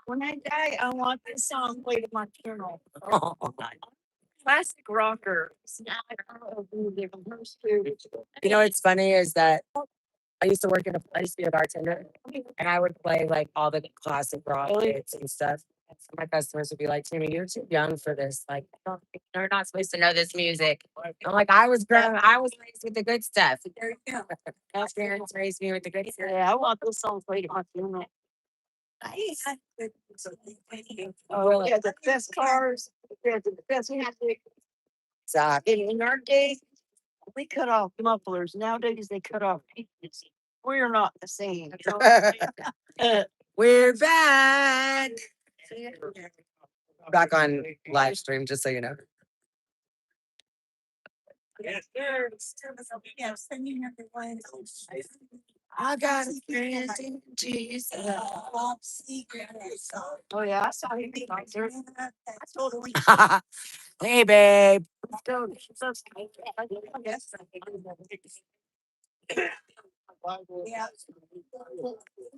When I die, I want this song played at my funeral. Oh, classic rocker. You know what's funny is that I used to be a bartender, and I would play like all the classic rock hits and stuff. So my customers would be like, "Timmy, you're too young for this. Like, you're not supposed to know this music." I'm like, I was raised with the good stuff. There you go. My parents raised me with the good stuff. Yeah, I want this song played at my funeral. Nice. Oh, yeah, the best cars. Yeah, the best music. In our day, we cut off mufflers. Nowadays, they cut off pieces. We're not the same. We're back. Back on live stream, just so you know. I got a friend in Jesus. Oh yeah, I saw you in concert. Hey, babe.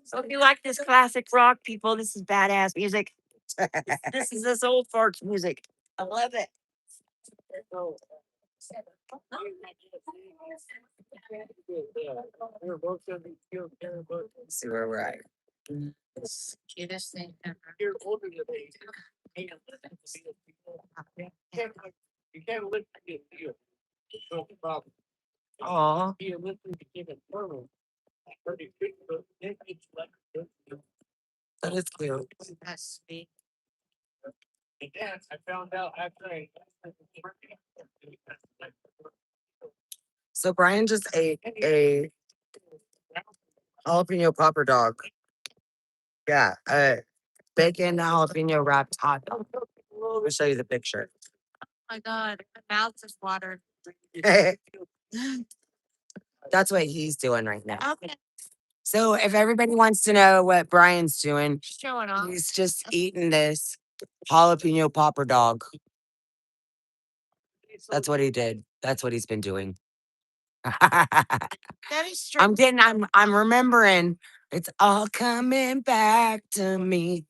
So if you like this classic rock, people, this is badass music. This is this old folks music. I love it. Let's see where we're at. Cutest thing ever. Aw. That is cute. That's sweet. So Brian just ate a jalapeno popper dog. Yeah, bacon jalapeno wrapped hot dog. Let me show you the picture. Oh my God, my mouth is watered. That's what he's doing right now. Okay, So if everybody wants to know what Brian's doing, showing off. he's just eating this jalapeno popper dog. That's what he did. That's what he's been doing. That is true. I'm remembering. It's all coming back to me.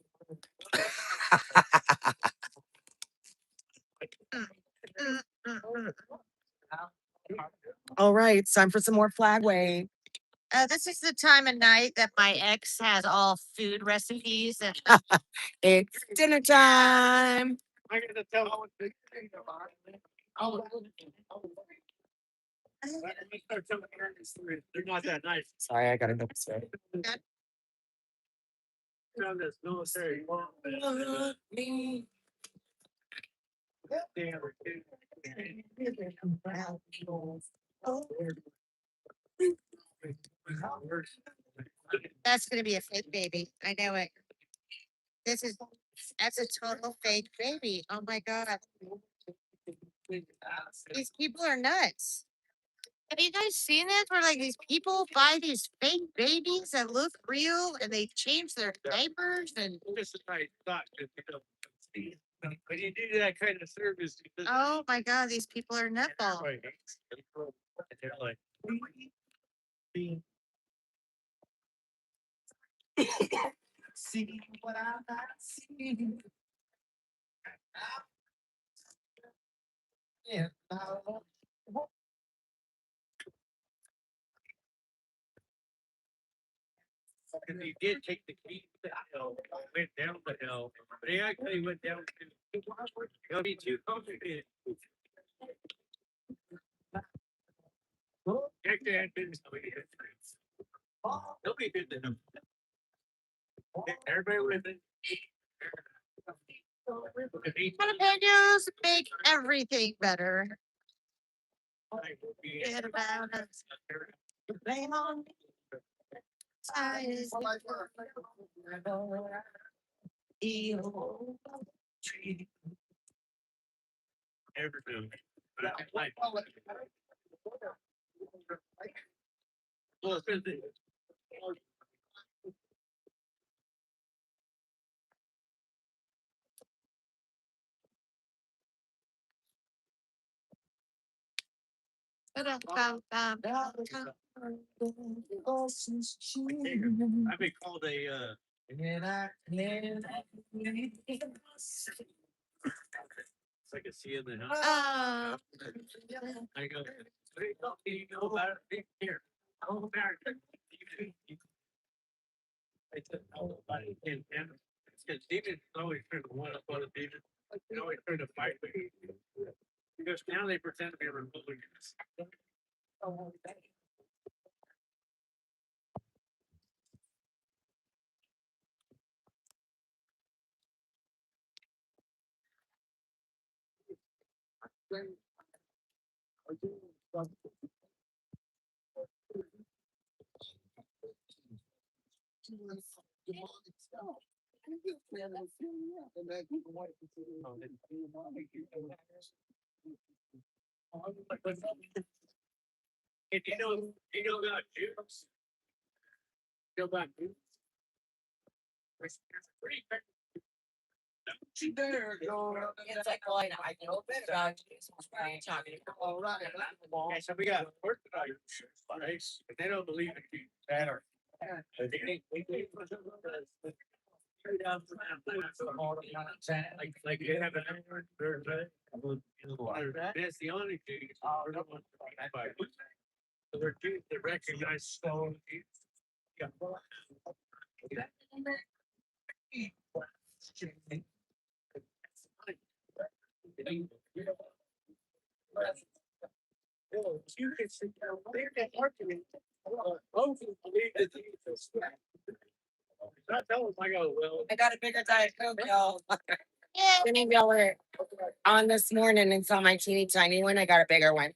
All right, it's time for some more flag wave. This is the time of night that my ex has all food recipes and It's dinner time. They're not that nice. Sorry, I gotta go this way. Found this military. that's gonna be a fake baby. I know it. That's a total fake baby. Oh my God. These people are nuts. Have you guys seen this? Where like these people buy these fake babies that look real and they change their diapers and This is my thought. When you do that kind of service, oh my God, these people are nutballs. they're like, see what I'm not seeing. Yeah. Because he did take the key to the hill, went down the hill, but he actually went down to it'll be too complicated. Nobody did that. Everybody with it. Jalapenos make everything better. Forget about us. Blame on me. Everything. Like, well, it's been the- I've been called a It's like a sea in the house. I go, what do you know about it? Here, I'm American. I said, oh, about it. And it's because David always trying to one up on David. They always trying to fight me. Because now they pretend to be Republicans. If you know about Jews, you know about Jews. It's like, well, I know a little bit about Okay, so we got Orthodox, right? But they don't believe in Jesus. Better. Like they have an Messianic Jews. Are the ones that are by- So they're Jews that recognize stone. Yeah. I got a bigger Diet Coke, y'all. Any of y'all were on this morning and saw my teeny tiny one. I got a bigger one.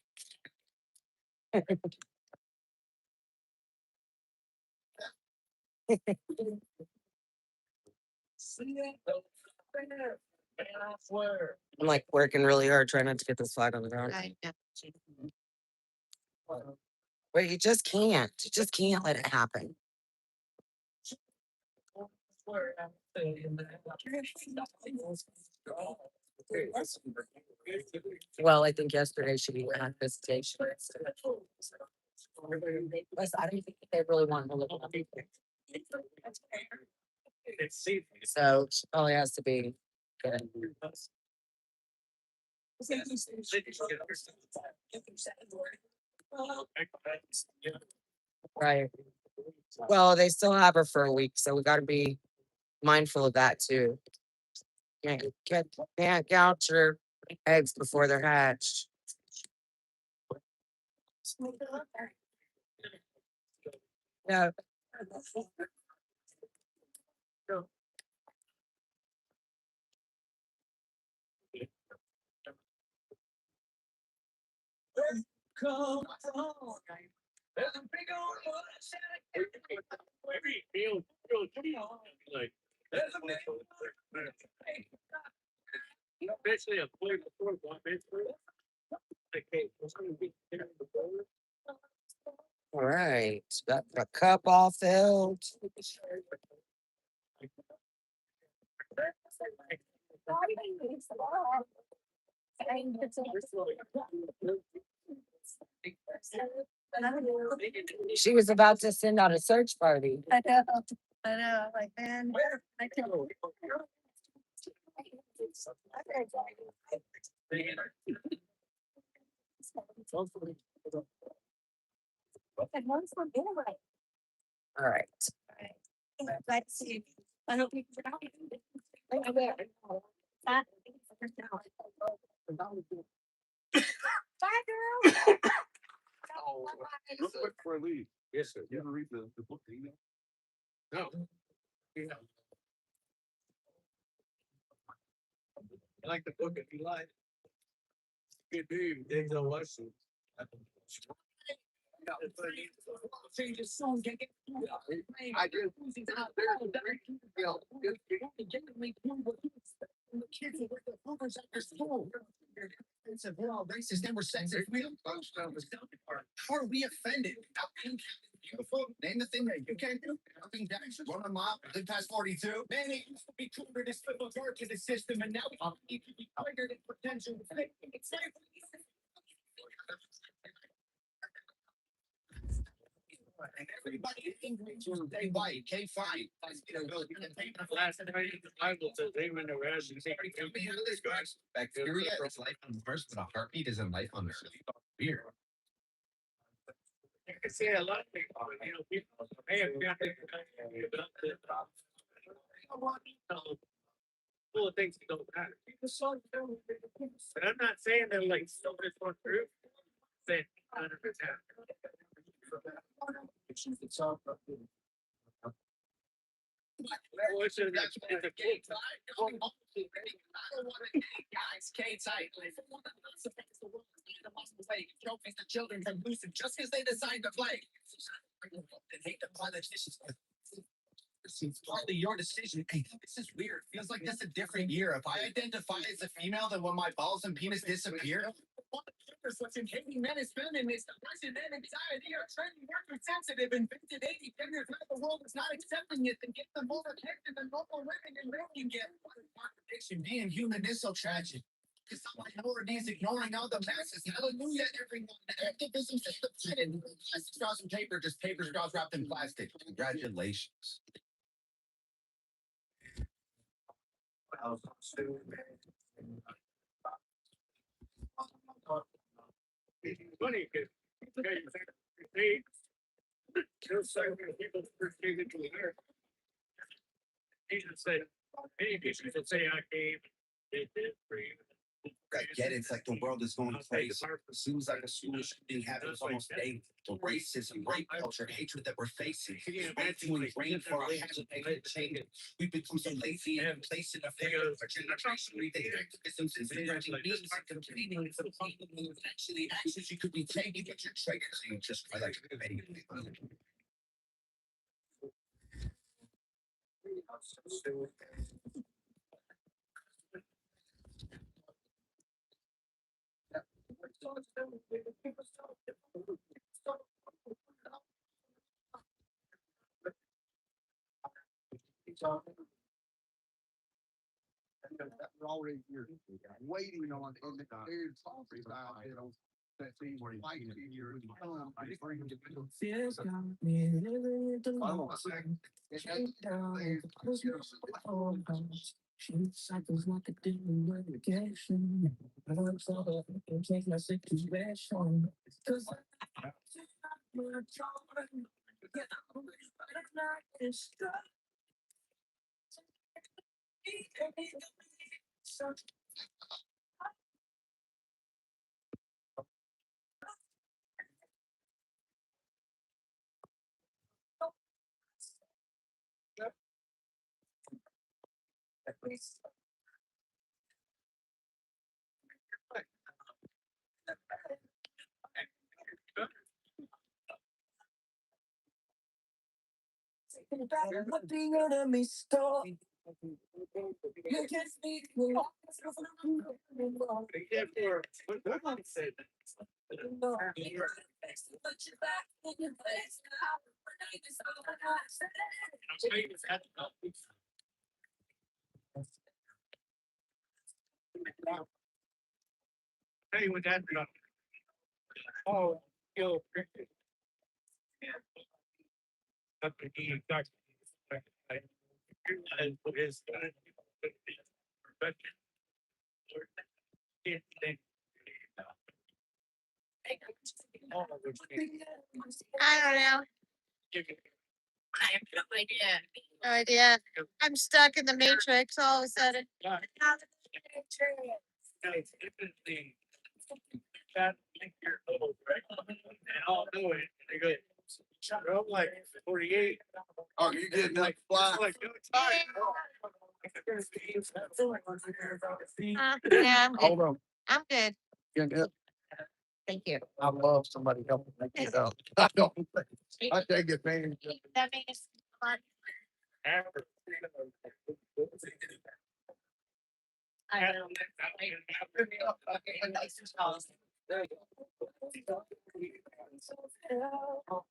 I'm like working really hard trying not to get this flag on the ground. But you just can't. You just can't let it happen. Well, I think yesterday she went on visitation. Plus, I don't think they really want to live on people. It's safe. So she probably has to be good. Right. Well, they still have her for a week, so we got to be mindful of that too. Can't gouge your eggs before they're hatched. Yeah. Every meal, like. Especially a plate before one basically. Okay, it's gonna be there before. All right. Got the cup all filled. She was about to send out a search party. I know, like, man, I can't. All right. Let's see. I hope you. Bye, girl. Real quick before I leave, Yes, sir. you ever read the book, do you know? No. Yeah. I like the book if you like. Good dude, Denzel Washington. I do. We're all racist and we're sexist. We don't post on the part. How are we offended? How pink is beautiful. Name the thing that you can't do. Jumping jacks, run a mile, live past 42. Man, it used to be cooler to slip a dark in the system, and now we need to be triggered in potential. It's like And everybody in English was day white, K fine. Last night, the Bible says they went around and say, Bacteria is life on Mars, but a heartbeat isn't life on Earth. Weird. you can see a lot of people, people may have got about the full of things that don't matter. But I'm not saying that like still just one group, saying 100%. What's in that? It's a cake. Guys, K tight. Trophies the children from losing just because they decide to play. And hate the politicians. It's partly your decision. Hey, this is weird. Feels like this a different year. If I identify as a female, then when my balls and penis disappear, what's in hating men is feminist, depression and anxiety are trendy, worker sensitive, invented 80 genders, now the world is not accepting it, and get them more connected than normal women and men can get. What a contradiction, being human is so tragic. Because some minorities ignoring all the masses. Hallelujah, everyone. Activism is the planet. Plastic straws and paper, just paper straws wrapped in plastic. Congratulations. It's funny because they kill so many people first came into the earth. Jesus said, many people will say I came, they did for you. I get it. It's like the world is going crazy. It seems like a school shooting happens almost daily. The racism, rape culture, hatred that we're facing. Rightfully blamed for our hazard change. We've become so lazy and placed in a failure for generation. They activism is inventing means and complaining for the problem when it's actually actions you could be taking, but you're triggering just by like We're already here waiting on in the cleared office out there on that thing where like here. Cycles like a different navigation. I don't know if I can change my situation. Cause we're trying. Yeah, I'm not stuck. What the enemy stole. You can't speak me. What said? Tell you what that got. Oh, kill cricket. Up to he talks. And put his perfection. I don't know. I have no idea. No idea. I'm stuck in the matrix all of a sudden. That year old, right? And I'll do it. They go, I'm like 48. Oh, you getting like fly? Like, no, it's fine. Yeah, I'm good. Hold on. I'm good. Getting it. Thank you. I love somebody helping me get up. I don't. I take advantage of it. That means I don't know.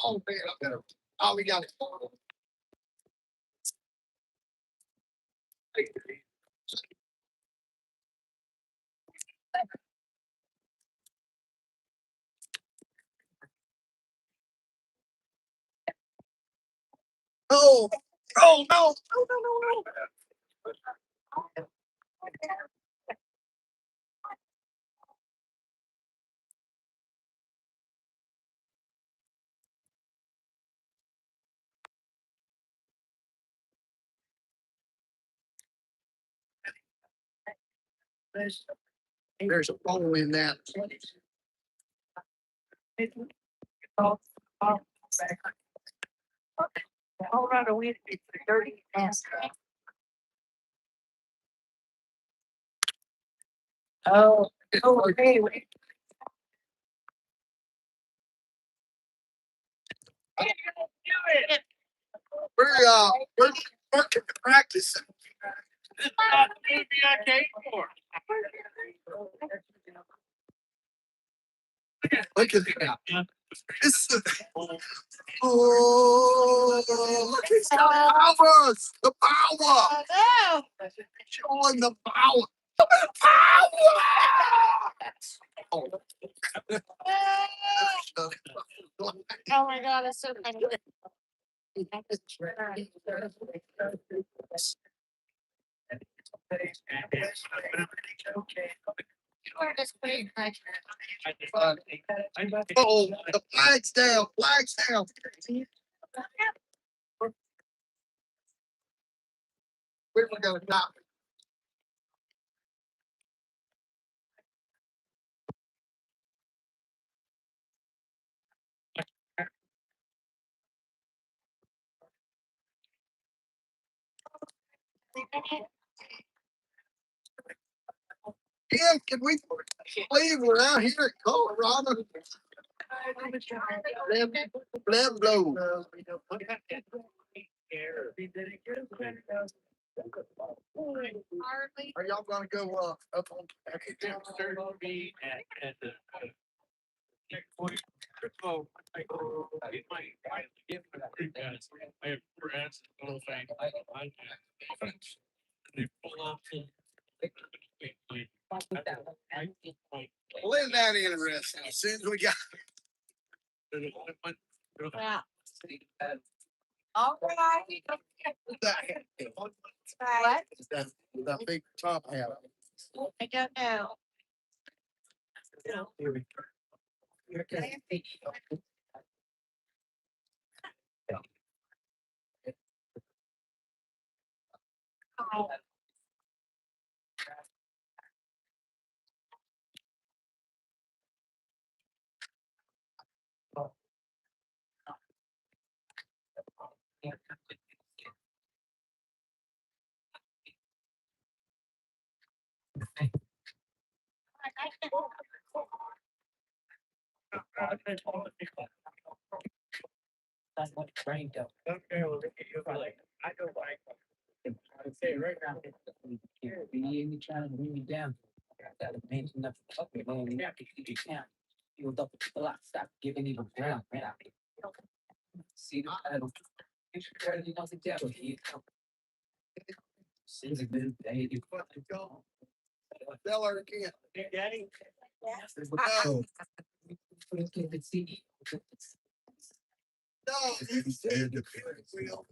Oh, man, I better. Oh, we got it. Oh, oh, no, no, no, no, no. There's a hole in that. Colorado wind is dirty ass. Oh, okay, wait. We're working practice. This is not the movie I came for. Look at that. This is oh, look, it's got powers. The power. Oh, Showing the power. Power. Oh. oh my God, it's so funny. We're just putting like. Oh, the flag's down. Flag's down. We're gonna stop. Yeah, can we believe we're out here in Colorado? Bleb blow. Are y'all gonna go up on? Be at the checkpoint. Oh, I give my three guys. I have friends, little thing. They pull off. Well, isn't that interesting? As soon as we got Yeah. All right. that, What? that big top hat. I don't know. That's what brain does. Okay, well, you're like, I don't like. I say right now. Be trying to bring you down. That means enough. Man, you can't. You'll double stop giving you the ground, man. See the title. You know the devil. Since a good day, you fucking go. Tell her again. Hey, Daddy. No, See. no, you said the wheel.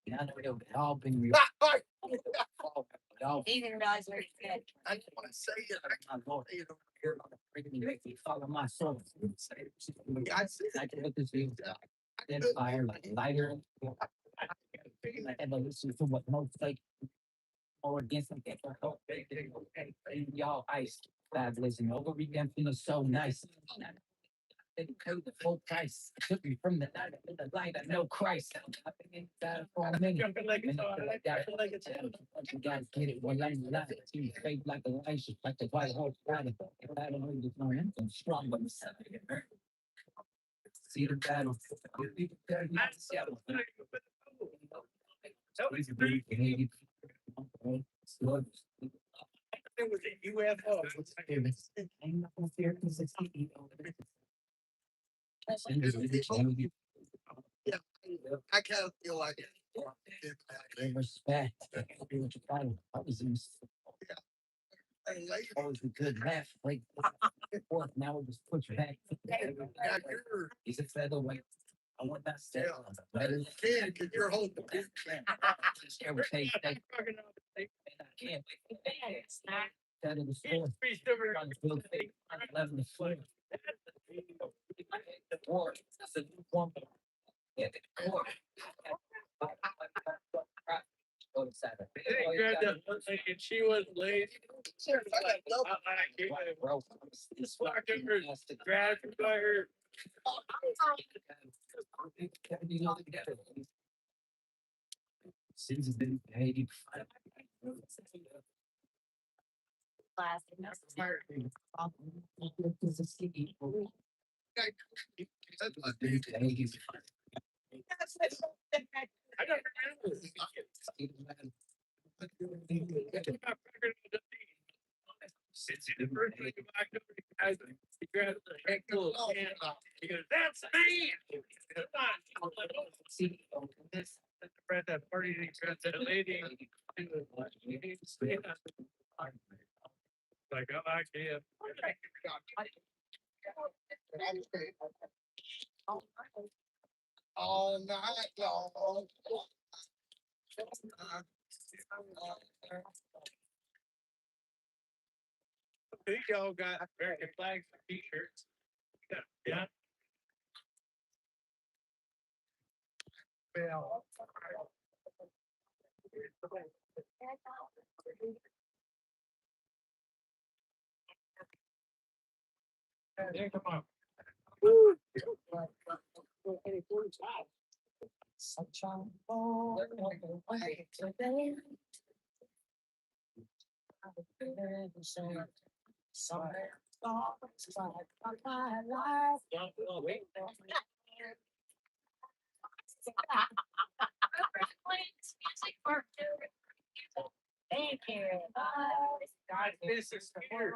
Yeah, I know they've all been real. Y'all, Even realize where it's at. I just wanna say it. my Lord, freaking make me follow my soul. I said I can look this thing. Then fire like lighter. Like evolution from what most like or against them. Y'all ice. Fabulous and over redemption is so nice. They paid the full price. Took me from the night to the light. I know Christ. I've been inside for a minute. Jumping like it's Minute on. like that. Jumping like it's on. You guys get it. Well, I'm not. You fade like a light, like the white horse riding. The battle is no anthem. Strong but the sun. See the battle. Seattle. It was a UFO. Yeah, I kind of feel like it. They respect. Always a good laugh. Like, now we'll just put your back. He's a featherweight. I want that step. You can, cause you're holding the big fan. Can't. That in the store. On the field, 11 the foot. The war. That's a new one. Yeah, the war. Oh, it's Saturday. They grabbed that one thing and she was late. Bro, This fucking her grabbed her by her. Since it's been paid. I don't remember. Since the first thing I he grabbed the heck full of can. He goes, "That's me." At that party, he grabbed that lady. Like, oh, I can't. All night long. Y'all got American flags and t-shirts. Yeah. Yeah, come on. Thank you. Guys, this is here.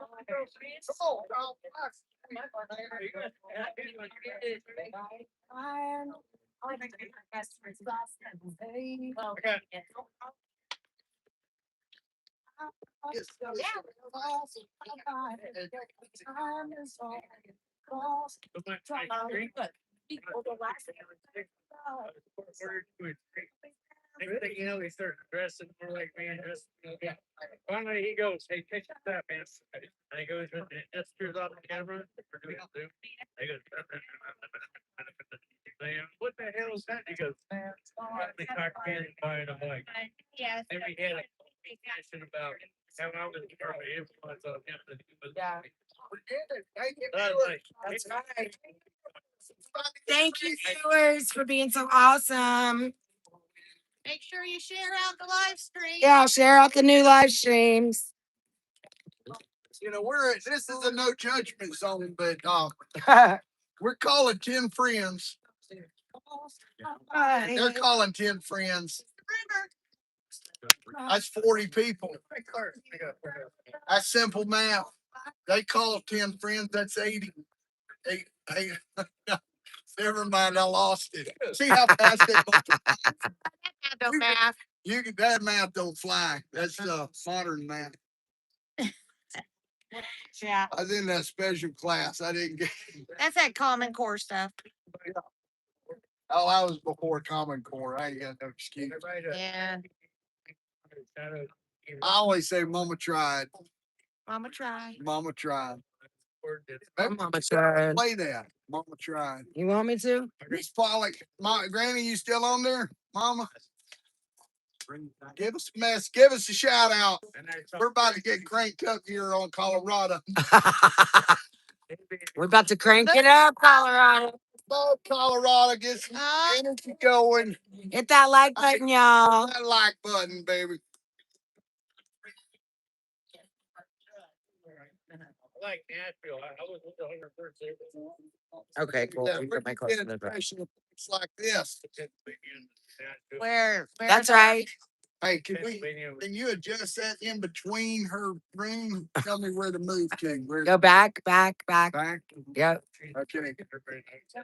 Next thing you know, he starts dressing more like me and dressing. Finally, he goes, "Hey, take that, man." And he goes, "Gestures on the camera." He goes, "What the hell is that?" He goes, "The cock can buying a bike." Yes. And we had a conversation about how I was trying to influence on him. That he was. Yeah. I was like, That's right. Thank you, viewers, for being so awesome. Make sure you share out the live stream. Yeah, share out the new live streams. You know, this is a no judgment zone, but we're calling 10 friends. They're calling 10 friends. That's 40 people. That's simple math. They call 10 friends, that's 80. Hey, never mind, I lost it. See how fast they No math. that math don't fly. That's modern math. Yeah, I was in that special class. I didn't get. that's that Common Core stuff. Oh, I was before Common Core. I ain't got no excuse. Yeah, I always say, "Mama tried." Mama tried. Mama tried. Mama tried. Play that. Mama tried. You want me to? Miss Pollock, Granny, you still on there? Mama, give us a mess. Give us a shout out. We're about to get cranked up here on Colorado. We're about to crank it up, Colorado. Oh, Colorado, get some energy going. Hit that like button, y'all. That like button, baby. Like Nashville, I was with the 100%. Okay, cool. Yeah, We we're put my getting clothes in the back. professional. It's like this. Where That's right. Hey, can you adjust that in between her room? Tell me where to move to. Where Go back. back? Yep. Okay.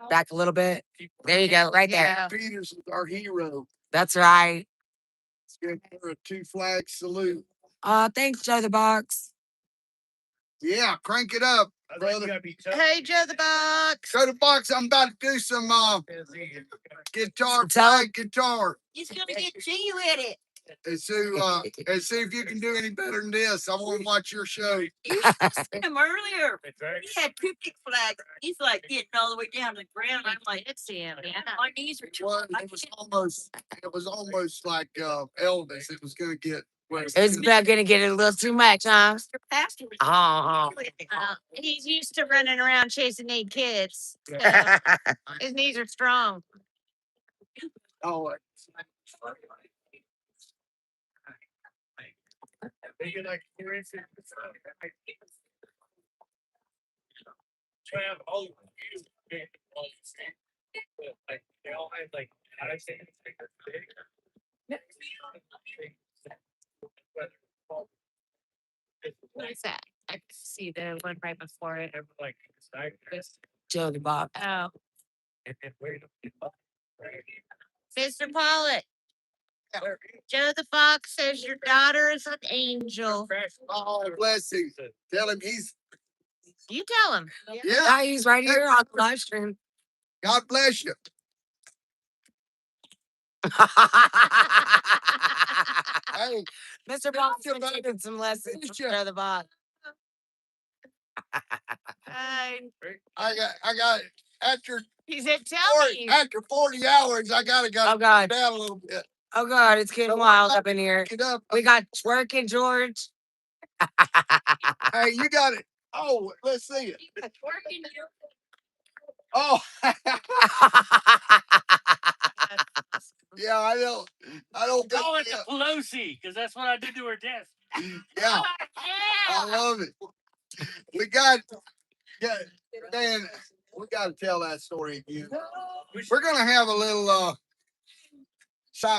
Back a little bit. There you go. Right there. Peters is our hero. That's right. Let's give her a 2 flag salute. Thanks, Joe the Box. Yeah, crank it up, brother. Hey, Joe the Box. Go to box. I'm about to do some guitar, Tell flag guitar. He's gonna get you with it. And see if you can do any better than this. I want to watch your show. You should have seen him earlier. He had cryptic flags. He's like getting all the way down to the ground. I'm like, it's him. Yeah, my knees are Well, it was almost like Elvis. It was gonna get worse. It's about gonna get a little too much, huh? Mr. Pastor. He's used to running around chasing 8 kids. So his knees are strong. Oh, What is that? I can see the one right before it. Joe the Box. Oh, Mr. Pollitt, Joe the Fox says your daughter is an angel. oh, blessing. Tell him he's You tell him. yeah. Yeah, he's right here on the live stream. God bless you. Hey, Mr. Box been taking some lessons from Joe the Box. Hi. I got after He said, tell 40, me. after 40 hours, I gotta Oh God. down a little bit. Oh God, it's getting wild up in here. Get up. We got twerking George. Hey, you got it. Oh, let's see it. Oh, yeah, I don't Call it get the Pelosi, because that's what I did to her desk. yeah, I love it. We got, man, we got to tell that story again. We're gonna have a little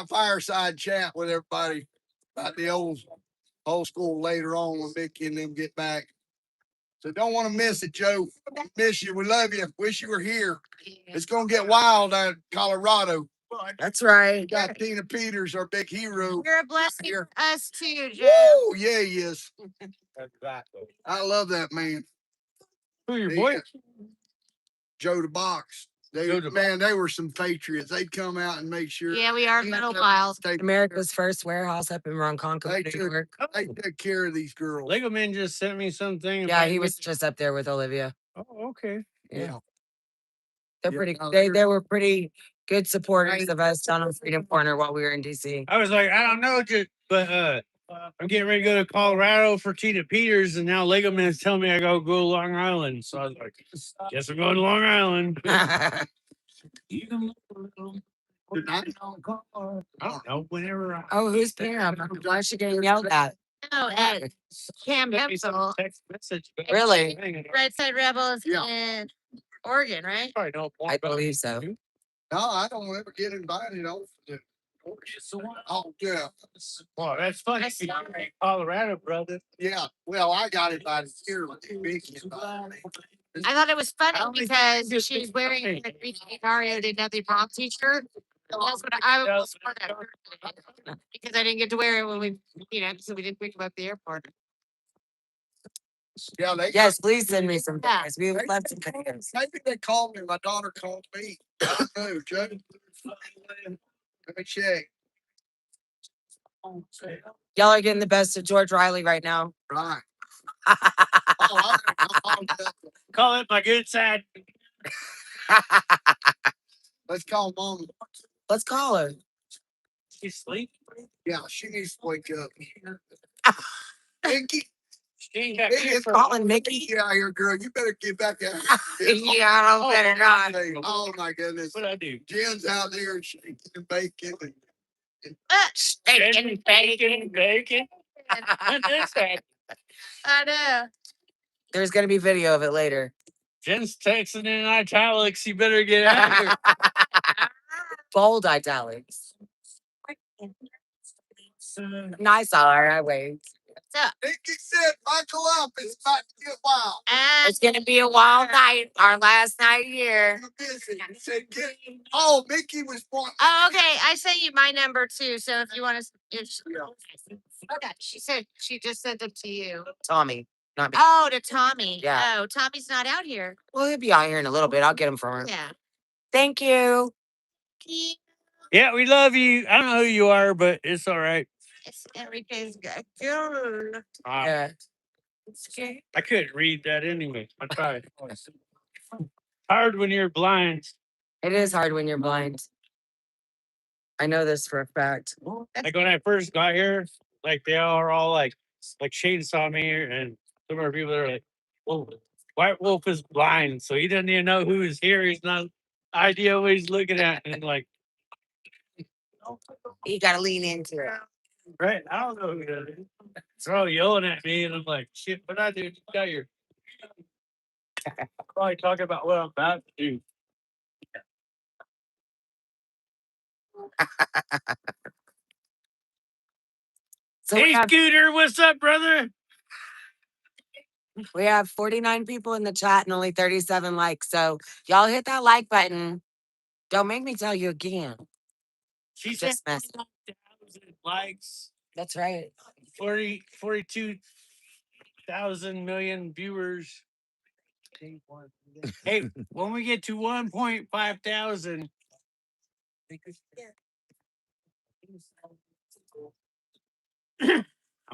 fireside chat with everybody about the old school later on when Mickey and them get back. So don't want to miss it, Joe. Miss you. We love you. Wish you were here. It's gonna get wild out in Colorado. That's right. We got Tina Peters, our big hero. You're a blessing Here. to us too, Joe. Woo, yeah, he is. I love that man. Who your He- boy? Joe the Box. They were some patriots. They'd come out and make sure. Yeah, we are little wild. America's first warehouse up in Ronkonkoma, They New took- York. They took care of these girls. Lego Man just sent me something. Yeah, he was just up there with Olivia. Oh, okay. Yeah. They're Yeah, pretty. no, They were pretty good supporters of us down on Freedom Corner while we were in DC. I was like, I don't know, but I'm getting ready to go to Colorado for Tina Peters, and now Lego Man's telling me I gotta go to Long Island. So I was like, guess I'm going to Long Island. I don't know. Whenever I Oh, who's Pam? Why is she getting yelled at? No, at Camp sent me some Hempel, text message. Really? Red Side Rebels Yeah. in Oregon, right? Probably don't I believe so. No, I don't ever get invited over to. Oh yeah, Well, that's funny. I saw her. Colorado, brother. yeah. Well, I got invited here. Mickey invited me. I thought it was funny How many because times she was you wearing think? a green Mario did nothing wrong t-shirt. That's what I was for that because I didn't get to wear it when we, so we didn't pick him up at the airport. Yeah, they. Yes, please send me some Yeah. things. We would love some things. Maybe they called me. My daughter called me. I don't know, Joe. Let me check. Y'all are getting the best of George Riley right now. Right. Oh, Call it my good side. let's call Mom. Let's call her. She sleep. Yeah, she needs to wake up. Mickey, She ain't got Mickey, shit it's for Calling Mickey. get out here, girl. You better get back out. Yeah, I don't better not. Oh my goodness. what I do. Jen's out there shaking and baking. Bacon, bacon. bacon. What is that? I know. There's gonna be video of it later. Jen's texting in italics. You better get out of here. Bold italics. No, I saw her. I waved. So, Nikki said, buckle up. It's about to get wild. It's gonna be a wild night. Our last night here. You're busy. He said, oh, Mickey was born. oh, okay. I sent you my number too. So if you want to, okay. She said she just sent it to you. Tommy, not me. Oh, to Tommy. Yeah. Oh, Tommy's not out here. Well, he'll be out here in a little bit. I'll get him from her. Yeah. Thank you. Yeah, we love you. I don't know who you are, but it's all right. It's Enrique's girl. Yeah. I couldn't read that anyway. I tried. Hard when you're blind. It is hard when you're blind. I know this for a fact. Like when I first got here, like they are all like Shane saw me, and some of our people are like, "Well, White Wolf is blind, so he doesn't even know who is here. He's not idea what he's looking at." And like, You gotta lean into it. right? I don't know who that is. They're all yelling at me, and I'm like, "Shit, what I do? You got your probably talking about what I'm about to do." So Hey, Scooter, what's up, brother? we have 49 people in the chat and only 37 likes. So y'all hit that like button. Don't make me tell you again. She Just said messing. 49,000 likes, That's right. 42,000 million viewers. Hey, when we get to 1.5 thousand, I'm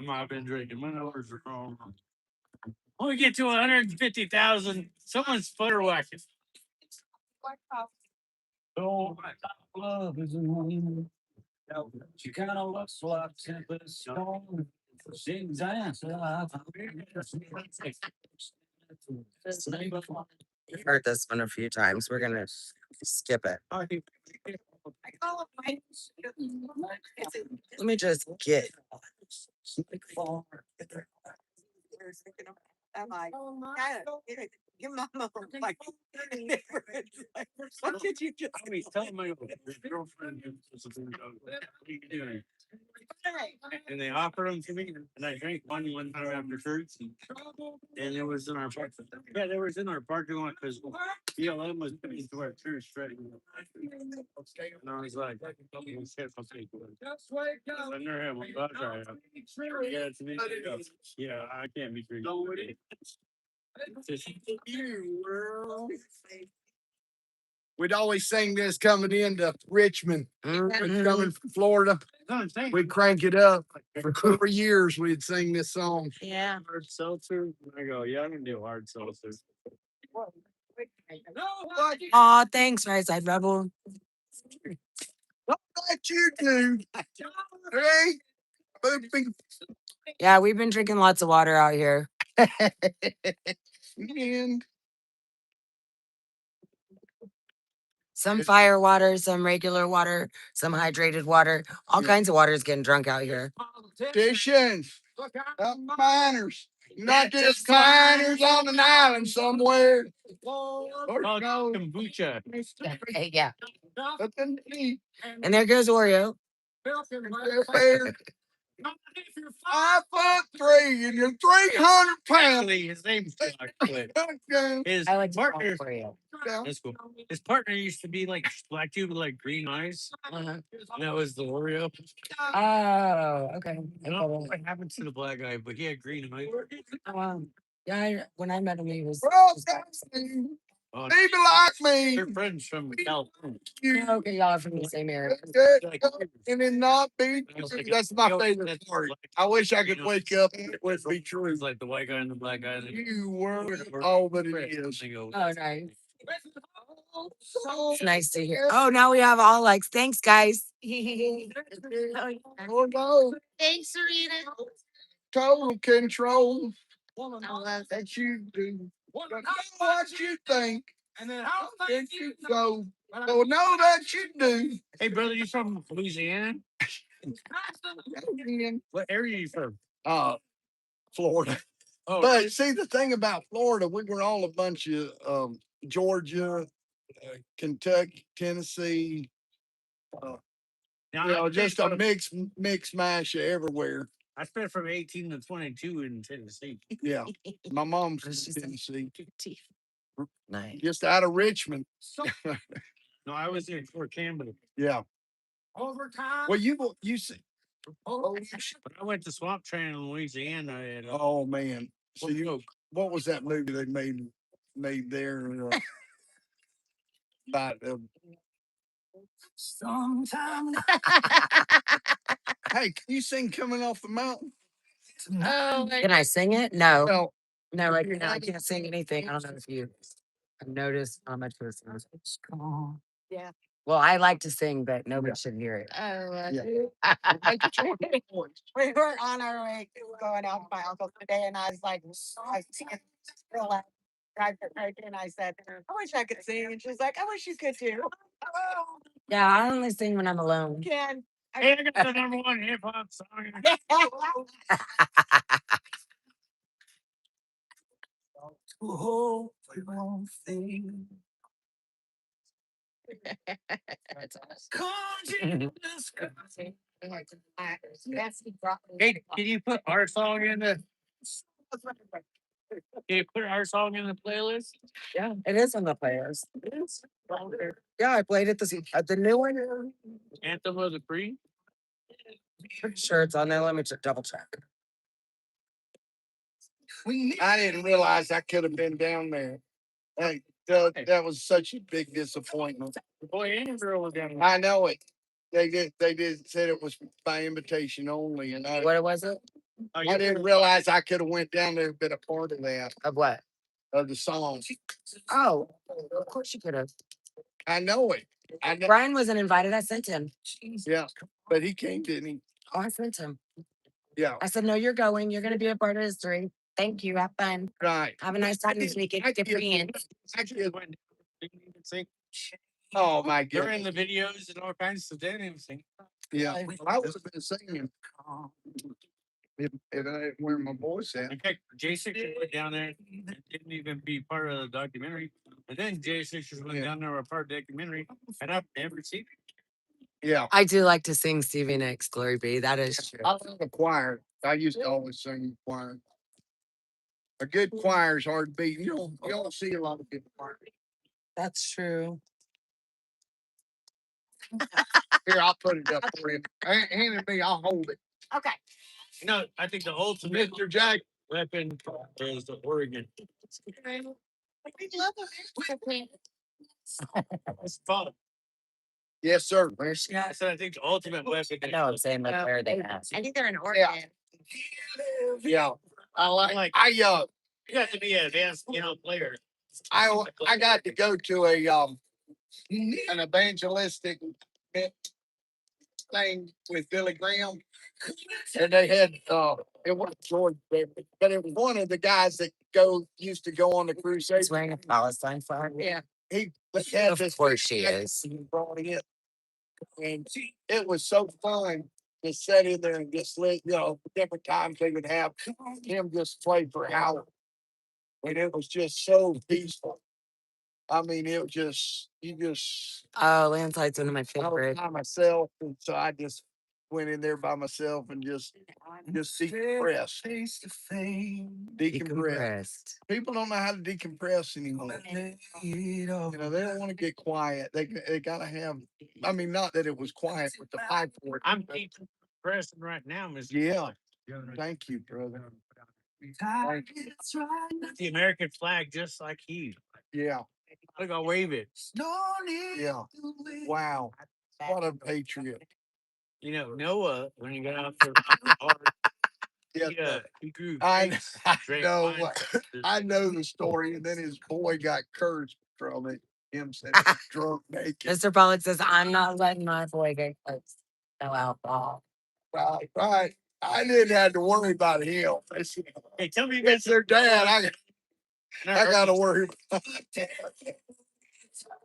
not been drinking. My numbers are wrong. When we get to 150,000, someone's flutter whacking. Oh, my love is in she kind of looks like Tempest Stone. Sings I've heard this one a few times. We're gonna skip it. Let me just get. Your mama like, what did you just? I was telling my girlfriend, what are you doing? And they offered them to me, and I drank one time after church, and it was in our park. Yeah, they was in our parking lot because BLM was putting into our church right. And I was like, "Oh, shit, I'll take it." I never had one. I'll try it. Yeah, it's me. Yeah, I can't be drinking. We'd always sing this coming into Richmond, Mhm. coming from Florida. We'd crank it up for years. We'd sing this song. Yeah. Hard seltzer. I go, yeah, I'm gonna do hard seltzer. Aw, thanks, Right Side Rebel. What that you do? Hey, booping. Yeah, we've been drinking lots of water out here. And Some fire water, some regular water, some hydrated water. All kinds of water is getting drunk out here. politicians, miners, not just miners on an island somewhere. Or Oh, no, kombucha. Yeah. nothing to eat. And there goes Oreo. They're 5'3" and you're 300 pounds. Actually, his name's Chocolate. His I like to call partner. it Oreo. That's cool. His partner used to be like black dude with like green eyes. Uh-huh. And that was the Oreo. Oh, okay. I don't know what happened to the black guy, but he had green eyes. Yeah, when I met him, he was. Oh, Baby like me. they're friends from California. Okay, y'all are from the same area. And it not be that's my favorite part. I wish I could wake up and it would be true. It's like the white guy and the black guy. You were all that it is. Oh, nice. It's nice to hear. Oh, now we have all likes. Thanks, guys. Oh no, Thanks, Serena. total control. I love That you do. But know what you think. And then how did you go? So know that you do. Hey, brother, you from Louisiana? What area are you from? Florida. Oh, But see, the thing about Florida, we were all a bunch of Georgia, Kentucky, Tennessee, Now, You know, I just spent a mix mash of everywhere. I spent from 18 to 22 in Tennessee. Yeah. My mom's What from did she say? Tennessee, Nice. just out of Richmond. No, I was in Fort Campbell. Yeah. Overtime. Well, you see. Oh, But I went to Swamp Train in Louisiana. And, oh man. So you know, what was that movie they made there about? Sometime. Hey, can you sing "Coming Off the Mountain"? Oh, Can I sing it? No. No. No, I can't. I can't sing anything. I don't know if you have noticed how much this is. Yeah. Well, I like to sing, but nobody should hear it. We were on our way going out to my uncle's today, and I was like, I see it real loud. And I said, I wish I could sing. And she's like, I wish you could too. Yeah, I only sing when I'm alone. Can. hey, I got the number one hip hop song. Oh, one thing. Hey, can you put our song in the? Can you put our song in the playlist? Yeah, it is on the players. Yeah, I played it the new one. Anthem of the Free. Pretty sure it's on there. Let me double check. I didn't realize I could have been down there. Hey, that was such a big disappointment. Boy, Andrew was down there. I know it. They did said it was by invitation only, and What was it? Oh, I didn't realize I could have went down there and been a part of that, Of what? of the song. Oh, of course you could have. I know it. I know. Brian wasn't invited. I sent him. Yeah, but he came, didn't he? Oh, I sent him. Yeah, I said, no, you're going. You're going to be a part of history. Thank you. Have fun. right. Have a nice time this weekend. I Get did- friends. I did- Didn't even sing. Oh my They're in goodness. the videos and all kinds of stuff. They didn't even sing. Yeah, I would have been singing if I where my voice at. In fact, J6 went down there and didn't even be part of the documentary. And then J6 went Yeah. down there were part of the documentary. And I've never seen it. Yeah, I do like to sing Stevie Nicks, Glory Be. That is true. I love the choir. I used to always sing in choir. A good choir is hard to beat. You don't see a lot of good choir. That's true. Here, I'll put it up for you. Hand it me, I'll hold it. Okay. You know, I think the ultimate Mr. Jack. weapon is the Oregon. It's fun. Yes, sir. Where's she I at? said I think the ultimate weapon I is know I'm saying, like, where are they at? I think they're in Oregon. Yeah, I like you got to be an advanced, player. I got to go to an evangelistic thing with Billy Graham, and they had it wasn't George Bailey, but it was one of the guys that used to go on the crusade. He's wearing a Palestine flag. Yeah. He had Of this course she is. he brought in, and it was so fun to sit in there and just different times they would have him just play for hours, and it was just so peaceful. I mean, it was just Oh, Landside's one of my I was favorite. by myself, and so I just went in there by myself and just decompress. Face to face. Decompress. Decompressed. People don't know how to decompress anymore. They don't want to get quiet. They gotta have. I mean, not that it was quiet with the pipe work. I'm pressing right now, Mr. Yeah. Thank you, brother. Thank you. The American flag, just like he. Yeah. Look, I'll wave it. Yeah. Wow. What a patriot. Noah, when he got out for Yeah. he grew. I grapes, drank know. wine. I know the story, and then his boy got cursed from it. Him said drunk naked. Mr. Pollock says, I'm not letting my boy get close. No alcohol. Right. I didn't have to worry about him. Hey, tell me, It's their dad. I gotta worry about.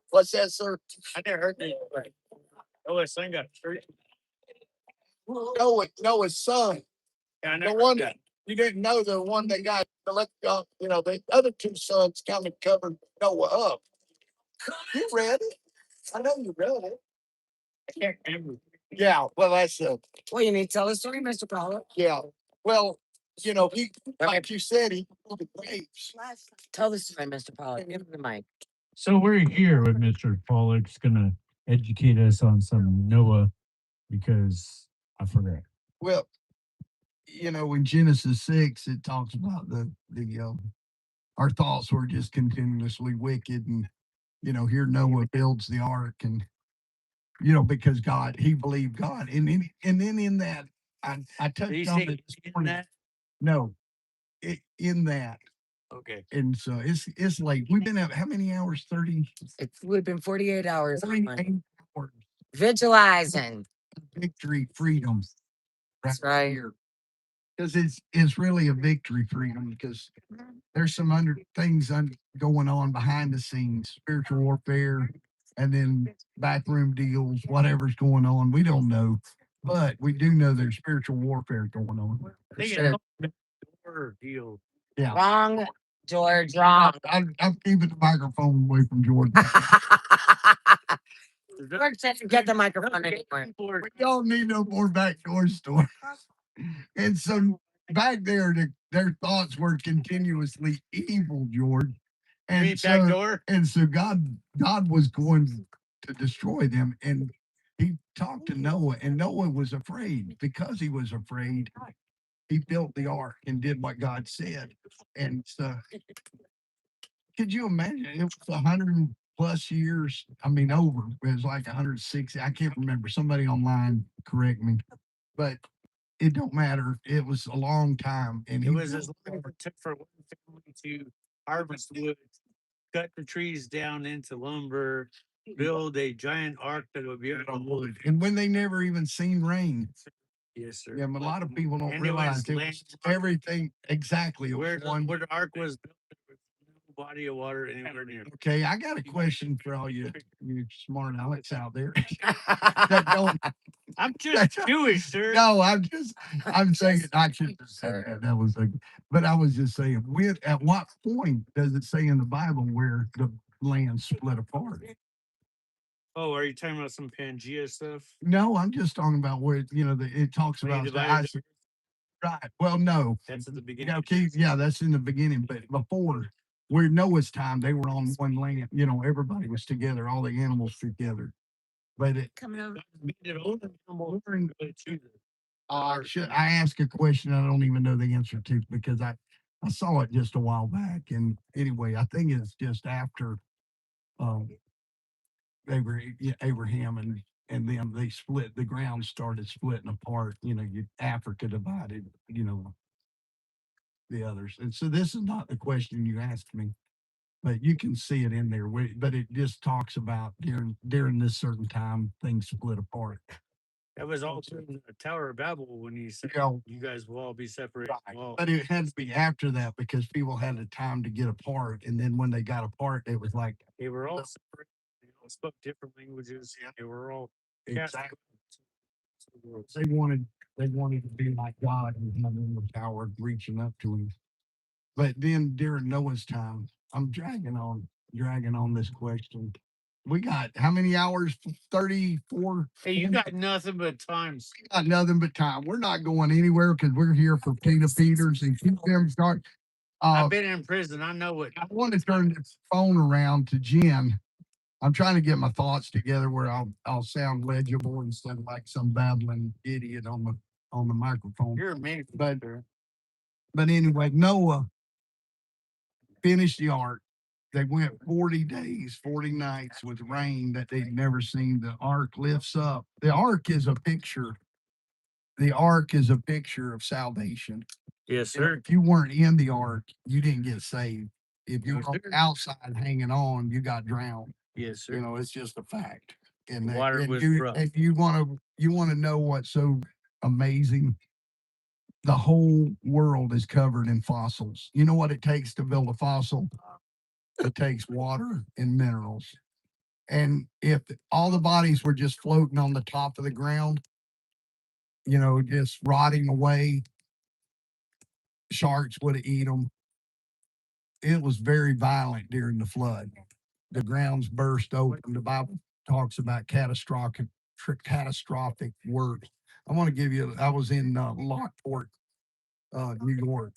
What's that, sir? I never heard that. Noah's son got hurt. No, his son. Yeah, I The never one heard that you didn't know, the one that got the other two sons kind of covered Noah up. You read it. I know you read it. I can't remember. Yeah, well, that's Well, you need to tell the story, Mr. Pollock. yeah. Well, you know, he Okay. like you said, he killed the grapes. Tell the story, Mr. Pollock. Give him the mic. So we're here with Mr. Pollock's gonna educate us on some Noah because I forgot. Well, you know, in Genesis 6, it talks about our thoughts were just continuously wicked, and here Noah builds the ark, and because he believed God, and then in that, I touched on it this morning. No, in that, Okay. and so it's late. We've been out how many hours? 30. We've been 48 hours. 48 hours. Vigilizing. Victory, freedom. That's right. Because it's really a victory freedom, because there's some things going on behind the scenes, spiritual warfare, and then backroom deals, whatever's going on. We don't know, but we do know there's spiritual warfare going on. They Sure. get door deal. Yeah. Wrong, George, wrong. I'm keeping the microphone away from Jordan. George said to get the microphone anymore. We don't need no more backdoor stories. And so back there, their thoughts were continuously evil, George. And so God was going to destroy them. And he talked to Noah, and Noah was afraid. Because he was afraid, he built the ark and did what God said. And so could you imagine? It was 100+ years. I mean, over. It was like 160. I can't remember. Somebody online correct me. But it don't matter. It was a long time. And It was as long as it took for one family to harvest wood, cut the trees down into lumber, build a giant ark that would be on wood. And when they never even seen rain. Yes, sir. Yeah, but a lot of people don't And realize it was landlocked. everything exactly. It was Where the ark was built, there was no body of water anywhere near. Okay, I got a question for all you smart Alex out there that don't. I'm just Jewish, sir. No, I'm saying I shouldn't have said that. That was but I was just saying, at what point does it say in the Bible where the land split apart? Oh, are you talking about some Pangea stuff? No, I'm just talking about where it talks When he about divided the right. Well, no, That's at the beginning. okay, yeah, that's in the beginning, but before where Noah's time, they were on one land. Everybody was together, all the animals together. But Coming over. I ask a question I don't even know the answer to, because I saw it just a while back. And anyway, I think it's just after Abraham and them, they split, the ground started splitting apart. Africa divided, the others. And so this is not the question you asked me, but you can see it in there. But it just talks about during this certain time, things split apart. That was all during the Tower of Babel when he said, you guys will all be separated. Right. Well, But it had to be after that, because people had the time to get apart. And then when they got apart, it was like they were all separate. They all spoke different languages. They were all cast exactly. to the world. They wanted to be like God and having the power of reaching up to him. But then during Noah's time, I'm dragging on this question. We got how many hours? 34. Hey, you got nothing but time. Got nothing but time. We're not going anywhere, because we're here for Tina Peters and keep them start. I've been in prison. I know what. I want to turn this phone around to Jen. I'm trying to get my thoughts together where I'll sound legible instead of like some babbling idiot on the microphone. You're amazing. But anyway, Noah finished the ark. They went 40 days, 40 nights with rain that they'd never seen. The ark lifts up. The ark is a picture. The ark is a picture of salvation. Yes, sir. If you weren't in the ark, you didn't get saved. If you Yes, were sir. outside hanging on, you got drowned. Yes, sir. It's just a fact. And The water was rough. if you want to know what's so amazing, the whole world is covered in fossils. You know what it takes to build a fossil? It takes water and minerals. And if all the bodies were just floating on the top of the ground, just rotting away, sharks would have eaten them. It was very violent during the flood. The grounds burst open. The Bible talks about catastrophic catastrophic work. I want to give you, I was in Lockport, New York,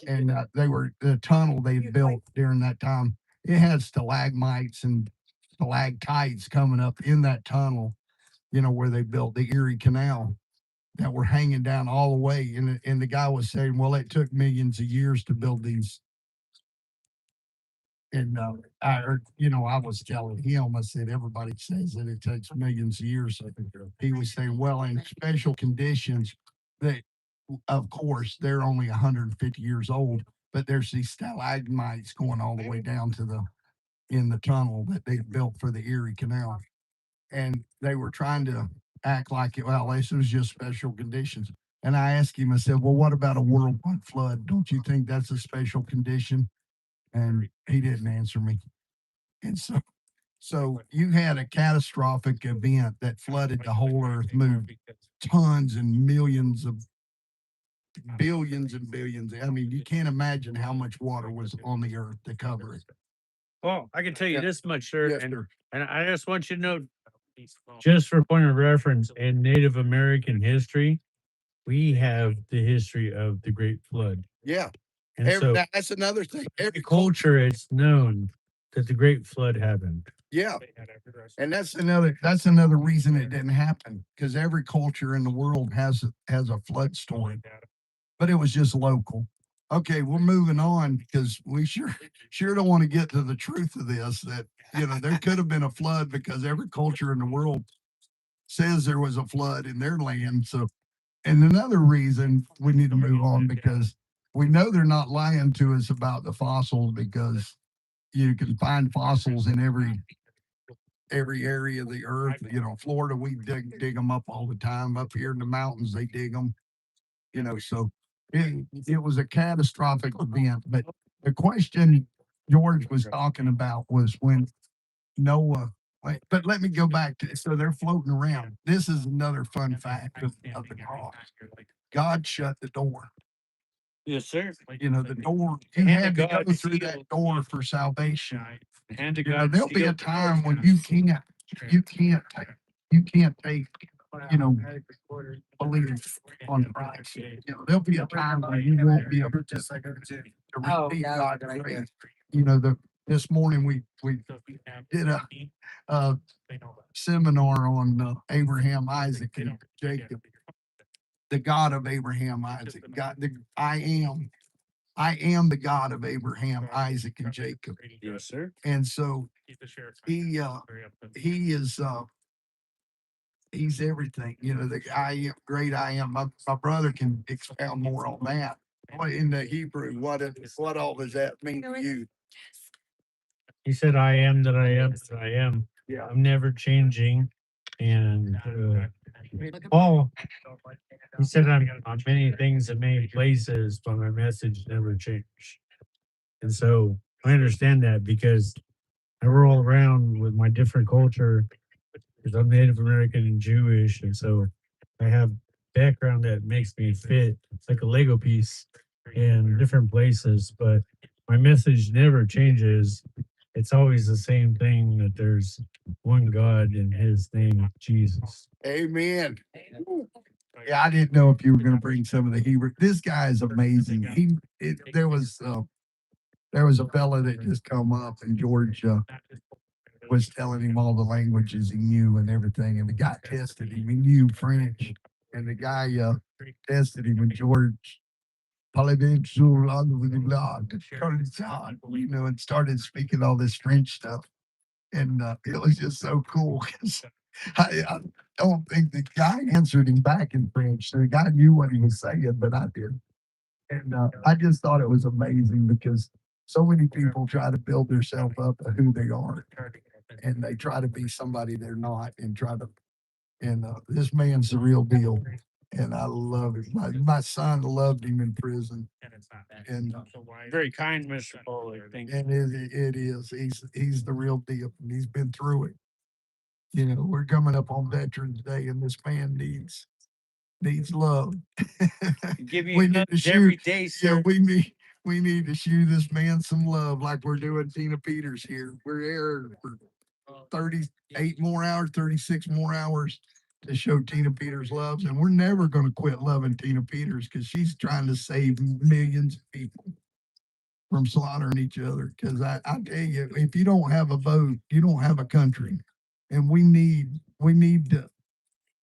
and they were the tunnel they built during that time. It had stalagmites and stalactites coming up in that tunnel, where they built the Erie Canal, that were hanging down all the way. And the guy was saying, well, it took millions of years to build these. And I was telling him, I said, everybody says that it takes millions of years. He was saying, well, in special conditions, that of course they're only 150 years old, but there's these stalagmites going all the way down to in the tunnel that they built for the Erie Canal. And they were trying to act like this was just special conditions. And I asked him, I said, well, what about a worldwide flood? Don't you think that's a special condition? And he didn't answer me. And so you had a catastrophic event that flooded the whole earth, moved tons and millions of billions and billions. I mean, you can't imagine how much water was on the earth to cover it. Well, I can tell you this much, sir, Yes, sir. and I just want you to know, just for point of reference, in Native American history, we have the history of the Great Flood. Yeah. And so That's another thing. every culture, it's known that the Great Flood happened. Yeah. And that's another reason it didn't happen, because every culture in the world has a flood story, but it was just local. Okay, we're moving on because we sure don't want to get to the truth of this, that there could have been a flood, because every culture in the world says there was a flood in their land. So, and another reason we need to move on, because we know they're not lying to us about the fossils, because you can find fossils in every area of the earth. Florida, we dig them up all the time. Up here in the mountains, they dig them. So it was a catastrophic event. But the question George was talking about was when Noah. But let me go back to, so they're floating around. This is another fun fact of the cross. God shut the door. Yes, sir. The door, you had to go through that door for salvation. And to There'll be a time when you can't take, believe on Christ. There'll be a time when you won't be able to receive God's grace. This morning we did a seminar on Abraham, Isaac, and Jacob. The God of Abraham, Isaac, God, I am the God of Abraham, Isaac, and Jacob. yes, sir. And so he is he's everything. The great I am. My brother can expound more on that. In the Hebrew, what all does that mean to you? He said, I am that I am that I am. Yeah. I'm never changing. And Paul, he said, I'm on many things in many places, but my message never changed. And so I understand that, because I roll around with my different culture, because I'm Native American and Jewish. And so I have background that makes me fit like a Lego piece in different places, but my message never changes. It's always the same thing, that there's one God and his name is Jesus. Amen. Yeah, I didn't know if you were going to bring some of the Hebrew. This guy is amazing. There was a fella that just come up, and George was telling him all the languages he knew and everything, and the guy tested him. He knew French, and the guy tested him, and George, and started speaking all this French stuff. And it was just so cool, because I don't think the guy answered him back in French. The guy knew what he was saying, but I did. And I just thought it was amazing, because so many people try to build themselves up to who they are, and they try to be somebody they're not, and this man's the real deal. And I love it. My son loved him in prison. And Very kind, Mr. Paul, I think. and it is. He's the real deal. And he's been through it. We're coming up on Veterans Day, and this man needs love. Give We you need to hugs shoot. every day, Yeah, sir. we need to shoot this man some love, like we're doing Tina Peters here. We're here 38 more hours, 36 more hours to show Tina Peters loves. And we're never going to quit loving Tina Peters because she's trying to save millions of people from slaughtering each other. Because I tell you, if you don't have a vote, you don't have a country. And we need to.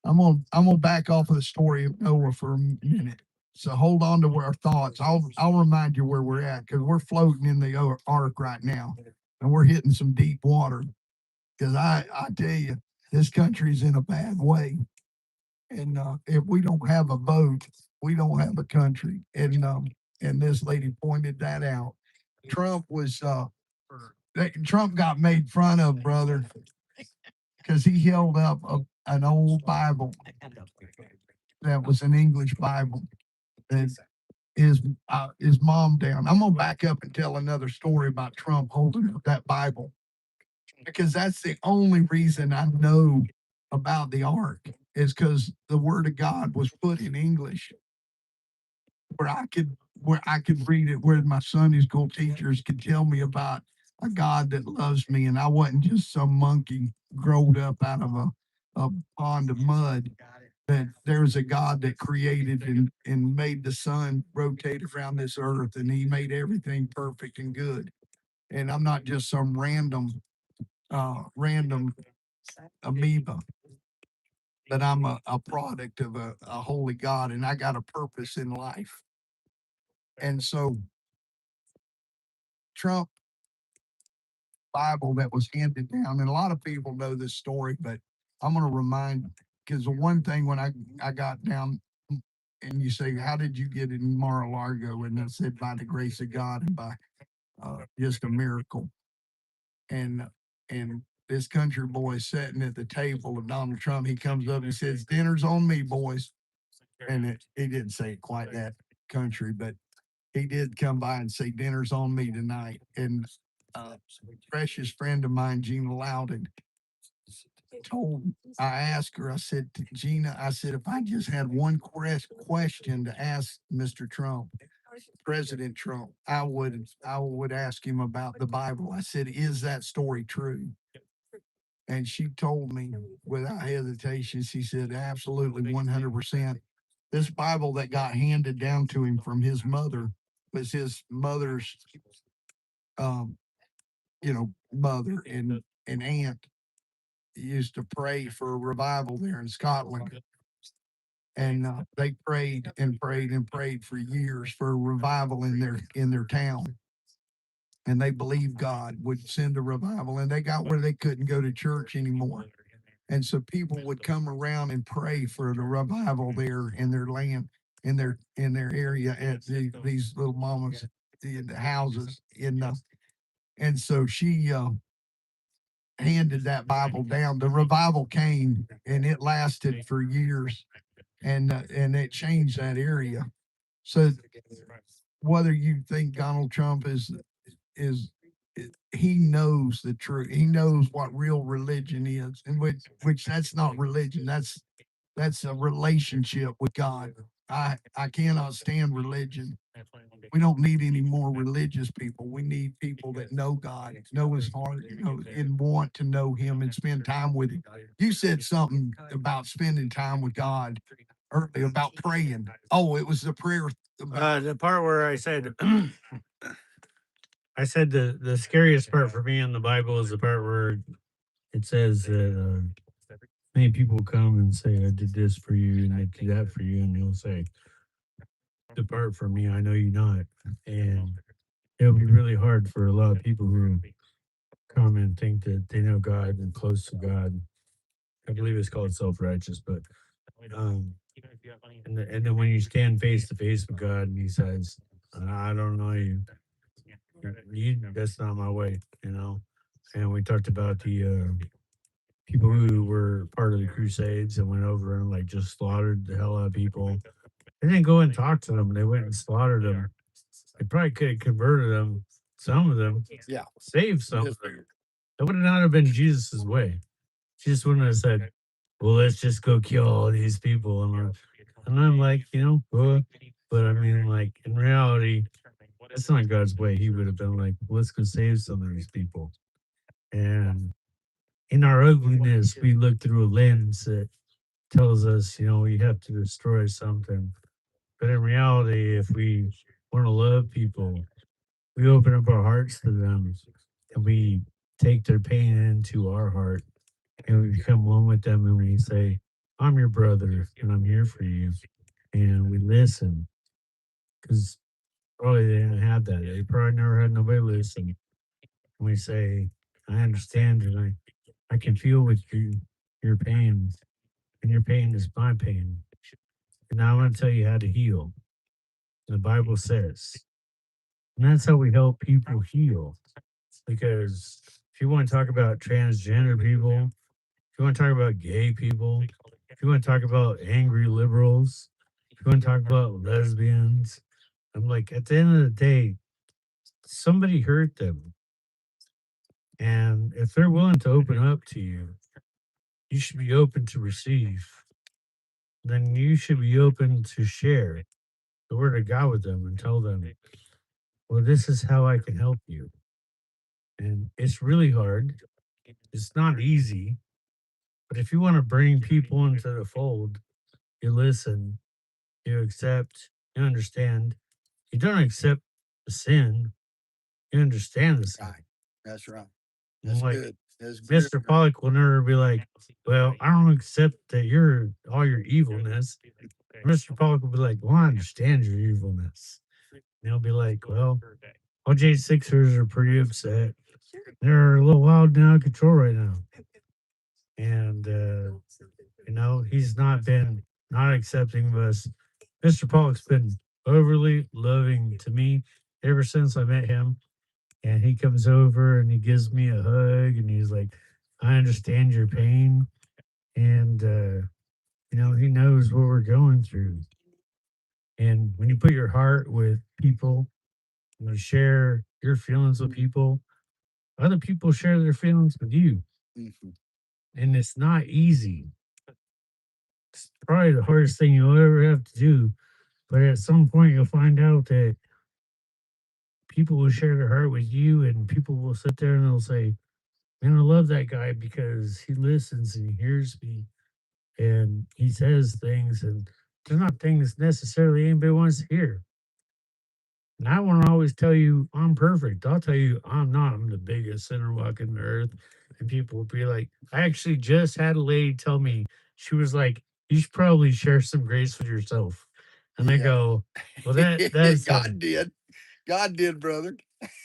I'm gonna back off of the story of Noah for a minute. So hold on to our thoughts. I'll remind you where we're at because we're floating in the ark right now, and we're hitting some deep water. Because I tell you, this country's in a bad way, and if we don't have a vote, we don't have a country. And this lady pointed that out. Trump was Trump got made fun of, brother, because he held up an old Bible that was an English Bible that his mom down. I'm gonna back up and tell another story about Trump holding up that Bible because that's the only reason I know about the ark is because the Word of God was put in English where I could read it, where my Sunday school teachers could tell me about a God that loves me, and I wasn't just some monkey growed up out of a pond of mud. That there's a God that created and made the sun rotate around this earth, and He made everything perfect and good. And I'm not just some random amoeba, but I'm a product of a holy God, and I got a purpose in life. And so Trump Bible that was handed down, and a lot of people know this story, but I'm going to remind because the one thing when I got down, and you say, "How did you get in Mar-a-Lago?" And I said, "By the grace of God and by just a miracle." And and this country boy sitting at the table of Donald Trump, he comes up and says, "Dinner's on me, boys." And he didn't say it quite that country, but he did come by and say, "Dinner's on me tonight." And precious friend of mine, Gina Loudon, told I asked her, I said to Gina, I said, if I just had one question to ask Mr. Trump, President Trump, I would ask him about the Bible. I said, is that story true? And she told me without hesitation, she said, absolutely 100%. This Bible that got handed down to him from his mother was his mother's um, mother and aunt used to pray for a revival there in Scotland. And they prayed and prayed and prayed for years for a revival in their town. And they believed God would send a revival. And they got where they couldn't go to church anymore. And so people would come around and pray for the revival there in their land, in their area at these little mamas in the houses. And so she handed that Bible down. The revival came and it lasted for years, and it changed that area. So whether you think Donald Trump is he knows the truth. He knows what real religion is, and which that's not religion. That's a relationship with God. I cannot stand religion. We don't need any more religious people. We need people that know God, know His heart, and want to know Him and spend time with Him. You said something about spending time with God earlier about praying. Oh, it was the prayer. The part where I said, I said the scariest part for me in the Bible is the part where it says that many people come and say, I did this for you and I did that for you. And you'll say, depart from me, I know you not. And it'll be really hard for a lot of people who come and think that they know God and close to God. I believe it's called self-righteous, but and then when you stand face to face with God and He says, I don't know you. That's not my way, And we talked about the people who were part of the Crusades and went over and like just slaughtered the hell out of people. They didn't go and talk to them. They went and slaughtered them. They probably could have converted them, some of them, saved some of them. That would not have been Jesus's way. Jesus wouldn't have said, well, let's just go kill all these people. And I'm like, but I mean, like in reality, that's not God's way. He would have been like, let's go save some of these people. And in our ugliness, we look through a lens that tells us, you have to destroy something. But in reality, if we want to love people, we open up our hearts to them and we take their pain into our heart and we become one with them and we say, I'm your brother and I'm here for you. And we listen because probably they didn't have that. They probably never had nobody listen. And we say, I understand and I can feel with your pain and your pain is my pain. And now I'm going to tell you how to heal. The Bible says, and that's how we help people heal. Because if you want to talk about transgender people, if you want to talk about gay people, if you want to talk about angry liberals, if you want to talk about lesbians, I'm like, at the end of the day, somebody hurt them. And if they're willing to open up to you, you should be open to receive. Then you should be open to share the word of God with them and tell them, well, this is how I can help you. And it's really hard. It's not easy. But if you want to bring people into the fold, you listen, you accept, you understand. You don't accept the sin, you understand the sin. Right. That's right. And That's like good. That's good. Mr. Pollock will never be like, well, I don't accept that you're all your evilness. Mr. Pollock will be like, well, I understand your evilness. And he'll be like, well, OJ Sixers are pretty upset. They're a little wild and out of control right now. And he's not been not accepting of us. Mr. Pollock's been overly loving to me ever since I met him. And he comes over and he gives me a hug and he's like, I understand your pain. And he knows what we're going through. And when you put your heart with people, and you share your feelings with people, other people share their feelings with you. Mhm. And it's not easy. It's probably the hardest thing you'll ever have to do. But at some point, you'll find out that people will share their heart with you, and people will sit there and they'll say, man, I love that guy because he listens and he hears me and he says things, and they're not things necessarily anybody wants to hear. And I won't always tell you I'm perfect. I'll tell you I'm not. I'm the biggest sinner walking the earth. And people will be like, I actually just had a lady tell me, she was like, you should probably share some grace with yourself. And I Yeah. go, well, that's God did. God did, brother.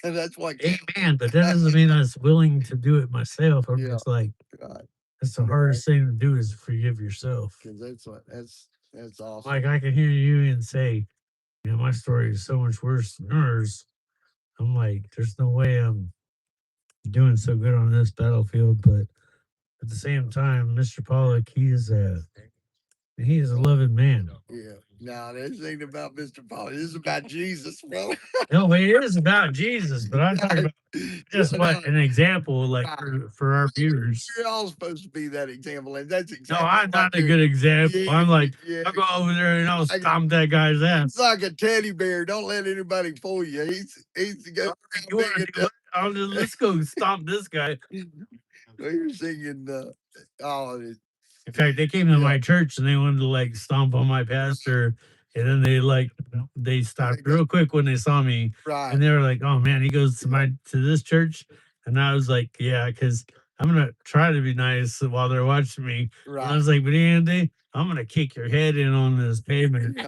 That's what amen. But that doesn't mean I was willing to do it myself. I'm Yeah. just like, God. that's the hardest thing to do is forgive yourself. Because that's awesome. Like I can hear you and say, my story is so much worse than hers. I'm like, there's no way I'm doing so good on this battlefield. But at the same time, Mr. Pollock, he is a loving man. Yeah. No, this ain't about Mr. Paul. This is about Jesus, bro. No, it is about Jesus, but I'm talking about just what an example, like for our viewers. You're all supposed to be that example, and that's No, exactly. I'm not a good example. Yeah, I'm like, yeah. I'll go over there and I'll stomp that guy's ass. It's like a teddy bear. Don't let anybody fool you. He's the You wanna do it? Let's go stomp this guy. You're singing oh, In fact, they came to my church and they wanted to like stomp on my pastor, and then they stopped real quick when they saw me, right. and they were like, "Oh man, he goes to this church," and I was like, "Yeah," because I'm gonna try to be nice while they're watching me. Right. And I was like, "But Andy, I'm gonna kick your head in on this pavement."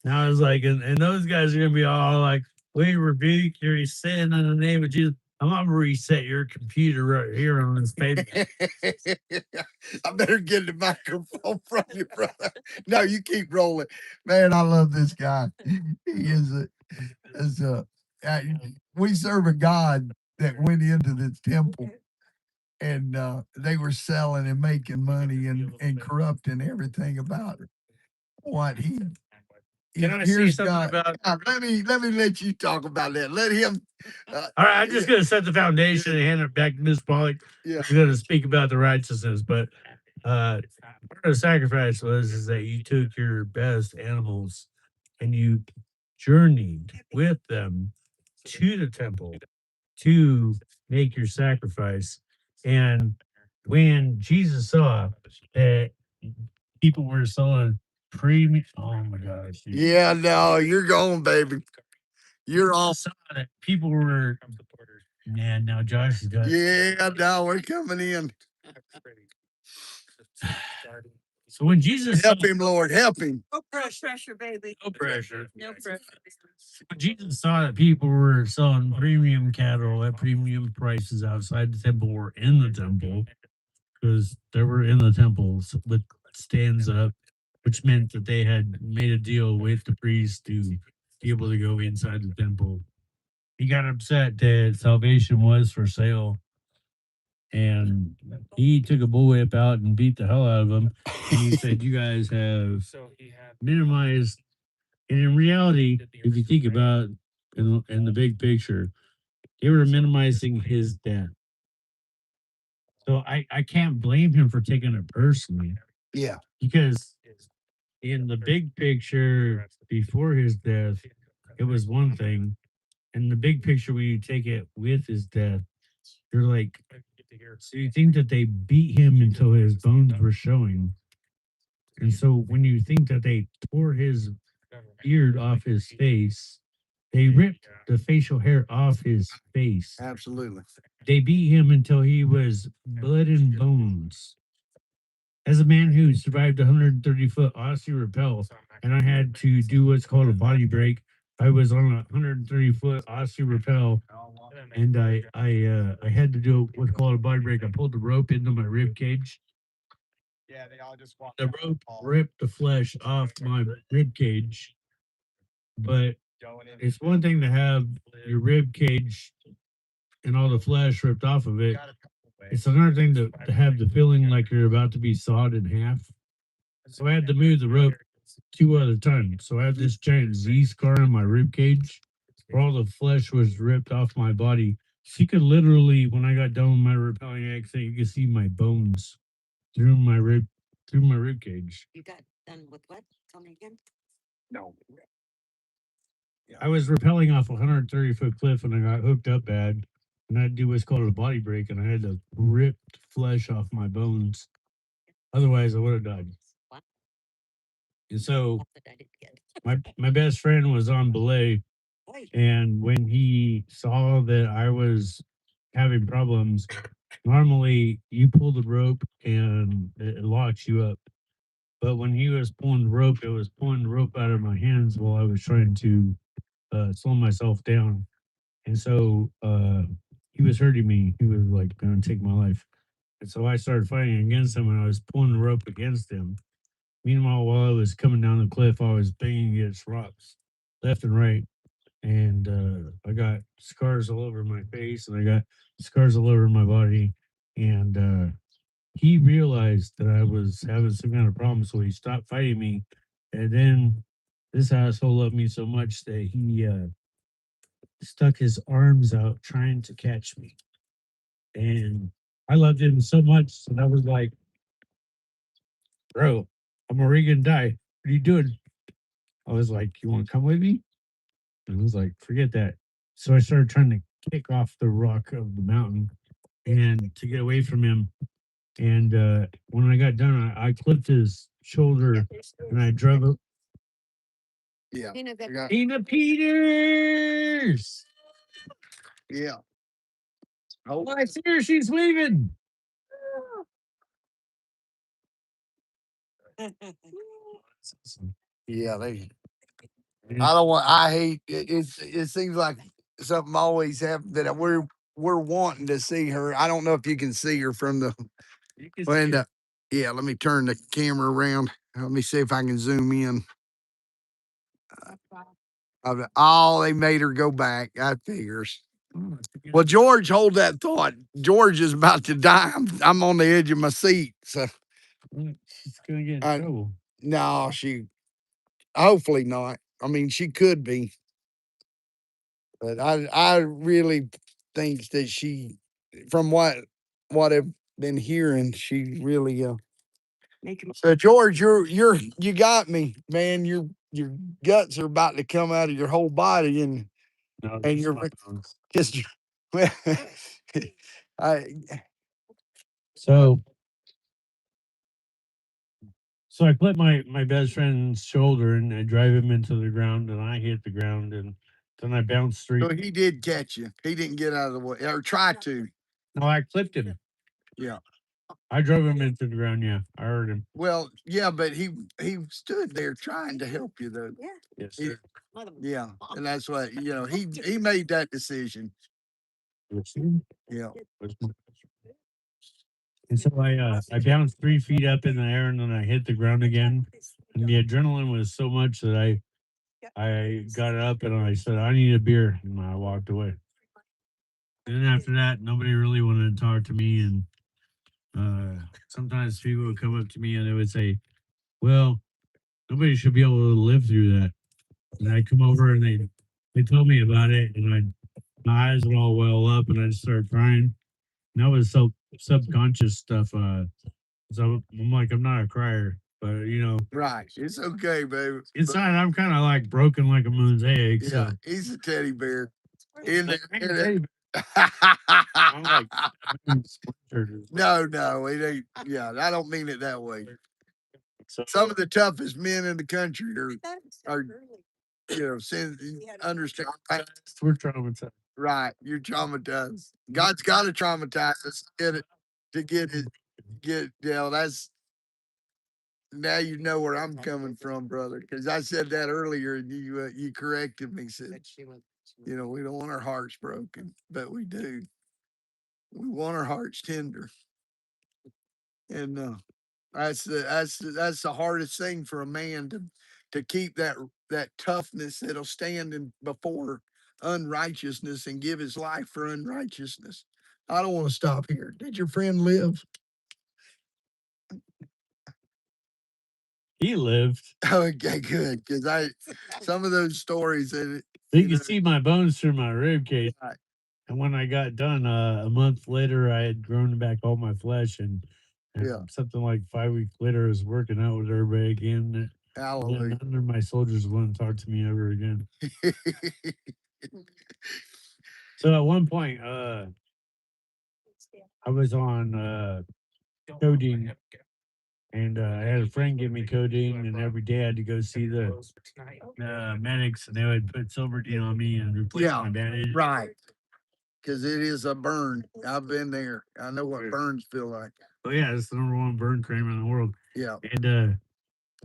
And I was like, and those guys are gonna be all like, "We rebuke your sin in the name of Jesus." I'm gonna reset your computer right here on this pavement. I better get the microphone from you, brother. No, you keep rolling. Man, I love this guy. He is we serve a God that went into this temple and they were selling and making money and corrupting everything about it. What he Can I say here's something God. about? Let me let you talk about that. Let him. All right, I'm just going to set the foundation and hand it back to Ms. Pollock. Yeah. Who's going to speak about the righteousness. But part of the sacrifice is that you took your best animals and you journeyed with them to the temple to make your sacrifice. And when Jesus saw that people were selling premium, oh my gosh. Yeah, no, you're going, baby. You're on. Saw that people were, man, now Josh has got. Yeah, no, we're coming in. So when Jesus saw, Help him, Lord, help him. No pressure, baby. no pressure. No pressure. When Jesus saw that people were selling premium cattle at premium prices outside the temple or in the temple, because they were in the temples with stands up, which meant that they had made a deal with the priest to be able to go inside the temple. He got upset that salvation was for sale, and he took a bullwhip out and beat the hell out of them. And he said, "You guys have minimized." And in reality, if you think about in the big picture, they were minimizing his death. So I can't blame him for taking it personally. Yeah. Because in the big picture, before his death, it was one thing. In the big picture, when you take it with his death, you're like, so you think that they beat him until his bones were showing. And so when you think that they tore his beard off his face, they ripped the facial hair off his face. Absolutely. They beat him until he was blood and bones. As a man who survived a 130-foot Aussie rappel, and I had to do what's called a body break, I was on a 130-foot Aussie rappel, and I had to do what's called a body break. I pulled the rope into my rib cage. Yeah, they all just walk. The rope ripped the flesh off my rib cage, but it's one thing to have your rib cage and all the flesh ripped off of it. It's another thing to have the feeling like you're about to be sawed in half. So I had to move the rope 2 other times. So I have this giant Z scar on my rib cage where all the flesh was ripped off my body. So you could literally, when I got done with my repelling accident, you could see my bones through my rib cage. You got done with what? Tell me again. No. I was rappelling off a 130-foot cliff and I got hooked up bad. And I had to do what's called a body break, and I had to rip flesh off my bones. Otherwise, I would have died. And so my best friend was on belay, and when he saw that I was having problems, normally you pull the rope and it locks you up. But when he was pulling the rope, it was pulling the rope out of my hands while I was trying to slow myself down. And so he was hurting me. He was like going to take my life. And so I started fighting against him, and I was pulling the rope against him. Meanwhile, while I was coming down the cliff, I was banging against rocks left and right. And I got scars all over my face, and I got scars all over my body. And he realized that I was having some kind of problem, so he stopped fighting me. And then this asshole loved me so much that he stuck his arms out trying to catch me. And I loved him so much that I was like, bro, I'm already gonna die. What are you doing? I was like, you want to come with me? And I was like, forget that. So I started trying to kick off the rock of the mountain and to get away from him. And when I got done, I clipped his shoulder and I drove up. Yeah. I got- Tina Peters! yeah. Oh, I see her, she's leaving. yeah. I don't want. I hate it. It seems like something always happens that we're wanting to see her. I don't know if you can see her from the window. Yeah. Let me turn the camera around. Let me see if I can zoom in. Oh, they made her go back. I figures. Well, George, hold that thought. George is about to die. I'm on the edge of my seat. So she's gonna get in I- trouble. no, hopefully not. I mean, she could be, but I really think that from what I've been hearing, she really So George, you got me, man. Your guts are about to come out of your whole body, and No, and just you're my bones. just I So I clip my best friend's shoulder and I drive him into the ground and I hit the ground and then I bounce So three. he did catch you. He didn't get out of the way or try to. No, I clipped him. Yeah. I drove him into the ground. Yeah, I heard him. Well, yeah, but he stood there trying to help you though. Yes, He- sir. yeah, and that's what he made that decision. Yes, sir. Yeah. And so I bounced 3 feet up in the air and then I hit the ground again. And the adrenaline was so much that I got up and I said, I need a beer. And I walked away. And then after that, nobody really wanted to talk to me. And sometimes people would come up to me and they would say, well, nobody should be able to live through that. And I'd come over and they told me about it and my eyes would all well up and I'd start crying. And that was subconscious stuff. So I'm like, I'm not a crier, but Right. It's okay, baby. inside I'm kind of like broken like a mosaic. Yeah, So he's a teddy bear. In like, there. hey, I'm like, No, it ain't. Yeah, I don't mean it that way. so Some of the toughest men in the country are since understand. we're traumatized. Right, you're traumatized. God's got to traumatize us to get it. That's now you know where I'm coming from, brother. Because I said that earlier, and you corrected me. Said we don't want our hearts broken, but we do. We want our hearts tender, and that's the hardest thing for a man to keep that toughness that'll stand in before unrighteousness and give his life for unrighteousness. I don't want to stop here. Did your friend live? He lived. Okay, good. Because some of those stories that You can see my bones through my rib cage. Right. And when I got done, a month later, I had grown back all my flesh, and Yeah. something like 5 weeks later, I was working out with everybody again. And Hallelujah. none of my soldiers wouldn't talk to me ever again. So at one point, I was on codeine, and I had a friend give me codeine, and every day I had to go see the medics, and they would put Silverdine on me and replace my bandage. Right. Because it is a burn. I've been there. I know what burns feel like. Oh yeah, it's the #1 burn cream in the world. Yeah. And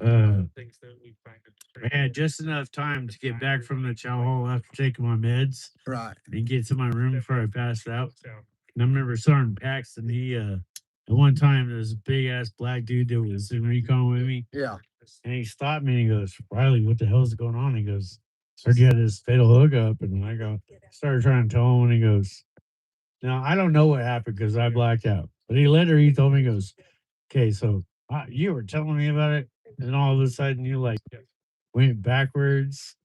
I had just enough time to get back from the chow hall after taking my meds Right. and get to my room before I passed out. And I remember Sergeant Paxton, he at one time there was a big ass black dude that was in recon with me. Yeah. And he stopped me and he goes, Riley, what the hell is going on? He goes, heard you had this fatal hookup. And I started trying to tell him, and he goes, now I don't know what happened because I blacked out. But he told me, he goes, okay, so you were telling me about it, and all of a sudden you like went backwards,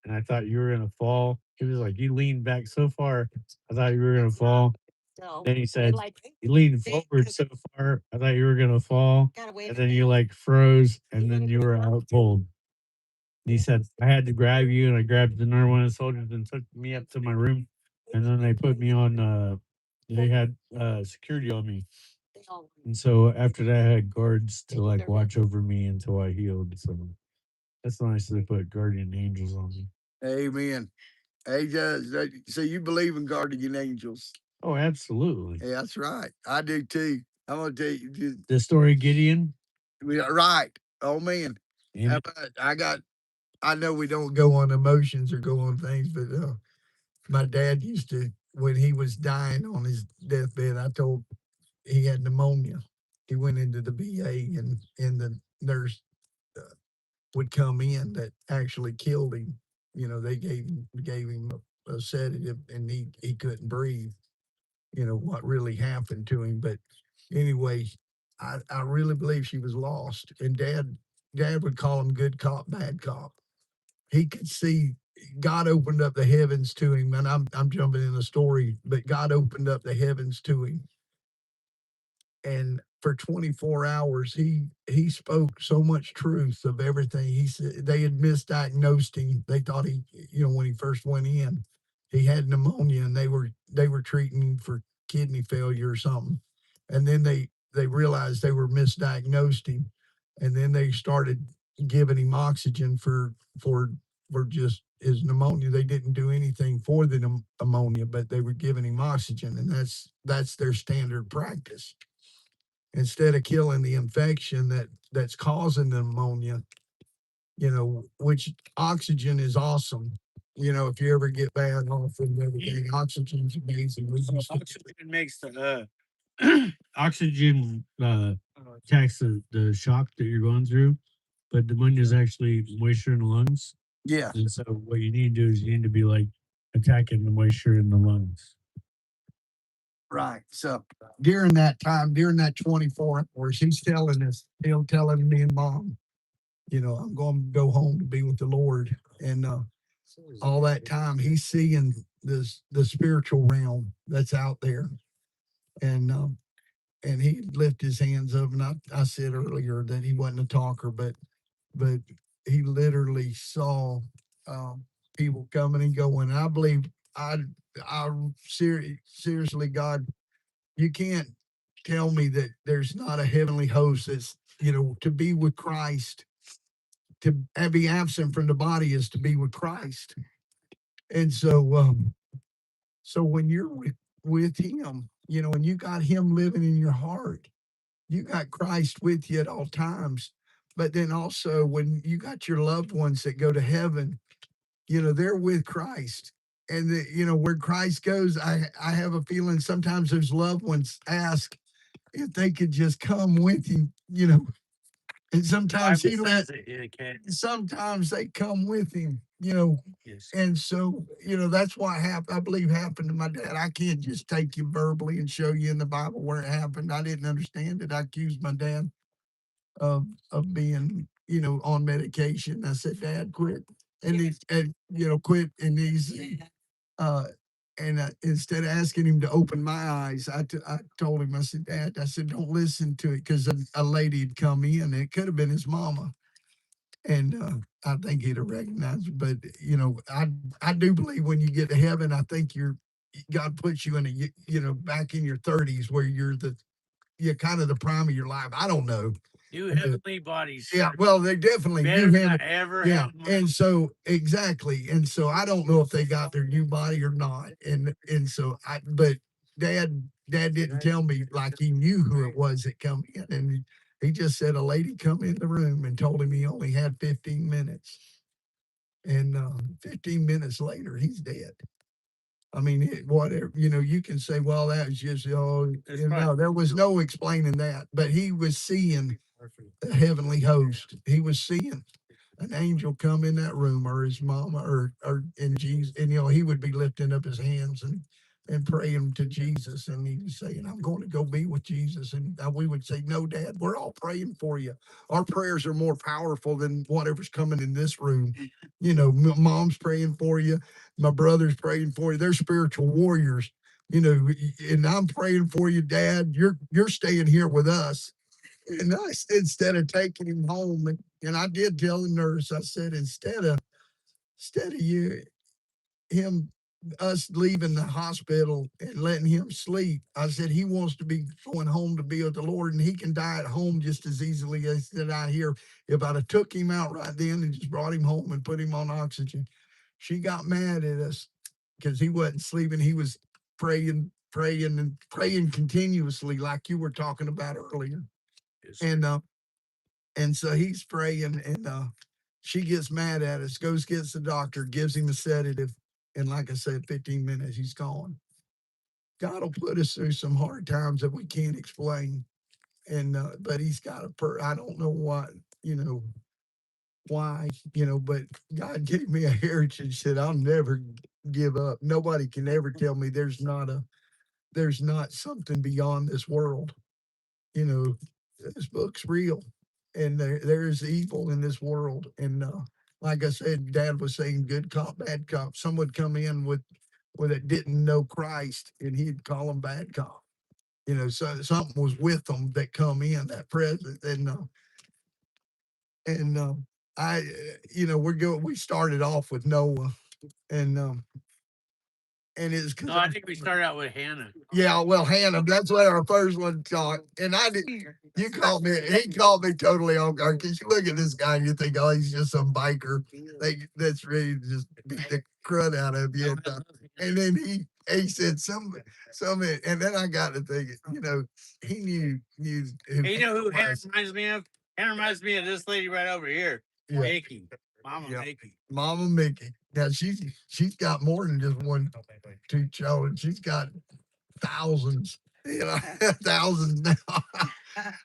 and I thought you were gonna fall. He was like, you leaned back so far, I thought you were gonna fall. Then he said, you leaned forward so far, I thought you were gonna fall. And then you like froze, and then you were out cold. And he said, I had to grab you, and I grabbed another one of the soldiers and took me up to my room. And then they put me on, they had security on me. And so after that, I had guards to like watch over me until I healed. So that's nice that they put guardian angels on me. Amen. Hey, so you believe in guardian angels? Oh, absolutely. Yeah, that's right. I do too. I'm gonna tell you. The story Gideon. Right. Oh man. Amen. I know we don't go on emotions or go on things, but my dad used to, when he was dying on his deathbed, he had pneumonia. He went into the VA, and the nurse would come in that actually killed him. They gave him a sedative, and he couldn't breathe. What really happened to him. But anyway, I really believe she was lost. And dad would call him good cop, bad cop. He could see God opened up the heavens to him. And I'm jumping in the story, but God opened up the heavens to him. And for 24 hours, he spoke so much truth of everything. He said they had misdiagnosed him. They thought when he first went in, he had pneumonia, and they were treating him for kidney failure or something. And then they realized they were misdiagnosed him, and then they started giving him oxygen for just his pneumonia. They didn't do anything for the pneumonia, but they were giving him oxygen, and that's their standard practice. Instead of killing the infection that's causing the pneumonia, which oxygen is awesome. If you ever get bad off and everything, oxygen's amazing. Oxygen makes the oxygen attacks the shock that you're going through, but pneumonia is actually moisture in the lungs. Yeah. And so what you need to do is you need to be like attacking the moisture in the lungs. Right. So during that time, during that 24 hours, he's telling us, he'll telling me and mom, I'm going to go home to be with the Lord. And all that time he's seeing the spiritual realm that's out there. And he lift his hands up, and I said earlier that he wasn't a talker, but he literally saw people coming and going. I believe I seriously, God, you can't tell me that there's not a heavenly host that's, to be with Christ, to be absent from the body is to be with Christ. And so when you're with him, and you got him living in your heart, you got Christ with you at all times. But then also when you got your loved ones that go to heaven, they're with Christ. And where Christ goes, I have a feeling sometimes those loved ones ask if they could just come with him, and sometimes he let, sometimes they come with him, Yes. and so, that's what happened. I believe happened to my dad. I can't just take you verbally and show you in the Bible where it happened. I didn't understand it. I accused my dad of being, on medication. I said, Dad, quit. And quit. And uh, instead of asking him to open my eyes, I told him, I said, Dad, I said, don't listen to it, because a lady had come in. It could have been his mama. And I think he'd have recognized it. But, I do believe when you get to heaven, I think God puts you in back in your 30s where you're kind of the prime of your life. I don't know. New heavenly bodies. Yeah, well, they definitely Better do than have. I ever Yeah, had. and so exactly, and so I don't know if they got their new body or not, and so but dad didn't tell me like he knew who it was that come in, and he just said a lady come in the room and told him he only had 15 minutes, and 15 minutes later he's dead. I mean, whatever, you can say, well, that was just, there was no explaining that, but he was seeing the heavenly host. He was seeing an angel come in that room, or his mama, or in Jesus, and he would be lifting up his hands and praying to Jesus, and he was saying, I'm going to go be with Jesus. And we would say, no, Dad, we're all praying for you. Our prayers are more powerful than whatever's coming in this room. Mom's praying for you, my brother's praying for you. They're spiritual warriors, and I'm praying for you, Dad. You're staying here with us. And instead of taking him home, and I did tell the nurse, I said, instead of us leaving the hospital and letting him sleep, I said, he wants to be going home to be with the Lord, and he can die at home just as easily as that out here. If I'd have took him out right then and just brought him home and put him on oxygen, she got mad at us because he wasn't sleeping. He was praying continuously, like you were talking about earlier. Yes. And so he's praying, and she gets mad at us, goes, gets the doctor, gives him a sedative. And like I said, 15 minutes, he's gone. God will put us through some hard times that we can't explain. And, but he's got I don't know what, why, but God gave me a heritage that I'll never give up. Nobody can ever tell me there's not something beyond this world. This book's real, and there is evil in this world. And like I said, Dad was saying, good cop, bad cop. Some would come in with it didn't know Christ, and he'd call them bad cop. So something was with them that come in that present, and I, we started off with Noah, and And it's No, I think we started out with Hannah. yeah, well, Hannah, that's what our first one talked. And I did, you called me, he called me totally on guard. Cause you look at this guy and you think, oh, he's just some biker that's ready to just beat the crud out of you. And then he said something, and then I got to thinking, he knew. Hey, you know who Hannah reminds me of? Hannah reminds me of this lady right over here. Yeah. Mickey. Mama Yeah. Mickey. Mama Mickey. Now she's got more than just one, two children. She's got thousands, thousands now,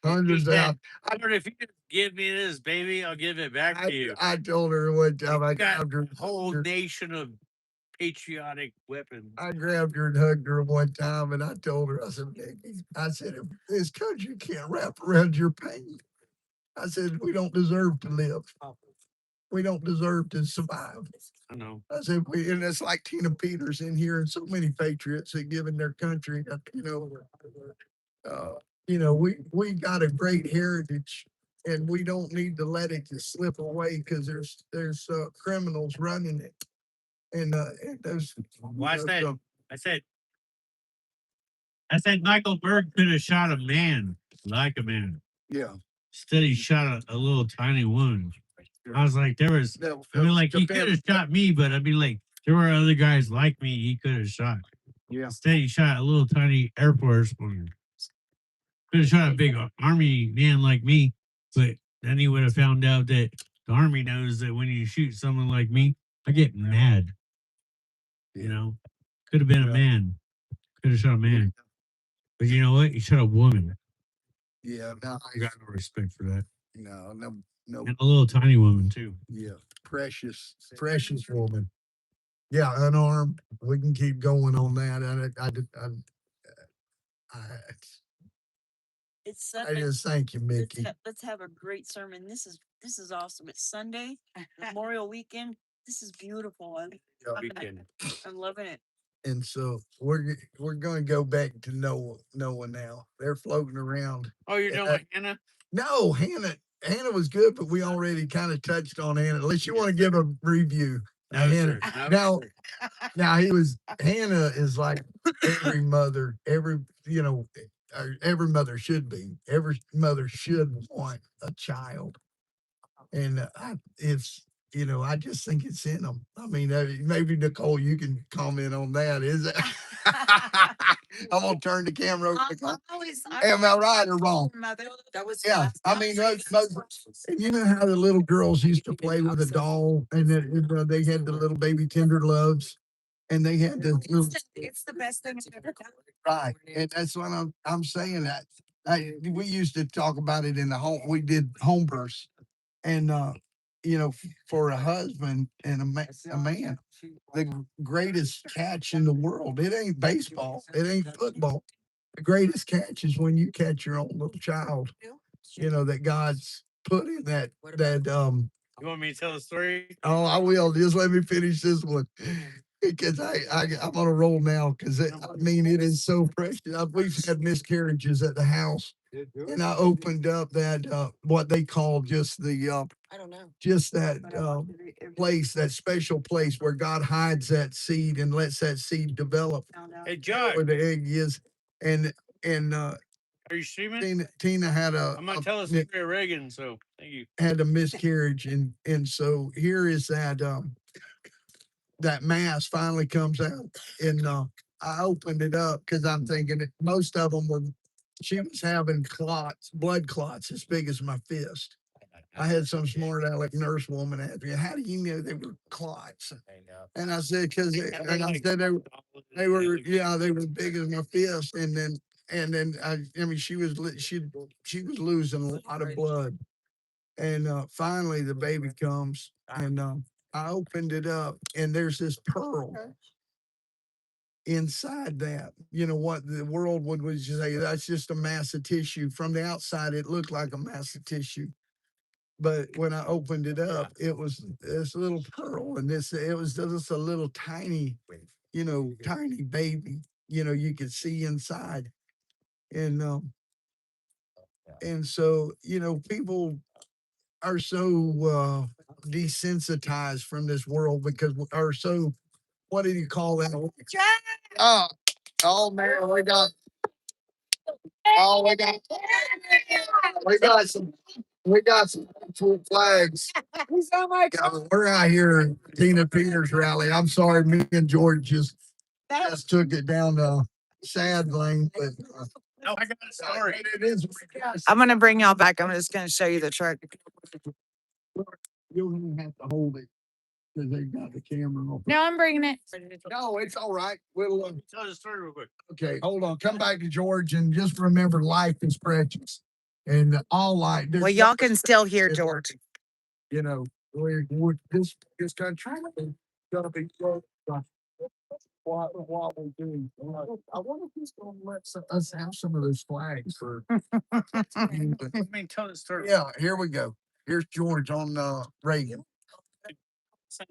hundreds now. Lord, if you just give me this baby, I'll give it back to you. I told her one time, I got grabbed her, a whole nation of patriotic weapons. I grabbed her and hugged her one time, and I told her, I said, Mickey, I said, if this country can't wrap around your pain, I said, we don't deserve to live. We don't deserve to survive. I know. I said, and it's like Tina Peters in here, and so many patriots that given their country, we got a great heritage, and we don't need to let it just slip away because there's criminals running it, and those. Well, I said Michael Berg could have shot a man like a man. Yeah. Instead, he shot a little tiny woman. I was like, he could have shot me, but I'd be like, there were other guys like me he could have shot. Yeah. Instead, he shot a little tiny Air Force one. Could have shot a big army man like me, but then he would have found out that the army knows that when you shoot someone like me, I get mad. Could have been a man. Could have shot a man. But you know what? He shot a woman. Yeah. No, I got no respect for that. no. And a little tiny woman too. Yeah. Precious woman. Yeah, unarmed. We can keep going on that. It's I Sunday. just thank you, Mickey. Let's have a great sermon. This is awesome. It's Sunday, Memorial Weekend. This is beautiful. I'm loving it. And so we're going to go back to Noah now. They're floating around. Oh, you're done with Hannah? No, Hannah was good, but we already kind of touched on Hannah. Unless you want to give a review. No, Hannah. sir. No. Now Hannah is like every mother, every mother should be. Every mother should want a child, and I just think it's in them. I mean, maybe Nicole, you can comment on that. Is it? I'm gonna turn the camera over. Am I right or wrong? That was I mean, and you know how the little girls used to play with a doll, and then they had the little baby tender loves, and they had the little. It's the best thing I've ever done. Right, and that's what I'm saying. That we used to talk about it in the home. We did home births, and for a husband and a man, the greatest catch in the world. It ain't baseball. It ain't football. The greatest catch is when you catch your own little child. That God's put in that. You want me to tell the story? Oh, I will. Just let me finish this one. Because I'm on a roll now. Because it is so precious. We've had miscarriages at the house, and I opened up that what they call just the I don't know. just that place, that special place where God hides that seed and lets that seed develop. Hey, Josh, Where the egg is, and are you streaming? Tina had I'm gonna tell us story of Reagan. So thank you. had a miscarriage, and so here is that mass finally comes out, and I opened it up because I'm thinking that most of them were. She was having blood clots as big as my fist. I had some smart aleck nurse woman ask me, "How do you know they were clots?" And I said, "Because they were big as my fist." And then I mean, she was losing a lot of blood, and finally the baby comes, and I opened it up, and there's this pearl inside that. You know what the world would say? That's just a mass of tissue. From the outside, it looked like a mass of tissue. But when I opened it up, it was this little pearl, and it was just a little tiny, tiny baby. You could see inside, and so people are so desensitized from this world because are so what did he call that? Oh man, oh, we got some cool flags. We're out here at Tina Peters rally. I'm sorry, me and George just took it down the sad lane, but No, I got a story. it is. I'm gonna bring y'all back. I'm just gonna show you the truck. You'll even have to hold it because they got the camera on. No, I'm bringing it. No, it's all right. We'll Tell the story real quick. okay. Hold on. Come back to George and just remember, life is precious, and all life. there's Well, y'all no- can still hear George. You know, we're this country is gonna be so. What we do. I wonder if he's gonna let us have some of those flags for. I mean, tell the story. Yeah, here we go. Here's George on Reagan. So,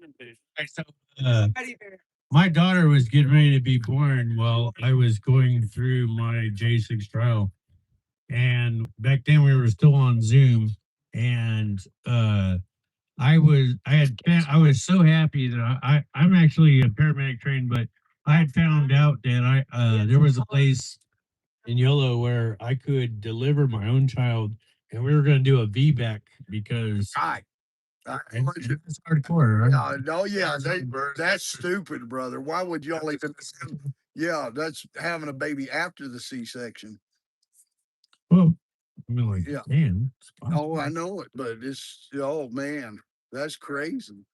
my daughter was getting ready to be born while I was going through my J6 trial. And back then we were still on Zoom. And I was so happy that I'm actually a paramedic trained, but I had found out that there was a place in Yolo where I could deliver my own child, and we were going to do a VBAC because Right. it's hardcore. Right? No, yeah, that's stupid, brother. Why would you only? Yeah, that's having a baby after the C-section. Well, I mean, like, Yeah. man. Oh, I know it, but oh man, that's crazy.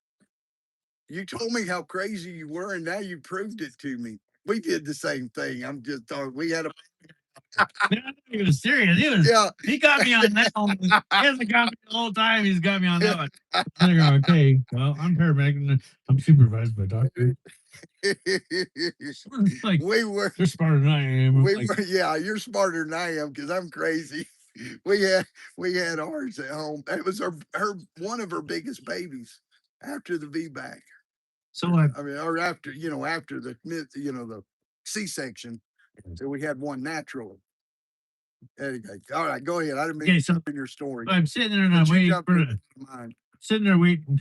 You told me how crazy you were, and now you proved it to me. We did the same thing. I'm just talking. We had a He was serious. He got me on that one. He hasn't got me the whole time. He's got me on that one. I go, okay, well, I'm paramedic and I'm supervised by doctor. Like, we were. They're smarter than I am. Yeah, you're smarter than I am because I'm crazy. We had ours at home. It was her one of her biggest babies after the VBAC. So like, I mean, or after after the the C-section. So we had one naturally. Anyway, all right, go ahead. I didn't mean to jump in your story. I'm sitting there and I'm waiting for mine. Sitting there waiting.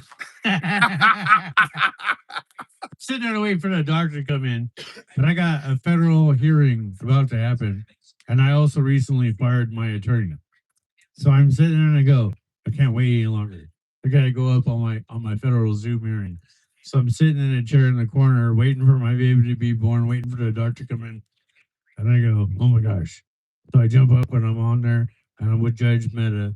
Sitting there waiting for the doctor to come in. But I got a federal hearing about to happen. And I also recently fired my attorney. So I'm sitting there and I go, I can't wait any longer. I gotta go up on my federal Zoom hearing. So I'm sitting in a chair in the corner, waiting for my baby to be born, waiting for the doctor to come in. And I go, oh my gosh. So I jump up and I'm on there and I'm with Judge Meta.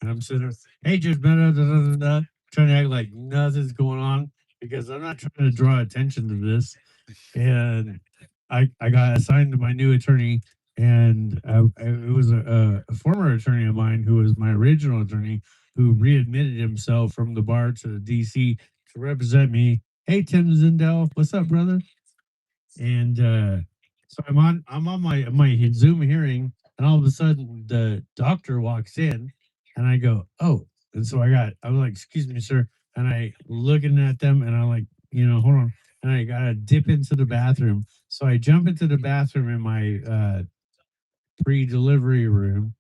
And I'm sitting there, hey, Judge Meta, trying to act like nothing's going on because I'm not trying to draw attention to this. And I got assigned to my new attorney, and it was a former attorney of mine who was my original attorney who readmitted himself from the bar to the DC to represent me. Hey, Tim Zindel, what's up, brother? And so I'm on my Zoom hearing, and all of a sudden the doctor walks in, and I go, oh, and so I was like, excuse me, sir, and I looking at them, and I'm like, hold on, and I gotta dip into the bathroom, so I jump into the bathroom in my pre-delivery room,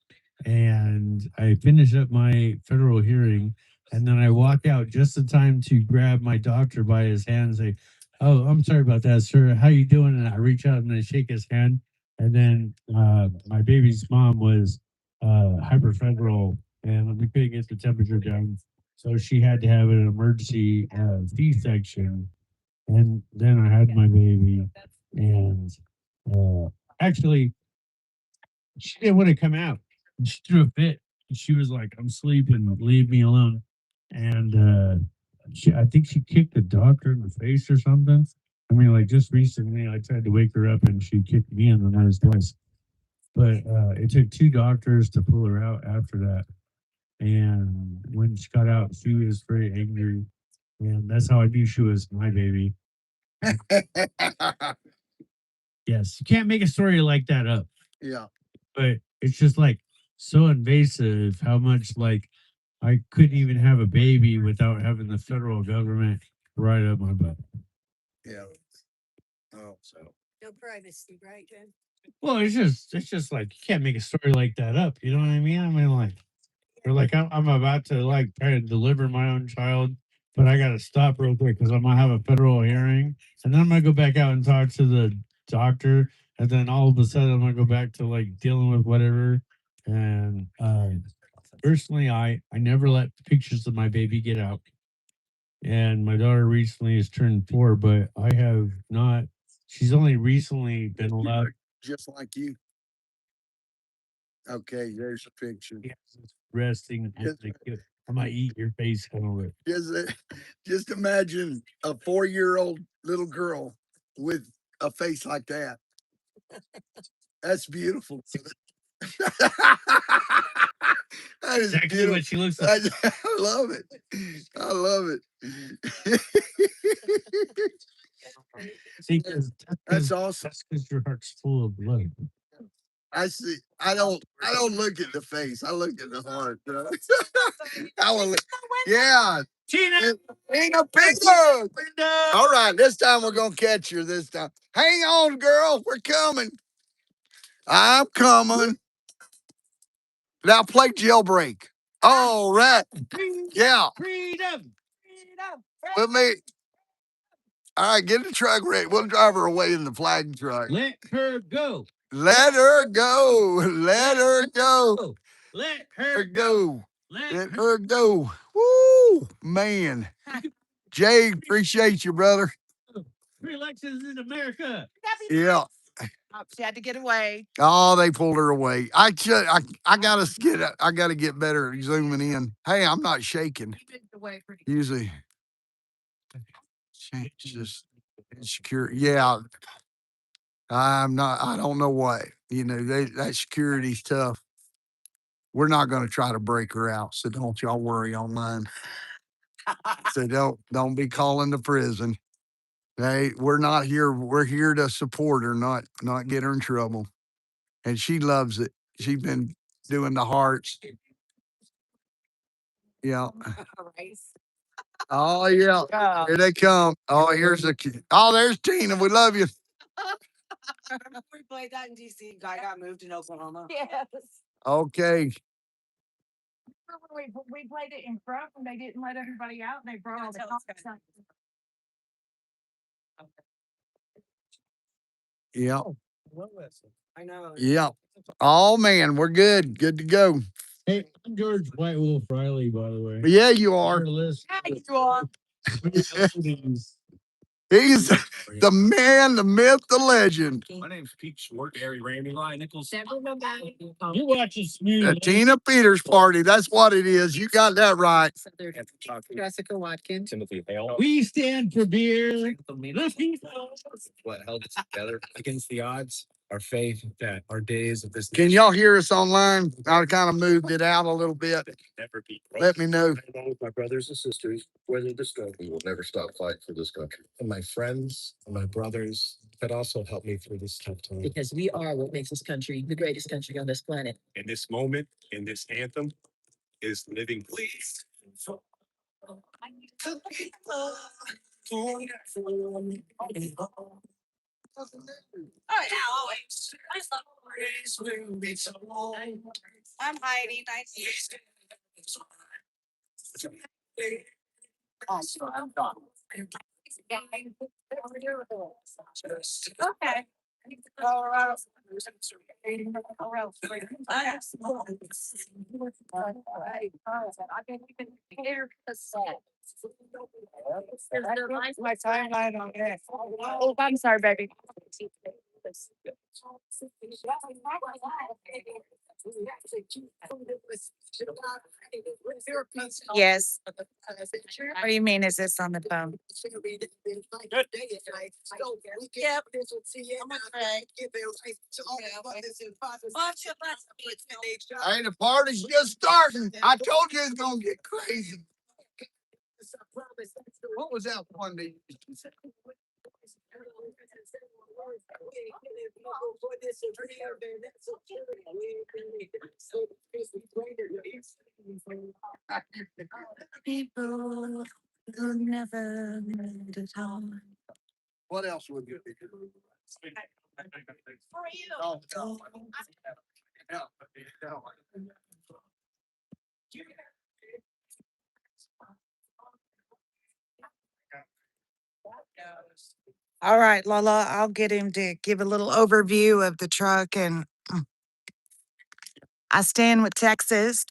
and I finish up my federal hearing, and then I walk out just in time to grab my doctor by his hand and say, oh, I'm sorry about that, sir. How you doing? And I reach out and I shake his hand. And then my baby's mom was hyperfederal, and we couldn't get the temperature down. So she had to have an emergency C-section. And then I had my baby. And actually, she didn't want to come out. She threw a fit. She was like, I'm sleeping, leave me alone. And I think she kicked the doctor in the face or something. I mean, like just recently, I tried to wake her up and she kicked me in the nose twice. But it took 2 doctors to pull her out after that. And when she got out, she was very angry. And that's how I knew she was my baby. Yes, you can't make a story like that up. Yeah. But it's just like so invasive how much like I couldn't even have a baby without having the federal government right up my butt. Yeah. Oh, so. No privacy, right, Jen? Well, it's just like you can't make a story like that up. You know what I mean? I mean, like, or like I'm about to like try to deliver my own child, but I gotta stop real quick because I'm gonna have a federal hearing, and then I'm gonna go back out and talk to the doctor, and then all of a sudden I'm gonna go back to like dealing with whatever. And personally, I never let pictures of my baby get out, and my daughter recently has turned 4, but I have not. She's only recently been allowed. Just like you. Okay, there's a picture. Resting. I might eat your face over it. Just imagine a 4-year-old little girl with a face like that. That's beautiful. That is Exactly beautiful. what she looks like. I love it. I love it. See, That's awesome. that's because your heart's full of love. I see. I don't look at the face. I look at the heart. Hallelujah. Yeah. Tina, Tina Pingo. All right, this time we're gonna catch her. This time, hang on, girl. We're coming. I'm coming. Now play jailbreak. All right. Yeah. freedom. With me. All right, get the truck ready. We'll drive her away in the flag truck. Let her go. Let her go. Let her go. Let Her her go. Let Let her go. Woo, man. Jay, appreciate you, brother. free elections in America. Yeah. She had to get away. Oh, they pulled her away. I gotta get better at zooming in. Hey, I'm not shaking. Usually, change this secure. Yeah, I'm not. I don't know what. That security's tough. We're not going to try to break her out, so don't y'all worry online. So don't be calling the prison. Hey, we're not here. We're here to support her, not get her in trouble. And she loves it. She's been doing the hearts. Yeah. Oh yeah. Here they come. Oh, here's the kid. Oh, there's Tina. We love you. We played that in DC. Guy got moved in Oklahoma. Yes. Okay. We played it in front and they didn't let everybody out and they brought all the cops out. Yeah. I know. Yeah. Oh man, we're good. Good to go. Hey, I'm George White Wolf Riley, by the way. Yeah, you are. You are. He's the man, the myth, the legend. My name's Pete Schwartz, Harry Randy Line Nichols. You watching The Tina Peters party. That's what it is. You got that right. Jessica Watkins. Timothy Hale. We stand for beer. What held us together against the odds? Our faith that our days of this. Can y'all hear us online? I kind of moved it out a little bit. Let me know. My brothers and sisters, weather the storm. We will never stop fighting for this country. And my friends and my brothers that also helped me through this tough time. Because we are what makes this country the greatest country on this planet. In this moment, in this anthem, is living please. I'm Heidi. Nice. Okay. All right. My timeline on it. Oh, I'm sorry, baby. Yes. What do you mean? Is this on the phone? Yep. Hey, the party's just starting. I told you it's gonna get crazy. What was that one day? People who never meant at all. What else would you do? For you. Oh, no. Yeah. All right, Lala, I'll get him to give a little overview of the truck and I stand with Texas.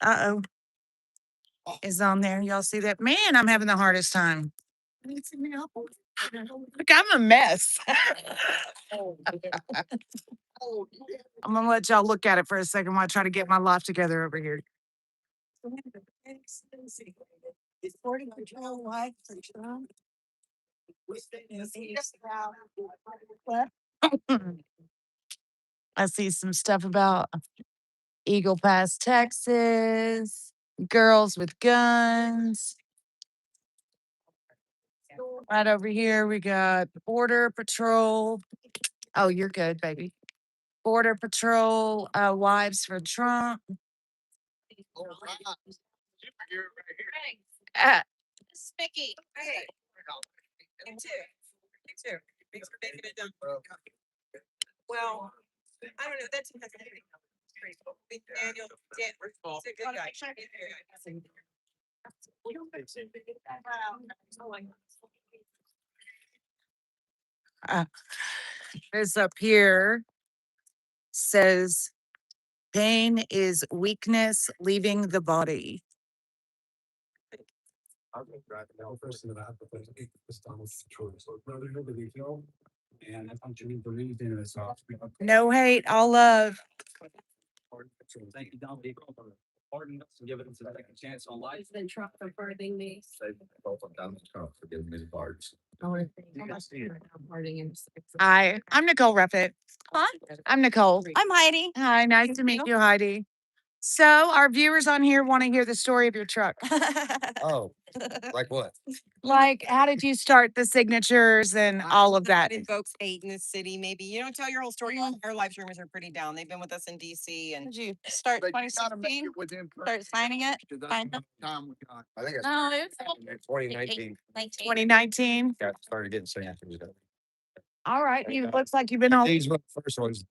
Is on there. Y'all see that? Man, I'm having the hardest time. Look, I'm a mess. I'm gonna let y'all look at it for a second while I try to get my life together over here. I see some stuff about Eagle Pass, Texas, girls with guns. Right over here, we got Border Patrol. Oh, you're good, baby. Border Patrol, wives for Trump. Uh, Mickey. Well, I don't know. That's Daniel. this up here says pain is weakness leaving the body. No hate, all love. Thank you, Don. Pardon us and giving us a second chance on life. Been Trump for pardoning me. Hi, I'm Nicole Ruffett. Huh? I'm Nicole. I'm Heidi. Hi, nice to meet you, Heidi. So, our viewers on here want to hear the story of your truck. Oh, like what? Like, how did you start the signatures and all of that? It invokes hate in this city, maybe. You don't tell your whole story. Our live streamers are pretty down. They've been with us in DC and Did you start They gotta make 2016? it within Start signing it? Because Fine. that's the time we got. I think it's No, it's 2019. 2019. Yeah, started getting signatures. All right. You looks like you've been on. These were the first ones.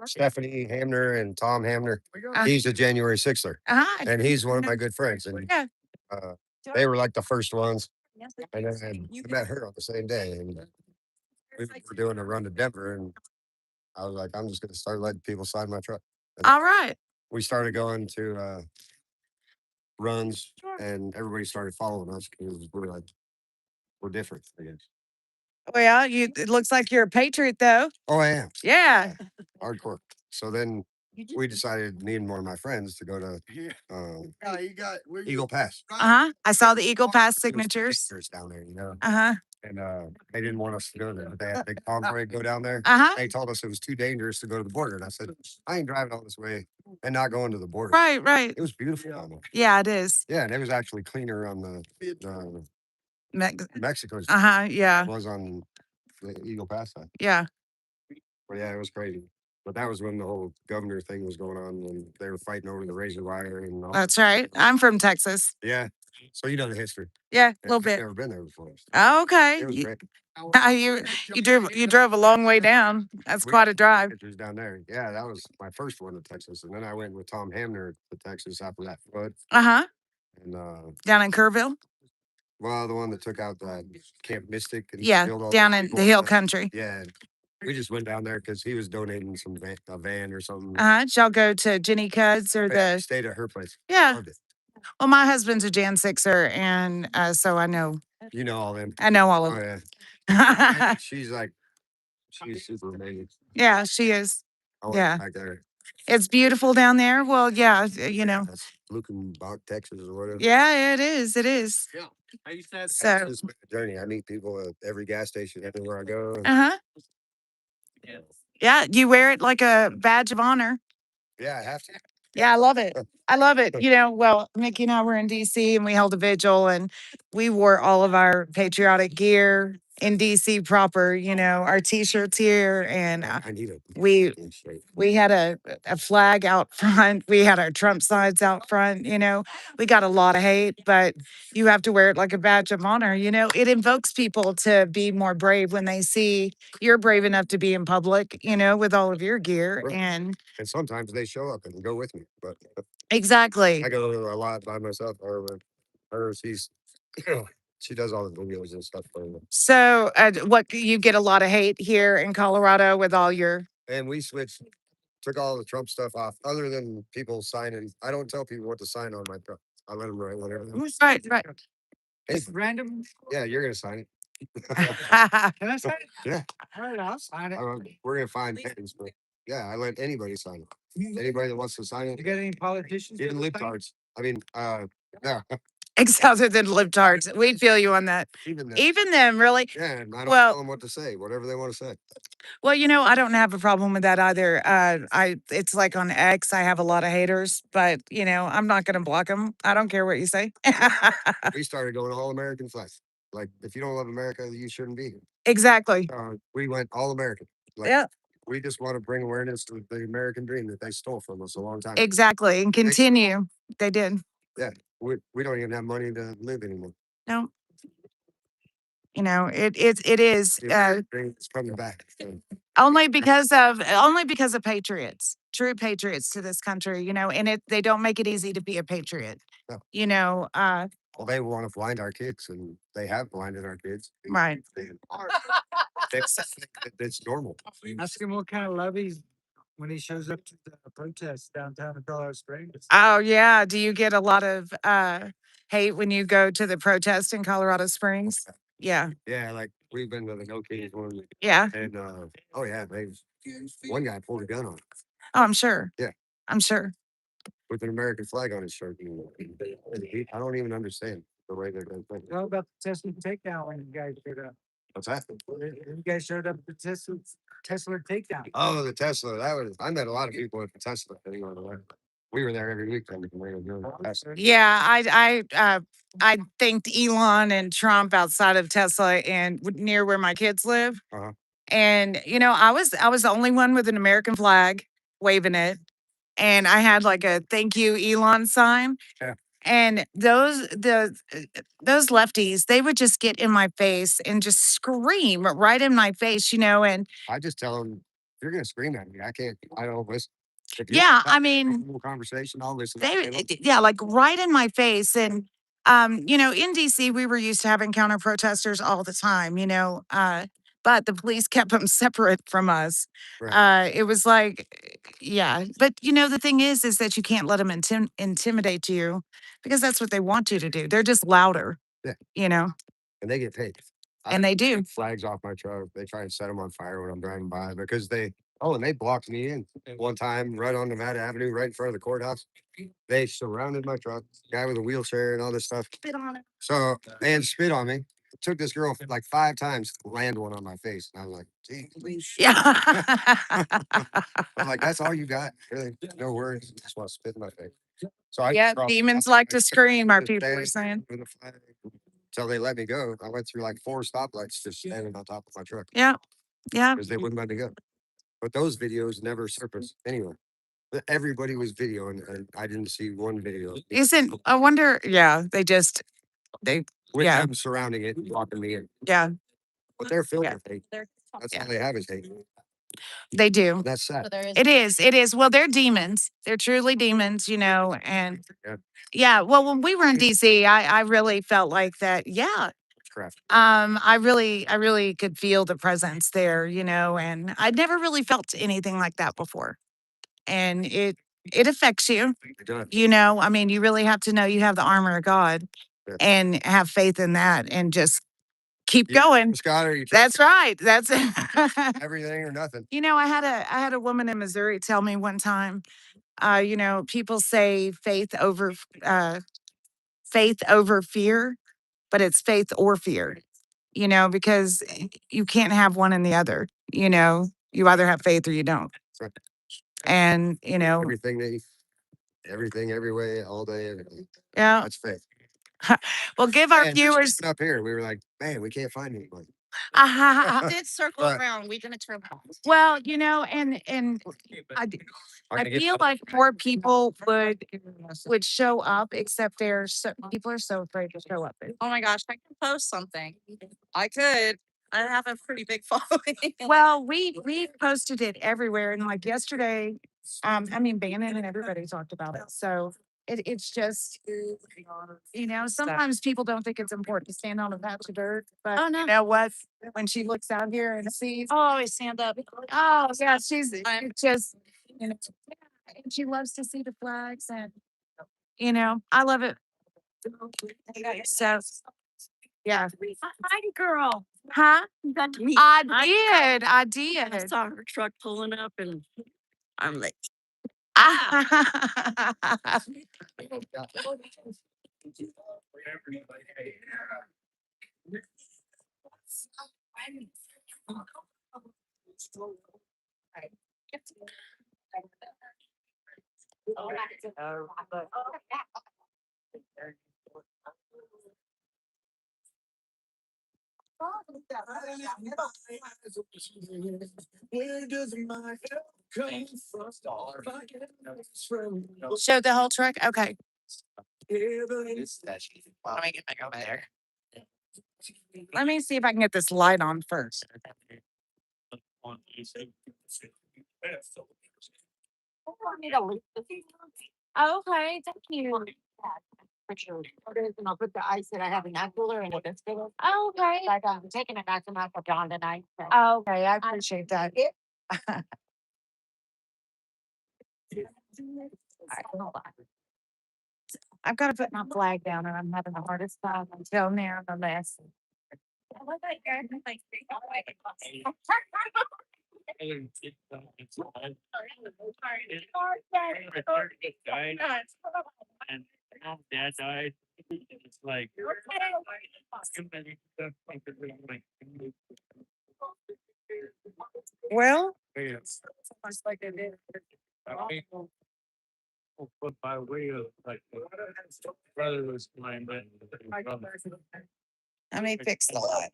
Stephanie Hamner and Tom Hamner. We got- He's a January 6er, Uh-huh. and he's one of my good friends. And Yeah. they were like the first ones. And then I met her on the same day, and we were doing a run to Denver, and I was like, I'm just going to start letting people sign my truck. And All right. we started going to runs, and everybody started following us because we're different, I guess. Well, it looks like you're a patriot, though. Oh, I am Yeah. hardcore. So then we decided, me and one of my friends, to go to Yeah, you got. Eagle Pass. Uh-huh. I saw the Eagle Pass signatures. There's down there, you know. Uh-huh. And they didn't want us to go there. They had a big palm parade go down there. Uh-huh. They told us it was too dangerous to go to the border. And I said, I ain't driving all this way and not going to the border. Right, right. It was beautiful down there. Yeah, it is. Yeah, and it was actually cleaner on the Mexico's Uh-huh. Yeah. was on the Eagle Pass side. Yeah. But yeah, it was crazy. But that was when the whole governor thing was going on, when they were fighting over the razor wire and all. That's right. I'm from Texas. Yeah. So you know the history. Yeah, a little I've bit. never been there before. Okay. It was great. You drove a long way down. That's quite a drive. It was down there. Yeah, that was my first one to Texas. And then I went with Tom Hamner to Texas after that flood. Uh-huh. And Down in Kerrville? well, the one that took out Camp Mystic and Yeah, killed all down the in people. the hill country. Yeah. We just went down there because he was donating a van or something. Uh-huh. Did y'all go to Jenny Cud's or Yeah, the stayed at her place. Yeah. Loved it. Well, my husband's a Jan Sixer, and so I know You know all them. I know all of Oh them. yeah. She's super amazing. Yeah, she is. I went Yeah. back there. It's beautiful down there. Well, yeah, you know. That's Lukenbach, Texas, or whatever. Yeah, it is. It is. Yeah. So, It's been a journey. I meet people at every gas station, everywhere I go. uh-huh. Yeah, you wear it like a badge of honor. Yeah, I have to. Yeah, I love it. I love it. You know, well, Mickey and I were in DC and we held a vigil and we wore all of our patriotic gear in DC proper, you know, our t-shirts here and I need a we straight. we had a flag out front. We had our Trump signs out front, you know. We got a lot of hate, but you have to wear it like a badge of honor, you know. It invokes people to be more brave when they see you're brave enough to be in public, you know, with all of your gear Right. and sometimes they show up and go with me, but exactly. I go a lot by myself. Or with her, she's She does all the videos and stuff for me. So, what you get a lot of hate here in Colorado with all your. And we took all the Trump stuff off, other than people signing. I don't tell people what to sign on my truck. I let them write whatever. Right, right. It's random. Yeah, you're gonna sign it. Can I sign it? Yeah. All right, I'll sign it. We're gonna find pens, but yeah, I let anybody sign it. Anybody that wants to sign it. You got any politicians? Even libtards. I mean, yeah. Other than libtards, we feel you on that. Even them, really. Yeah, and I don't Well, tell them what to say, whatever they want to say. Well, I don't have a problem with that either. It's like on X, I have a lot of haters, but I'm not going to block them. I don't care what you say. We started going all American flag. Like, if you don't love America, you shouldn't be here. Exactly. We went all American. Like, Yeah. we just want to bring awareness to the American dream that they stole from us a long time. Exactly, and continue. They did. Yeah, we don't even have money to live anymore. No. It is It's coming back. only because of patriots, true patriots to this country. And they don't make it easy to be a patriot. No. Well, they want to blind our kids, and they have blinded our kids. Right. It's normal. Ask him what kind of love he's when he shows up to the protest downtown in Colorado Springs. Oh yeah. Do you get a lot of hate when you go to the protest in Colorado Springs? Yeah. Yeah, like we've been to the No Kings one. Yeah. And oh yeah, one guy pulled a gun on. Oh, I'm sure. Yeah. I'm sure. With an American flag on his shirt. I don't even understand the way they're going to. How about the Tesla takedown when you guys showed up? What's that? You guys showed up at the Tesla takedown. Oh, the Tesla. I met a lot of people at the Tesla thing on the way. We were there every week. Yeah, I thanked Elon and Trump outside of Tesla and near where my kids live. Uh-huh. And I was the only one with an American flag waving it, and I had like a thank you Elon sign. Yeah. And those lefties, they would just get in my face and just scream right in my face, and I just tell them, if you're gonna scream at me, I don't listen. Yeah, I mean, conversation, I'll listen. yeah, like right in my face. And in DC, we were used to having counter protesters all the time, but the police kept them separate from us. Right. It was like, yeah, but the thing is that you can't let them intimidate you, because that's what they want you to do. They're just louder. Yeah. And they get paid. And they do. Flags off my truck. They try and set them on fire when I'm driving by because and they blocked me in one time right on Nevada Avenue, right in front of the courthouse. They surrounded my truck, guy with a wheelchair and all this stuff. Spit on it. So they had spit on me. It took this girl like 5 times to land one on my face. And I was like, geez. Yeah. I'm like, that's all you got? Really? No words. Just want to spit in my face. So demons like to scream, our people are saying. Until they let me go. I went through like 4 stoplights just standing on top of my truck. Yeah. Yeah. Because they wouldn't let me go. But those videos never surfaced anyway. Everybody was videoing, and I didn't see one video. I wonder, yeah, With them surrounding it and blocking me in. Yeah. But they're filled with hate. That's all they have is hate. They do. That's sad. It is. Well, they're demons. They're truly demons, and yeah. Well, when we were in DC, I really felt like that. Yeah. I really could feel the presence there, and I'd never really felt anything like that before. And it affects you. I mean, you really have to know you have the armor of God and have faith in that and just keep going. That's right. That's everything or nothing. I had a woman in Missouri tell me one time, people say faith over fear, but it's faith or fear, because you can't have one and the other. You either have faith or you don't. Right. And everything, every way, all day, everything. Yeah. That's faith. Well, give our viewers up here. We were like, man, we can't find anybody. Did circle around. We didn't turn. Well, and I feel like more people would show up, except people are so afraid to show up. Oh my gosh, I can post something. I could. I have a pretty big following. Well, we posted it everywhere, and like yesterday, Bannon and everybody talked about it. So it's just, sometimes people don't think it's important to stand on a patch of dirt, but Oh, no. you know what? When she looks out here and sees, Oh, always stand up. oh yeah, it's just, you know, and she loves to see the flags, and I love it. So yeah, Hi, girl. huh? You got to meet. I I did. saw her truck pulling up, and I'm like, Show the whole truck. Okay. Let me get back over there. Let me see if I can get this light on first. Okay, thank you. and I'll put the ice that I have in that cooler in the biscuit. Okay. Like I'm taking it back to Uncle John tonight. So. Okay, I appreciate that. Alright, hold on. I've got to put my flag down, and I'm having the hardest time until now, the mess. And Dad died. It's like. Well, But by way of like, brother was mine, but. let me fix the light.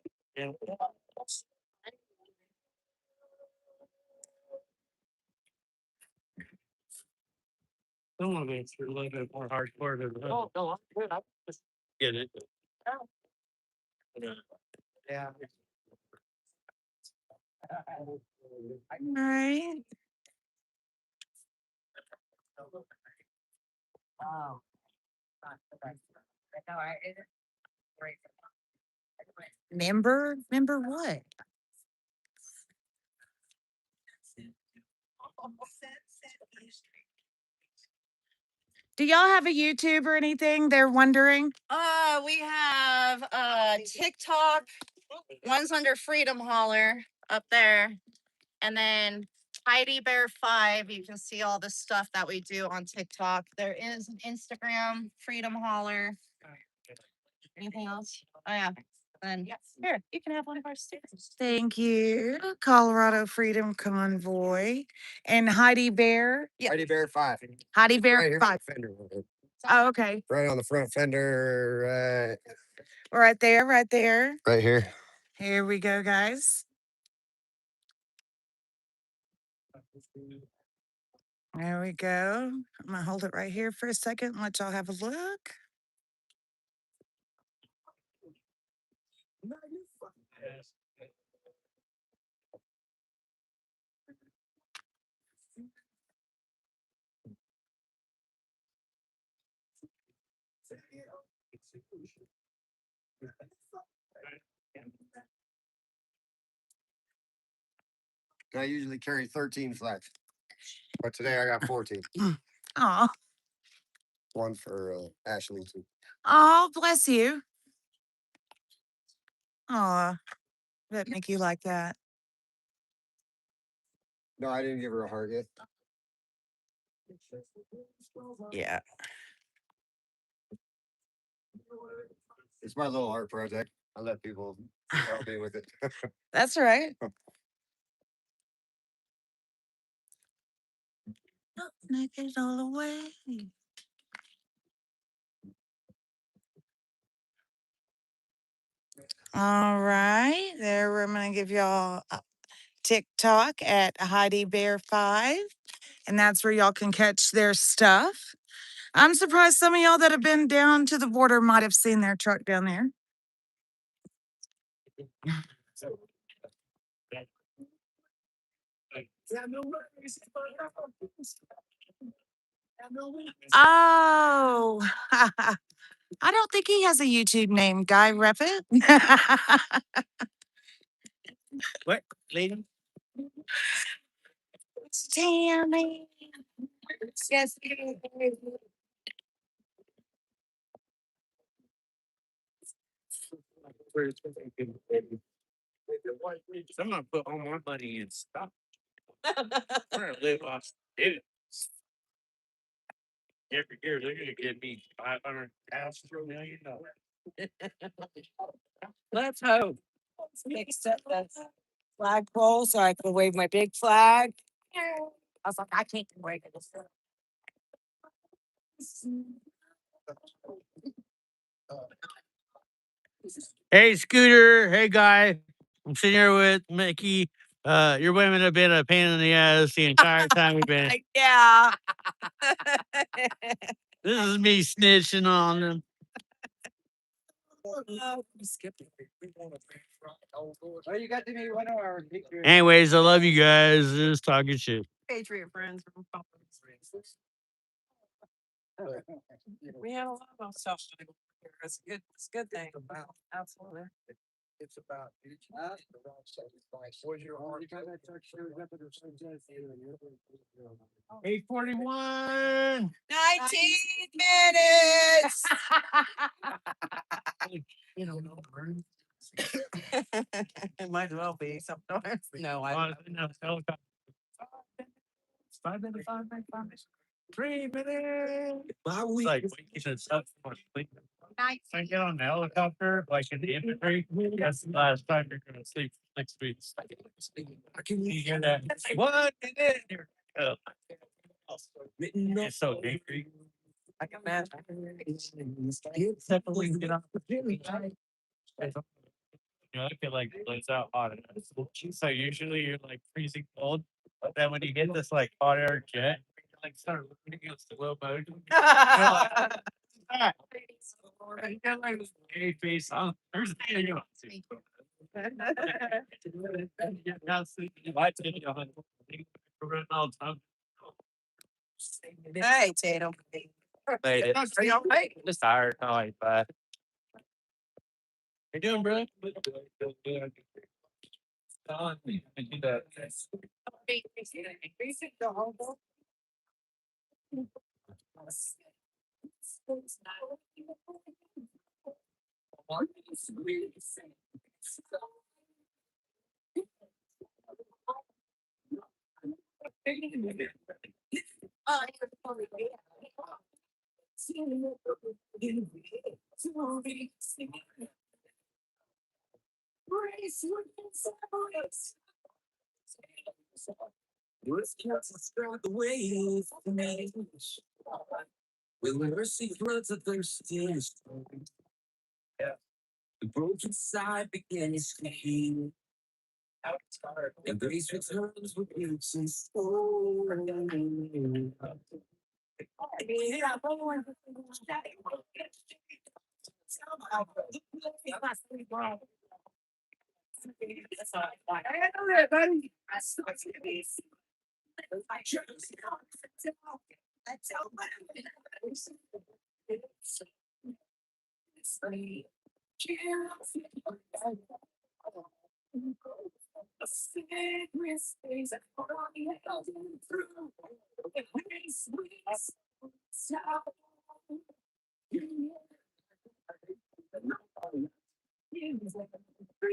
Some of it's a little bit more hardcore than the Oh, no, I'm good. I just get it. Yeah. All right. oh. Member what? Do y'all have a YouTube or anything? They're wondering. We have TikTok. One's under Freedom Holler up there. And then Heidi Bear 5. You can see all the stuff that we do on TikTok. There is an Instagram, Freedom Holler. Anything else? Oh yeah. Then here, you can have one of our stickers. Thank you. Colorado Freedom Convoy and Heidi Bear. Heidi Bear 5. Heidi Bear Right here. 5. Fender. Oh, okay. Right on the front fender. Right there, right there. Right here. Here we go, guys. There we go. I'm gonna hold it right here for a second and let y'all have a look. I usually carry 13 flags, but today I got 14. Oh, One for Ashley too. oh, bless you. Oh, that make you like that. No, I didn't give her a heart yet. Yeah. It's my little art project. I let people help me with it. That's right. Make it all away. All right. There, I'm going to give y'all a TikTok at Heidi Bear 5. And that's where y'all can catch their stuff. I'm surprised some of y'all that have been down to the border might have seen their truck down there. Oh, I don't think he has a YouTube name. Guy Reppet. What, lady? Tammy. Yes. I'm gonna put all my money in stock. I'm gonna live off it. Every year they're gonna give me 500,000 $1 million. Let's hope. Fix up the flagpole so I can wave my big flag. I was like, I can't wave this. Hey, Scooter. Hey, guy. I'm sitting here with Mickey. Your women have been a pain in the ass the entire time we've been. Yeah. This is me snitching on them. Anyways, I love you guys. Just talking shit. Patriot friends. We have a lot of stuff. It's a good thing. Absolutely. It's about. 8:41. 19 minutes. It might as well be sometimes. No, I. Helicopter. 5 minutes, 5 minutes, 5 minutes. 3 minutes. It's like waking us up from sleep. I get on the helicopter, like in the infantry. That's the last time you're gonna sleep next week. You hear that? 1 minute. It's so angry. I can imagine. Except when we get off the plane. I feel like it's out hot. So usually you're like freezing cold, but then when you get this like hot air jet, you like start running against the low mode. You're like, "Ah." You got like this gay face on. There's the thing you want to see. Now see, I take you on. We're running all the time. Hey, Tatum. Made it. Are you all right? Just tired. All right, bye. How you doing, bro? I do that.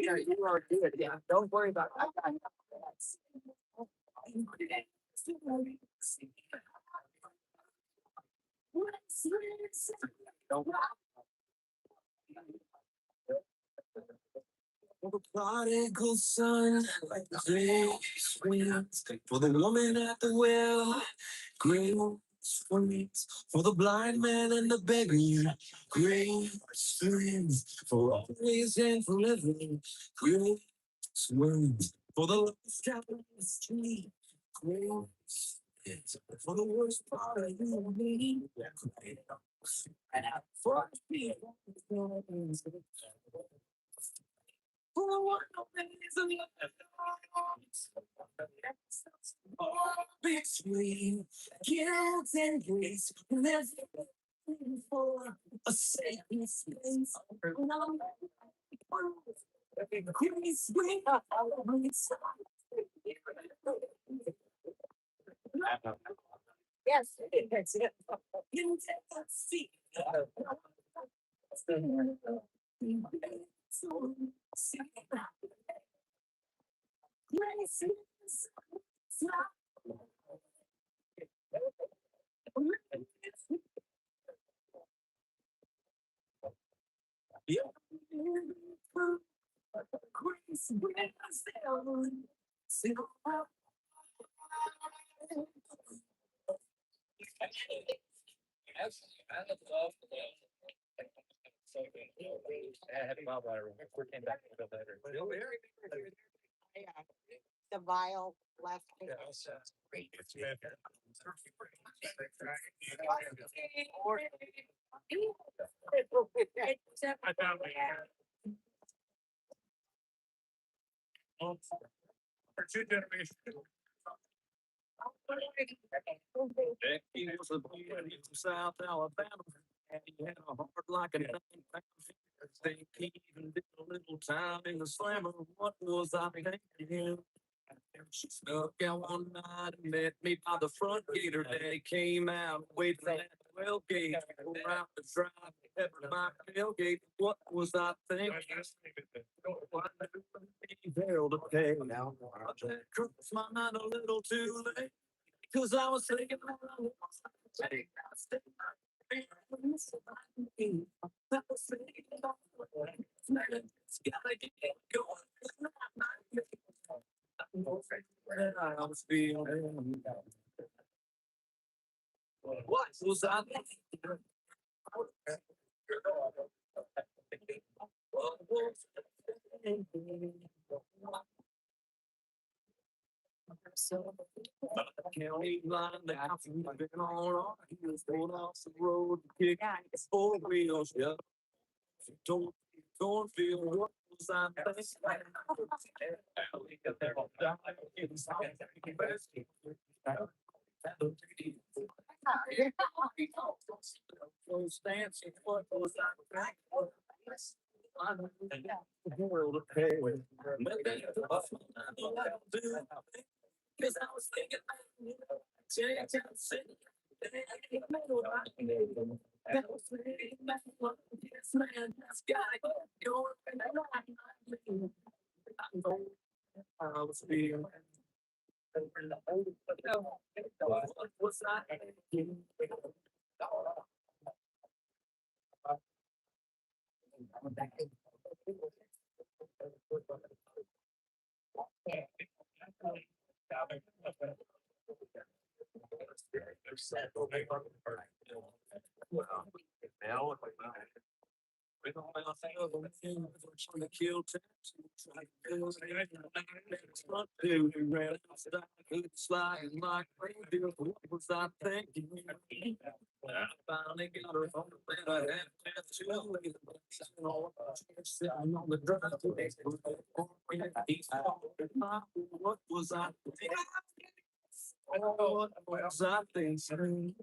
Yeah, you are good. Yeah, don't worry about that. For the prodigal son, grace wins. For the woman at the well, grace wins. For the blind man and the beggar, grace wins. For always and forever, grace wins. For the lost out on the street, grace wins. For the worst part of you and me, grace. And for people, between guilt and grace. Never for a sacred space. Grace will always. Yes, that's it. You take a seat. Grace is The vial left. I found for two generations. He was a boy from South Alabama, and he had a heart like a nine-pound finger. Think he even did a little time in the slammer. What was I thinking? She snuck out one night and met me by the front gate. Her daddy came out, waited for that 12 gauge. Go out the drive, peppered my tailgate. What was I thinking? There to pay now. That crossed my mind a little too late. Cause I was thinking I was feeling. What was I thinking? What was I thinking? County line, the house we've been on, he was going off the road, kick his four wheels, yeah. Don't feel what was I thinking? What was I the world to pay with. Cause I was thinking, that was yes, man, that's gotta go. I was feeling. What's that? Now, we don't have trying to kill time. Sliding like crazy. What was I thinking? I finally got her on the bed. I had to sitting on the drive. What was I thinking? Oh, what was I thinking?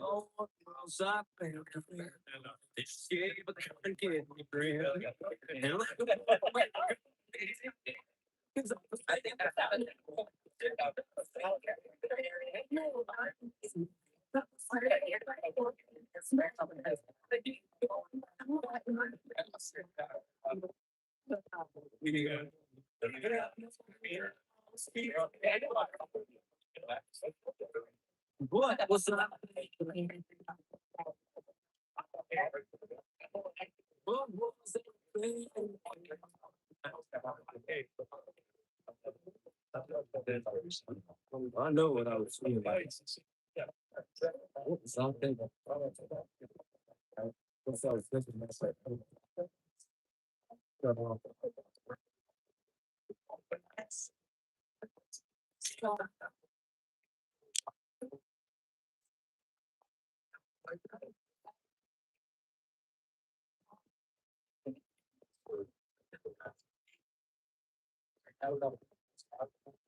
Oh, what was I thinking? It's gave a kind get me breath. And what was I thinking? What was I thinking? I know what I was feeling like. What was I thinking? What's I was thinking myself?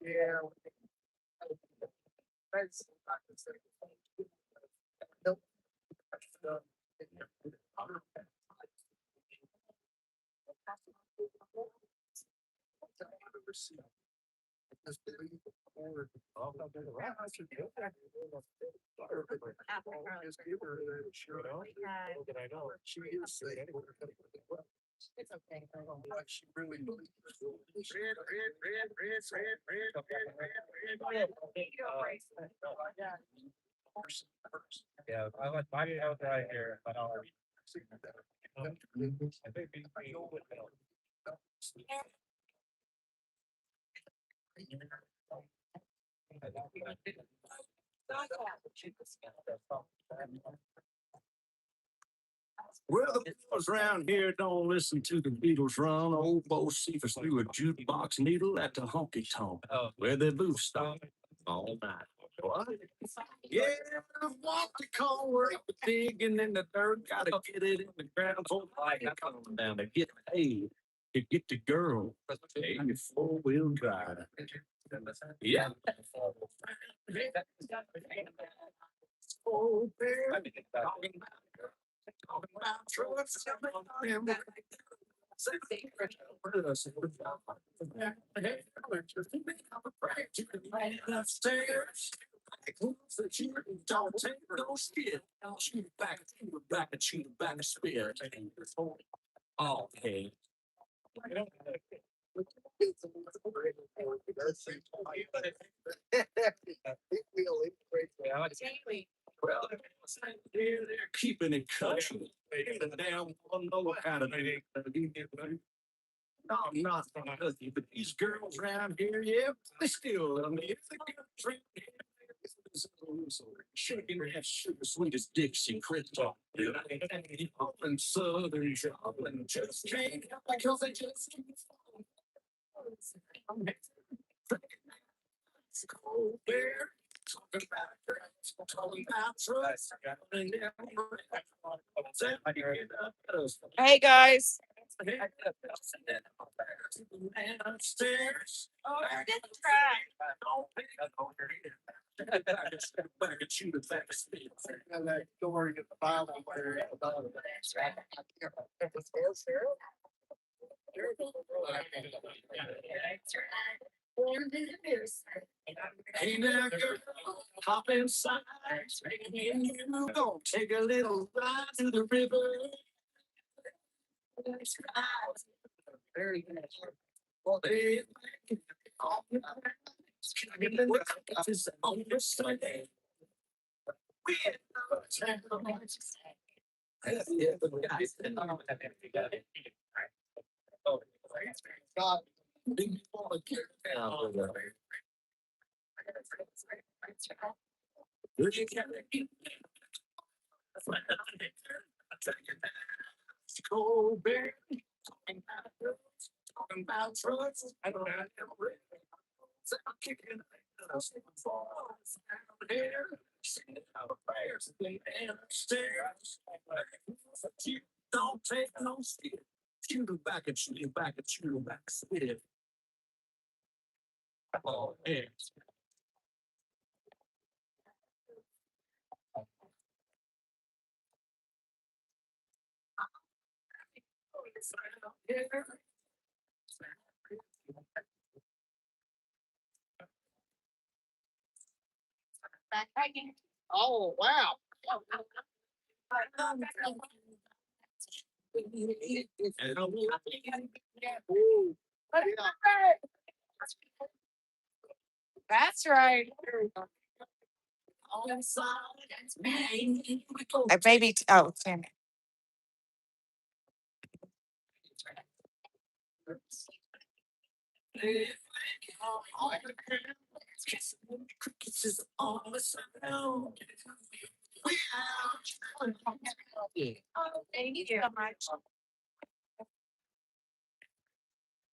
Yeah. It's okay. She really believes. Yeah, I like my out right here, but I'll. I think we would help. Well, the boys around here don't listen to the Beatles run. Old Bo Cephas threw a jukebox needle at the honky tonk where they both stopped all night. What? Yeah, what the call we're digging in the dirt, gotta get it in the ground. So like I come down to get paid to get the girl. Hey, 4-wheel drive. Yeah. Oh, there. Upstairs. Don't take no shit. Shoot back, and shoot back, and spit. Oh, hey. Well, they're keeping it country. The damn one know how to do it. No, I'm not because but these girls around here, yeah, they still, I mean, if the girls around here, shaking their head, sugar sweet as Dixie Crystal. And Southern Joplin just can't help because they just keep falling. It's cold there. Talking about drugs, talking about drugs. And Hey guys. Upstairs. Back and shoot it back to speed. That story in the Bible where Hey now, girl, hop inside. And you go take a little ride to the river. Very good. Well, they on your Sunday. God, Cold bear, talking about drugs. I don't have so I'm kicking there. Prayers upstairs. You don't take no shit. Shoot him back and shoot him back and shoot him back. Spit. Oh, yeah. Backpacking. oh, wow. That's right. Maybe, oh, Tim. Thank you so much.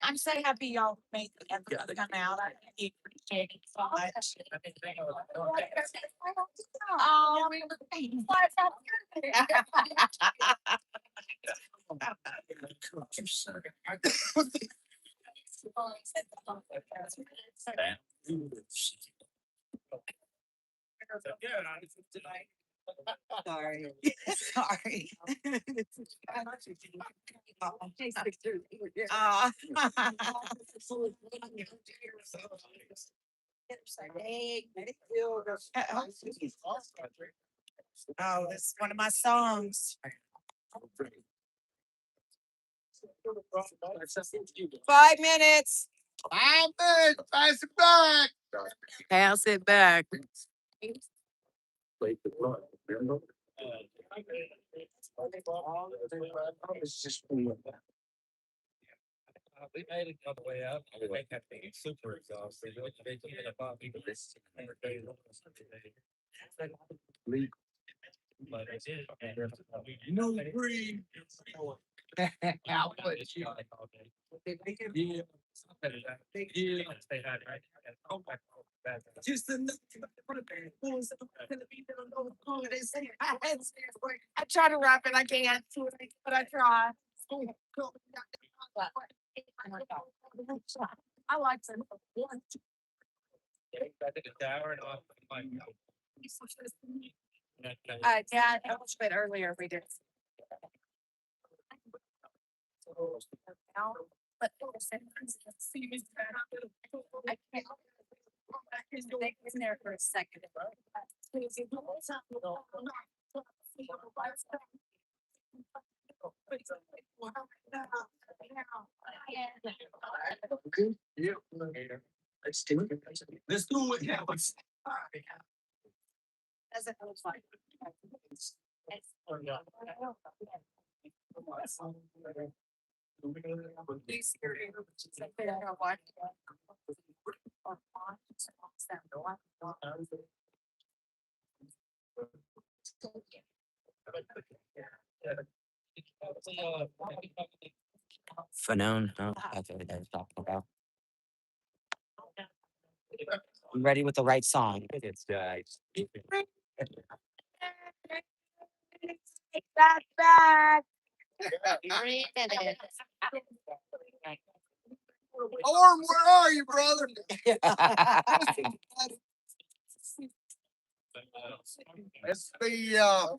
I'm so happy y'all made the effort to come out. I really appreciate it so much. Oh, Sorry. Sorry. Oh, it's one of my songs. 5 minutes. 5 minutes, pass it back. Pass it back. We made it all the way up. They kept being super exhausted. They can't about people this. But I did. No breathe. Just I try to rap it, I can't, but I try. I like them. Dad, I was a bit earlier, we did. But I can't. They was there for a second. Let's do it. Let's do it. Yeah, let's. Doesn't look like. Fanone, no, that's what I was talking about. I'm ready with the right song. It's Take that back. Orm, where are you, brother? It's the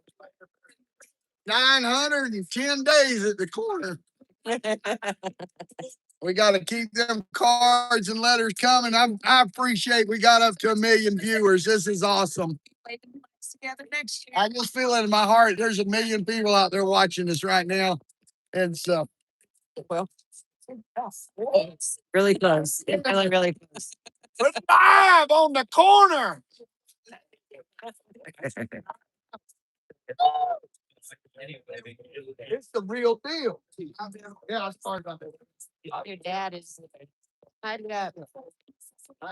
910 days at the corner. We got to keep them cards and letters coming. I appreciate we got up to 1 million viewers. This is awesome. Together next year. I just feel it in my heart. There's 1 million people out there watching us right now. And so, Well, really close. Really, really close. we're live on the corner. It's the real deal. Yeah, I started on it. Your dad is.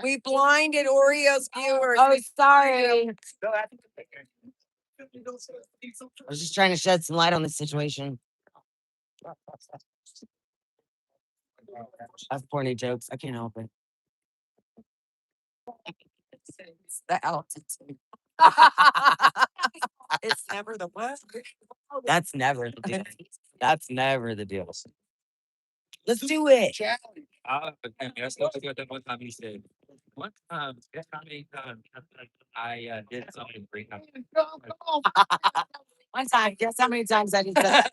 We blinded Oreos viewers. Oh, sorry. I was just trying to shed some light on the situation. I have corny jokes. I can't help it. It's the altitude. It's never the what? That's never the deal. That's never the deal. Let's do it. Let's look at that one time he said. One time, guess how many times I did something great. One time. Guess how many times I did that?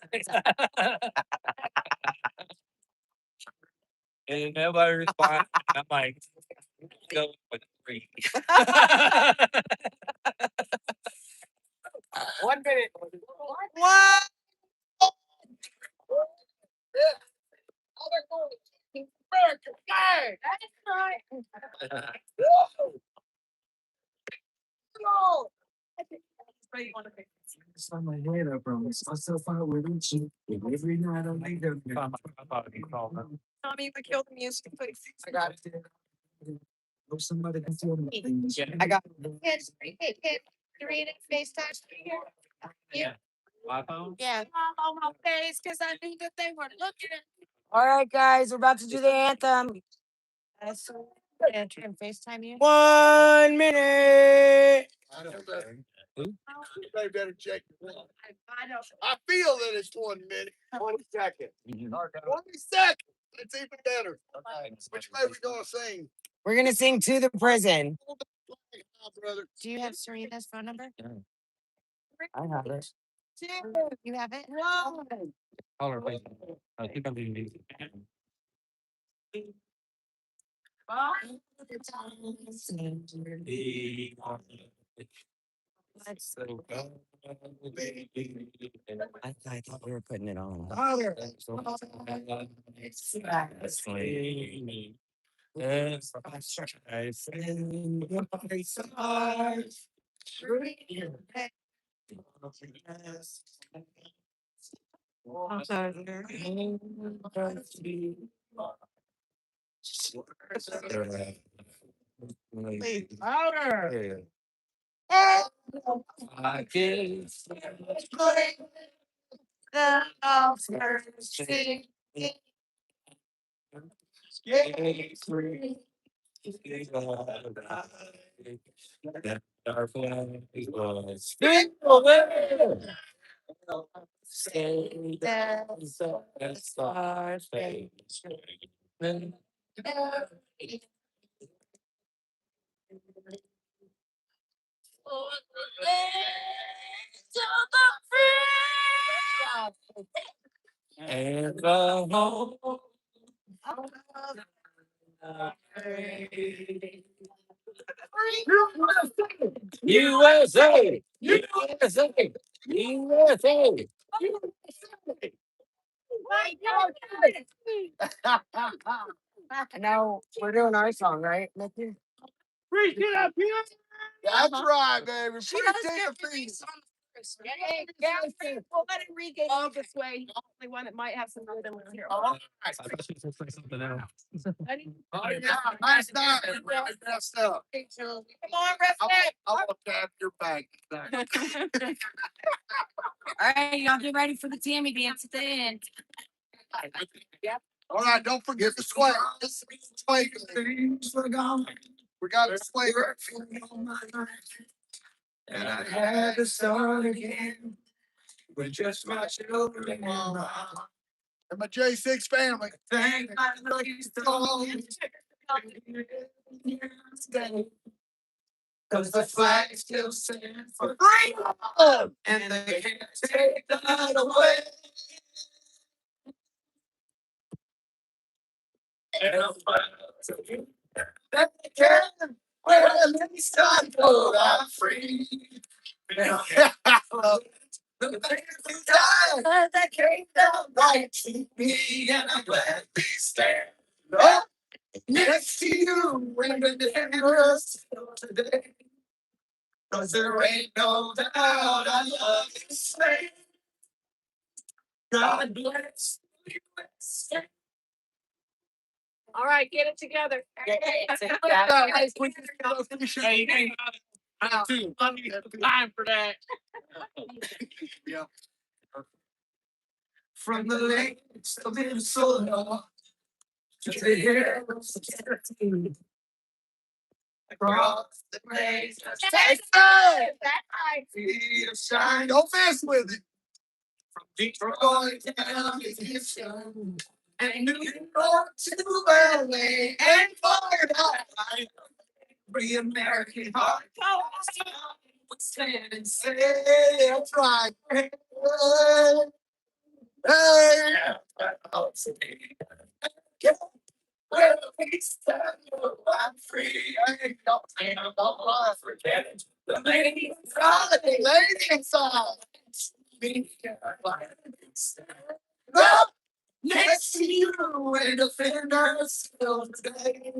And nobody responded. I'm like, go with 3. 1 minute. What? American flag. On my head, I promise myself I wouldn't cheat. Every night I lay there. Tommy, we killed the music, please. I got it. Hope somebody can feel me. I got Kids, hey, kid, you read it FaceTime here? Yeah. My phone? Yeah. On my face, cause I knew that they were looking at. All right, guys, we're about to do the anthem. And FaceTime you? 1 minute. I don't know. They better check. I feel that it's 1 minute. 20 seconds. 20 seconds. That's even better. Which way we gonna sing? We're gonna sing To the Prison. brother. Do you have Serena's phone number? I have it. You have it? Caller, please. I think I'm being easy. I thought we were putting it on. Father. Louder. I guess. That our flag was say that's our fate. And the home USA! USA! USA! No, we're doing our song, right, Nikki? Freak it up here! That's right, baby. She Please does take get a released on the first. We'll let it regain this way. The one that might have some rhythm in here. All right. I thought she was gonna say something else. Oh, yeah, last night, it really messed up. Come on, rep it. I will tap your back. All right, y'all get ready for the Tammy dance at the end. All right, don't forget the sway. Sway. We got a sway. And I had to start again with just my children. And my J6 family. Thank my lucky stars. Cause the flag still stands for freedom, and they can't take that away. And I'm proud of you. That they can, well, at least I know I'm free. The things we died that came down right to me, and I'm glad we stand up next to you when we never us today. Cause there ain't no doubt I love you, say. God bless you. All right, get it together. Guys, we just gotta finish it. Hey, I'm too. Time for that. Yeah. From the lakes of Minnesota to the hills of Tennessee, across the plains of Texas, feet of shine. Don't mess with it. From Detroit down to Houston, and New York to LA, and Florida, every American heart would stand and say, That's right. hey. Hey. Well, it's time I'm free. I ain't got time, I'm not forget it. The lady inside, me, up next to you and defend us till today.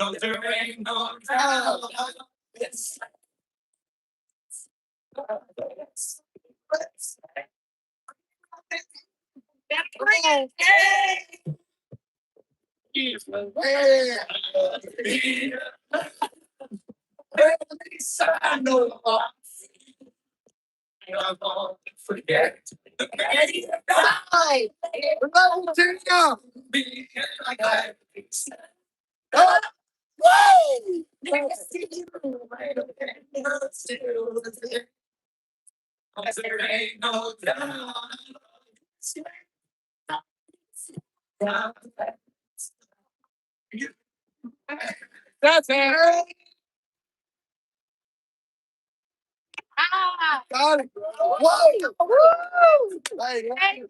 No, there ain't no doubt. It's I know I won't forget the day that died. Hello, Tina. Be like I said. Woo! Next to you, right up there, still there. Cause there ain't no doubt. That's it. Got it. Whoa! Woo! Hey,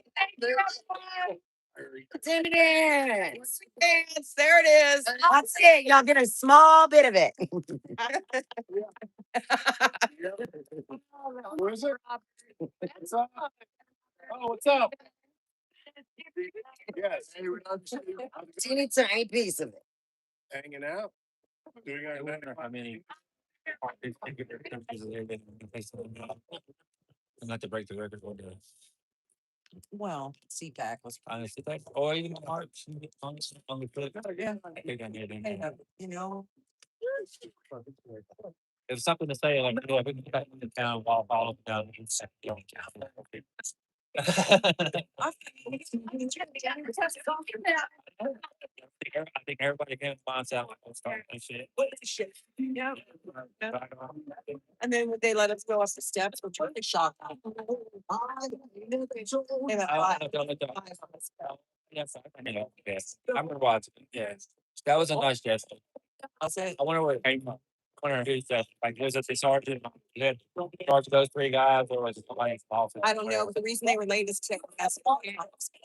Dividends. Yes, there it is. That's it. Y'all get a small bit of it. Where's it? What's up? Oh, what's up? Yes. Teeny tiny piece of it. Hanging out. Doing our I mean, not to break the record one day. Well, CPAC was, Honestly, like, or even March on the clip. yeah, I think I need it. you know, There's something to say, like, yeah, we can cut the town while all of them. I think everybody can find out like what's going on and shit. yeah. And then when they let us go up the steps, we're totally shocked. They went, I don't know. Yes, I know. Yes, I remember watching it. Yes, that was a nice gesture. I'll say, I wonder where it came from. I wonder who's that. Like, was it the sergeant? Did charge those three guys, or was it somebody else? I don't know, but the reason they were late is to ask.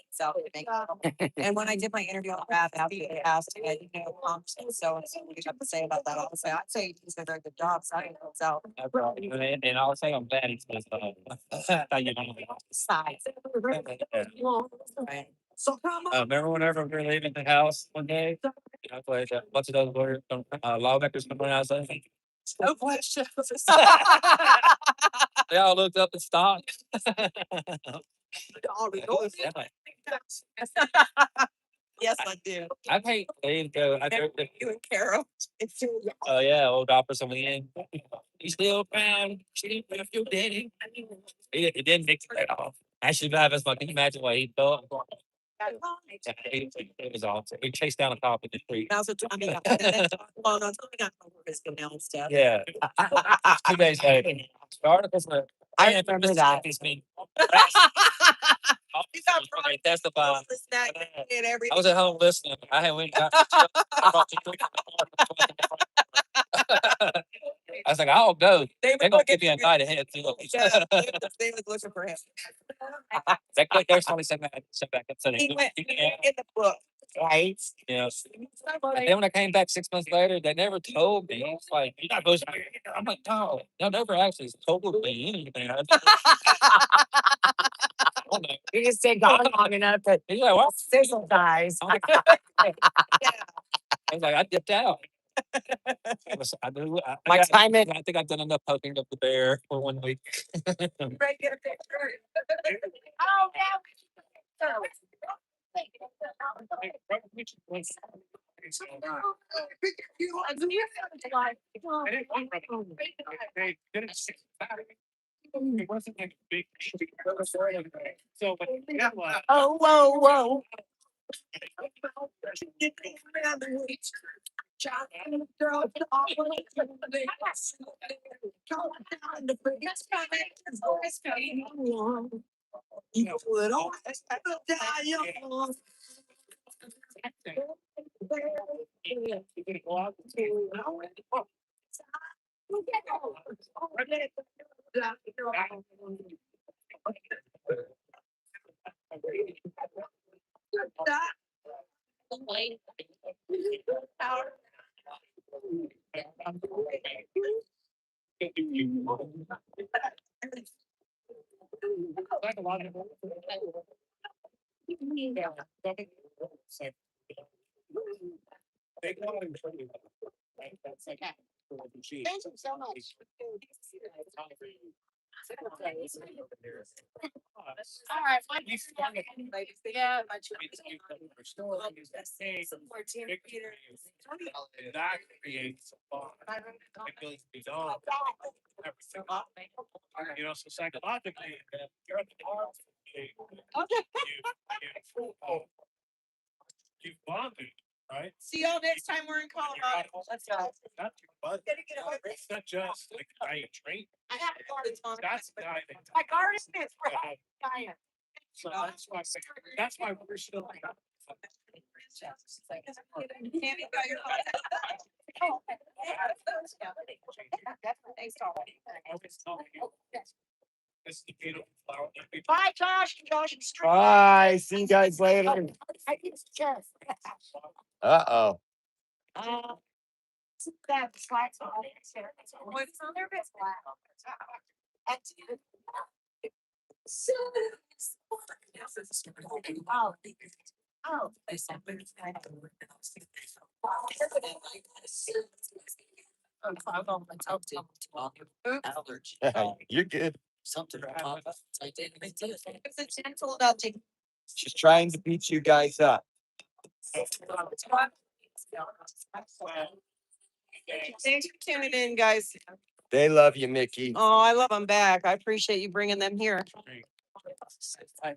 So, and when I did my interview on the bath, after they asked, you know, so what do you have to say about that? I'll say, I'd say he's did a very good job. So, And I was saying I'm glad he's just you know. size. Right. Remember whenever we were leaving the house one day? I played a bunch of those lawyers, lawmakers coming outside. No question. They all looked up and stopped. Yes, I do. I hate leave though. You and Carol. It's Oh yeah, old Officer Lynn. He still found she left your daddy. It didn't mix it off. Actually, that was like, can you imagine what he thought? It was awesome. We chased down a cop in the street. Well, no, I got over his now and stuff. Yeah. 2 days later. The articles were. I remember that. You got They testified. Snack and everything. I was at home listening. I had went and got. I was like, I'll go. They're gonna give me a night ahead too. Yeah, they was looking for him. That quick, there's only sent back and said, He went in the book. Right? yes. And then when I came back 6 months later, they never told me. It's like, you're not supposed to. I'm like, no, they never actually told me anything. You just stay gone long enough that He's like, what? sizzle dies. I was like, I dipped out. I do. My time in- I think I've done enough poking up the bear for 1 week. Right, get a picture. It wasn't like a big. So, but yeah, well, Oh, whoa, whoa. like a lot of. Thank you so much. All right. Yeah. That creates a bond. It goes beyond everything. You know, so psychologically, you're at the heart. You bonded, right? See y'all next time we're in Colorado. Let's go. Not your bud. It's not just like the guy you train. I have a garden on. That's the guy that. My garden is right. Diane. So that's why we're still. Tammy, got your contact. Oh, yeah. This is the beautiful flower. Bye, Josh. Josh and Str- Bye. See you guys later. Uh-oh. That slacks on it. What's on their best black? Oh. You're good. Something. It's a gentle nudging. She's trying to beat you guys up. Thanks for tuning in, guys. They love you, Mickey. Oh, I love them back. I appreciate you bringing them here. I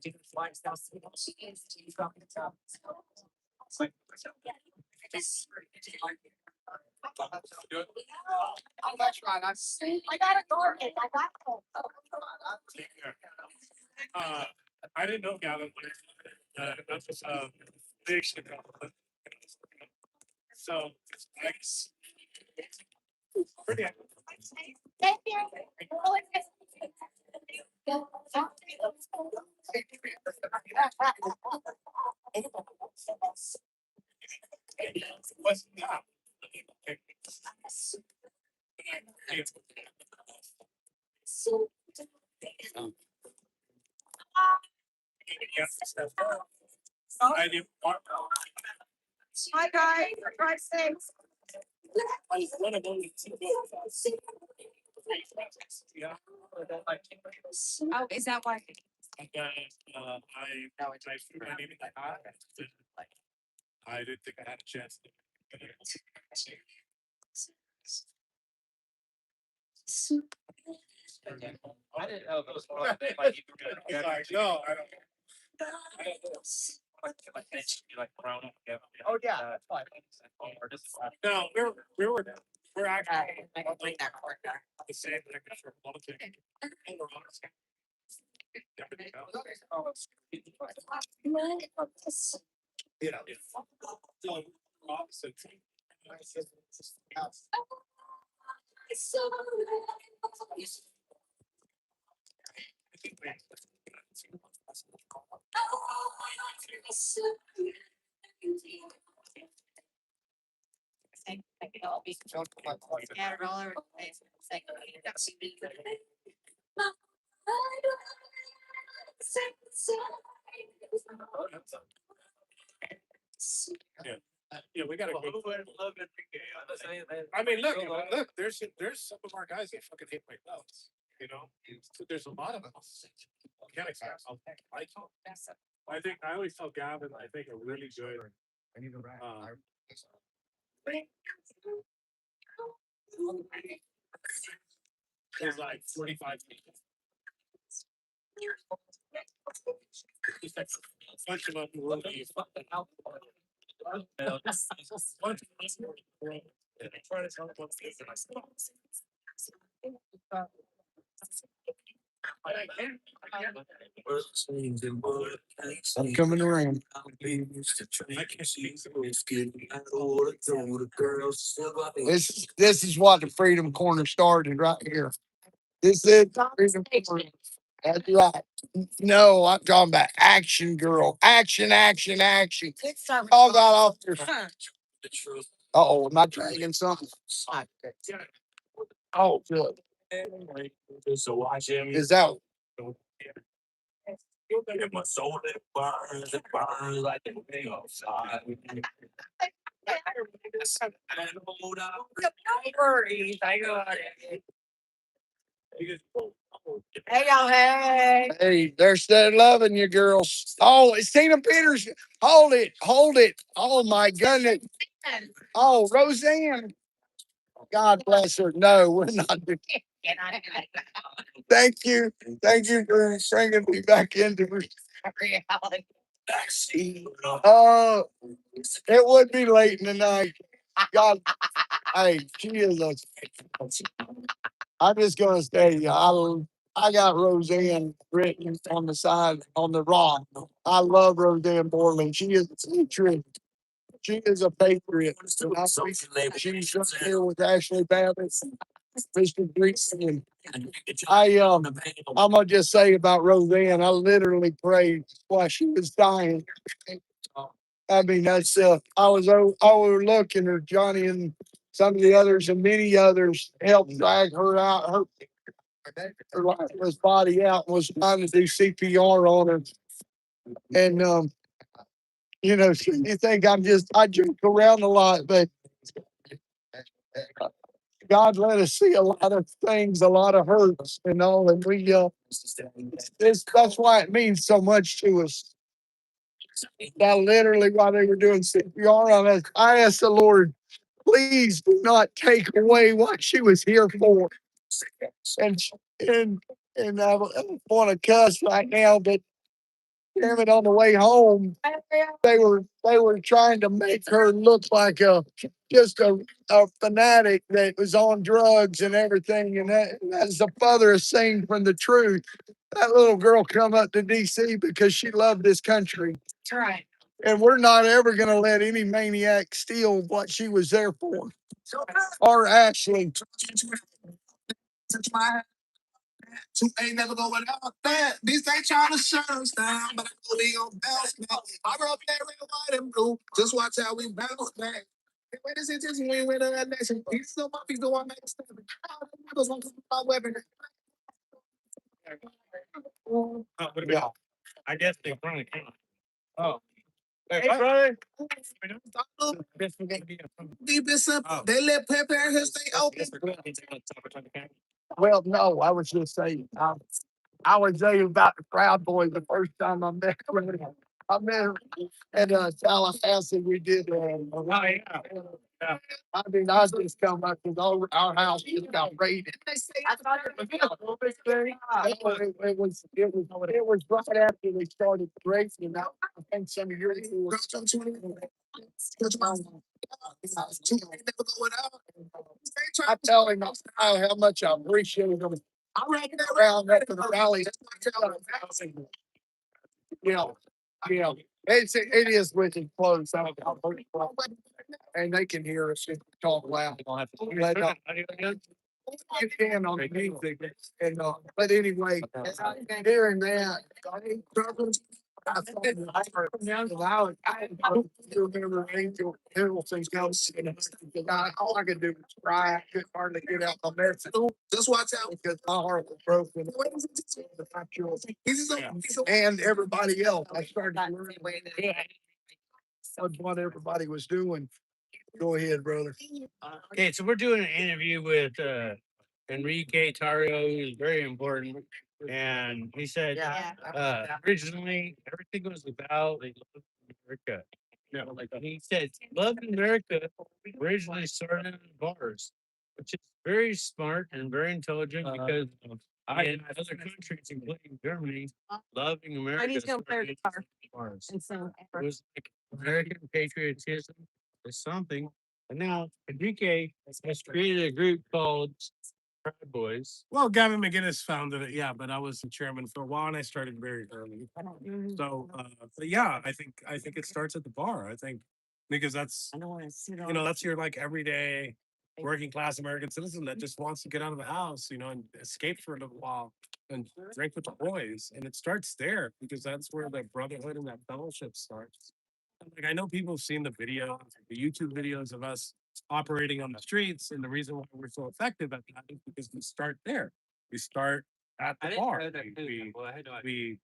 got a target. I got I didn't know Gavin. That's just big Chicago. So it's pretty. Thank you. What's that? I do. Hi, guys. For Christ's sakes. Yeah. Oh, is that why? I didn't think I had a chance. I didn't know those. No, I don't. Oh, yeah. No, we're actually the same thing for a lot of things. Yeah. So, opposite. Yeah, roller. Yeah, we gotta go. I mean, look, there's some of our guys that fucking hit my belts, you know? So there's a lot of them. Can't expect. I think I always tell Gavin, I think a really good. There's like 45 people. Just like a bunch of them who really fucking out. I'm coming around. This is what the Freedom Corner started right here. This is Freedom Corner. That's right. No, I'm talking about action, girl. Action, action, action. All got off your. Oh, am I dragging something? Oh, good. Is that? Hey, y'all. Hey. Hey, they're still loving you, girls. Oh, it's Tina Peters. Hold it, hold it. Oh my goodness. Oh, Roseanne. God bless her. No, we're not doing. Thank you. Thank you for bringing me back into reality. It would be late in the night. God, hey, she is a. I'm just gonna say, I got Roseanne written on the side on the rock. I love Roseanne Borland. She is a patriot. She is a patriot. She's up here with Ashley Babbitt. Mr. Greasy. I'm gonna just say about Roseanne, I literally prayed while she was dying. I mean, I was overlooking her, Johnny and some of the others and many others helped drag her out, her lifeless body out and was trying to do CPR on her. And, you think I joke around a lot, but God let us see a lot of things, a lot of hurts and all. And that's why it means so much to us. That literally while they were doing CPR on us, I asked the Lord, please do not take away what she was here for. And and I don't want to cuss right now, but damn it, on the way home, they were trying to make her look like a fanatic that was on drugs and everything, and that's the furthest thing from the truth. That little girl come up to DC because she loved this country. That's right. And we're not ever gonna let any maniac steal what she was there for. Or Ashley. So ain't never go without that. These ain't trying to shut us down, but I know we gon' bounce back. I grew up there in white and blue. Just watch how we bounce back. Wait a second, we ain't with that nation. He's still my feet, the one next to me. Niggas won't come my weapon. Oh, what about? I guess they probably can. Oh. Hey, brother. Deep and simple. They let Pepper and her stay open. Well, no, I was just saying, I was saying about the Proud Boys the first time I met her. I met her at Tallahassee. We did. Oh, yeah. Yeah. I mean, I just come up because our house just got raided. It was right after they started racing. I think some of your I tell him how much I appreciate him. I ran around after the rally. Yeah, yeah. It is wicked close. And they can hear us and talk loud. You can on the music. And, but anyway, hearing that, I remember Angel Hamilton goes, all I could do was cry. I couldn't hardly get out my message. Just watch out. Because my heart was broken. And everybody else. I started learning what everybody was doing. Go ahead, brother. Okay, so we're doing an interview with Enrique Tario, who's very important. And he said originally everything was about like love America. Like he said, love in America originally started in bars, which is very smart and very intelligent because in other countries, including Germany, loving America started in bars. And so it was like American patriotism is something. And now Enrique has created a group called Proud Boys. Well, Gavin McGinnis founded it, yeah, but I was the chairman for a while and I started very early. So, but yeah, I think it starts at the bar. I think because that's that's your like everyday working class American citizen that just wants to get out of the house, and escape for a little while and drink with the boys. And it starts there because that's where the brotherhood and that fellowship starts. Like I know people have seen the YouTube videos of us operating on the streets, and the reason why we're so effective at that is because we start there. We start at the bar. We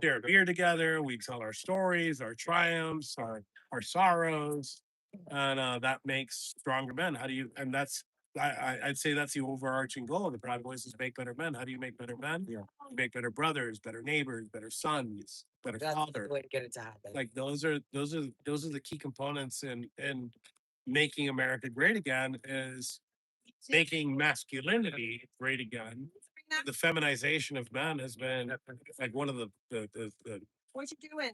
share beer together. We tell our stories, our triumphs, our sorrows, and that makes stronger men. How do you? And that's I'd say that's the overarching goal of the Proud Boys is make better men. How do you make better men? Yeah. You make better brothers, better neighbors, better sons, better father. Way to get it to happen. Like those are the key components in making America great again is making masculinity great again. The feminization of men has been like one of the What you doing?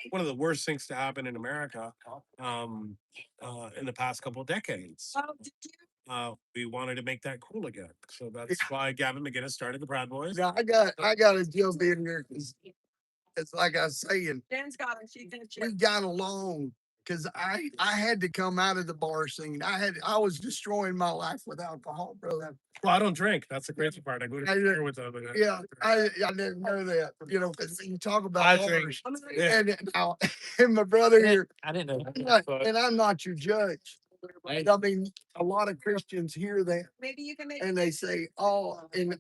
one of the worst things to happen in America in the past couple of decades. Oh, did you? We wanted to make that cool again. So that's why Gavin McGinnis started the Proud Boys. Yeah, I got to jump in here because it's like I was saying, Dan's got her. She's gonna check. we got along Cause I had to come out of the bar scene. I was destroying my life with alcohol, brother. Well, I don't drink. That's the crazy part. I go to I beer with them. Yeah, I didn't know that, cause you talk about I drink. bars. Yeah. And now, and my brother here, I didn't know. and I'm not your judge. I mean, a lot of Christians hear that Maybe you can make. and they say, "Oh," and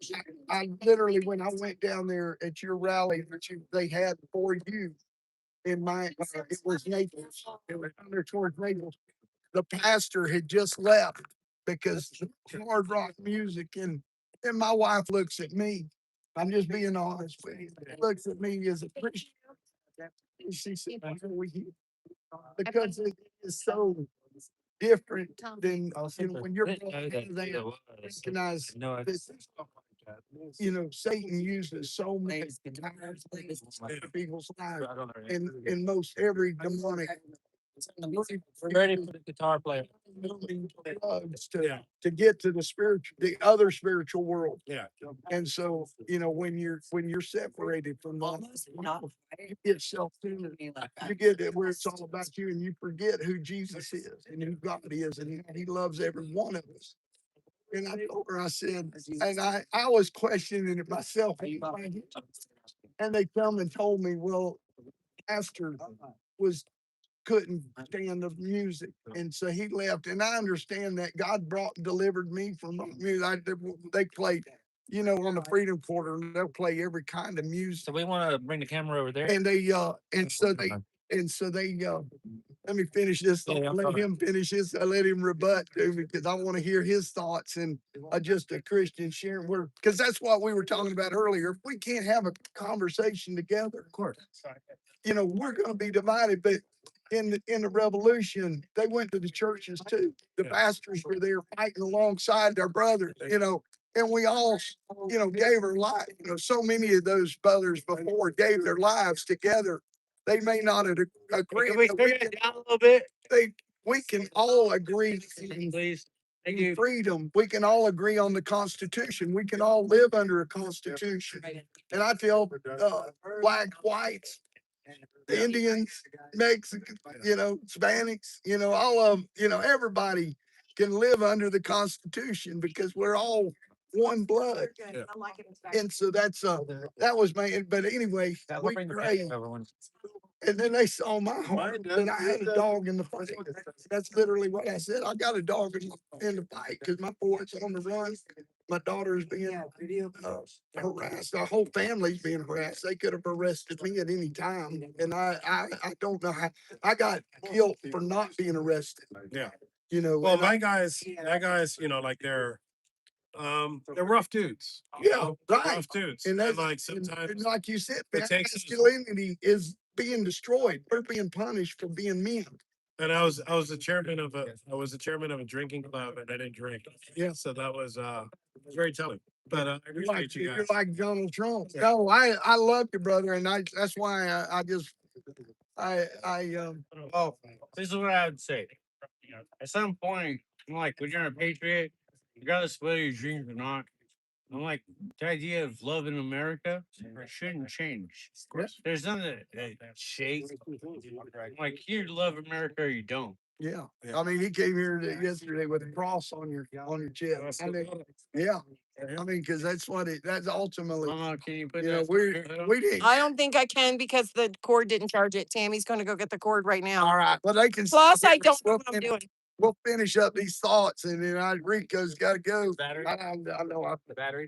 I literally, when I went down there at your rally that they had for you in it was Naples. It was under towards Naples. The pastor had just left because hard rock music and my wife looks at me. I'm just being honest with you. Looks at me as a Christian. And she said, "Why are we here?" Because it is so different than when you're they recognize that, Satan uses so many things in people's lives, and most every demonic We're ready for the guitar player. drugs to get to the other spiritual world. Yeah. And so, when you're separated from that, you get self-centered. You get it where it's all about you and you forget who Jesus is and who God is and he loves every one of us. And I told her, I said, and I was questioning it myself. And they come and told me, well, Pastor couldn't stand the music. And so he left. And I understand that God delivered me from music. They played, on the Freedom Quarter, and they'll play every kind of music. So we want to bring the camera over there. And they let me finish this. Let him finish his. I let him rebut too, because I want to hear his thoughts and just a Christian sharing. Because that's what we were talking about earlier. If we can't have a conversation together, of course, we're going to be divided. But in the revolution, they went to the churches too. The pastors were there fighting alongside their brothers, and we all, gave our life. So many of those brothers before gave their lives together. They may not have agreed. Can we bring it down a little bit? We can all agree Please. Thank in you. freedom. We can all agree on the Constitution. We can all live under a Constitution. And I tell black, whites, Indians, Mexicans, Hispanics, all of them, everybody can live under the Constitution because we're all one blood. Yeah. And so that was but anyway, we prayed. And then they saw my heart that I had a dog in the fight. That's literally what I said. I got a dog in the fight because my boy's on the run. My daughter's being harassed. Our whole family's being harassed. They could have arrested me at any time. And I don't know how I got guilt for not being arrested. Yeah. Well, that guys, like they're rough dudes. Yeah, right. Rough dudes. And that's like sometimes and like you said, it takes us- masculinity is being destroyed. We're being punished for being men. And I was the chairman of a drinking club, and I didn't drink. Yeah. So that was very telling. But I appreciate you guys. You're like Donald Trump. Yeah. No, I love you, brother, and that's why I just Oh, this is what I would say. At some point, I'm like, when you're a patriot, regardless of whether your dreams or not, I'm like, the idea of loving America shouldn't change. Of course. There's nothing that shakes. I'm like, you love America or you don't. Yeah. I mean, he came here yesterday with a cross on your chest. Yeah. I mean, because that's ultimately. Mama, can you put we didn't. I don't think I can because the cord didn't charge it. Tammy's gonna go get the cord right now. All right. Well, they can. Plus, I don't know what I'm doing. We'll finish up these thoughts, and then Rico's got to go. Battery? I know I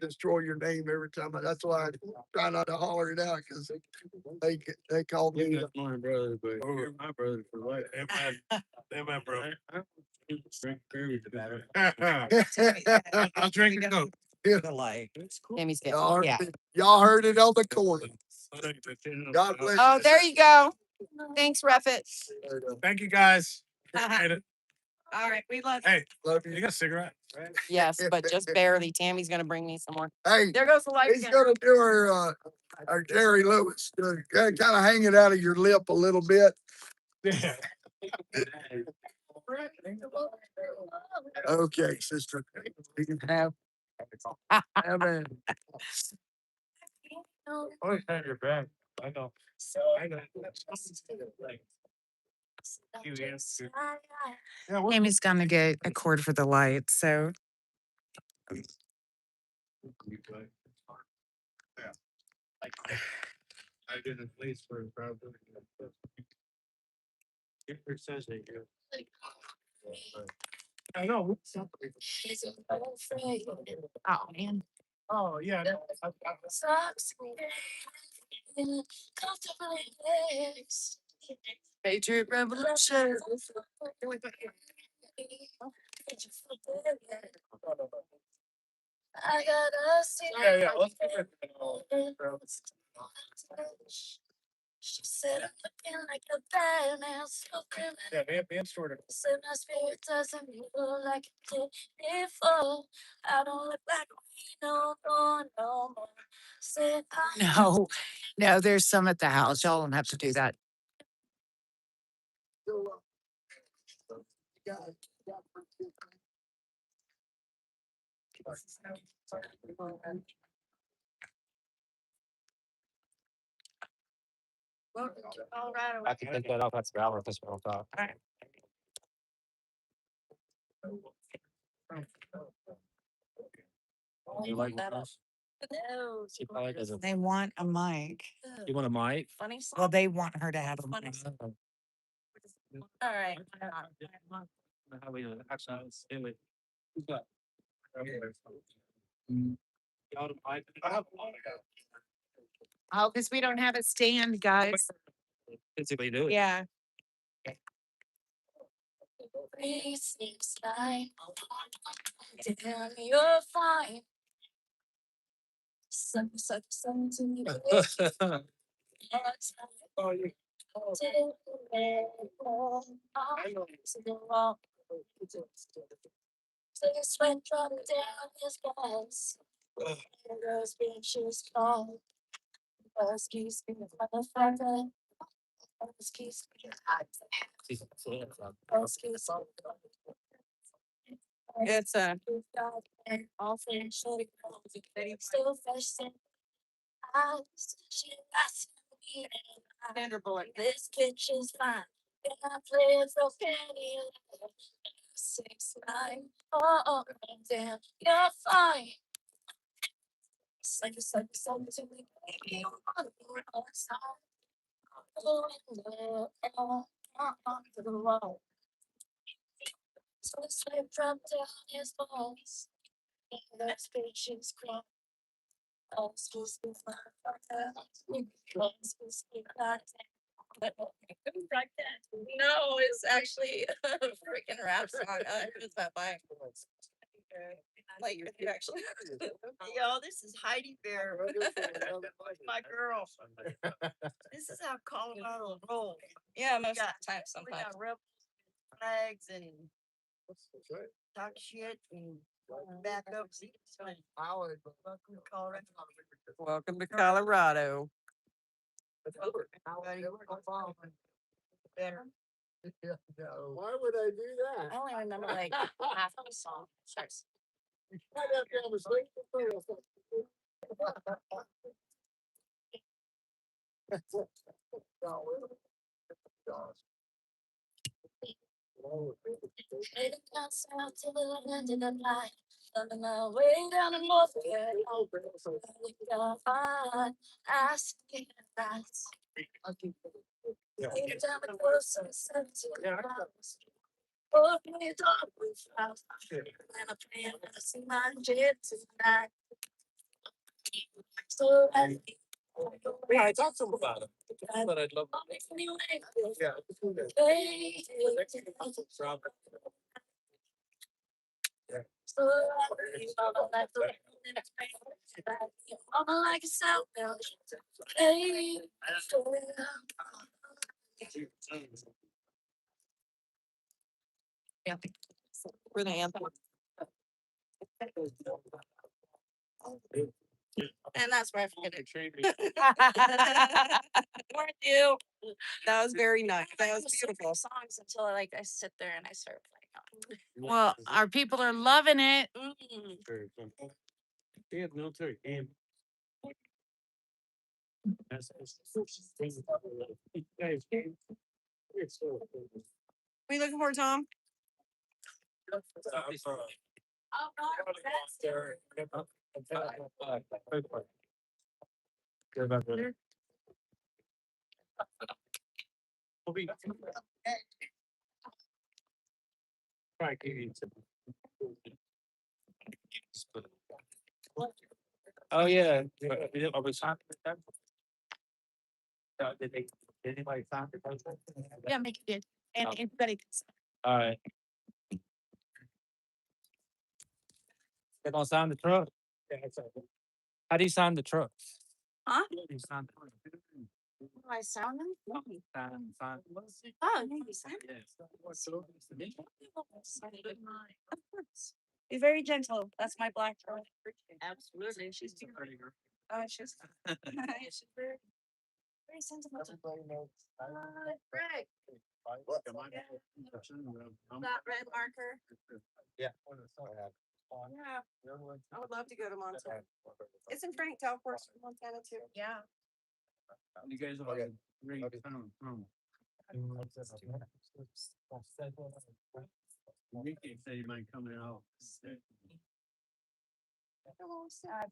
destroy your name every time. That's why I try not to holler it out because they called me. You're my brother, but you're my brother for life. Amen, bro. Drink beer with the battery. I'll drink a Coke. Tammy's good. Y'all heard it on the corner. God bless. Oh, there you go. Thanks, Refit. Thank you, guys. Appreciate it. All right, we love. Hey, Love you you. got a cigarette? Yes, but just barely. Tammy's gonna bring me some more. Hey, There goes the light he's again. gonna do our Jerry Lewis. Kind of hang it out of your lip a little bit. Yeah. Okay, sister. You can have. Amen. Always have your back. I know. Amy's gonna get a cord for the light, so I did a place for probably. It says they do. I know. Oh, man. Oh, yeah. Patriot Revolution. Yeah, yeah. Let's do it. Yeah, man stored it. No, no, there's some at the house. Y'all don't have to do that. I can take that off. That's valid. This one top. You like those? She probably doesn't. They want a mic. You want a mic? Funny song. Well, they want her to have a mic. All right. How we do it? Actually, let's do it. Who's got? Got a mic? Oh, because we don't have a stand, guys. Physically do it. Yeah. You're fine. Oh, you. It's a Thunderbolt. This bitch is fine. And I play it so penny. 6 9. Oh, damn, you're fine. Like something to me. You want to stop. Oh, to the wall. So I slip from down his balls. That bitch is crying. Oh, excuse me, my father. Oh, excuse me, my like that. No, it's actually a freaking rap song. Who's that by? Like you actually. Yo, this is Heidi Bear. My girl. This is how Colorado rolls. Yeah, most of the time sometimes. We got rebel flags and talk shit and back up. Welcome to Colorado. Welcome to Colorado. Better. Why would I do that? I only remember like half of the song. Starts. Heading down south to the land of the night. On my way down to North Carolina. I see the lights. Leading down the coast of 17 miles. Oh, me dog with flowers. And I'm playing to see my jet tonight. So I Yeah, I talked to him about it. But I'd love. Yeah. Yeah. For the anthem. and that's where I forget it. Weren't you? That was very nice. That was beautiful. Songs until I sit there and I start playing. Well, our people are loving it. They have military game. We looking for Tom? Oh, yeah. I was talking with them. Did anybody sign the contract? Yeah, make it good. And everybody. All right. They're gonna sign the truck. How do you sign the truck? Huh? How do you sign the truck? Do I sound them? Sign. Oh, no, you sound Yeah. Of course. Be very gentle. That's my black girl. Absolutely. She's too pretty. She's she's very, very sentimental. Greg. That red marker. Yeah. Yeah. I would love to go to Montana. Isn't Frank Telforce from Montana too? Yeah. You guys are Okay. great. Mickey said he might come out.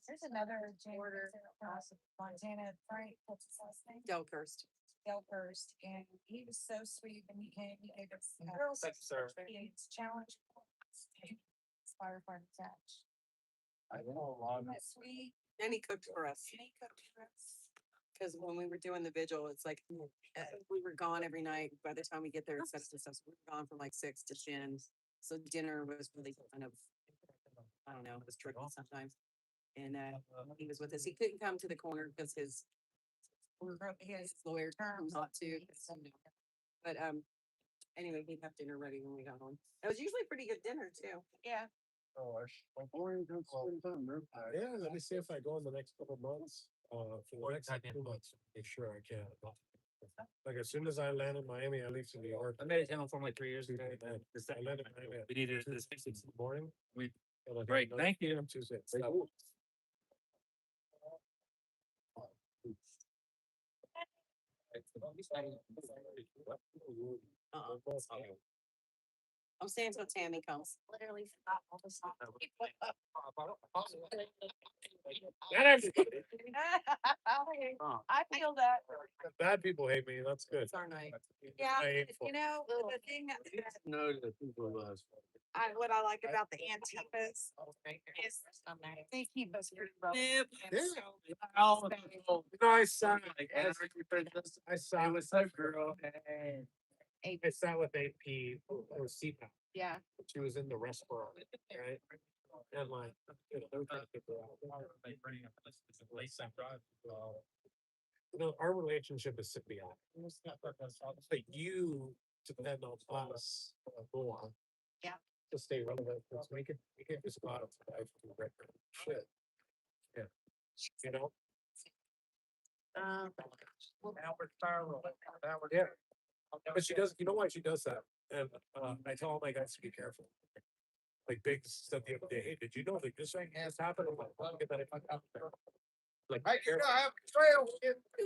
There's another border across Montana, Frank, what's his last name? Delkhurst. Delkhurst, and he was so sweet when he came, he gave us. Thank you, sir. It's challenge. Firefighter attached. I know a lot. That's sweet. And he cooked for us. And he cooked for us. Cause when we were doing the vigil, it's like, we were gone every night. By the time we get there, it's such and stuff. So we were gone from like 6 to 10. So dinner was really kind of, I don't know, it was tricky sometimes. And he was with us. He couldn't come to the corner because his lawyer term not to. But anyway, he'd have dinner ready when we got home. It was usually pretty good dinner too. Yeah. Yeah, let me see if I go in the next couple of months, for the next 2 months, make sure I can. Like, as soon as I land in Miami, I leave to New York. I made it down for like 3 years ago. I land in Miami at We needed this 6 in the morning. We- and I Great, get thank you. on Tuesday. I'm staying until Tammy comes. Literally forgot all this. Not everybody. I feel that. Bad people hate me, that's good. It's our night. Yeah, I aim for you know, the thing that, No, the people love. what I like about the Antipas is they keep us pretty rough. I sat, I sat with that girl, I sat with AP or CPAP. Yeah. She was in the restaurant, right? And like, they're trying to figure out. You know, our relationship is symbiotic. But you depend on us more. Yeah. To stay relevant, because we can just go out of life to record shit. Yeah. You know? Yeah. But she does, you know why she does that? And I tell all my guys to be careful. Like Big said the other day, hey, did you know that this thing has happened? I'm like, well, get that out there. Like, I do not have trail.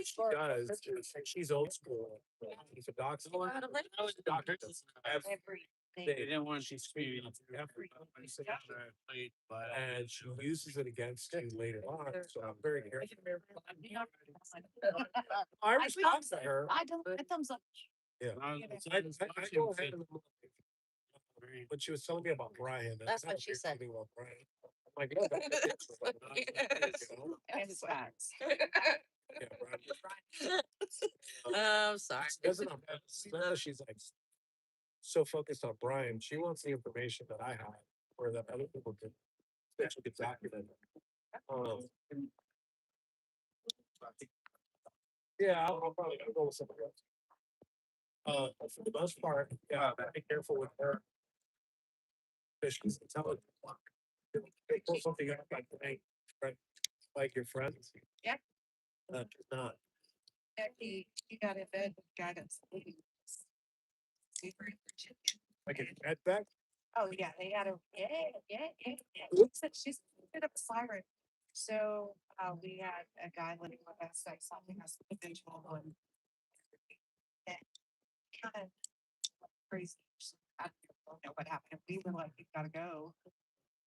She does. She's old school. She's a doctor. They didn't want she's screaming and she uses it against you later on. So I'm very careful. I respond to her. I don't, I thumbs up. Yeah. I go ahead and when she was telling me about Brian. That's what she said. About Brian. I'm like, no, It's facts. Yeah, Brian. I'm sorry. She's like so focused on Brian. She wants the information that I have, or that other people can, that she could document. Yeah, I'll probably go with somebody else. But for the most part, yeah, be careful with her. Because she's intelligent. They pull something up like the right? Like your friends. Yeah. She's not. He got in bed, guidance. Like a head back. Oh, yeah, they had a, yeah. She's a bit of a siren. So, we had a guy living with us, like something has potential on. kind of crazy. I don't know what happened. We were like, we gotta go.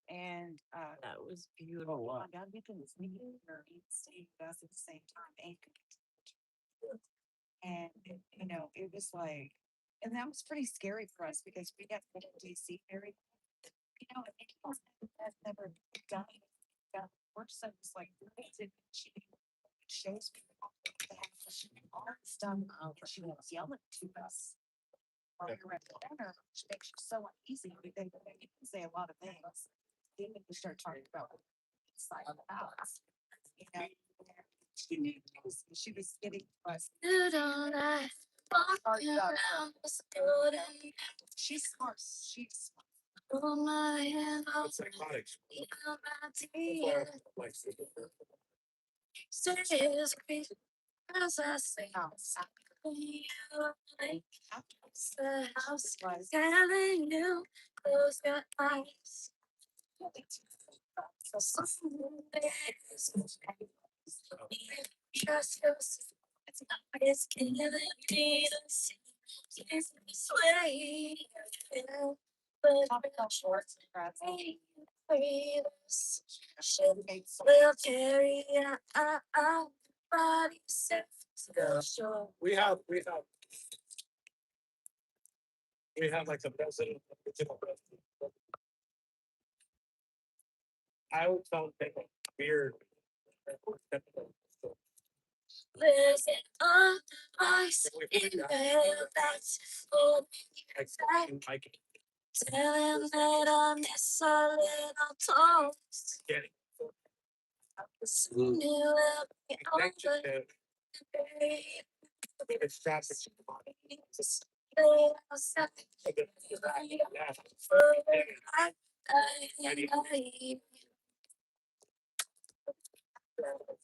And That was beautiful. my God, we couldn't sleep or eat, stay with us at the same time. And you know, it was like, and that was pretty scary for us because we got to DC very, you know, and people have never done it. We're so it's like she shows me all the stuff, and she was yelling to us while we were at dinner, which makes you so uneasy. You can say a lot of things. Then you start talking about inside of the house, you know. She was getting to us. She's smart. She's It's psychotics. We have like the president. I always felt that weird.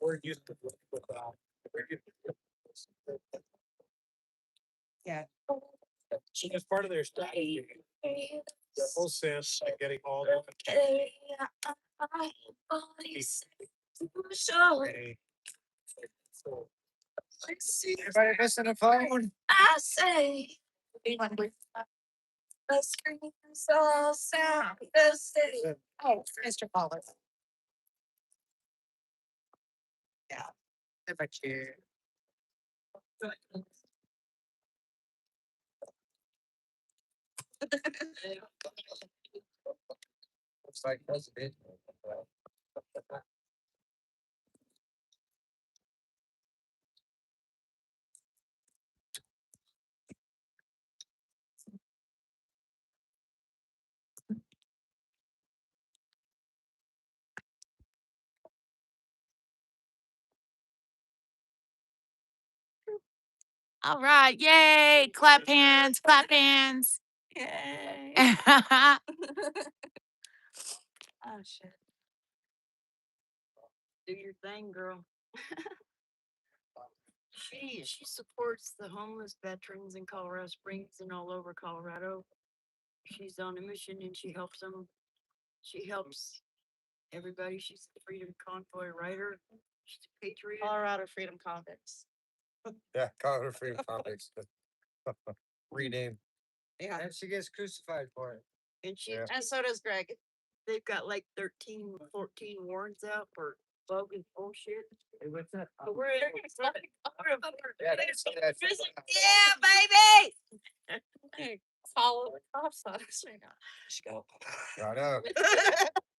We're used to with yeah. as part of their strategy. The whole sense like getting all the Everybody missing a phone? Oh, Mr. Pollard. Yeah. How about you? Looks like president. All right, yay! Clap hands, clap hands. Yay. Oh Oh, shit. Do your thing, girl. She supports the homeless veterans in Colorado Springs and all over Colorado. She's on a mission and she helps them. She helps everybody. She's the Freedom Convoy writer. She's a patriot. Colorado Freedom Convicts. Yeah, Colorado Freedom Convicts. Rename. Yeah. And she gets crucified for it. And she, Yeah. And so does Greg. they've got like 13, 14 warrants out for bogus bullshit. Hey, what's that? But we're in, Yeah, that's yeah, baby. Follow the cops on us right now. Let's go. I know.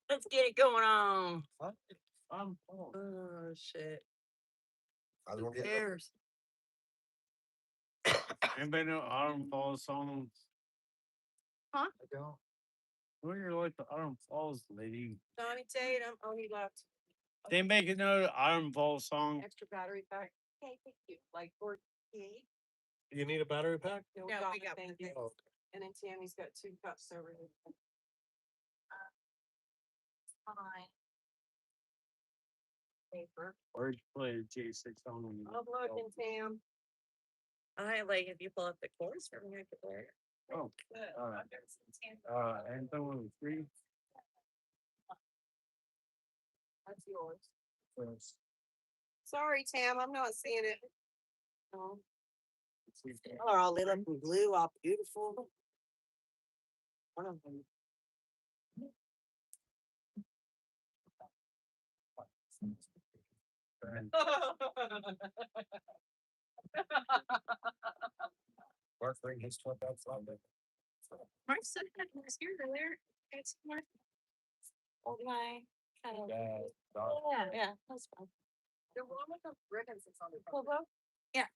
Let's get it going on. Oh, shit. I was Who gonna get cares? Anybody know Autumn Falls song? I don't. Where you're like the Autumn Falls lady. Donnie Tatum, only left They make another Autumn Falls song. extra battery pack. Okay, thank you. Like 48. You need a battery pack? No, we got one. Oh. And then Tammy's got 2 cups over here. Fine. Paper. Where'd you play J6 on? I'm looking, Tam. I like if you pull up the chorus for me, I could wear it. Oh, and someone free. That's yours. Sorry, Tam, I'm not seeing it. No. Oh, all lit up in blue, all beautiful. One of them. Bring his 12 Sunday. Mark said that was here earlier. It's more. Hold my. Yeah, that's fine. The one with the ribbons is on the. Kobo? Yeah.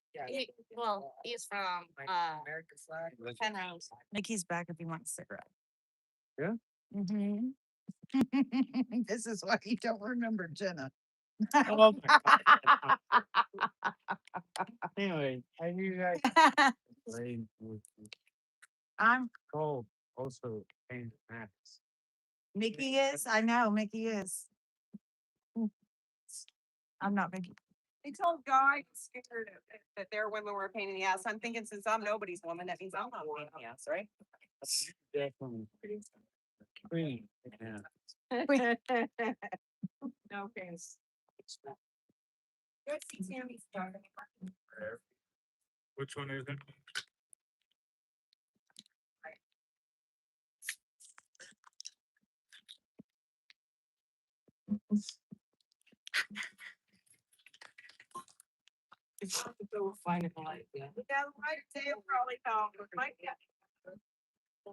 Well, he's from, American flag. Penrose. Nikki's back if you want a cigarette. Yeah? Mm-hmm. This is why you don't remember Jenna. Oh, anyway, I knew guys. Rain with I'm, cold, also pain max. Mickey is, I know, Mickey is. I'm not Mickey. They told Guy scared that their women were a pain in the ass. I'm thinking since I'm nobody's woman, that means I'm not a pain in the ass, right? Definitely. Green. Yeah. No offense. Go see Tammy's dog. Which one is it? It's not that they were finding like, yeah. Yeah, right, they'll probably come.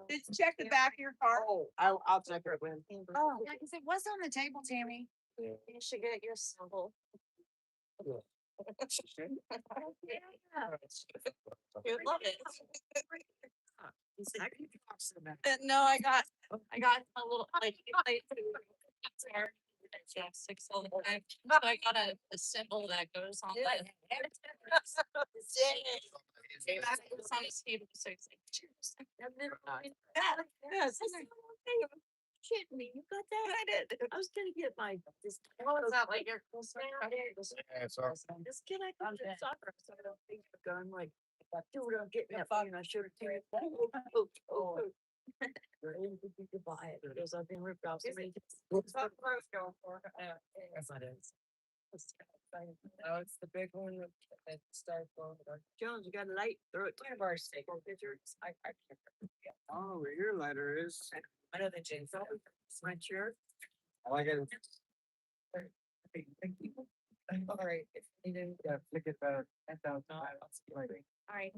Just check the back of your car. Oh, I'll check it with. Oh, yeah, because it was on the table, Tammy. You should get your sample. Yeah. You love it. No, I got a little like yeah, 6 all the time. So I got a symbol that goes on that. It's on his table, so it's like, cheers. Yes. Shit me, you got that? I did. I was gonna get my this. What was that like your close friend? Yeah, it's all. This kid I could do soccer, so I don't think the gun like, dude, I'm getting that phone, I showed it to you. Oh. I didn't think you could buy it because I've been ripped off so many times. What's that price going for? Yes, it is. Oh, it's the big one that starts going. Jones, you got a light? Throw it to our steak or pictures. I can't. Oh, where your letter is. I know the chainsaw. It's my chair. I like it. All right. If you didn't. Yeah, flick it back. 10,000. All right.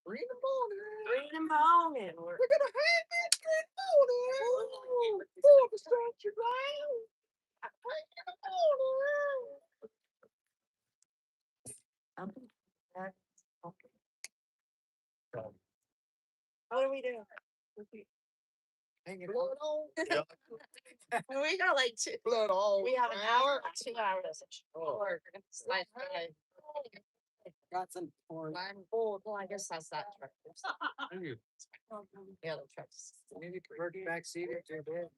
Bring the morning. Bring them home and we're. We're gonna have that good morning. Oh, the start your ground. Bring the What do we do? morning. Blood on. We got like two. Blood on. We have an hour, 2 hours. Or slide by. Got some corn. I'm full. Well, I guess that's that truck. Thank you. The other trucks. Maybe convert back seat if they're dead.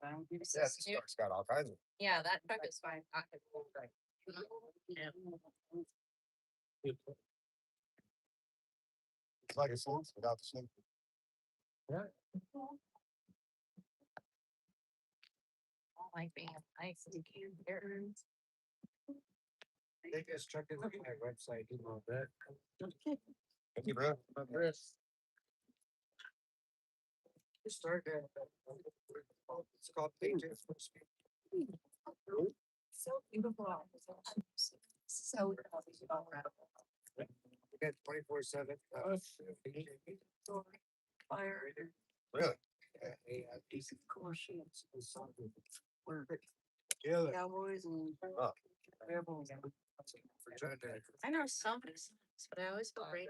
Yeah, this truck's got all kinds of. Yeah, that truck is fine. I could pull it. Yeah. It's like a song without the song. I don't like being nice and cute. Take this truck in my website, you know that. Thank you, bro. Start there. It's called pages for speed. So beautiful. So. We got 24/7. Fire. Really? Decent cautions. Yeah. Cowboys and. Oh. I know some, but I always feel great.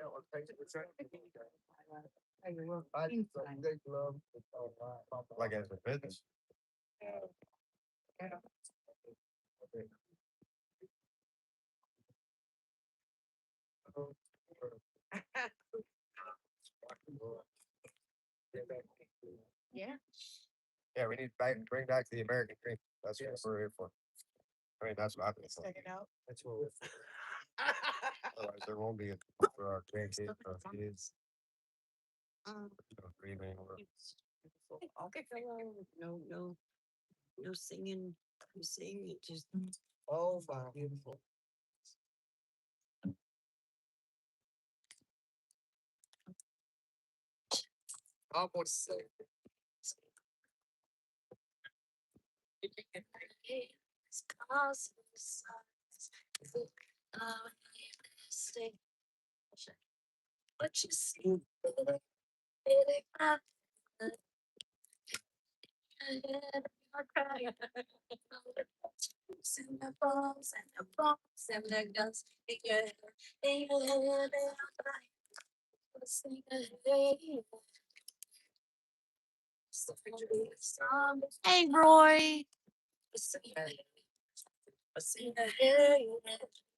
Like as a business. Yeah. Yeah, we need to bring back the American dream. That's what we're here for. I mean, that's what I've been for. Check it out. That's what. Otherwise, there won't be a for our grandkids, our kids. Breathing. Okay, no singing, you sing, it just. Oh, wow. Beautiful. Almost. What you see? And the balls and the bombs and the guns in your head, in your head, in your body. What's in your head? Hey, Roy. What's in your head? What's in your head?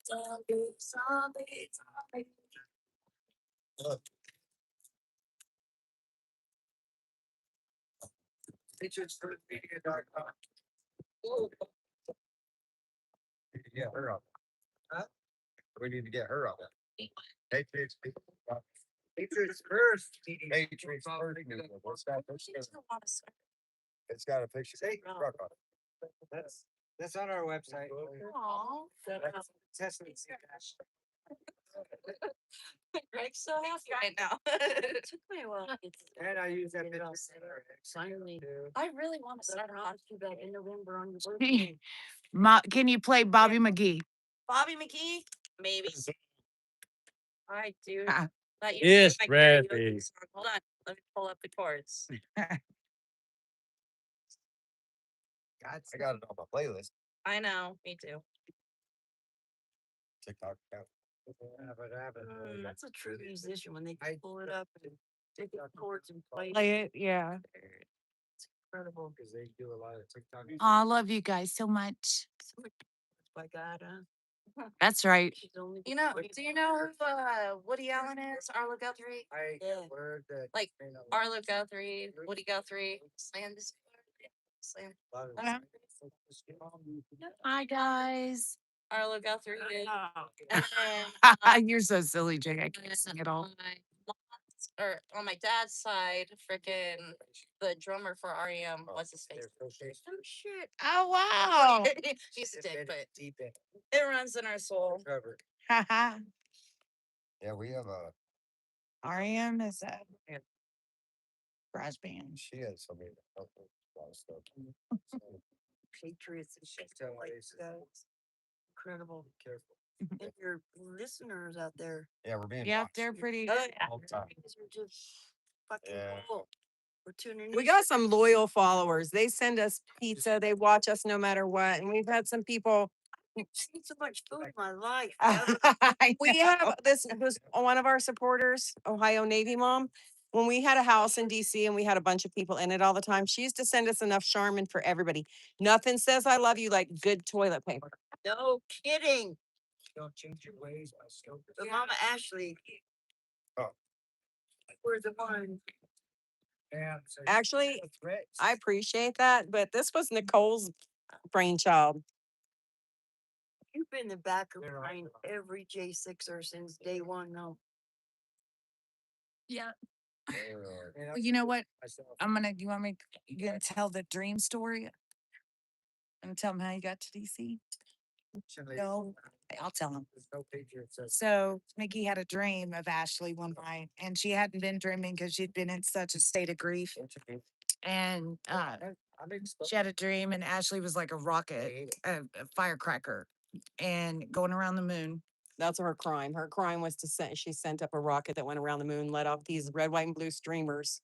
Zombie, zombie, zombie. Get her up. Huh? We need to get her up. Patriots. Patriots first. Patriots first. What's that? It's got a picture. Truck on it. That's on our website. Aw. Greg's so happy right now. It took me a while to get And I use that it all picture. set up. Finally, I really want to but I start off. talked to you back in November on your birthday. Can you play Bobby McGee? Bobby McGee? Maybe. All right, dude. Ah. Let you Yes, sing my Bradley. karaoke song. Hold on. Let me pull up the chords. I got it on my playlist. I know. Me too. TikTok. That's a true musician when they can pull it up and take the chords and play. Play it, yeah. It's incredible. Because they do a lot of TikTok. I love you guys so much. By God, huh? That's right. She's only You know, 20. do you know who Woody Allen is? Arlo Guthrie? I Yeah. heard that. Like Arlo Guthrie, Woody Guthrie, Slam this. Slam. Hi, guys. Arlo Guthrie. Oh. And then You're so silly, Jake. I can't sing it all. on my mom's, or on my dad's side, freaking the drummer for REM, what's his face? Oh, shit. Oh, wow. He's a dick, but Deep in. it runs in our soul. Trevor. Haha. Yeah, we have a. REM is a brass band. She has so many. A lot of stuff. Patriots and shit like that. Incredible. Careful. And your listeners out there. Yeah, we're being. Yep, watched they're pretty. all the time. These are just fucking Yeah. cool. We're tuning in. We got some loyal followers. They send us pizza. They watch us no matter what. And we've had some people. I've seen so much food in my life. We have this was one of our supporters, Ohio Navy mom. When we had a house in DC and we had a bunch of people in it all the time, she used to send us enough Charmin for everybody. Nothing says I love you like good toilet paper. No kidding. Don't change your ways. The Mama Ashley. Oh. We're the one. Actually, I appreciate that, but this was Nicole's brainchild. You've been the backer behind every J6er since day one, no. Yeah. Well, you know what? You want me, you gonna tell the dream story? And tell them how you got to DC? No, I'll tell them. So Mickey had a dream of Ashley one night, and she hadn't been dreaming because she'd been in such a state of grief. And she had a dream, and Ashley was like a rocket, a firecracker, and going around the moon. That's her crime. Her crime was to send, she sent up a rocket that went around the moon, let off these red, white, and blue streamers.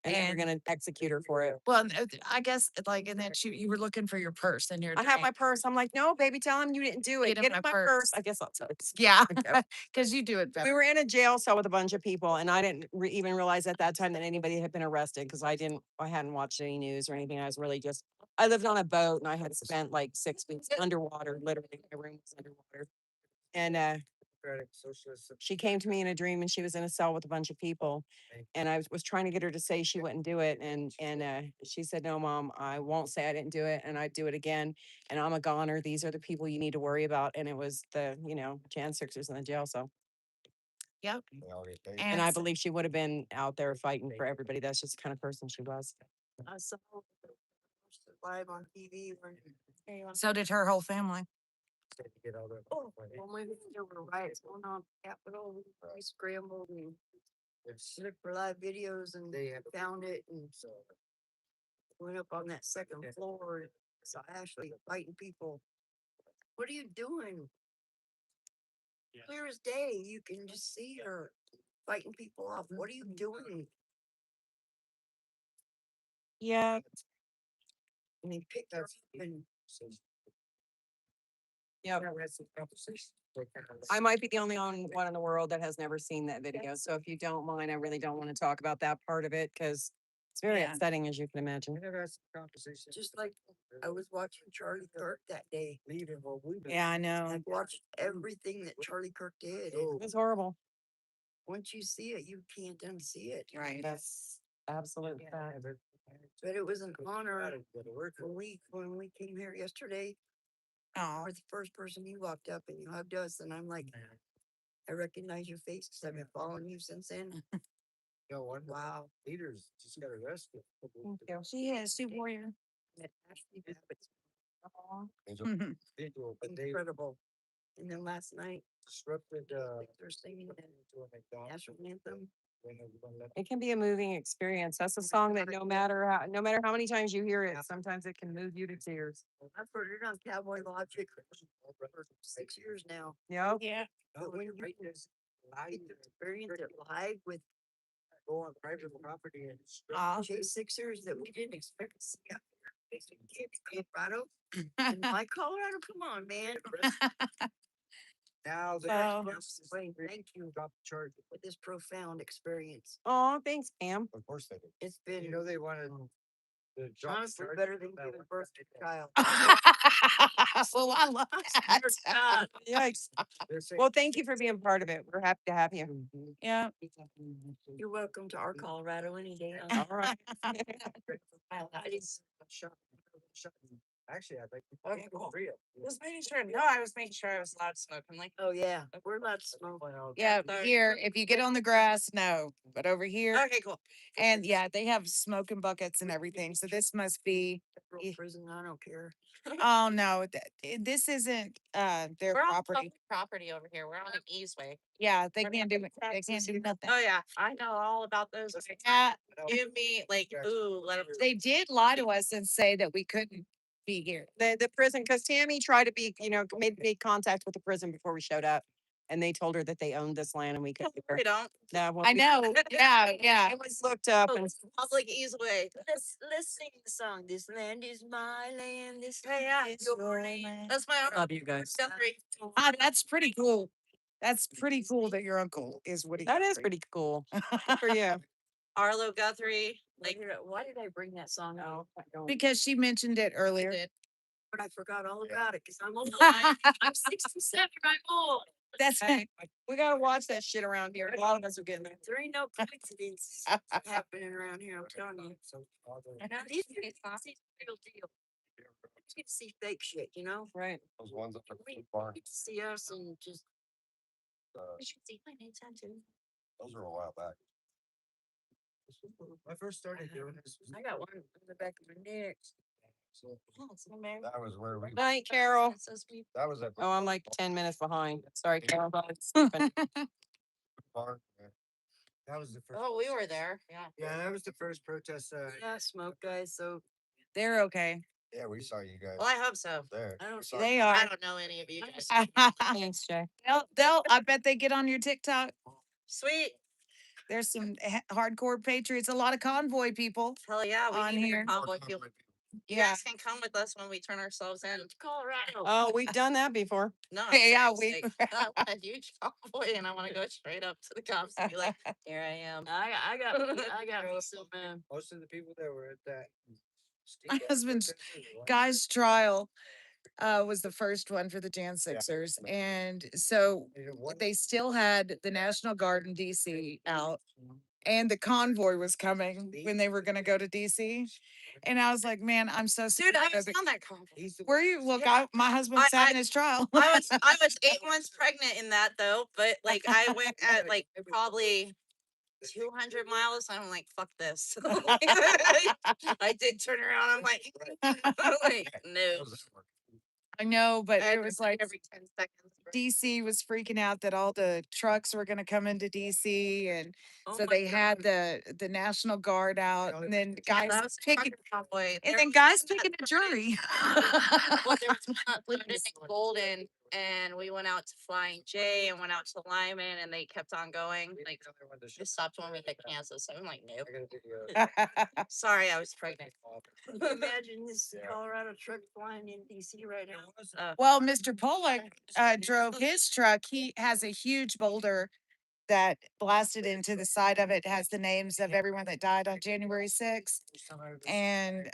And they were And- gonna execute her for it. Well, I guess like, and then you were looking for your purse, and your I have my purse. I'm like, no, baby, tell him you didn't do it. Get him Get my him my purse. purse. I guess I'll tell it. yeah, Okay. because you do it We better. were in a jail cell with a bunch of people, and I didn't even realize at that time that anybody had been arrested because I hadn't watched any news or anything. I was really just, I lived on a boat and I had spent like 6 weeks underwater, literally. My room was underwater. And she came to me in a dream, and she was in a cell with a bunch of people, and I was trying to get her to say she wouldn't do it, and she said, no, Mom, I won't say I didn't do it, and I'd do it again, and I'm a goner. These are the people you need to worry about. And it was the Jan Sixers in the jail cell. Yep. And I believe she would have been out there fighting for everybody. That's just the kind of person she was. I saw live on TV. So did her whole family. Oh, well, maybe there were riots going on, Capitol, we scrambled and looked for live videos and found it and went up on that second floor and saw Ashley fighting people. What are you doing? Clear as day, you can just see her fighting people off. What are you doing? Yeah. And they picked her up and Yep. I might be the only one in the world that has never seen that video. So if you don't mind, I really don't want to talk about that part of it because it's very Yeah. upsetting, as you can imagine. just like I was watching Charlie Kirk that day. Yeah, I know. I've watched everything that Charlie Kirk did. It And was horrible. once you see it, you can't unsee it. Right. That's absolute fact. But it was an honor when we came here yesterday. Oh, Or the first person you walked up and you hugged us, and I'm like, I recognize your face because I've been following you since then. Wow. Leaders just got arrested. Thank you. she is. She warrior. That Ashley Babbitt's But they incredible. And then last night, disrupted, they're singing the national anthem. It can be a moving experience. That's a song that no matter how many times you hear it, sometimes it can move you to tears. I've heard it on Cowboy Logic for 6 years now. Yep. Yeah. But when you experience it live with go on private property and J6ers that we didn't expect to see out there. In Colorado. And my Colorado, come on, man. now they Oh. Wayne, thank you drop the charge. for this profound experience. Oh, thanks, Pam. Of course they did. It's been You know they wanted to drop the honestly charge better than that giving one. birth to a child. Oh, I love that. God. Yikes. They're saying- Well, thank you for being part of it. We're happy to have you. Yeah. You're welcome to our Colorado any day. All right. Actually, I'd like. Okay, cool. Three of Just making sure. No, I was making sure I was allowed to smoke. I'm like, Oh yeah, we're allowed to smoke. Yeah, Sorry. here, if you get on the grass, no, but over here, okay, cool. and yeah, they have smoking buckets and everything, so this must be, Federal prison, I don't care. oh, no, this isn't, their We're on property. public property over here. We're on an easeway. Yeah, they We're can't not do, they can't do nothing. Oh yeah, I know all about those. Yeah, Give me like, ooh, let 'em- they did lie to us and say that we couldn't be here. The prison, because Tammy tried to be, made contact with the prison before we showed up. And they told her that they owned this land and we couldn't. be there. They don't. No, well, I know, yeah, yeah. It was looked up Oh, and it's a public easeway. Let's sing the song. This land is my land. This Yeah, yeah. land is your land. That's my love you guys. Guthrie. Ah, that's pretty cool. That's pretty cool that your uncle is what he. That is pretty cool. Good for you. Arlo Guthrie. Like, why did I bring that song out? Because she mentioned it earlier. did. But I forgot all about it because I'm old. I'm 67. I'm old. That's We gotta watch that shit around here. A lot of us are getting there. There ain't no coincidence happening around here. I'm telling you. And now these are real deal. You get to see fake shit, you know. Right. Those ones that are We too far, get to see us and just. You should see my name tattoo. those are a while back. I first started doing this. I got one on the back of my neck. That was where we, Night, Carol. So sweet. that was at. Oh, I'm like 10 minutes behind. Sorry, Carol. Park. That was the first. Oh, we were there. Yeah. Yeah, that was the first protest, Yeah, smoke guys. So They're okay. yeah, we saw you guys Well, I hope so. there. I don't We saw They you. I are. don't know any of you guys. Thanks, Jay. I bet they get on your TikTok. Sweet. There's some hardcore patriots, a lot of convoy people. Hell yeah. We On need here. a convoy fuel. You Yeah. guys can come with us when we turn ourselves in. Colorado. Oh, we've done that before. No, Yeah, seriously. I want a huge convoy and I want to go straight up to the cops and be like, here I am. I got me some Most of the people that were at that. My husband's guy's trial was the first one for the Jan Sixers. And so they still had the National Guard in DC out. And the convoy was coming when they were going to go to DC. And I was like, man, I'm so Dude, I sorry. was on that convoy. Were you? Look, Yeah. my husband's I- having his trial. I was 8 months pregnant in that though, but like I went at like probably 200 miles. I'm like, fuck this. I did turn around. I'm like, like no. I know, but I had it to was brake like, every 10 seconds. DC was freaking out that all the trucks were going to come into DC, and Oh so my they had God. the National Guard out, and then Yeah, guys that was picking, convoy. and There then was guys one picking that a jury. well, there was one that started in Golden, and we went out to Flying J and went out to Lyman, and they kept on going. Like, they stopped when we hit Kansas. So I'm like, nope. Sorry, I was pregnant. Can you imagine this Colorado truck flying in DC right now? Well, Mr. Pollock drove his truck. He has a huge boulder that blasted into the side of it, has the names of everyone that died on January 6th. And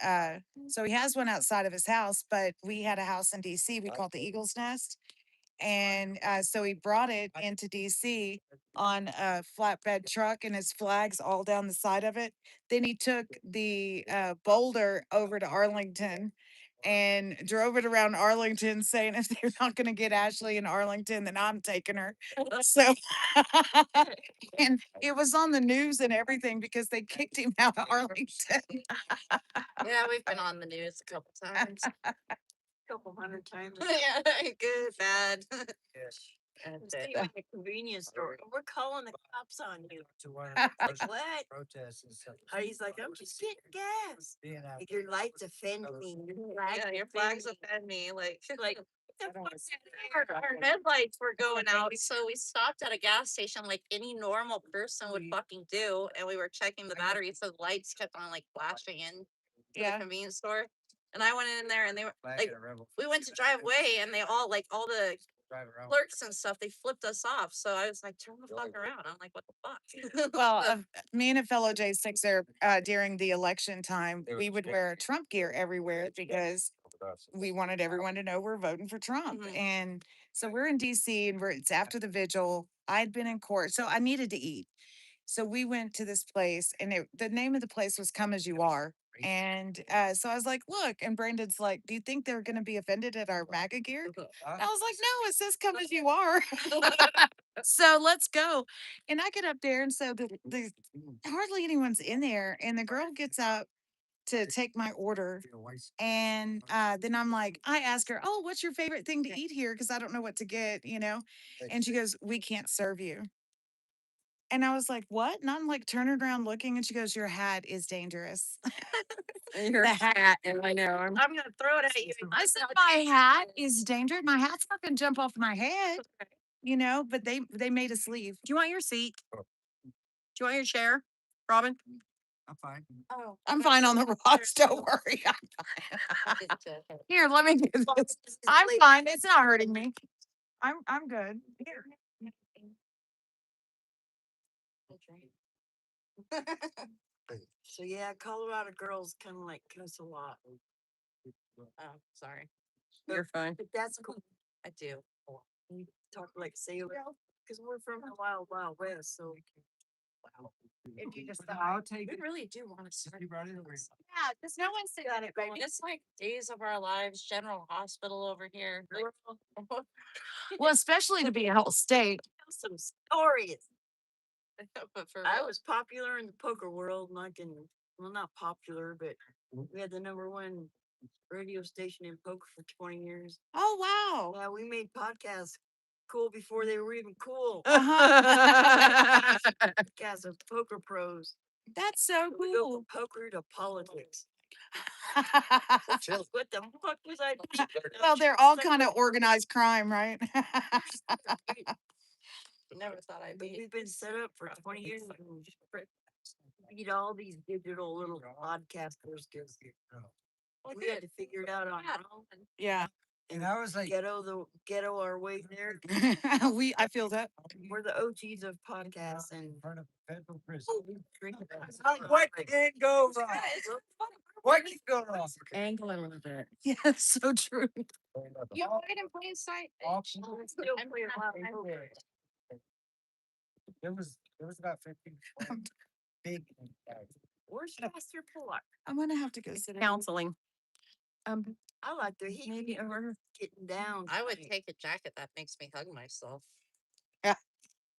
so he has one outside of his house, but we had a house in DC we called the Eagle's Nest. And so he brought it into DC on a flatbed truck and his flags all down the side of it. Then he took the boulder over to Arlington and drove it around Arlington saying if they're not going to get Ashley in Arlington, then I'm taking her. So, and it was on the news and everything because they kicked him out of Arlington. Yeah, we've been on the news a couple times. Couple hundred times. Yeah, good, bad. Stay at the convenience store. We're calling the cops on you. Like what? Protests and stuff. He's like, I'm just getting gas. Like, your lights offend me. Yeah, your flags offend me. Like, Like, our headlights were going out, so we stopped at a gas station like any normal person would fucking do, and we were checking the battery, so the lights kept on like flashing in to the convenience store. And I went in there, and they were like, we went to drive away, and they all like all the clerks and stuff, they flipped us off. So I was like, turn the fuck around. I'm like, what the fuck? Well, me and a fellow J6er during the election time, we would wear Trump gear everywhere because we wanted everyone to know we're voting for Trump. Mhm. And so we're in DC and it's after the vigil. I'd been in court, so I needed to eat. So we went to this place, and the name of the place was Come As You Are. And so I was like, look, and Brandon's like, do you think they're going to be offended at our MAGA gear? And I was like, no, it says Come As You Are. So let's go. And I get up there, and so the hardly anyone's in there. And the girl gets up to take my order. And then I'm like, I ask her, oh, what's your favorite thing to eat here? Because I don't know what to get, you know? And she goes, we can't serve you. And I was like, what? And I'm like turning around looking, and she goes, your hat is dangerous. Your hat, and I know. I'm gonna throw it at you. I said, my hat is dangerous. My hat's not gonna jump off my head, you know, but they made us leave. Do you want your seat? Do you want your chair, Robin? I'm fine. Oh, I'm fine on the rocks. Don't worry. I'm fine. Here, let me do this. I'm fine. It's not hurting me. I'm good. Here. so yeah, Colorado girls kind of like cuss a lot. Oh, sorry. You're fine. But that's cool. I do. We talk like sailor because we're from the wild, wild west. So If you just I'll take we it. really do want to start. You brought it over. Yeah, because no one's got it, baby. It's like Days of Our Lives, General Hospital over here. Like, Well, especially to be a whole state. some stories. but for I real. was popular in the poker world, like well, not popular, but we had the #1 radio station in poker for 20 years. Oh wow. Yeah, we made podcasts cool before they were even cool. Podcasts of poker pros. That's so We go cool. from poker to politics. What the fuck was I? Well, they're all kind of organized crime, right? Never thought I'd be. We've been set up for 20 years. And beat all these digital little podcasters because we had to figure it out on our own. Yeah. And I was like, Ghetto our way there. I feel that. We're the OGs of podcasts and in front of federal prison. drink about What can go wrong? What can go wrong? Angle it a little bit. Yeah, so true. You hide in plain sight. There was about 15 big bags. Where's Pastor Pollock? I'm gonna have to go sit down. Counseling. I like the heat. Maybe over. Getting down. I would take a jacket that makes me hug myself.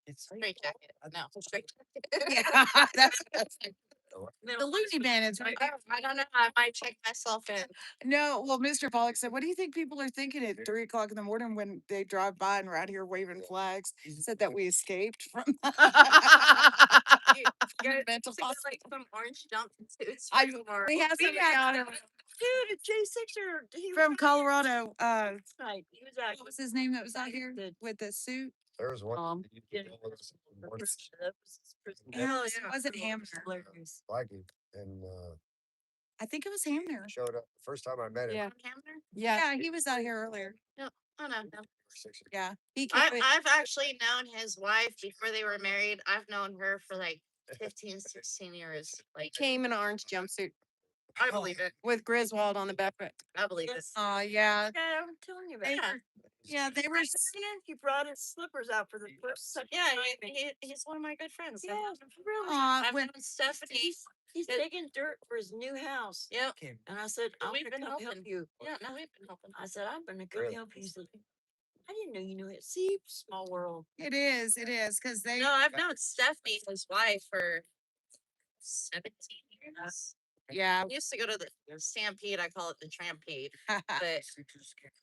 It's Straight jacket. No, straight jacket. Yeah, that's The loony bin is right. I don't know. I might check myself in. No, well, Mr. Pollock said, what do you think people are thinking at 3 o'clock in the morning when they drive by and we're out here waving flags? Said that we escaped from mental hospital. Like some orange jumpsuits. I- from we have we some had down some- Dude, a J6er. He was from out Colorado. here tonight. He was out. What was his name that was out here The- with the suit? There's one. Yeah. One That was his prison. Yeah, Oh, it wasn't Hamner. hilarious. Flagging and I think it was Hamner. showed up. First time I met him. Yeah. Hamner? Yeah, he was out here earlier. No, I don't know. Yeah, he I, came. I've actually known his wife before they were married. I've known her for like 15, 16 years. Like, Came in an orange jumpsuit I believe it. with Griswold on the back of it. I believe it. Yeah. Yeah, I'm telling you about They it. were, yeah, they were. He brought his slippers out for the first second Yeah, time. he's one of my good friends. Yeah, really. I've When, known Stephanie. He's It- digging dirt for his new house. Yep. And I said, I'm We've gonna been come help helping. you. Yeah, no, we've been helping. I said, I'm gonna come Really? help you. He said, I didn't know you knew it. See, small world. it is, because they. No, I've known Stephanie, his wife, for 17 years. Yeah. I used to go to the Stampede. I call it the Trampede. But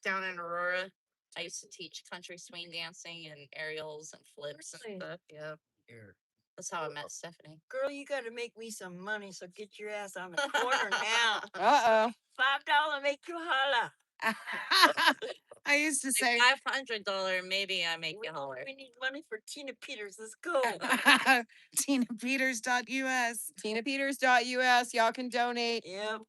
down in Aurora, I used to teach country swing dancing and aerials and flips Really? and stuff. Yeah. That's how I met Stephanie. Girl, you gotta make me some money, so get your ass on the corner now. Uh-oh. $5 make you holla. I used to say. $500, maybe I make you holler. We need money for Tina Peters. Let's go. TinaPeters.us. TinaPeters.us. Y'all can donate. Yep.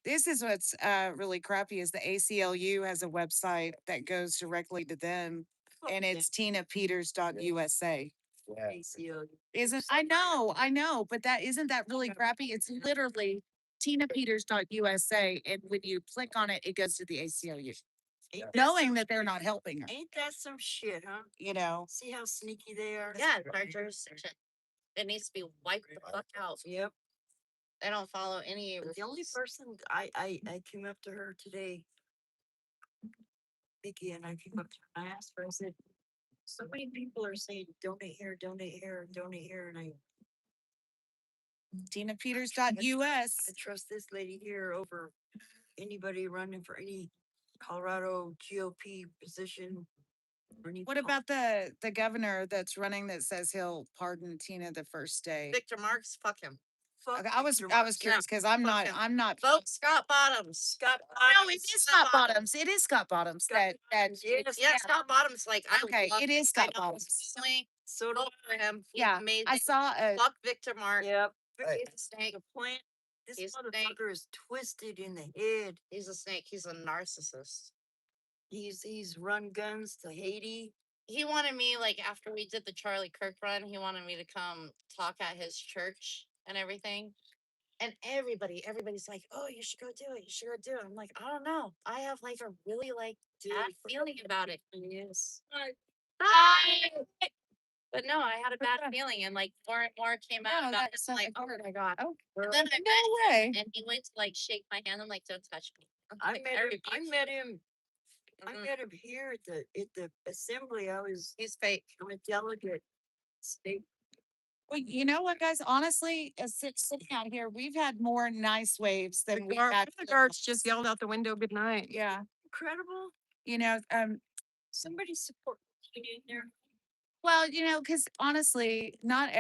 This is what's really crappy is the ACLU has a website that goes directly to them, and it's TinaPeters.usa. ACLU. Isn't I know, but that isn't that really crappy? It's literally TinaPeters.usa, and when you click on it, it goes to the ACLU, Ain't that knowing some- that they're not helping her. Ain't that some shit, huh? You know, See how sneaky they are? Yeah, our jurisdiction. It needs to be wiped the fuck out. Yep. They don't follow any. The only rules. person I came up to her today, Vicky, and I came up to her and I asked her, I said, so many people are saying donate here, donate here, donate here, and I TinaPeters.us. trust this lady here over anybody running for any Colorado GOP position. or any What about the governor that's running that says he'll pardon Tina the first day? Victor Marks, fuck him. fuck Okay, I was Victor I Marks. was curious because I'm fuck not him. Vote Scott Bottoms. Scott No, it is Scott Bottoms. It is Scott Bottoms. Scott That Yes, Yeah, Scott Bottoms. Like, I Okay, love it is him. Scott I know him Bottoms. personally. So do Vote for him. He's Yeah, amazing. I saw a Fuck Victor Marks. Yep. Hey. He's a snake. The plant. This He's a snake. motherfucker is twisted in the head. He's a snake. He's a narcissist. He's run guns to Haiti. He wanted me, like, after we did the Charlie Kirk run, he wanted me to come talk at his church and everything. And everybody's like, oh, you should go do it. You should go do it. I'm like, I don't know. I have like a really like bad feeling about it. Yes. But no, I had a bad feeling, and like more and more came out No, about it. that's I'm like, not oh good. my god. Oh, And then I met no way. him, and he went to like shake my hand. I'm like, don't touch me. I Like, met him. I rebuked met him. I Mhm. met him here at the assembly. He's fake. I'm a delegate. State. Well, you know what, guys? Honestly, as sitting out here, we've had more nice waves than we've had. The guards just yelled out the window, good night. Yeah, Incredible. you know, Somebody support you in there. well, because honestly, not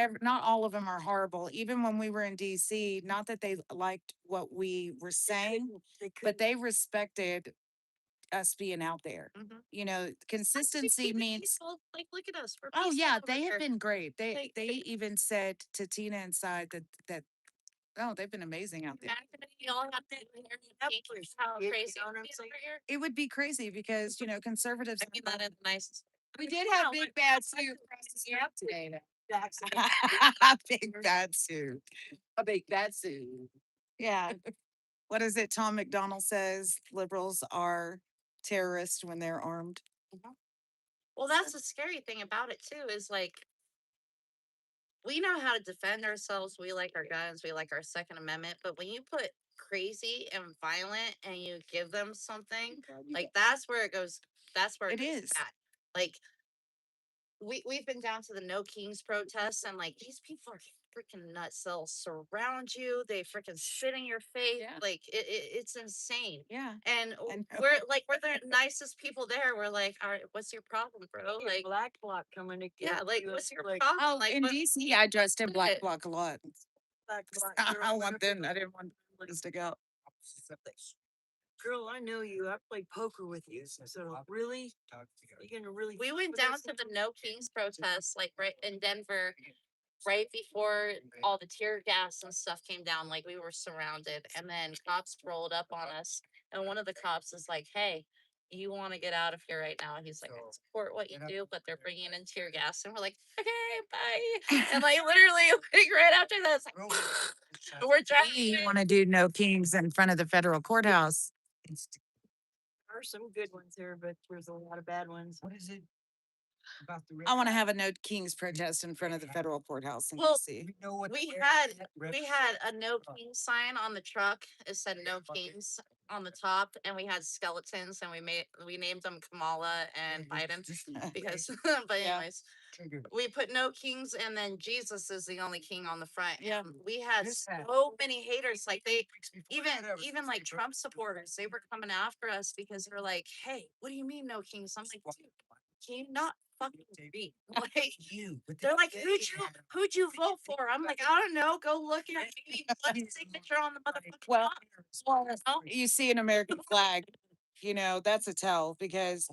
all of them are horrible. Even when we were in DC, not that they liked what we were saying, They but couldn't. they respected us being out there. Mhm. You know, consistency People, means. like, look at us. We're Oh peaceful yeah, over they have here. been great. They They- they even said to Tina inside that oh, they've been amazing out there. Imagine if you all had to Helpless. how You crazy know what it I'm would be saying? over here. It would be crazy because conservatives. I mean that in the nicest. We did have big bad suit across the street today. though. Big bad suit. A big bad suit. Yeah. What is it? Tom McDonald says liberals are terrorists when they're armed. Well, that's the scary thing about it too, is like we know how to defend ourselves. We like our guns, we like our Second Amendment, but when you put crazy and violent and you give them something, like that's where it goes. That's where It goes is. bad. Like we've been down to the No Kings protests, and like these people are freaking nuts. They'll surround you. They freaking spit in your face. Yeah. Like it's insane. Yeah. And I know. we're the nicest people there. We're like, all right, what's your problem, bro? Yeah, Like, black bloc coming to get yeah, like, you. what's your Like, problem? Oh, Like, in what, DC, I dressed in black what- bloc a lot. black bloc I girl, want them. I didn't want them to stick out. girl, I know you. I played poker with you. So really, you're gonna really. we fuck went with down us to the now? No Kings protest, like right in Denver, right before all the tear gas and stuff came down. Like we were surrounded, and then cops rolled up on us, and one of the cops is like, "Hey, you want to get out of here right now?" And he's like, "I support what you do, but they're bringing in tear gas," and we're like, "Okay, bye." And like literally, like right after that, it's like, we're driving. You want to do no kings in front of the federal courthouse? There are some good ones here, but there's a lot of bad ones. What is it? About the. I want to have a no kings protest in front of the federal courthouse in Well, DC. You know what? we had a no king sign on the truck. It said no kings on the top, and we had skeletons, and we named them Kamala and Biden because. But Yeah. anyways, we put no kings, and then Jesus is the only king on the front. Yeah. We had so many haters. Like they even like Trump supporters, they were coming after us because they're like, "Hey, what do you mean no kings?" I'm like, "Dude, can you not fucking read?" Like they're like, who'd you vote for? I'm like, I don't know. Go look at me. Put a signature on the motherfucking Well, Oh, you see an American flag, you know, that's a tell because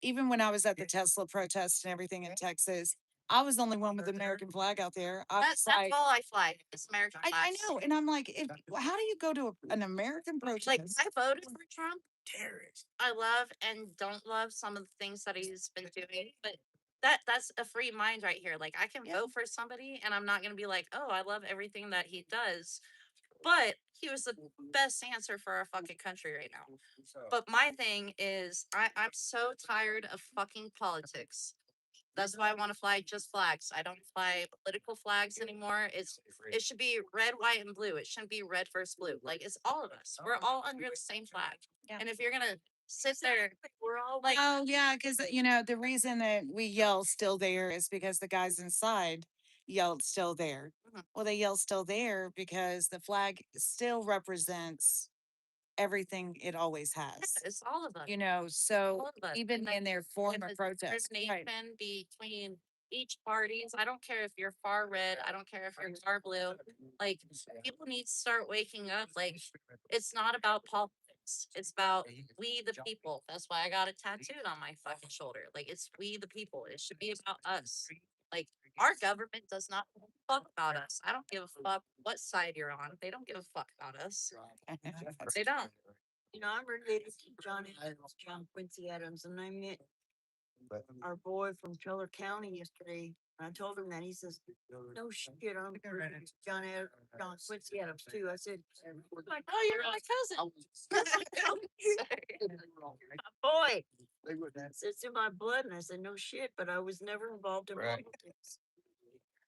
even when I was at the Tesla protest and everything in Texas, I was the only one with the American flag out there. I was that's like, all I fly. It's American I flags. know. And I'm like, how do you go to an American protest? Like I voted for Trump. I love and don't love some of the things that he's been doing, but that's a free mind right here. Like I can Yeah. vote for somebody and I'm not gonna be like, oh, I love everything that he does. But he was the best answer for our fucking country right now. But my thing is I'm so tired of fucking politics. That's why I want to fly just flags. I don't fly political flags anymore. It should be red, white, and blue. It shouldn't be red versus blue. Like it's all of us. We're all under the same flag. Yeah. And if you're gonna sit there, we're all like, Oh, yeah. Because, you know, the reason that we yell still there is because the guys inside yelled still there. Mhm. Well, they yell still there because the flag still represents everything it always yeah, has. it's all of us. You know, so All of us. even And in their with form of the protest. Right. discrimination between each parties. I don't care if you're far red. I don't care if you're far blue. Like people need to start waking up. Like it's not about politics. It's about we the people. That's why I got it tattooed on my fucking shoulder. Like it's we the people. It should be about us. Like our government does not give a fuck about us. I don't give a fuck what side you're on. They don't give a fuck about us. They don't. You know, I'm related to John Quincy Adams, and I met our boy from Keller County yesterday. And I told him that. He says, "No shit, I'm related to John Quincy Adams too." I said, "Like, Oh, you're my cousin. my boy." It's in my blood, and I said, "No shit," but I was never involved in Right. politics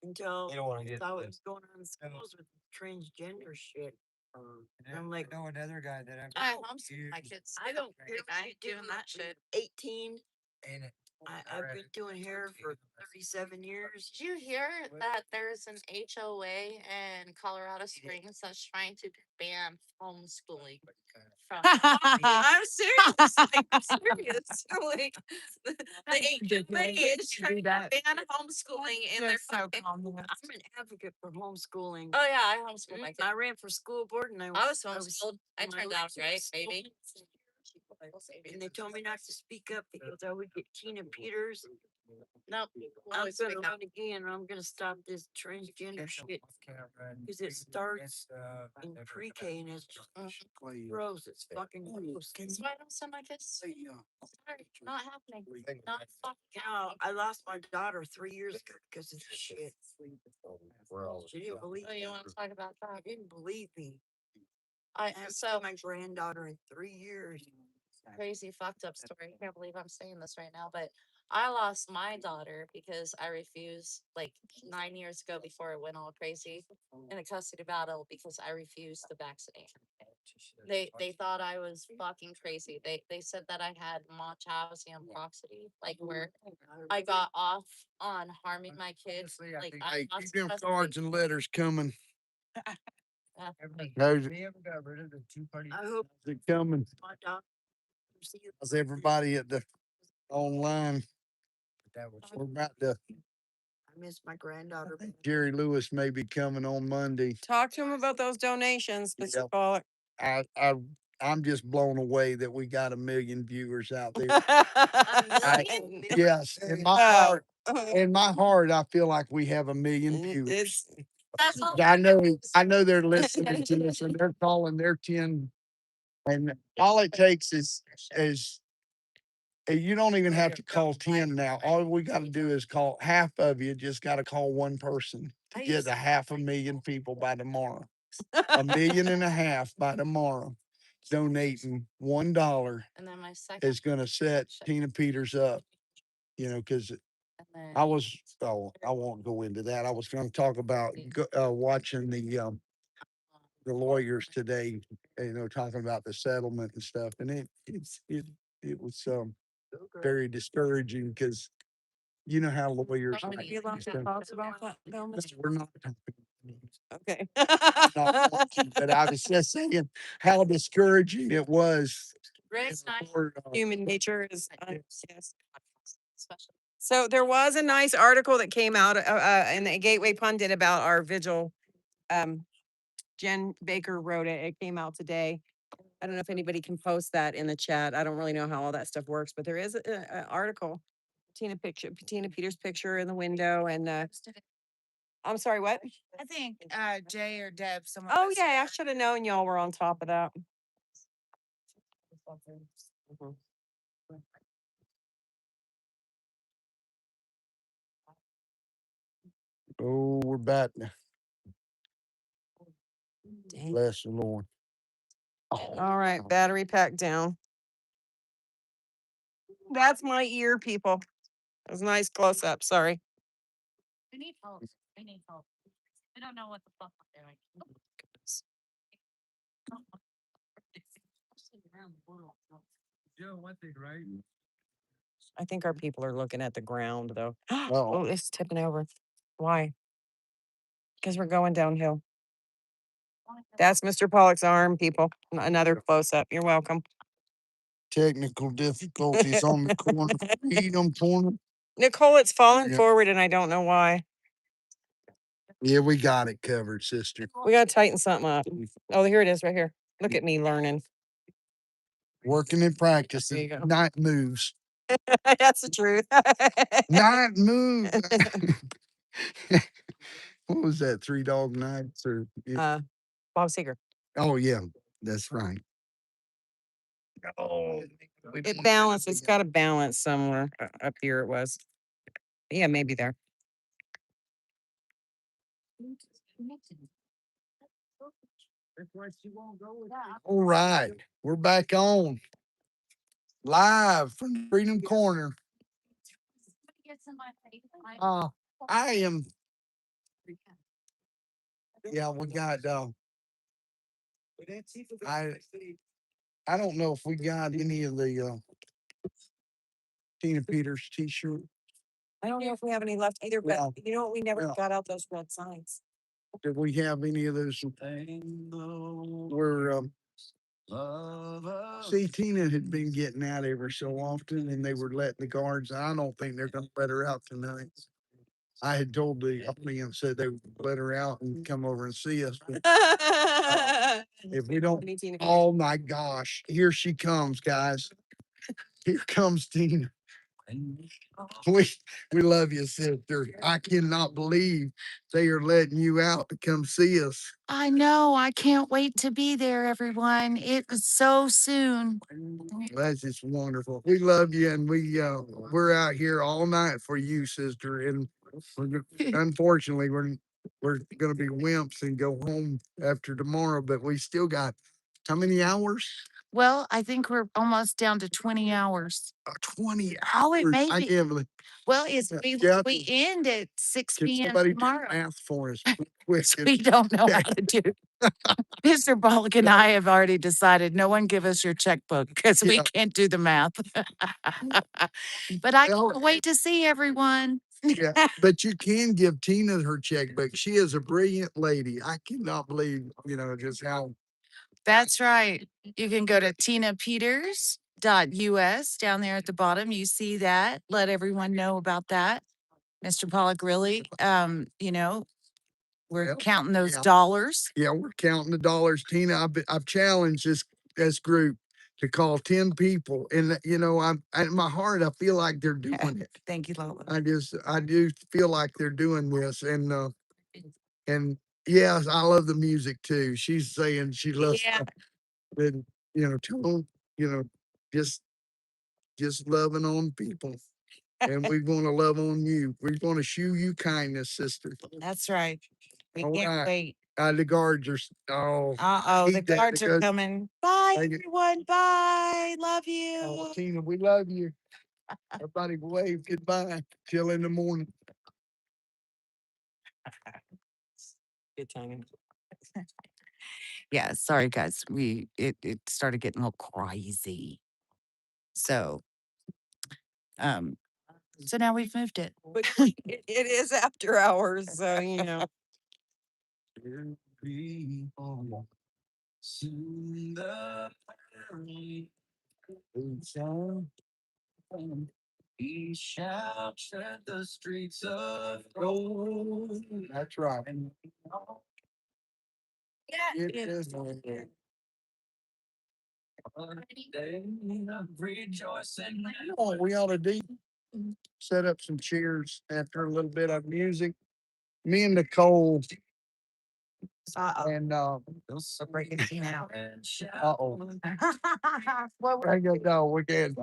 until You don't want to I get. saw what was going on in schools with transgender shit. And I'm like, know another guy that I homeschool my kids. I don't care. I ain't doing that shit. 18. Ain't it? I've been doing hair for 37 years. Did you hear that there's an HOA in Colorado Springs that's trying to ban homeschooling? From I'm serious. Like, I'm serious. Like, the HOA is trying to ban homeschooling in their fucking. I'm an advocate for homeschooling. Oh yeah, I homeschool my kids. I ran for school board and I was homeschooled. I my turned out license right, was baby. And they told me not to speak up because I would get Tina Peters. Nope. I'm Always gonna speak up. run again. I'm gonna stop this transgender shit because it starts in pre-K and it's just gross. It's fucking gross. That's why I don't send my kids. Sorry, not happening. Not fucking. You know, I lost my daughter 3 years ago because of this shit. She didn't believe Oh, me. you want to talk about that? She didn't believe me. I I haven't so seen my granddaughter in 3 years. crazy fucked up story. I can't believe I'm saying this right now, but I lost my daughter because I refused like 9 years ago before it went all crazy in a custody battle because I refused the vaccination. They thought I was fucking crazy. They said that I had Munchausen proximity, like where I got off on harming my kids. Like I Hey, lost keep them custody. cards and letters coming. Uh, Those I hope are coming. my doctor sees How's everybody at the online? We're about to, I miss my granddaughter. Jerry Lewis may be coming on Monday. Talk to him about those donations, Mr. Yep. Pollock. I'm just blown away that we got 1 million viewers out there. million? Yes, in my Oh. heart, I feel like we have 1 million viewers. It's I know they're listening to this and they're calling their 10. And all it takes is you don't even have to call 10 now. All we got to do is call half of you, just got to call one person to get 500,000 people by tomorrow. 1.5 million by tomorrow. Donating $1 and then my second is going to set Tina Peters up, because and then I won't go into that. I was going to talk about watching the lawyers today, talking about the settlement and stuff. And it was very discouraging because you know how lawyers Are like you allowed stuff. thoughts about that, though, No, Mr. we're not talking. Okay. Not talking, but I was just saying how discouraging it was. Greg's nice. Human nature is, yes. Special. So there was a nice article that came out in the Gateway Pundit about our vigil. Jen Baker wrote it. It came out today. I don't know if anybody can post that in the chat. I don't really know how all that stuff works, but there is an article. Tina Peters' picture in the window, and I'm sorry, what? I think Jay or Deb, someone. Oh yeah, I should have known y'all were on top of that. Mhm. Oh, we're back now. Dang. Bless the Lord. All right, battery pack down. That's my ear, people. It was a nice close up. Sorry. We need help. We need help. I don't know what the fuck I'm doing. I think our people are looking at the ground though. Oh. Oh, it's tipping over. Why? Because we're going downhill. That's Mr. Pollock's arm, people. Another close up. You're welcome. Technical difficulties on the corner. Freedom corner. Nicole, it's falling Yeah. forward and I don't know why. Yeah, we got it covered, sister. We got to tighten something up. Oh, here it is right here. Look at me learning. Working in practice. There you go. Night moves. That's the truth. Night moves. What was that? 3 Dog Nights or Bob Seger. oh yeah, that's right. Oh, It balanced. It's got to balance somewhere up here. It was. Yeah, maybe there. all right. We're back on live from Freedom Corner. I am. Yeah, we got. I don't know if we got any of the Tina Peters T-shirt. I don't know if we have any left either, but Well, you know what? We never well. got out those red signs. Did we have any of those? Where see, Tina had been getting out every so often, and they were letting the guards. I don't think they're going to let her out tonight. I had told the audience that they would let her out and come over and see us. But if we don't, oh my gosh, here she comes, guys. Here comes Tina. We love you, sister. I cannot believe they are letting you out to come see us. I know. I can't wait to be there, everyone. It was so soon. That's just wonderful. We love you, and we're out here all night for you, sister. And unfortunately, we're gonna be wimps and go home after tomorrow. But we still got how many hours? Well, I think we're almost down to 20 hours. 20 Oh, it hours. may I be. can't believe. Well, it's Yeah, we, yeah, we end at 6 Can p.m. somebody do tomorrow. math for us? Quick. We don't know how to do. Mr. Pollock and I have already decided no one give us your checkbook because we Yeah. can't do the math. But I Well, can't wait to see everyone. yeah, but you can give Tina her checkbook. She is a brilliant lady. I cannot believe, just how. That's right. You can go to tinapeters.us down there at the bottom. You see that. Let everyone know about that. Mr. Pollock, really, we're Well, counting those yeah. dollars. Yeah, we're counting the dollars, Tina. I've challenged this group to call 10 people, and I'm in my heart. I feel like they're doing it. Thank you, Lola. I do feel like they're doing this, and yes, I love the music too. She's saying she loves, Yeah. and tell them, just loving on people, and we're going to love on you. We're going to show you kindness, sister. That's right. We All can't right. wait. The guards are. Oh, Uh-oh, the hate that guards are because- coming. Bye, Thank you. everyone. Bye. Love Oh, you. Tina, we love you. Everybody wave goodbye. Till in the morning. Good timing. Yeah, sorry guys. It started getting a little crazy. So so now we've moved it. But it is after hours, so you know. Soon the family will sound, he shall tread the streets of gold. That's right. It is one day. Rejoicing. What we ought to do, set up some chairs after a little bit of music. Me and Nicole and We're breaking Tina out. uh-oh. I go, no, we can't.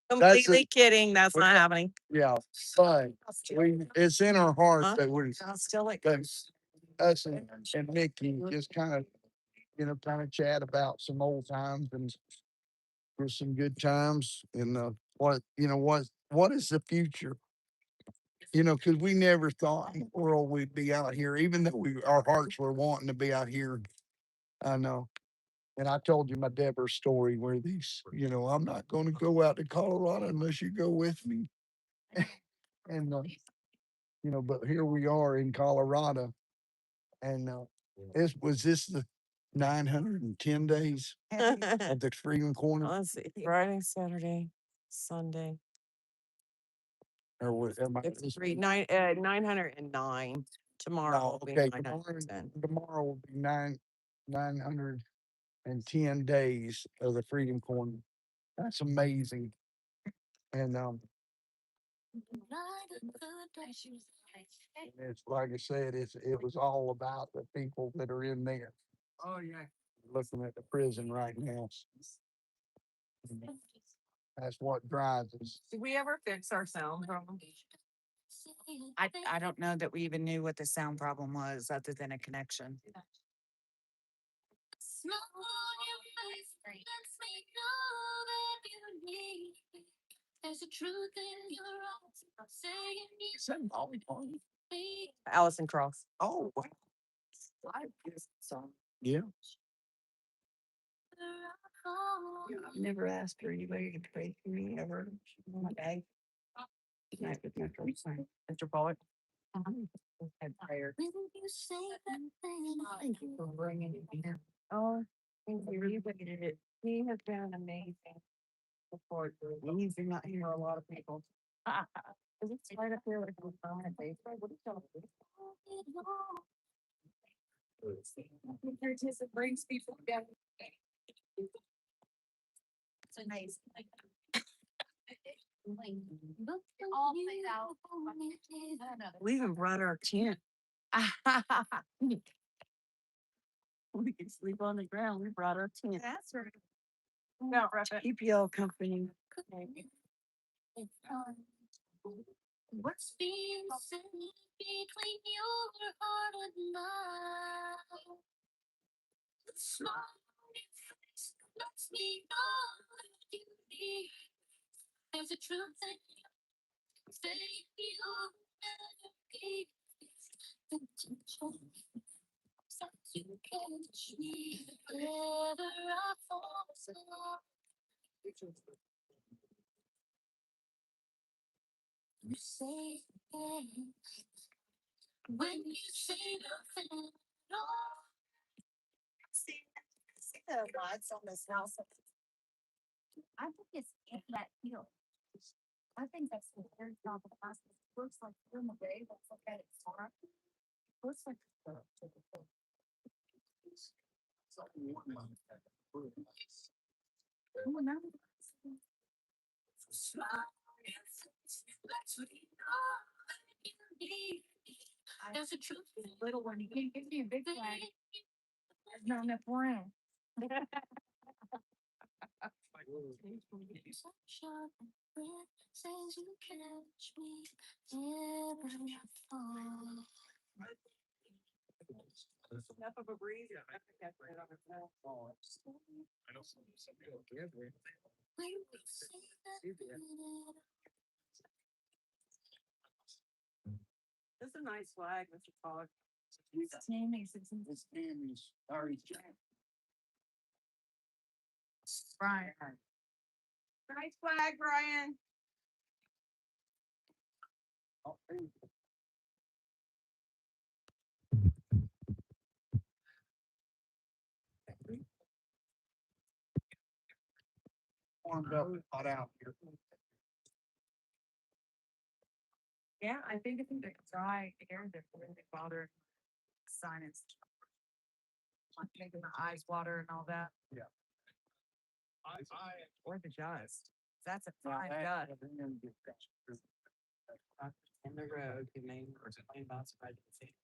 Completely kidding. That's not happening. Yeah, but it's in our heart Huh? that we're I'll still like that us and Nikki just kind of chat about some old times and for some good times and what is the future? Because we never thought in the world we'd be out here, even though our hearts were wanting to be out here. I know. And I told you my Deborah story where I'm not going to go out to Colorado unless you go with me. And, but here we are in Colorado. And was this the 910 days of the Freedom Corner? Let's see. Friday, Saturday, Sunday. Or was It's 909. Tomorrow No, will be okay. 910. Tomorrow will be 910 days of the Freedom Corner. That's amazing. And it's like I said, it was all about the people that are in there. Oh yeah. Looking at the prison right now. That's what drives us. Did we ever fix our sound problem? I don't know that we even knew what the sound problem was other than a connection. Is that Molly Parton? Allison Cross. Oh, wow. I guess so. Yeah. I've never asked for anybody to pray for me ever. My bag. Night with my first time. Mr. Pollock. Had prayer. Thank you for bringing it here. Oh, thank you. He has been amazing support. He's not here a lot of people. Is it right up here like on a baseball? What is it? It brings people together. It's amazing. We even brought our tent. We can sleep on the ground. We brought our tent. That's right. No, keep y'all company. What's being said between your heart and mine? The smile on your face See the lights on this house. I think it's in that hill. I think that's the very top of the house. It looks like during the day, let's look at it far. Looks like. Oh, no. There's a little one. You can't give me a big flag. There's not enough room. Enough of a breeze. I think that's right on its own. I know some people give me. This is a nice flag, Mr. Fogg. His name is. His name is Larry Jack. Brian. Nice flag, Brian. Warmed up, hot out here. Yeah, I think it's the dry air that really bother sinus. Like making the eyes water and all that. Yeah. Or the dust. That's a Now fine that- dust. In the road, you may explain about emergency.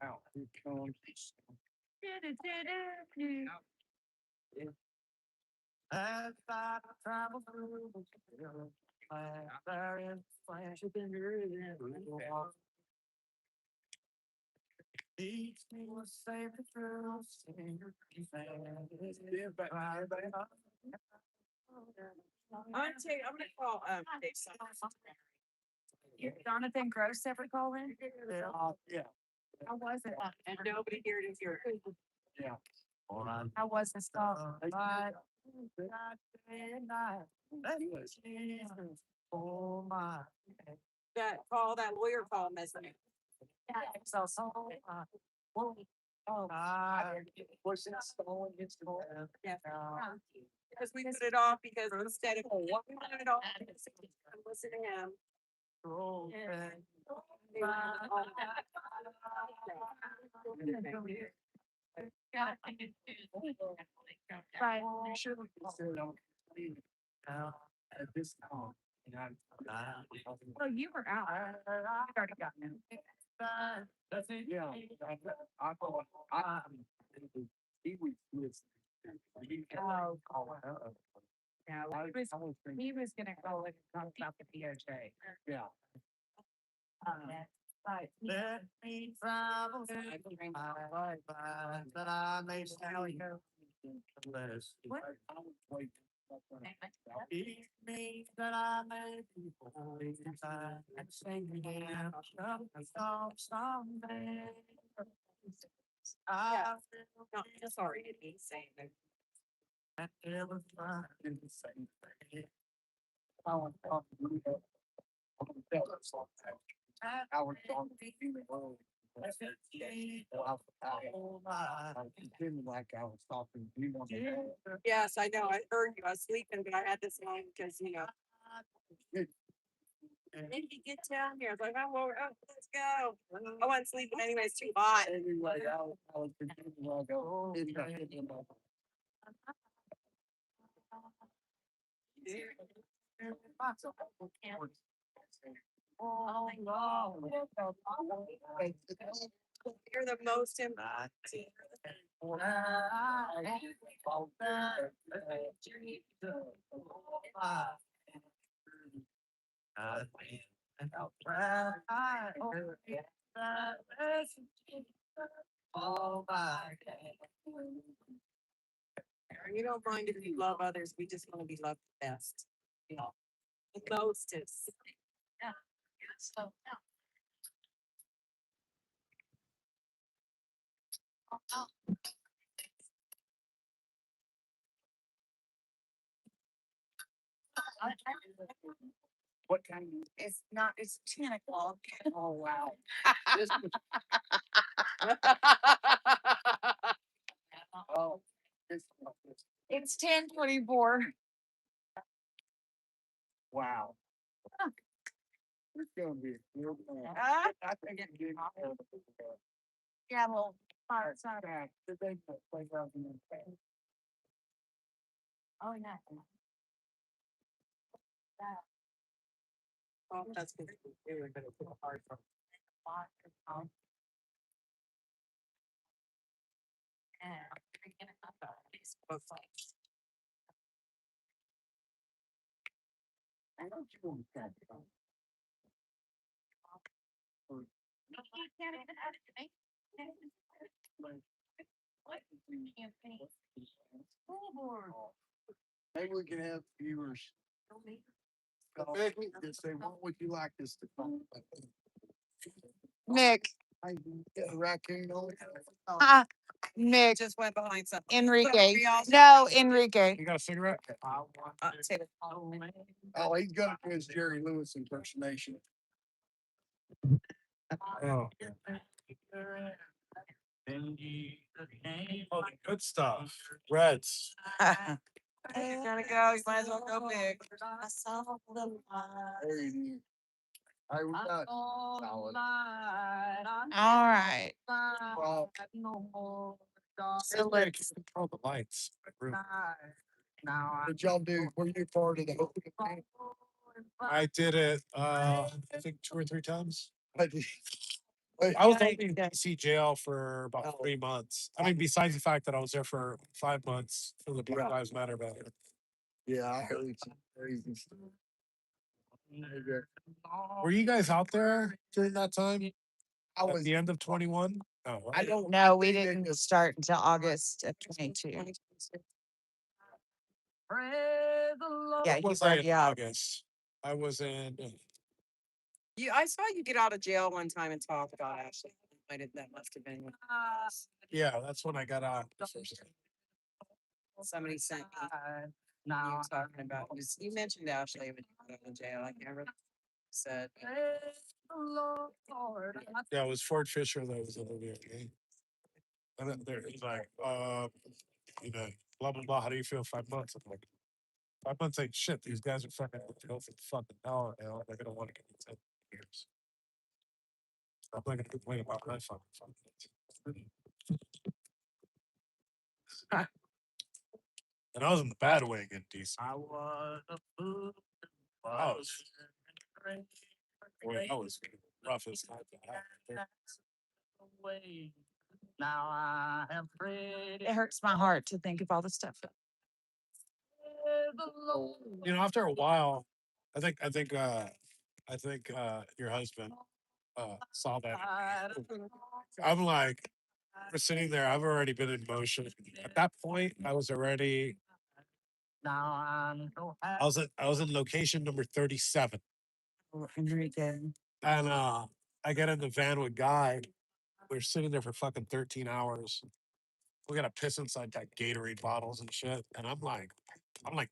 Wow, here comes. As I travel through the world, there is flash of each thing was saved through singer. I'm gonna call, Dave Summers. Jonathan Gross ever call in? Yeah, How was it? And nobody here to hear it. yeah. How was this call? Oh, my. That call, that lawyer call missing. So. Was it stolen? It's stolen. Yeah. Because we put it off because instead of, we put it off. Listen to him. Right. You should have considered at this time. Well, you were out. You'd already gotten it. That's it. Yeah. I thought, he was. Oh. No, he was gonna go and talk about the DOJ. Yeah. But. Let me travel. That I may tell you. What? Each me that I may be born inside and sing again. Someday. I No, sorry, it means saying that. never find the same thing. I want to talk to you. I was talking to you. Like I was talking to you. Yes, I know. I heard you. I was sleeping, but I had this on because, you know. And then you get down here. I was like, oh, let's go. I wasn't sleeping anyway. It's too hot. Anyway, I was continuing to go. You're the most You don't mind if you love others, we just want to be loved the best. You know, the mostest. Yeah. So, yeah. What kind? It's not, it's 10 o'clock. Oh, wow. Oh. It's 10:24. Wow. It's gonna be a good one. I think it's good. Yeah, well, far side. Did they play around in the Oh, yeah. Well, that's good. They were gonna put a hard from. Both sides. I don't you want that. Maybe we can have viewers. Just say, what would you like us to call? Nick, I get a raccoon on it. Nick, Just went behind something. Enrique. We all- No, Enrique. You got a cigarette? Taylor. Oh, he's gonna do his Jerry Lewis impersonation. Oh. Oh, the good stuff. Reds. You gotta go, you might as well go big. There he is. I was not solid. All right. Well, So like control the lights. in my room. did y'all do, were you part of the opening thing? I did it I think 2 or 3 times. But I was only in DC jail for about 3 months. I mean, besides the fact that I was there for 5 months for the Black Lives Matter banner. yeah, I heard some crazy stuff. Were you guys out there during that time? I At was, the end of 21? Oh, right. I don't No, we think they didn't just- start until August of 22. Yeah, It you was were, in yeah. August. I was in I saw you get out of jail one time and talk about Ashley. That must have been when yeah, that's when I got out. somebody sent me. You were talking about, you mentioned Ashley when you got out of jail. I never said. Yeah, it was Ford Fisher that was interviewing me. And then there he's like, you know, blah blah blah. How do you feel 5 months? I'm like, 5 months ain't shit. These guys are fucking go for the fucking dollar, you know. They're gonna want to give me 10 years. I'm not gonna complain about my fucking 5 months. And I was in the bad wing in DC. I was boy, I was rough as hell. It hurts my heart to think of all the stuff. You know, after a while, I think your husband saw that. I'm like, we're sitting there. I've already been in motion. At that point, I was already. I was in location number 37, Enrique. and I get in the van with Guy. We're sitting there for fucking 13 hours. We gotta piss inside that Gatorade bottles and shit, and I'm like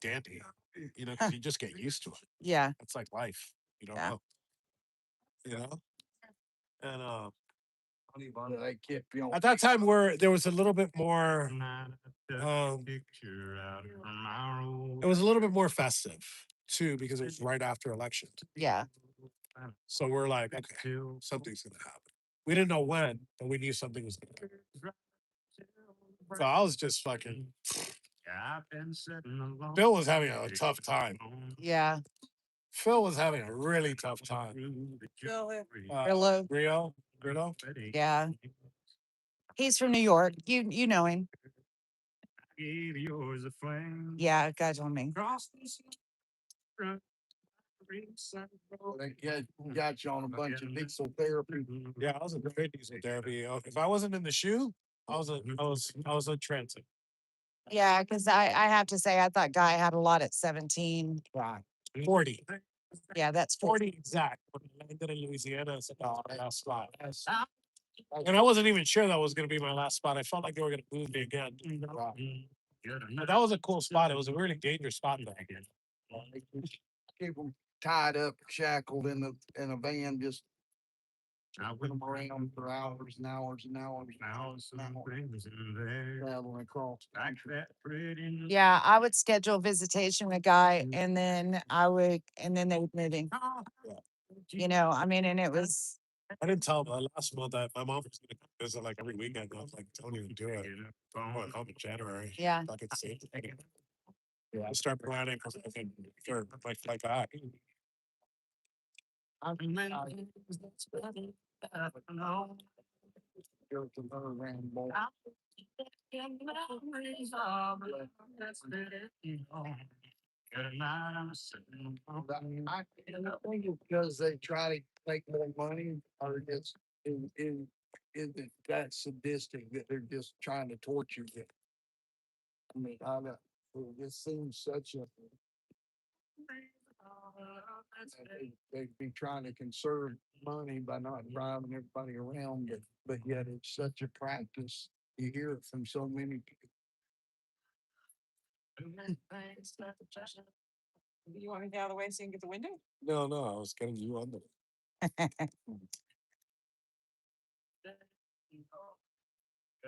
Dandy, you know, 'cause you just get used to it. Yeah. It's like life, you don't Yeah. know, you know, and I can't feel. at that time where there was a little bit more it was a little bit more festive too because it was right after elections. Yeah. So we're like, okay, something's gonna happen. We didn't know when, but we knew something was gonna happen. So I was just fucking. Bill was having a tough time. Yeah. Phil was having a really tough time. Grillo. Grillo. Yeah. He's from New York. You know him. Yeah, God told me. They got you on a bunch of diesel therapy. Yeah, I was in great diesel therapy. If I wasn't in the shoe, I was a transit. Yeah, because I have to say, I thought Guy had a lot at 17. Right. 40. Yeah, that's 40. 40 exact. When I landed in Louisiana, it's like, oh, last spot. And I wasn't even sure that was going to be my last spot. I felt like they were going to move me again. But that was a cool spot. It was a really dangerous spot there. Keep them tied up, shackled in a van, just with them around for hours and hours and hours. Traveling across. Yeah, I would schedule visitation with Guy and then they would move him. I mean, and it was, I didn't tell him last month that my mom was going to come visit like every weekend. I was like, don't even do it. I'm going home in January. yeah. I could see. Yeah, I start planning for my flight back. I think it's because they try to make more money, or it's is it that sadistic that they're just trying to torture you. I mean, I know it just seems such a. They'd be trying to conserve money by not driving everybody around, but yet it's such a practice. You hear it from so many people. You want me to get out of the way so you can get the window? No, I was getting you on the.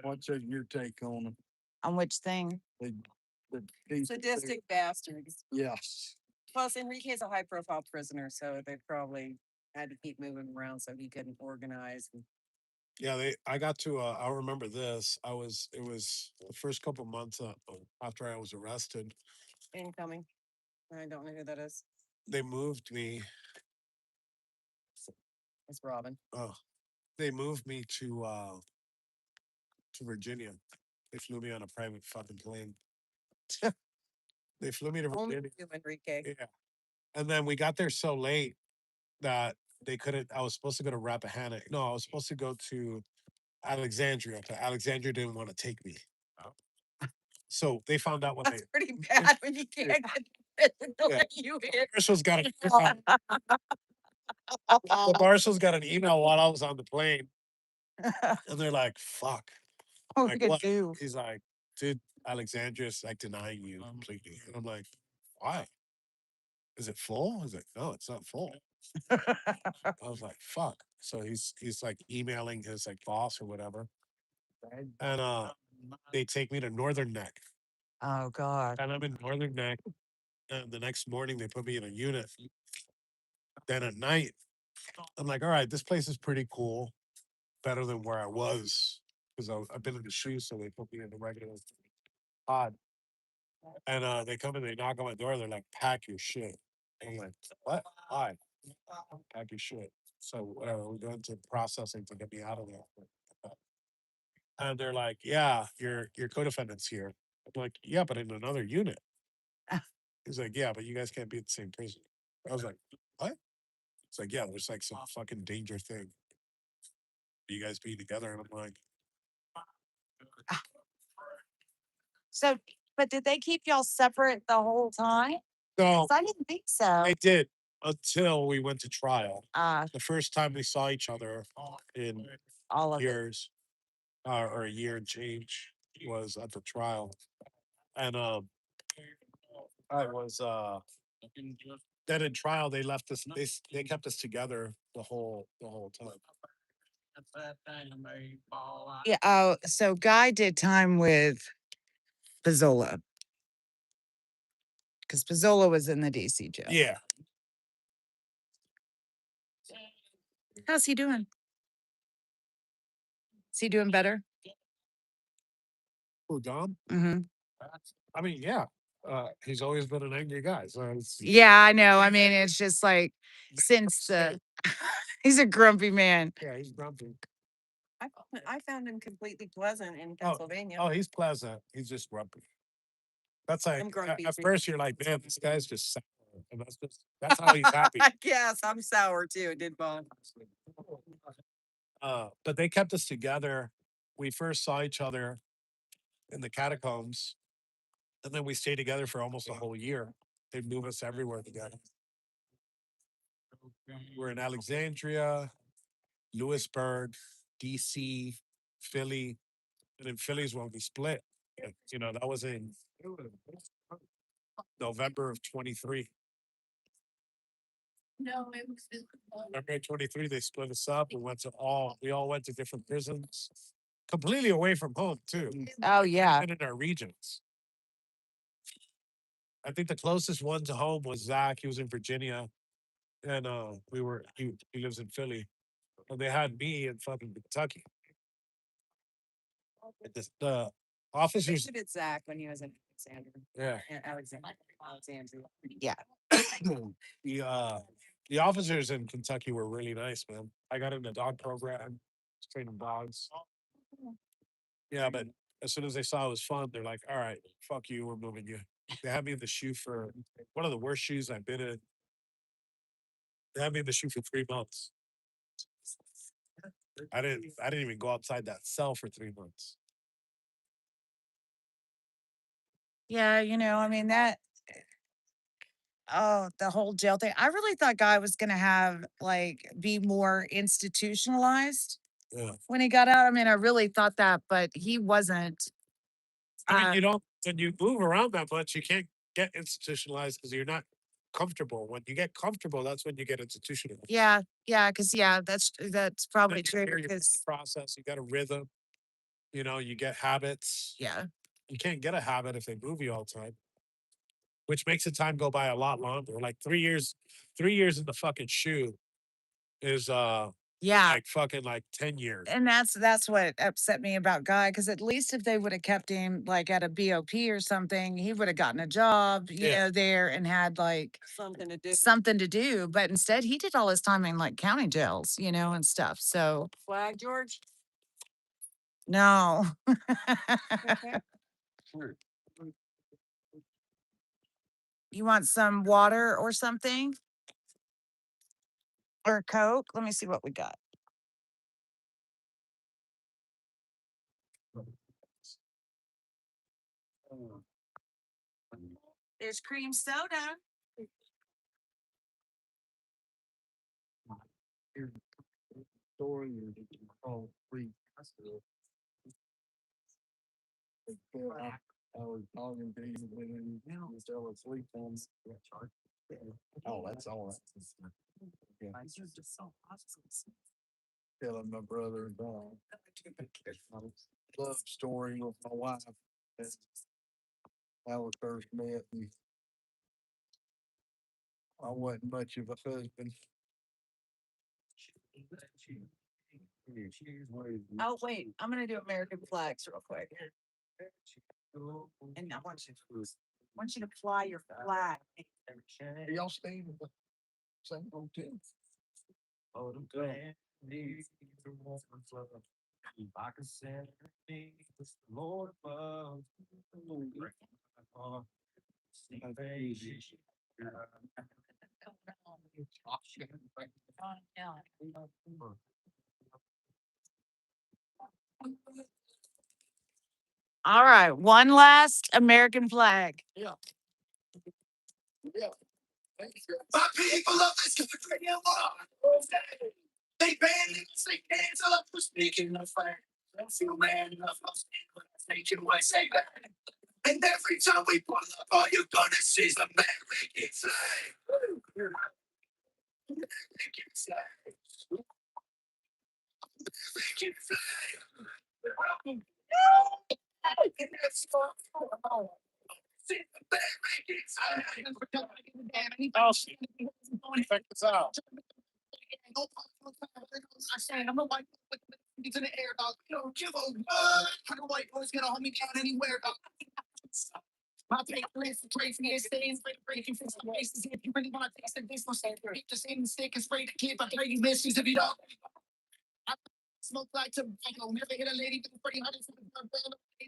What's your take on them? On which thing? These Sadistic bastards. Yes. Plus, Enrique's a high profile prisoner, so they probably had to keep moving around so he couldn't organize. Yeah, I got to. I remember this. It was the first couple months after I was arrested. Incoming. I don't know who that is. They moved me. It's Robin. Oh, they moved me to Virginia. They flew me on a private fucking plane. They flew me to Only Virginia. you, Enrique. Yeah, and then we got there so late that they couldn't. I was supposed to go to Rappahannock. No, I was supposed to go to Alexandria, but Alexandria didn't want to take me. So they found out when That's pretty bad when you can't get to let you in. Marshall's got the Marshall's got an email while I was on the plane, and they're like, "Fuck." What Like, we could what? do? He's like, "Dude, Alexandria's like denying you completely." And I'm like, "Why? Is it full?" He's like, "No, it's not full." I was like, "Fuck." So he's like emailing his like boss or whatever, and they take me to Northern Neck, Oh God. and I'm in Northern Neck, and the next morning they put me in a unit. Then at night, I'm like, "All right, this place is pretty cool, better than where I was because I've been in the shoes, so they put me in the regular pod." And they come in, they knock on my door, they're like, "Pack your shit." I'm like, "What? Why?" "Pack your shit." So whatever, we're going to processing to get me out of there. And they're like, "Yeah, your co-defendant's here." I'm like, "Yeah, but in another unit." He's like, "Yeah, but you guys can't be at the same prison." I was like, "What?" It's like, "Yeah, there's like some fucking danger thing. You guys be together." And I'm like, So, but did they keep y'all separate the whole time? "No, 'Cause I didn't think so. they did until we went to trial. Uh, The first time we saw each other in all of it. years, or a year and change, was at the trial. And I was then in trial they left us. They kept us together the whole time. Yeah. Oh, so Guy did time with Pizzola because Pizzola was in the DC jail. Yeah, How's he doing? Is he doing better? who Dom? Mm-hmm. I mean, yeah. He's always been an angry guy. So Yeah, I know. I mean, it's just like since the he's a grumpy man. yeah, he's grumpy. I found him completely pleasant in Pennsylvania. Oh, he's pleasant. He's just grumpy. That's like I'm grumpy at too. first you're like, man, this guy's just sour. And that's how he's happy. Yes, I'm sour too, did Bob. But they kept us together. We first saw each other in the catacombs, and then we stayed together for almost a whole year. They move us everywhere together. We're in Alexandria, Lewisburg, DC, Philly, and in Philly's when we split. You know, that was in November of 23. No, it was. November 23, they split us up. We all went to different prisons, completely away from home too, Oh, yeah. and in our regions. I think the closest one to home was Zach. He was in Virginia, and he lives in Philly. And they had me in fucking Kentucky. And the officers, Visited Zach when he was in Alexandria. yeah, Alexandria. Yeah. the officers in Kentucky were really nice, man. I got in the dog program, training dogs. Yeah, but as soon as they saw it was fun, they're like, "All right, fuck you, we're moving you." They had me in the shoe for one of the worst shoes I've been in. They had me in the shoe for 3 months. I didn't even go outside that cell for 3 months. Yeah, you know, I mean that oh, the whole jail thing. I really thought Guy was gonna have like be more institutionalized Yeah. when he got out. I mean, I really thought that, but he wasn't. I mean, you don't when you move around that much, you can't get institutionalized because you're not comfortable. When you get comfortable, that's when you get institutionalized. Yeah, because that's probably Then true you're in the because process, you got a rhythm, you know, you get habits. yeah. You can't get a habit if they move you all the time, which makes the time go by a lot longer. Like 3 years, 3 years in the fucking shoe is Yeah. like fucking like 10 years. And that's what upset me about Guy, because at least if they would have kept him like at a BOP or something, he would have gotten a job, Yeah. there and had like Something to do. something to do. But instead, he did all his time in like county jails, and stuff. So Flag, George? no. You want some water or something? Or a Coke? Let me see what we got. There's cream soda. Oh, that's all. Telling my brother and love story with my wife. I was first met and I wasn't much of a husband. Oh, wait, I'm gonna do American flags real quick. And I want you to fly your flag. Are y'all staying at the same hotel? All right, one last American flag. Yeah. My people of this country, they banned it, they cancel up for speaking of fire. I feel man enough, I'm saying USA back. And every time we pull up, all you're gonna see is American flag. American flag. American flag. And that's all. Check this out. I'm a white boy with in the air, dog. You don't give a I'm a white boy's gonna hold me down anywhere, dog. My paper is crazy and stains, breaking from some places. If you really want to taste the business, keep the same mistake and spray the kid, but tell you misses if you don't. Smoke like tobacco. Never hit a lady with 300 for the burn.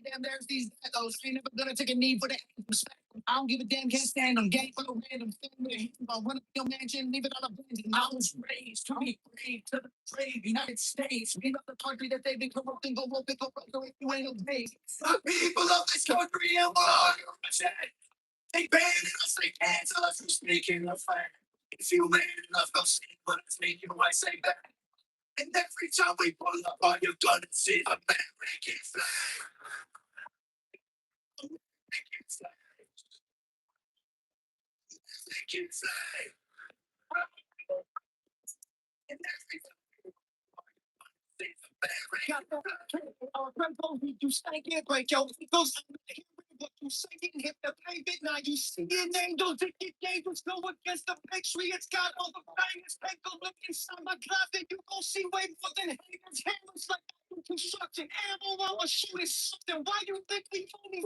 Damn, there's these those. Ain't never gonna take a knee for that. I don't give a damn, can't stand them. Gang for a random thing with a hit. I run up your mansion, leave it on a bending. I was raised to be brave to the brave United States. We love the country that they've been corrupting. Go woke, go broke, if you ain't obeyed. The people of this country and we're they banned us, they cancel us from speaking the fact. If you man enough, go see what it's making, why say that? And every time we pull up on you, gonna see the American flag. American flag. American flag. And every time we see the American you stank it, break your goes. What you saying, hit the pavement, now you see an angel, ticket angels go against the picture. It's got all the bangers, take a look inside my closet, you gon' see way more than haters, hammers like construction, ammo, I'ma shoot it something. Why you think we only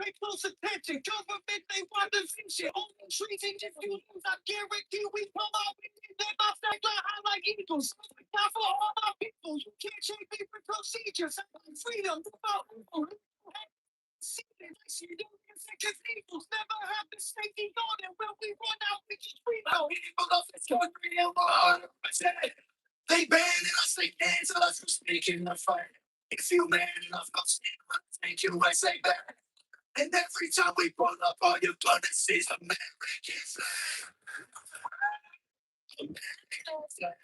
pay close attention, government, they want the vision, only treason, if you lose, I guarantee we come out, we live my fact like high like eagles. Not for all my people, you can't change paper procedures. Freedom, cathedrals never have the safety on, and when we run out, we just breathe out. People of this country and we're they banned us, they cancel us from speaking the fight. If you man enough, go stand up, take USA back. And every time we pull up, all you're gonna see is American flag. American flag.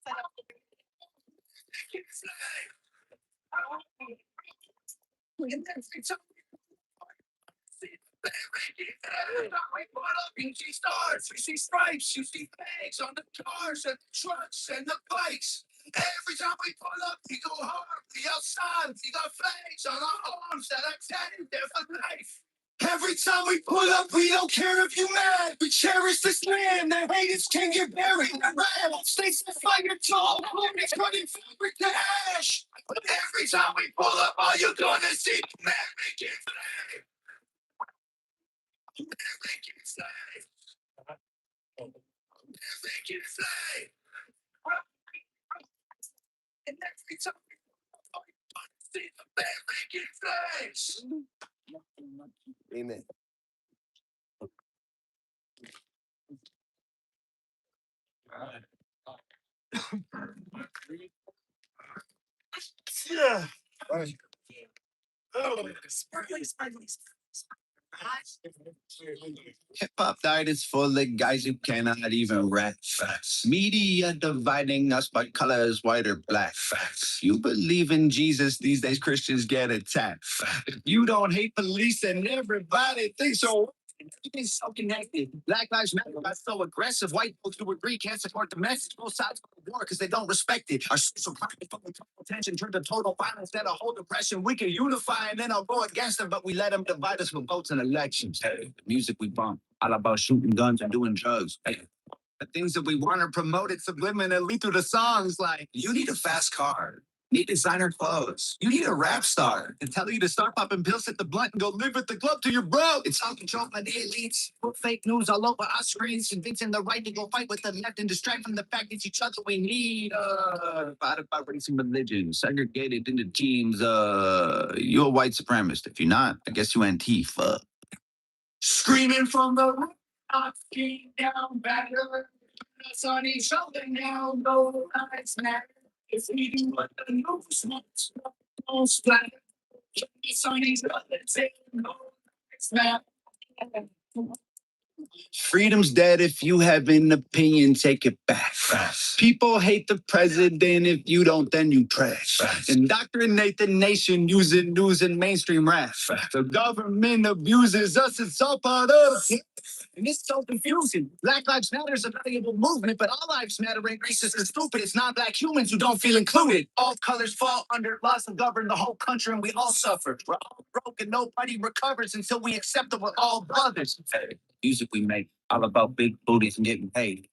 American flag. And every time we pull up, you see stars, you see stripes, you see flags on the cars and the trucks and the bikes. Every time we pull up, we go hard, we outside, we got flags on our arms that are tatted there for life. Every time we pull up, we don't care if you mad. We cherish this land. The haters can get buried in the ground. States that fire tall, homies running fabric to ash. But every time we pull up, all you're gonna see American flag. American flag. American flag. And every time we pull up, all you're gonna see American flags. Amen. Yeah. Hip hop diet is full of guys who cannot even rap. Facts. Media dividing us by colors, white or black. Facts. You believe in Jesus, these days Christians get attacked. Facts. You don't hate police and everybody thinks so. Everything's so connected. Black Lives Matter got so aggressive. White folks who agree can't support the message. Both sides of the war because they don't respect it. Our social climate fucking attention turned to total violence. That a whole depression. We can unify and then I'll go against them, but we let them divide us with votes and elections. Hey, the music we bump, all about shooting guns and doing drugs. Hey, the things that we want are promoted subliminally through the songs like, you need a fast car. Need designer clothes. You need a rap star and tell you to start popping pills at the blunt and go live at the club till you're broke. It's all controlled by the elites. Put fake news all over our screens, convincing the right to go fight with the left and distract from the fact it's each other we need. Divided by race and religion, segregated into teams. You're a white supremacist. If you're not, I guess you Antifa. Screaming from the rooftops, king down, batter. Us on each other now, no lives matter. If we do what the news wants, don't splatter. It's on each other, say no lives matter. Freedom's dead. If you have an opinion, take it back. Facts. People hate the president. If you don't, then you trash. Facts. Indoctrinate the nation using news and mainstream rap. Facts. The government abuses us. It's all part of it. And it's so confusing. Black Lives Matter is a valuable movement, but all lives matter ain't racist and stupid. It's non-black humans who don't feel included. All colors fall under laws that govern the whole country, and we all suffer. We're all broken. Nobody recovers until we accept that we're all brothers. Hey, music we make all about big booties and getting paid.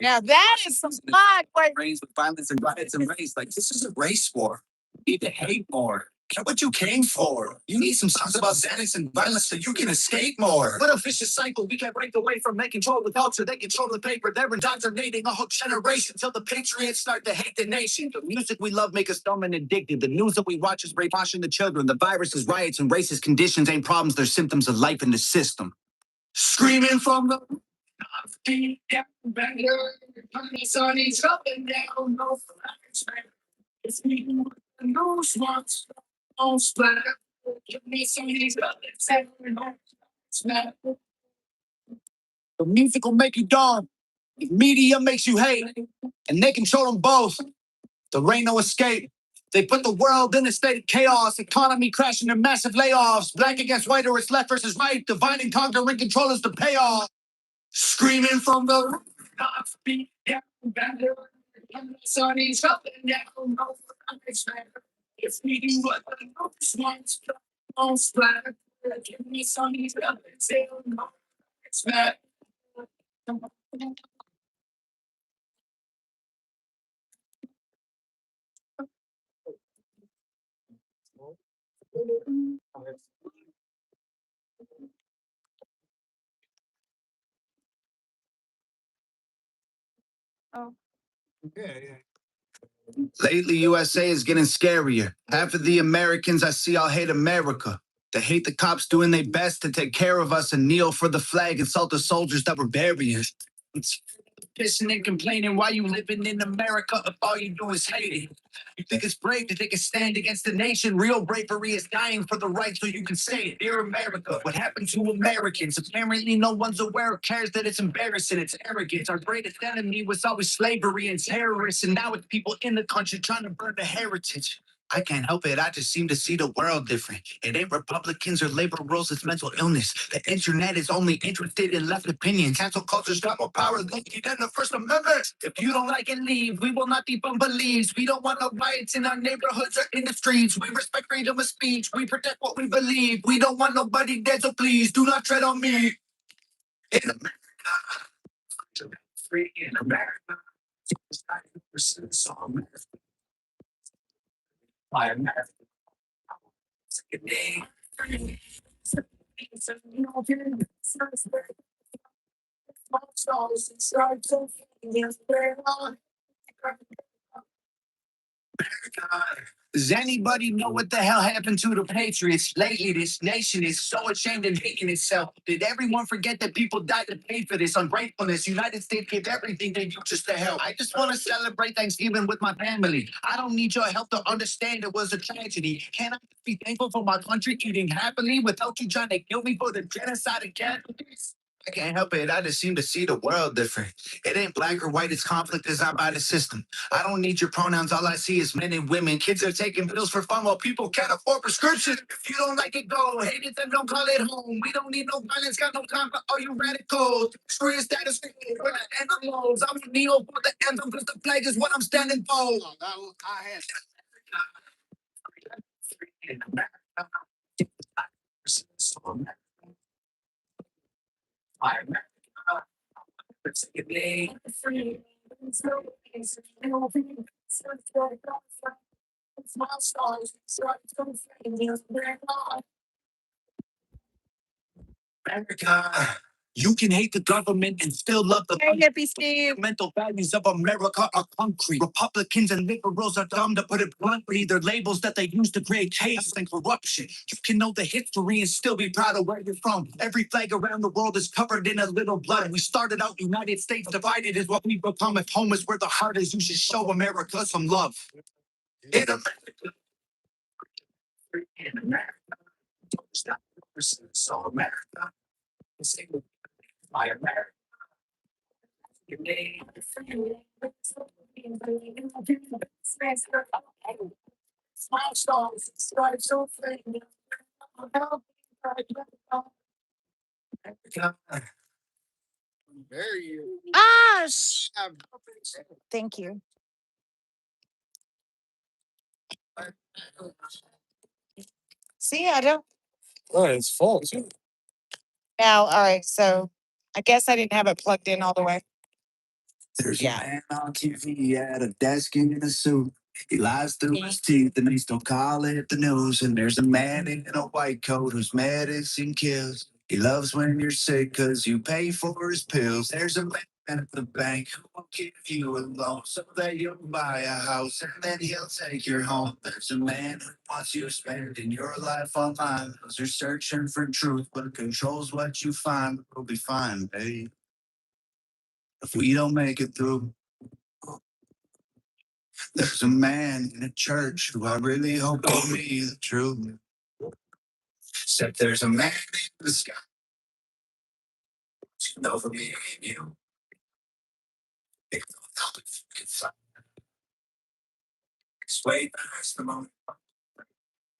Now that is some flag. Raised with violence and riots and race. Like, this is a race war. We need to hate more. Get what you came for. You need some songs about sadness and violence so you can escape more. What a vicious cycle. We can't break away from making control the culture. They control the paper. They're indoctrinating a whole generation till the patriots start to hate the nation. The music we love make us dumb and addicted. The news that we watch is brainwashing the children. The viruses, riots, and racist conditions ain't problems. They're symptoms of life in the system. Screaming from the deep down better. Sun is up and down. No flags. It's me. The news wants no splatter. Give me some of these bullets. The music will make you dumb. The media makes you hate. And they control them both. There ain't no escape. They put the world in a state of chaos, economy crashing and massive layoffs. Black against white or it's left versus right. Divide and conquer and control is the payoff. Screaming from the rooftops, beat down better. The sun is up and down. No flags matter. It's me what the news wants. No splatter. Give me some of these bullets. No flags matter. Lately, USA is getting scarier. Half of the Americans I see all hate America. They hate the cops doing their best to take care of us and kneel for the flag and salt the soldiers that were burying us. It's pissing and complaining why you living in America if all you do is hate it. You think it's brave to take a stand against the nation. Real bravery is dying for the right so you can say it. Dear America, what happened to Americans? Apparently no one's aware or cares that it's embarrassing. It's arrogance. Our greatest enemy was always slavery and terrorists. And now it's people in the country trying to burn the heritage. I can't help it. I just seem to see the world different. It ain't Republicans or labor rules, it's mental illness. The internet is only interested in left opinions. Cancel culture's got more power than the First Amendment. If you don't like it, leave. We will not debunk beliefs. We don't want no riots in our neighborhoods or in the streets. We respect freedom of speech. We protect what we believe. We don't want nobody dead, so please do not tread on me. In America, free in America. It's 90% song. My America. Does anybody know what the hell happened to the Patriots? Lately, this nation is so ashamed and hating itself. Did everyone forget that people died to pay for this ungratefulness? United States gave everything they do just to help. I just want to celebrate Thanksgiving with my family. I don't need your help to understand it was a tragedy. Can I be thankful for my country eating happily without you trying to kill me for the genocide of Catholics? I can't help it. I just seem to see the world different. It ain't black or white. It's conflict designed by the system. I don't need your pronouns. All I see is men and women. Kids are taking pills for fun while people can't afford prescriptions. If you don't like it, go. Hate it, then don't call it home. We don't need no violence. Got no time for all you radicals. Screw your status quo. We're the animals. I'm kneel for the anthem because the flag is what I'm standing for. America. You can hate the government and still love the fundamental values of America are concrete. Republicans and liberals are dumb, to put it bluntly. They're labels that they use to create chaos and corruption. You can know the history and still be proud of where you're from. Every flag around the world is covered in a little blood. We started out United States divided is what we become. If home is where the heart is, you should show America some love. In America. In America. Stop. So America. My America. Small stars, stripes so fading. Very you. Ah, thank you. See, I don't. Oh, it's full too. Now, all right. So I guess I didn't have it plugged in all the way. There's a man on TV at a desk in a suit. He lies through his teeth and they still call it the news. And there's a man in a white coat whose medicine kills. He loves when you're sick cause you pay for his pills. There's a man at the bank who will give you a loan so that you'll buy a house and then he'll take your home. There's a man who wants you spending your life online. Those are searching for truth but controls what you find. We'll be fine, babe. If we don't make it through. There's a man in a church who I really hope told me the truth. Said there's a man in the sky. You know for me and you. They don't help if you can fly. It's way past the moment.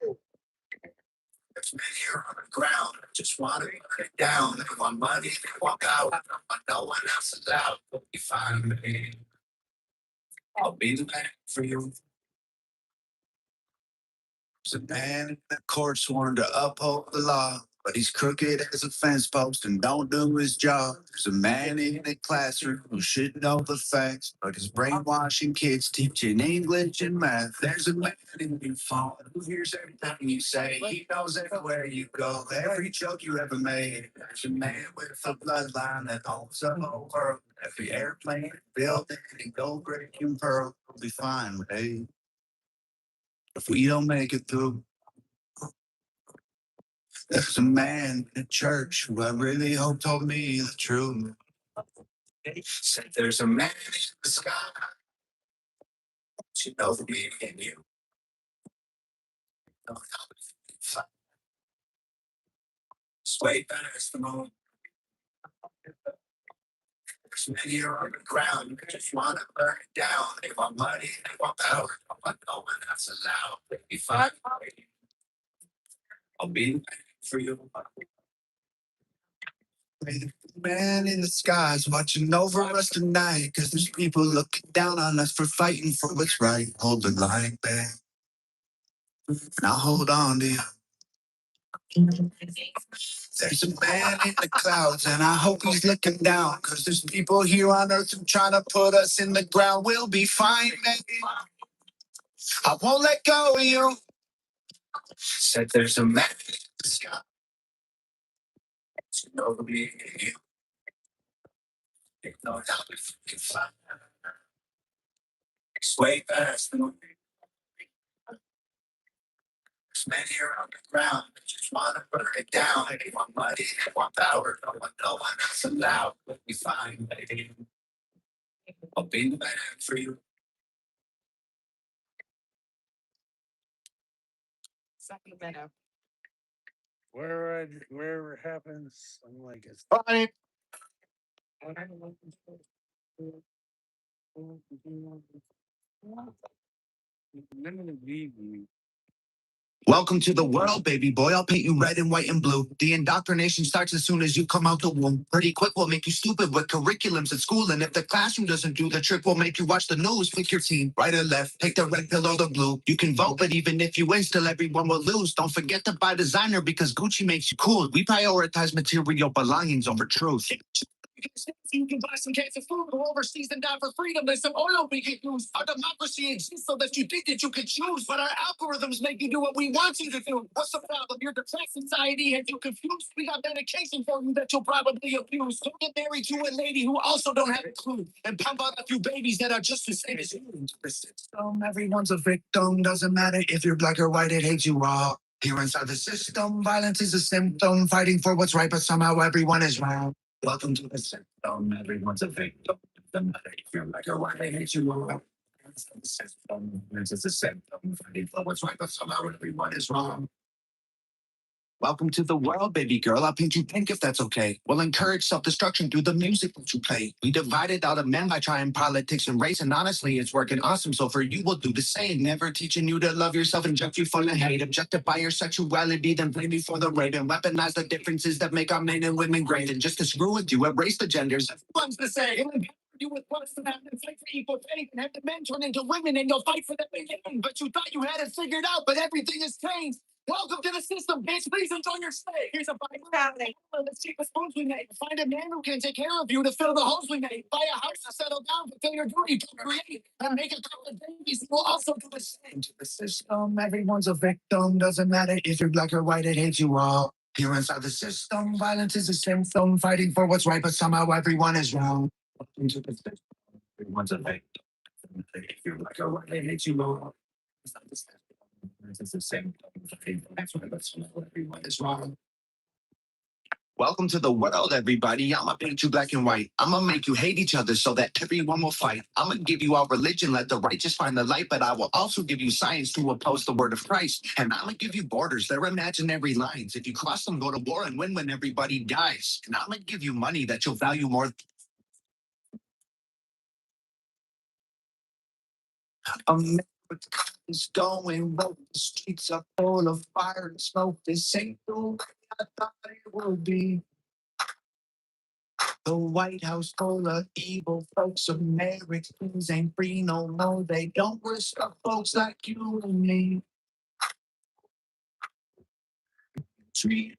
There's men here on the ground. I just want to put it down. They want money, they walk out. But no one else is out. We'll be fine, babe. I'll be the man for you. There's a man in the court sworn to uphold the law, but he's crooked as a fence post and don't do his job. There's a man in the classroom who should know the facts, but he's brainwashing kids, teaching English and math. There's a man in your phone who hears everything you say. He knows everywhere you go, every joke you ever made. There's a man with a bloodline that owns the whole world. Every airplane, building, and gold breaking pearl will be fine, babe. If we don't make it through. There's a man in a church who I really hope told me the truth. Said there's a man in the sky. You know for me and you. No, it's way past the moment. There's men here on the ground who just want to burn it down. They want money, they want power, but no one else is allowed. They'll be fine. I'll be the man for you. The man in the skies watching over us tonight, cause there's people looking down on us for fighting for what's right. Hold the line, man. Now hold on to you. There's a man in the clouds and I hope he's looking down, cause there's people here on earth who trying to put us in the ground. We'll be fine, man. I won't let go of you. Said there's a man in the sky. You know me and you. Ignore how we can fly. It's way past the moon. There's men here on the ground that just want to burn it down. They want money, they want power, no one else allowed. We'll be fine, baby. I'll be the man for you. Sacramento. Wherever it happens, I'm like, it's Fine. Welcome to the world, baby boy. I'll paint you red and white and blue. The indoctrination starts as soon as you come out the womb. Pretty quick, we'll make you stupid with curriculums at school. And if the classroom doesn't do the trick, we'll make you watch the news. Pick your team, right or left. Take the red pill or the blue. You can vote, but even if you win, still everyone will lose. Don't forget to buy designer because Gucci makes you cool. We prioritize material belongings over truth. You can buy some cans of food, go overseas and die for freedom. There's some oil we can use. Our democracy exists so that you think that you can choose, but our algorithms make you do what we want you to do. What's the problem? Your depressed society has you confused. We got medication for you that you'll probably abuse. Don't get married to a lady who also don't have a clue, and pump out a few babies that are just the same as you. The system, everyone's a victim. Doesn't matter if you're black or white, it hates you all. Here inside the system, violence is a symptom. Fighting for what's right, but somehow everyone is wrong. Welcome to the system. Everyone's a victim. Doesn't matter if you're black or white, they hate you all. It's the system. It's a symptom. Fighting for what's right, but somehow everyone is wrong. Welcome to the world, baby girl. I'll paint you pink if that's okay. We'll encourage self-destruction through the music that you play. We divided out of men by trying politics and race, and honestly, it's working awesome. So for you, we'll do the same. Never teaching you to love yourself and judge you full of hate. Objectify your sexuality, then blame you for the rape and weaponize the differences that make our men and women great. And just to screw with you, erase the genders. Everyone's the same. You with what's to happen, fight for equal pay, and have the men turn into women, and you'll fight for them again. But you thought you had it figured out, but everything has changed. Welcome to the system, bitch. Please enjoy your stay. Here's a bike family. Let's take the spoons we made. Find a man who can take care of you to fill the holes we made. Buy a house to settle down, fulfill your duty to create, and make a couple of babies. We'll also do the same to the system. Everyone's a victim. Doesn't matter if you're black or white, it hates you all. Here inside the system, violence is a symptom. Fighting for what's right, but somehow everyone is wrong. Into the system. Everyone's a victim. If you're black or white, it hates you all. Inside the system. It's the same. That's why everyone is wrong. Welcome to the world, everybody. I'ma paint you black and white. I'ma make you hate each other so that everyone will fight. I'ma give you our religion, let the righteous find the light, but I will also give you science to oppose the word of Christ. And I'ma give you borders, they're imaginary lines. If you cross them, go to war and win when everybody dies. And I'ma give you money that you'll value more. America is going rogue. The streets are full of fire and smoke. This ain't the way I thought it would be. The White House full of evil folks. Americans ain't free no more. They don't respect folks like you and me. Treat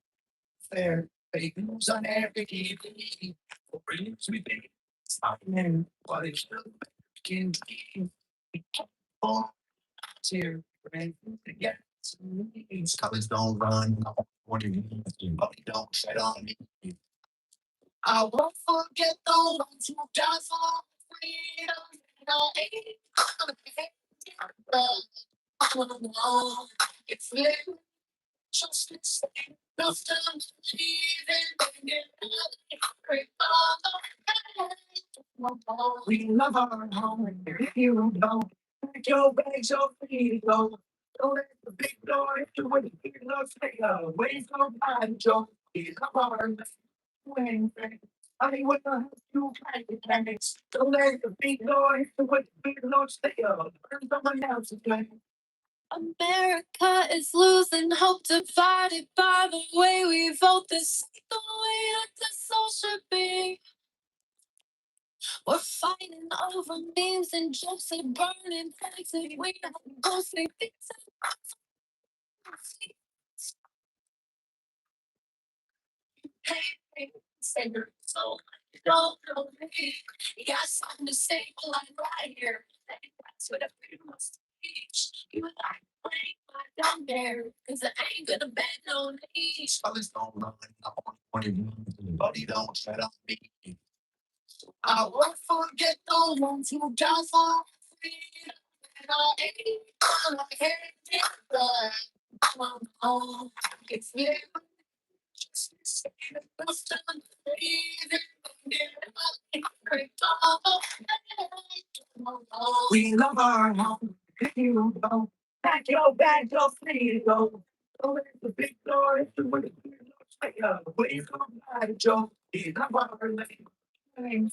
fair. Fake news on every TV. For news we think it's not new. But it's still American dream. We keep on here. Right? Yeah. These colors don't run. What do you mean? But don't tread on me. I won't forget the ones who died for freedom. And I ain't gonna it's living justice. Enough time to believe in it. We love our home. If you don't, pack your bags are free to go. Don't let the big door do what the big love stay away from my joke. We love our when I mean, what the hell you trying to planets? Don't let the big noise to what the big noise stay up. Burn someone else's plan. America is losing hope, divided by the way we vote. This ain't the way that this all should be. We're fighting over memes and jokes and burning flags and we don't go say things. Hey, say your soul. Don't know me. You got something to say? Well, I'm right here. That's what I feel must teach. You and I playing my down there. Cause I ain't gonna bend no knees. Others don't run. I want to anybody don't tread on me. I won't forget the ones who died for freedom. And I ain't gonna hate it, but it's living justice. Enough time to breathe in. We love our home. If you don't, pack your bags, you're free to go. Don't let the big door do what it looks like. Please come by the Joe. We love our lane.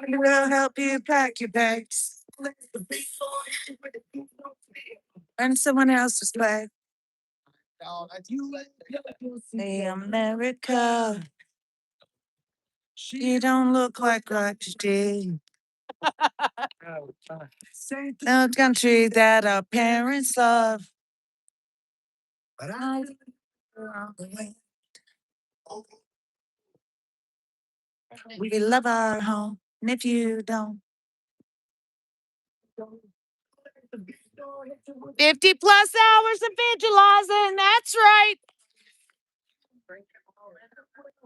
We'll help you pack your bags. Let the big door do what it looks like. Learn someone else's flag. You Hey, America. You don't look like what you did. The country that our parents love. But I We love our home. And if you don't, 50 plus hours of vigilizing. That's right.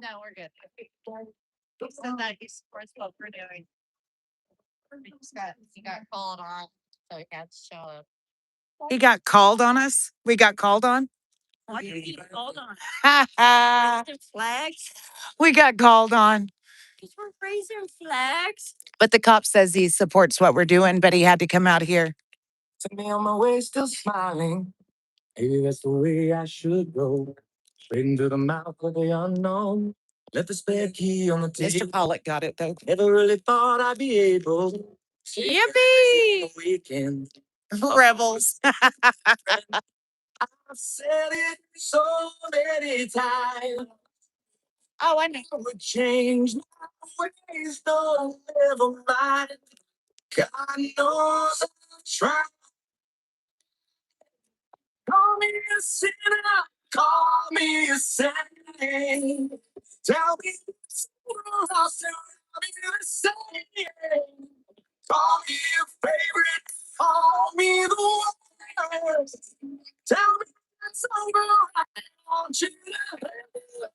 No, we're good. He said that he supports what we're doing. He got called on, so he had to show up. He got called on us. We got called on. Why did he get called on? Ha ha. Raising flags? We got called on. Because we're raising flags. But the cop says he supports what we're doing, but he had to come out here. to me on my way, still smiling. Maybe that's the way I should go. Straight into the mouth of the unknown. Left the spare key on the Mr. table. Pollock got it though. Never really thought I'd be able to Yippee! weekend. Rebels. I've said it so many times. Oh, I know. I would change my ways, don't never mind. God knows I've tried. Call me a sinner, call me a saint. Tell me it's I'll still be the same. Call me your favorite, call me the worst. Tell me it's over, I want you to live.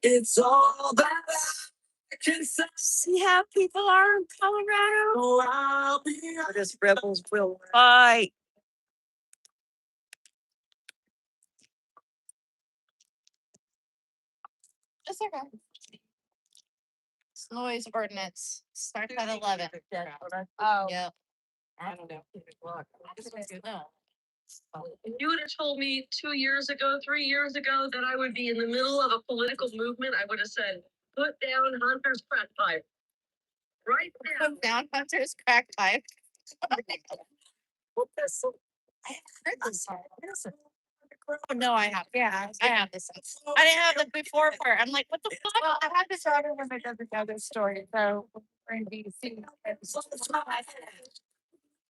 It's all that I can say. See how people are in Colorado? Oh, I'll be Or just rebels will fight. It's okay. It's noise ordinance starts at 11. Oh. Yep. I don't know. No. You would have told me 2 years ago, 3 years ago, that I would be in the middle of a political movement, I would have said, put down Hunter's crack pipe. Right now. Put down Hunter's crack pipe. I heard this song. Oh, no, I have. Yeah, I have this. I didn't have the before part. I'm like, what the fuck? Well, I had this other one that doesn't know this story, so we're in DC. and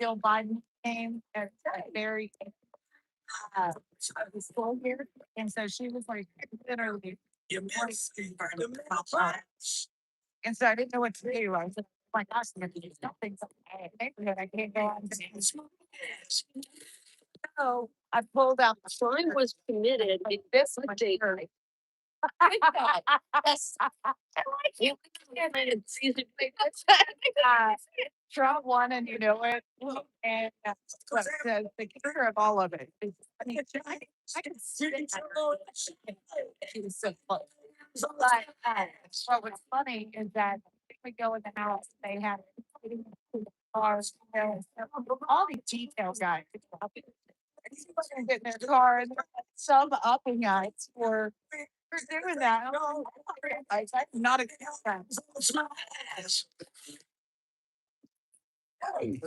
Jill Biden came at very was full here, and so she was like literally. And so I didn't know what to do. I was like, oh my gosh, I'm gonna do something. I can't go on. So I pulled out the Mine was committed. like this one. Date. Yes. Trump won and you know it. And but the kicker of all of it is, I mean, I can see it. She was so close. But what was funny is that if we go in the house, they had cars, all these detail guys. Get in their car and some upping guys for doing that. I'm not a fan. And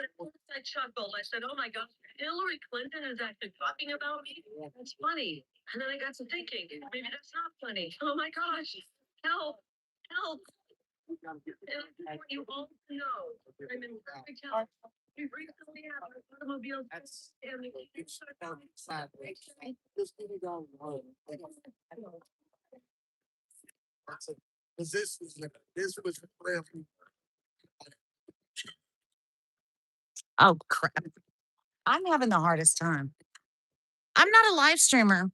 at first I chuckled. I said, oh my gosh, Hillary Clinton is actually talking about me? That's funny. And then I got to thinking, maybe that's not funny. Oh my gosh, help, help. And you all know, I'm in perfect health. We recently had our automobile. Family. This was Oh, crap. I'm having the hardest time. I'm not a live streamer.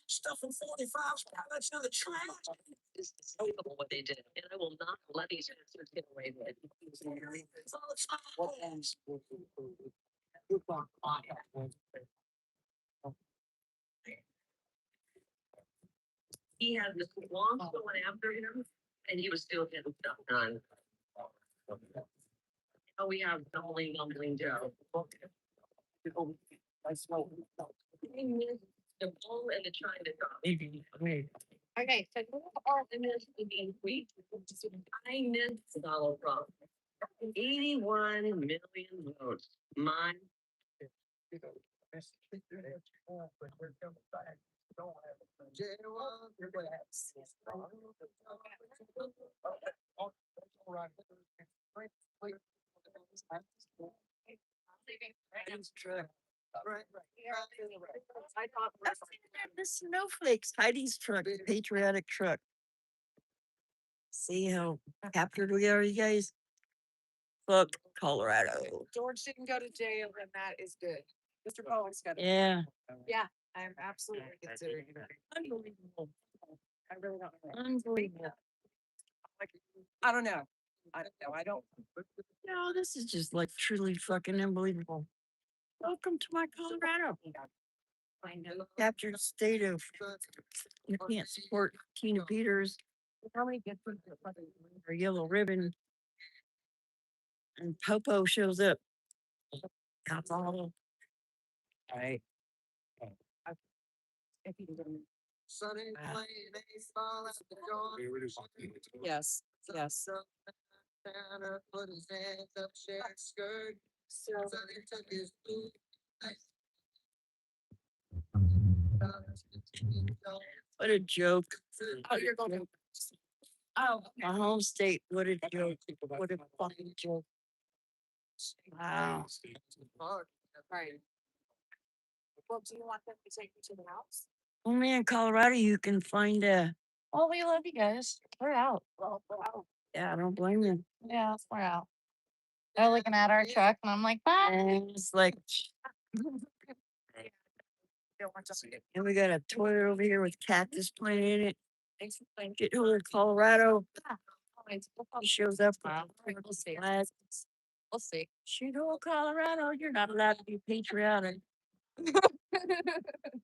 Stuffing 45 pallets in the trash. It's despicable what they did, and I will not let these bastards get away with it. He had this long going after him, and he was still getting stuff done. Oh, we have mumbling Joe. The bull and the trying to talk. Okay, so who are the minutes to be weak? I missed Donald Trump. 81 million votes. Mine. The snowflakes, Heidi's truck, patriotic truck. See how captured we are, you guys? Fuck Colorado. George didn't go to jail, and that is good. Mr. Cohen's got it. Yeah. Yeah, I'm absolutely considering that. Unbelievable. I really don't know. Unbelievable. I don't know. I don't know. I don't. No, this is just like truly fucking unbelievable. Welcome to my Colorado. Captured state of you can't support Tina Peters. How many good food? Or yellow ribbon. And Popo shows up. That's all. Right. If you didn't. Yes. Yes. What a joke. Oh, you're going. Oh, my home state, what a joke, what a fucking joke. Wow. Right. Well, do you want them to take you to the house? Only in Colorado you can find a. Oh, we love you guys. We're out. Well, we're out. Yeah, I don't blame you. Yeah, we're out. They're looking at our truck and I'm like, bye. And it's like, and we got a toilet over here with cactus plant in it. Thanks for playing. Get over to Colorado. He shows up. We'll see. Flags. We'll see. Shithole, Colorado. You're not allowed to be patriotic.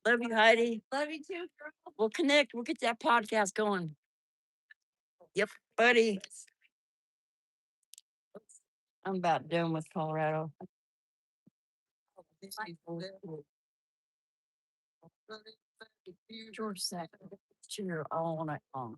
Love you, Heidi. Love you too, girl. We'll connect. We'll get that podcast going. Yep, buddy. I'm about done with Colorado. George Sack, cheer all night long.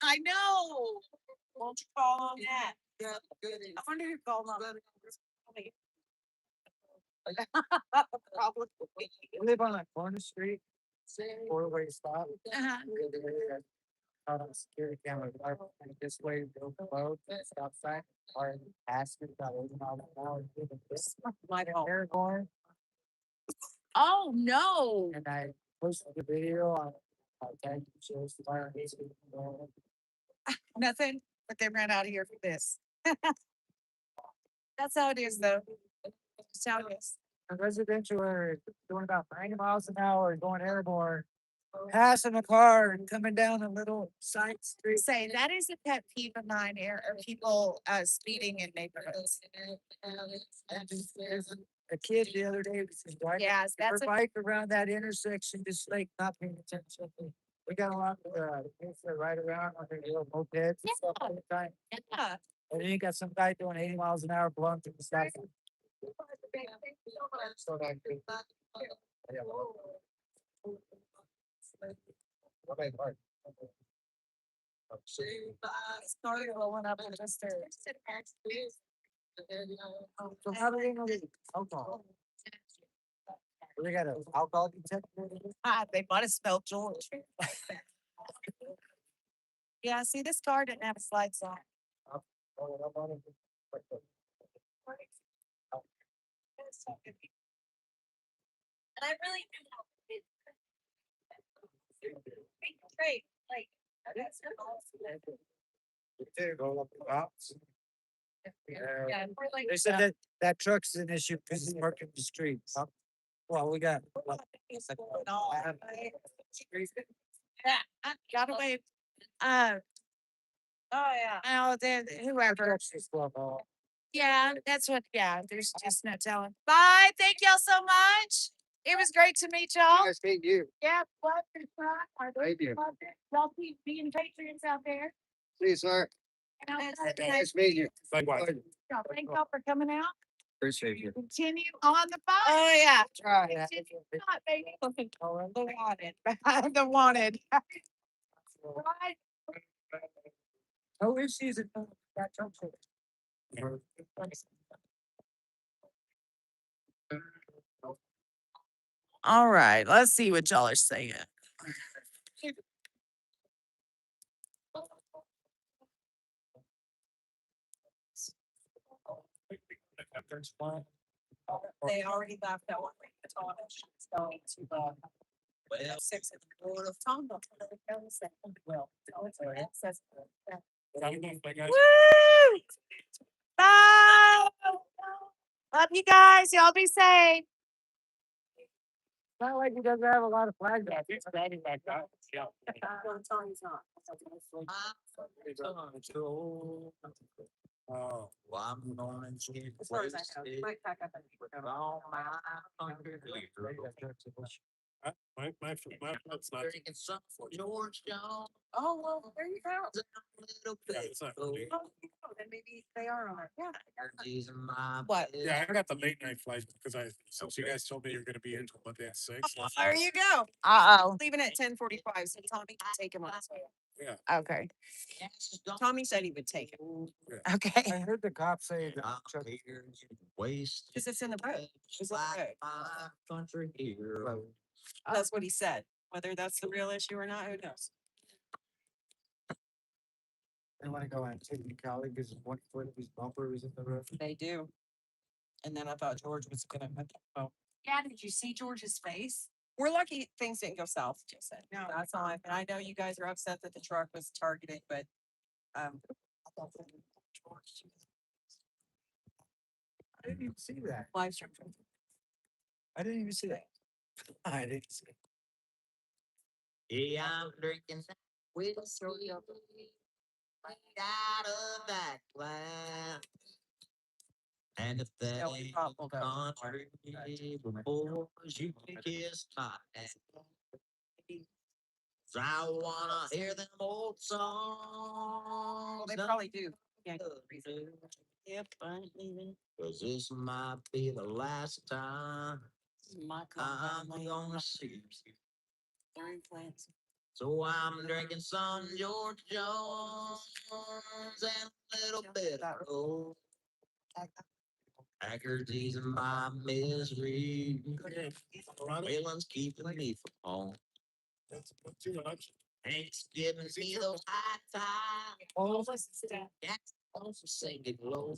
I know. Won't you call on that? I wonder who called on. Probably. You live on that corner street, four-way stop. Uh-huh. Out on security camera, right, and this way, go below, stop sign, or ask you about 80 miles an hour. My fault. Airborne, Oh, no. and I posted the video on, tag shows the fire. Nothing, but they ran out of here for this. That's how it is, though. That's how it is. A residential area, doing about 90 miles an hour, going airborne, passing a car and coming down a little side street. Say, that is a pet peeve of mine, or people speeding in neighborhoods. And there's a kid the other day was just riding Yes, her that's a, bike around that intersection, just like not paying attention. We got a lot of kids that ride around on their little mopeds and stuff all the time. yeah. And then you got some guy doing 80 miles an hour blowing through the stop sign. So that could- yeah. Okay, all right. Started rolling up and just So how do they know this alcohol? They got an alcohol detector? they might have spelled George. Yeah, see, this car didn't have slides on. And I really do help it. Great, like. That's Go up the box. Yeah, we're like. They said that that truck's an issue because it's parking the streets. Well, we got. It's going on. Yeah, I got away. Oh, yeah. Oh, then whoever. Yeah, that's what, yeah, there's just no telling. Bye. Thank y'all so much. It was great to meet y'all. Nice meeting you. Yeah, pleasure. Thank you. Y'all keep being patriots out there. See you, sir. Nice meeting you. Likewise. Thank y'all for coming out. Appreciate you. Continue on the fight. Oh, yeah. Try. Baby. The wanted. The wanted. Right. No issues at that junction. All right, let's see what y'all are saying. They already left that one. It's going to the 6 of the Lord of Tom. Well, it says. Woo! Bye. Love you guys. Y'all be safe. Not like he doesn't have a lot of flags out. It's bad in that. Oh, well, I'm going to. As far as I know, you might pack up and we're going home. That's not. Oh, well, there you go. It's not. maybe they are on it. Yeah. What? Yeah, I got the late night flight because since you guys told me you're gonna be here until Monday at 6. There you go. Uh-oh. Leaving at 10:45, so Tommy can take him on his way. Yeah. Okay. Tommy said he would take it. Okay. I heard the cop say that. Waste. Because it's in the road. It's in the road. Country hero. That's what he said. Whether that's the real issue or not, who knows? They want to go on technicality because 1 foot of his bumper was in the road. They do. And then I thought George was gonna. Oh, Yeah, did you see George's face? we're lucky things didn't go south. Jason. No, that's fine. And I know you guys are upset that the truck was targeted, but I didn't even see that. live stream. I didn't even see that. I didn't see it. Yeah, I'm drinking whiskey out of that glass. And if that Yeah, we ain't thought we'll go. country, boys, you can kiss my ass. I wanna hear them old songs. Well, they probably do. Yeah. Yep, I'm leaving. Cause this might be the last time This is my I'm compound. gonna see you. They're in plants. So I'm drinking some George Jones and a little bit of old Acker's in my misery. Waylon's keeping me from home. That's too much. Hank's giving me those high times. Oh, listen. Jack's also singing low.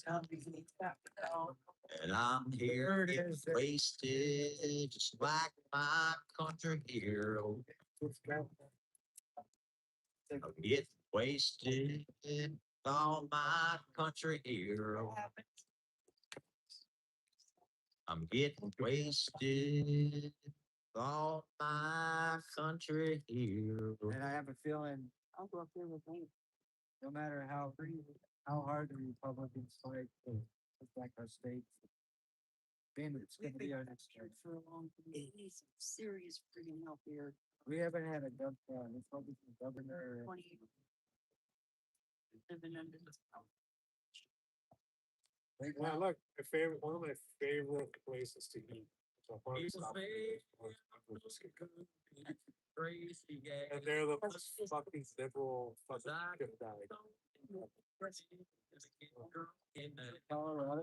And I'm here getting wasted, just like my country hero. I'm getting wasted, all my country hero. I'm getting wasted, all my country hero. And I have a feeling I'll go up there with me. no matter how hard the Republicans fight to protect our state, Ben, it's gonna be our next year. For a long time. They need some serious freaking help here. We haven't had a Republican governor. 20 living under this. Well, look, one of my favorite places to eat. So hard stop. Crazy, yeah. And they're the most fucking liberal fucking shit bag. Colorado.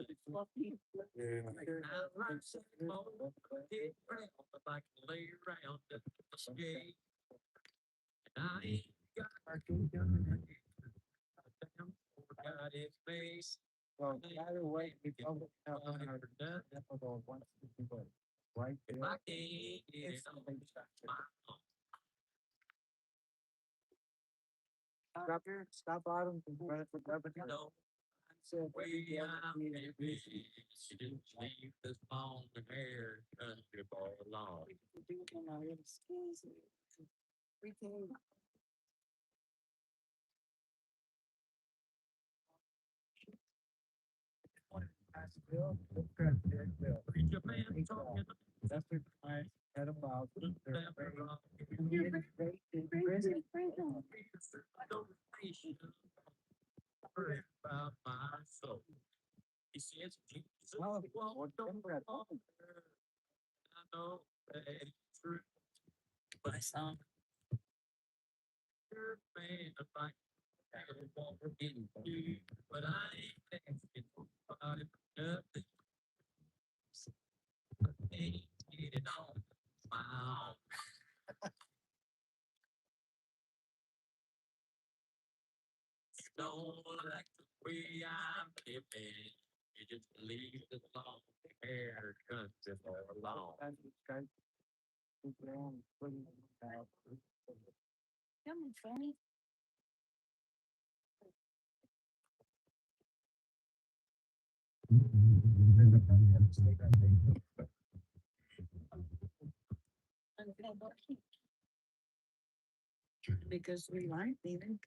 Yeah. Well, either way, Republican governor, difficult once the people right there. It's something stop bottom and run it for governor. So, She didn't leave this long hair country for long. Everything. That's what I had about. About my soul. He says, Well, what don't I know that it's true. But I saw your man like I won't forget you, but I ain't asking about it nothing. I ain't get it on my own. You don't like the way I'm living. You just leave the long hair country for long. Come funny. Because we like leaving.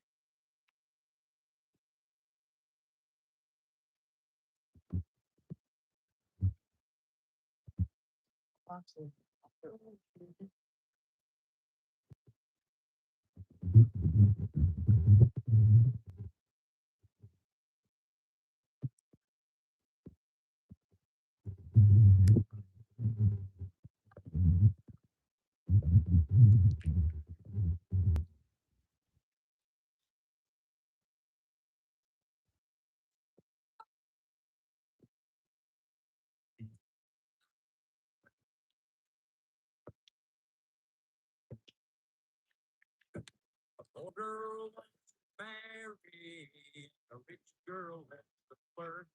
Old girl wants to marry a rich girl that's the flirt.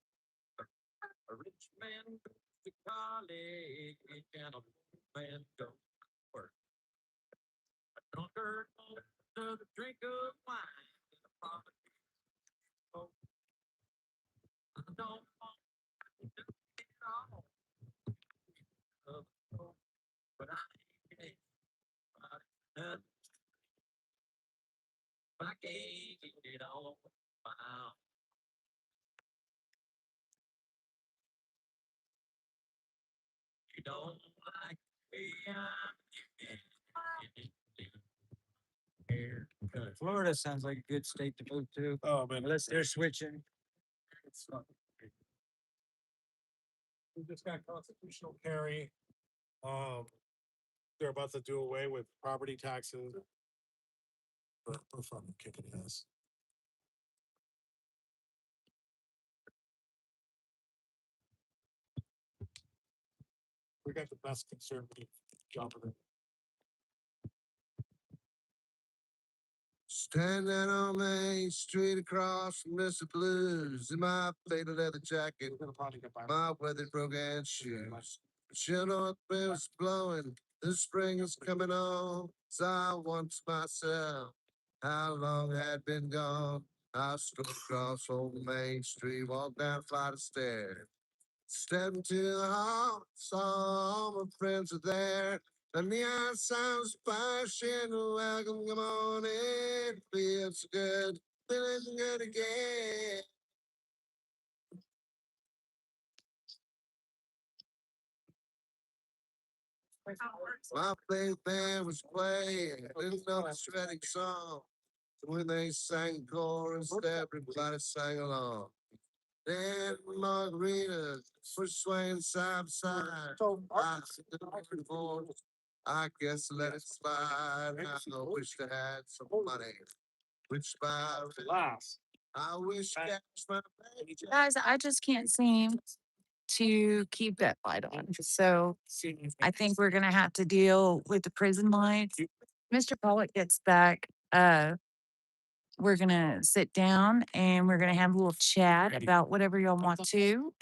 A rich man goes to college and a poor man goes to work. A drunkard goes to the drink of wine and a politician goes. I don't want to do it all. But I ain't nothing. I can't get it all. Wow. You don't like me, Florida sounds like a good state to move to. Oh, man, Unless they're switching. it's not. We just got constitutional carry. They're about to do away with property taxes. We're fucking kicking ass. We got the best conservative government. Standing on Main Street across from Mr. Blues in my faded leather jacket, my weathered brogan shoes. You know the wind was blowing, the spring is coming on. So I wondered to myself, how long I had been gone. I strolled across old Main Street, walked down a flight of stairs. Stepped into the hall, saw all my friends were there. And the outside was flashing, welcome, come on in. Feels so good, feeling good again. My favorite band was playing, I didn't know the shredding song. So when they sang chorus, everybody sang along. Then margaritas were swaying side by side. I said, I guess let it slide. I wish I had some money. Which by Last. I wish cash my Guys, I just can't seem to keep that light on. So I think we're gonna have to deal with the prison lights. Mr. Pollock gets back. We're gonna sit down and we're gonna have a little chat about whatever y'all want to.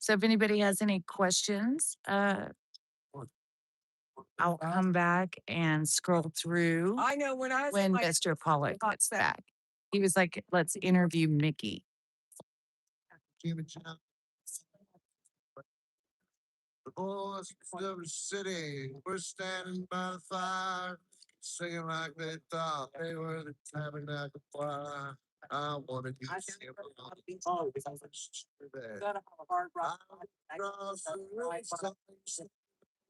So if anybody has any questions, I'll come back and scroll through I know when Mr. Pollock gets back. He was like, let's interview Mickey. The boys of the city were standing by the fire, singing like they thought they were the tabernacle choir. I wanted you to see them. Oh, there. Across the road, something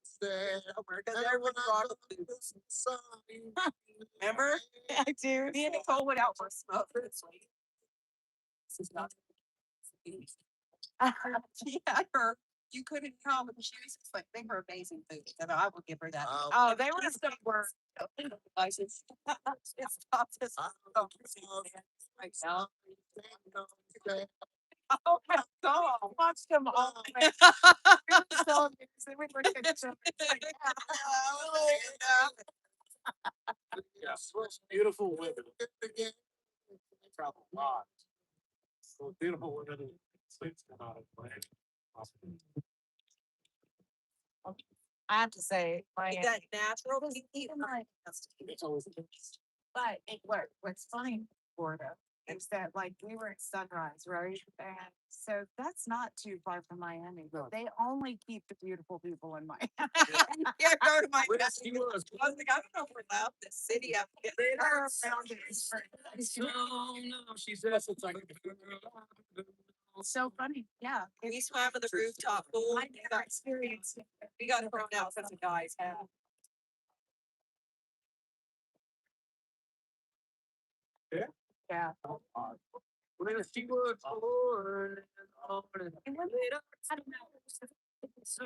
said, "And when I looked at this song, Remember? I do. Me and Nicole went out for a smoke this week. This is not. Yeah, her. You couldn't come with the shoes. It's like they were amazing food. And I will give her that. Oh, they were Stuff were. License. It's tough as. Right now. Oh my God, watch them all. We were so amusing. We were so Yes, beautiful women. Travel a lot. So beautiful women in states come out of Miami. Awesome. I have to say, that natural. It's always but what's funny, in Florida, is that like we were at Sunrise, right? And so that's not too far from Miami, but they only keep the beautiful people in Miami. Yeah, go to my. Where does she was? I was like, I don't know if we're allowed this city up. They're around it. It's Oh no, she says it's like. so funny. Yeah. We swam in the rooftop pool. I never experienced it. We got thrown out because the guys had. Yeah. When she was born, And when I don't know. so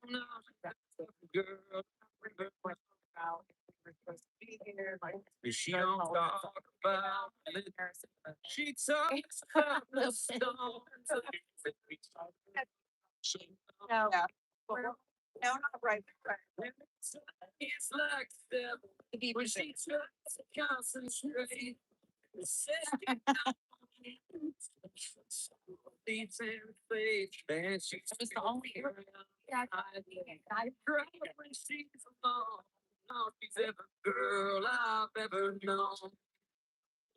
now girl, she don't talk about it. She talks about the storm. No. Yeah. No, not right. It's like the when she tries to concentrate. The second leaves in faith, and she's the only girl I cry when she's alone. No, she's ever girl I've ever known.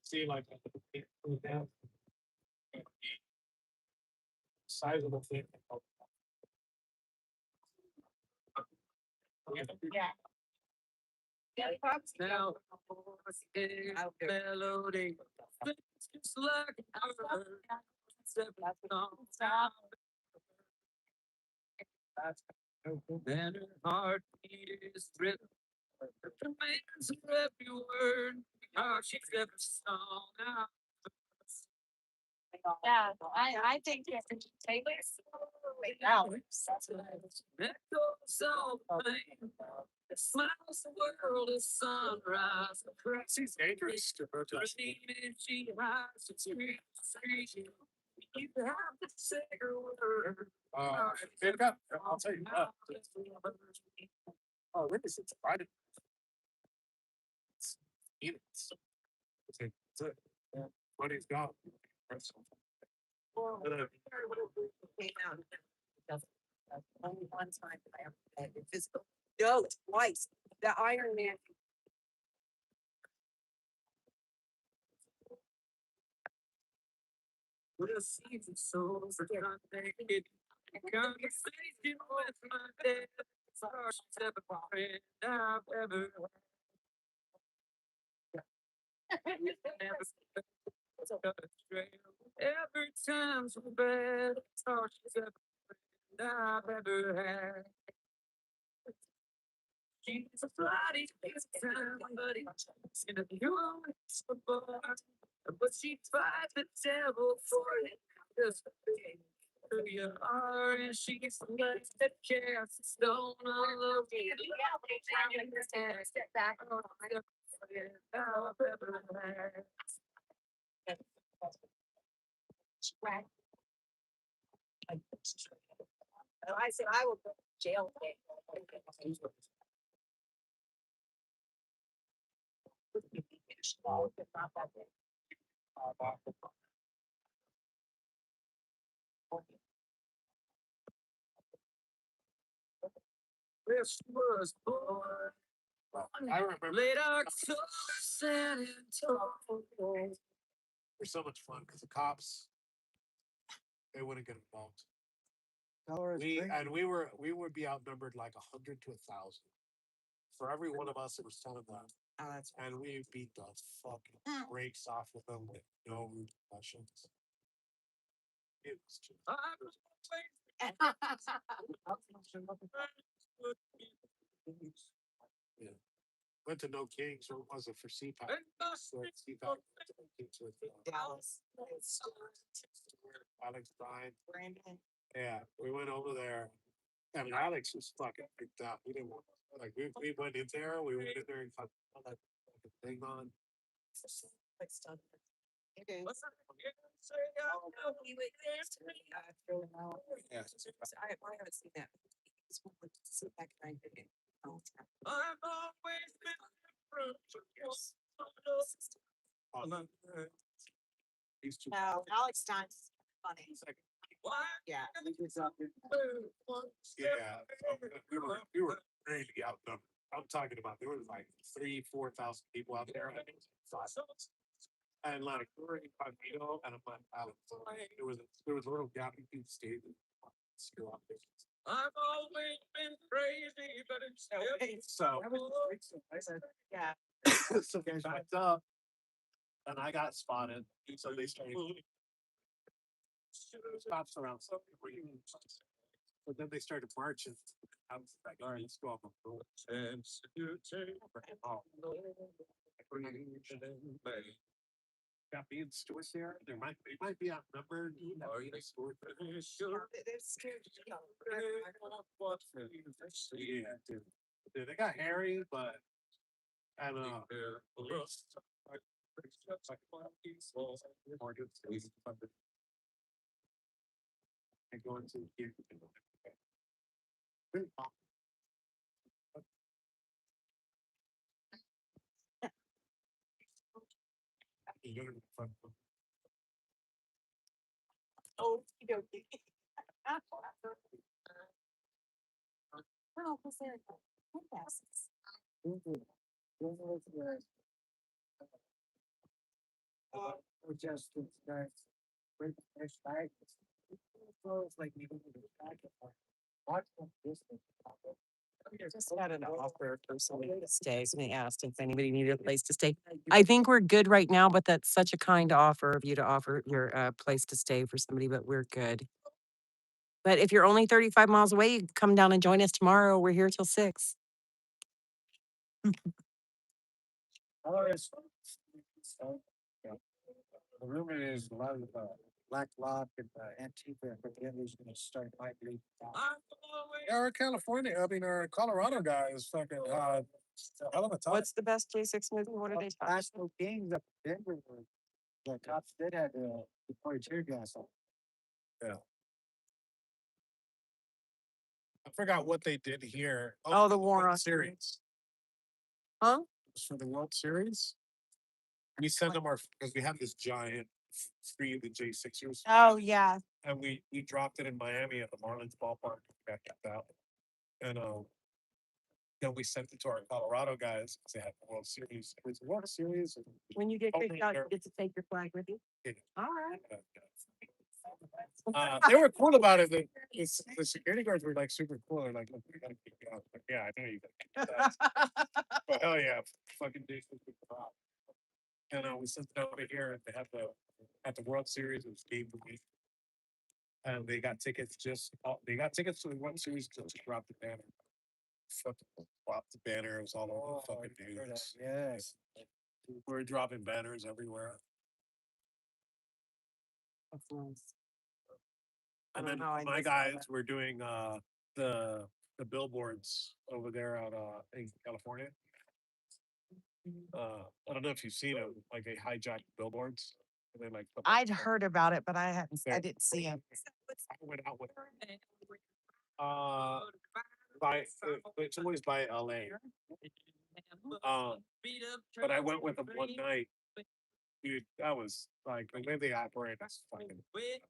See, like sizable thing. Yeah. Now, melody, it's just like a bird. Then her heartbeat is rhythm. Commands her every word. How she's ever sung out. Yeah, I think you can take this. Wow. That goes on, man. It smiles the world as sunrise. She's dangerous to her. She rises to screams. You have to say her word. Pick up. I'll tell you what. Oh, look, it's Friday. What he's got. Only one time I ever had it physical. No, twice. The Iron Man. We'll see the souls that are naked. Conversation with my dad. She's ever friend I've ever every time's so bad. She's ever friend I've ever had. She's a flighty time, buddy. In a beautiful bar. But she fights the devil for it. Just who you are, and she's the one that casts a stone all over you. Step back. I've ever had. I said I will go to jail. This was born. I remember late October, San Antonio. They're so much fun because the cops, they wouldn't get involved. We would be outnumbered like 100 to 1,000. For every one of us, it was 10 of them. Oh, that's And we beat the fucking brakes off with them with no repercussions. It was just. Yeah. Went to No Kings, or was it for CPAC? CPAC. Dallas. Alex Bryan. Brandon. Yeah, we went over there, and Alex was fucking freaked out. We didn't want, like, we went in there, and fucking all that fucking thing on. Like stuff. Okay. Oh, he would dance to me. I feel now. Yeah. I haven't seen that. It's one with sit back and I did it. Oh, it's not. I've always been different. These two. No, Alex Stein's funny. Yeah. Yeah, we were really outnumbered. I'm talking about there was like 3,000-4,000 people out there. And like we were incognito, and I'm like, Alex, there was a little gap between the stage and skill operations. I've always been crazy, but it's so. Yeah. So they backed up, and I got spotted. So they started stops around something. But then they started marching. I was like, all right, let's go up on the road. Got me and Stuart there. They might be outnumbered. Are you Stuart? Sure. Yeah, dude. They got hairy, but I don't know. And going to Oh, well, was there passes? Just like Just got an offer for somebody to stay. Somebody asked if anybody needed a place to stay. I think we're good right now, but that's such a kind offer of you to offer your place to stay for somebody, but we're good. But if you're only 35 miles away, you can come down and join us tomorrow. We're here till 6. The rumor is a lot of black bloc and Antifa and propaganda is going to start migrating. Our California, I mean, our Colorado guy is fucking hell of a time. What's the best J6 movie? What are they talking? National games up in Denver, the cops did have to deploy tear gas on. Yeah. I forgot what they did here. Oh, the War World on Series. Huh? It was for the World Series. We send them our because we have this giant free of the J6ers. Oh, yeah. And we dropped it in Miami at the Marlins ballpark. Got kept out. And then we sent it to our Colorado guys. They had the World Series. It was the World Series. When you get Only kicked out, you there- get to take your flag with you. Yeah. All right. They were cool about it. The security guards were like super cool. They're like, "Look, we gotta kick you out." Like, yeah, I know you gotta kick us out. But hell yeah, fucking Jason was the top. And we sent it over here and they had at the World Series. It was game week. And they got tickets they got tickets to the World Series just to drop the banner. Fucking drop the banner. It was all over the fucking news. Yes. We're dropping banners everywhere. That's nice. I And don't then know how I my missed all guys that. were doing the billboards over there out in California. I don't know if you've seen them, like they hijacked billboards. And they like I'd heard about it, but I There. didn't see it. I went out with by it's always by LA. But I went with them one night. Dude, that was like the way they operate is fucking. I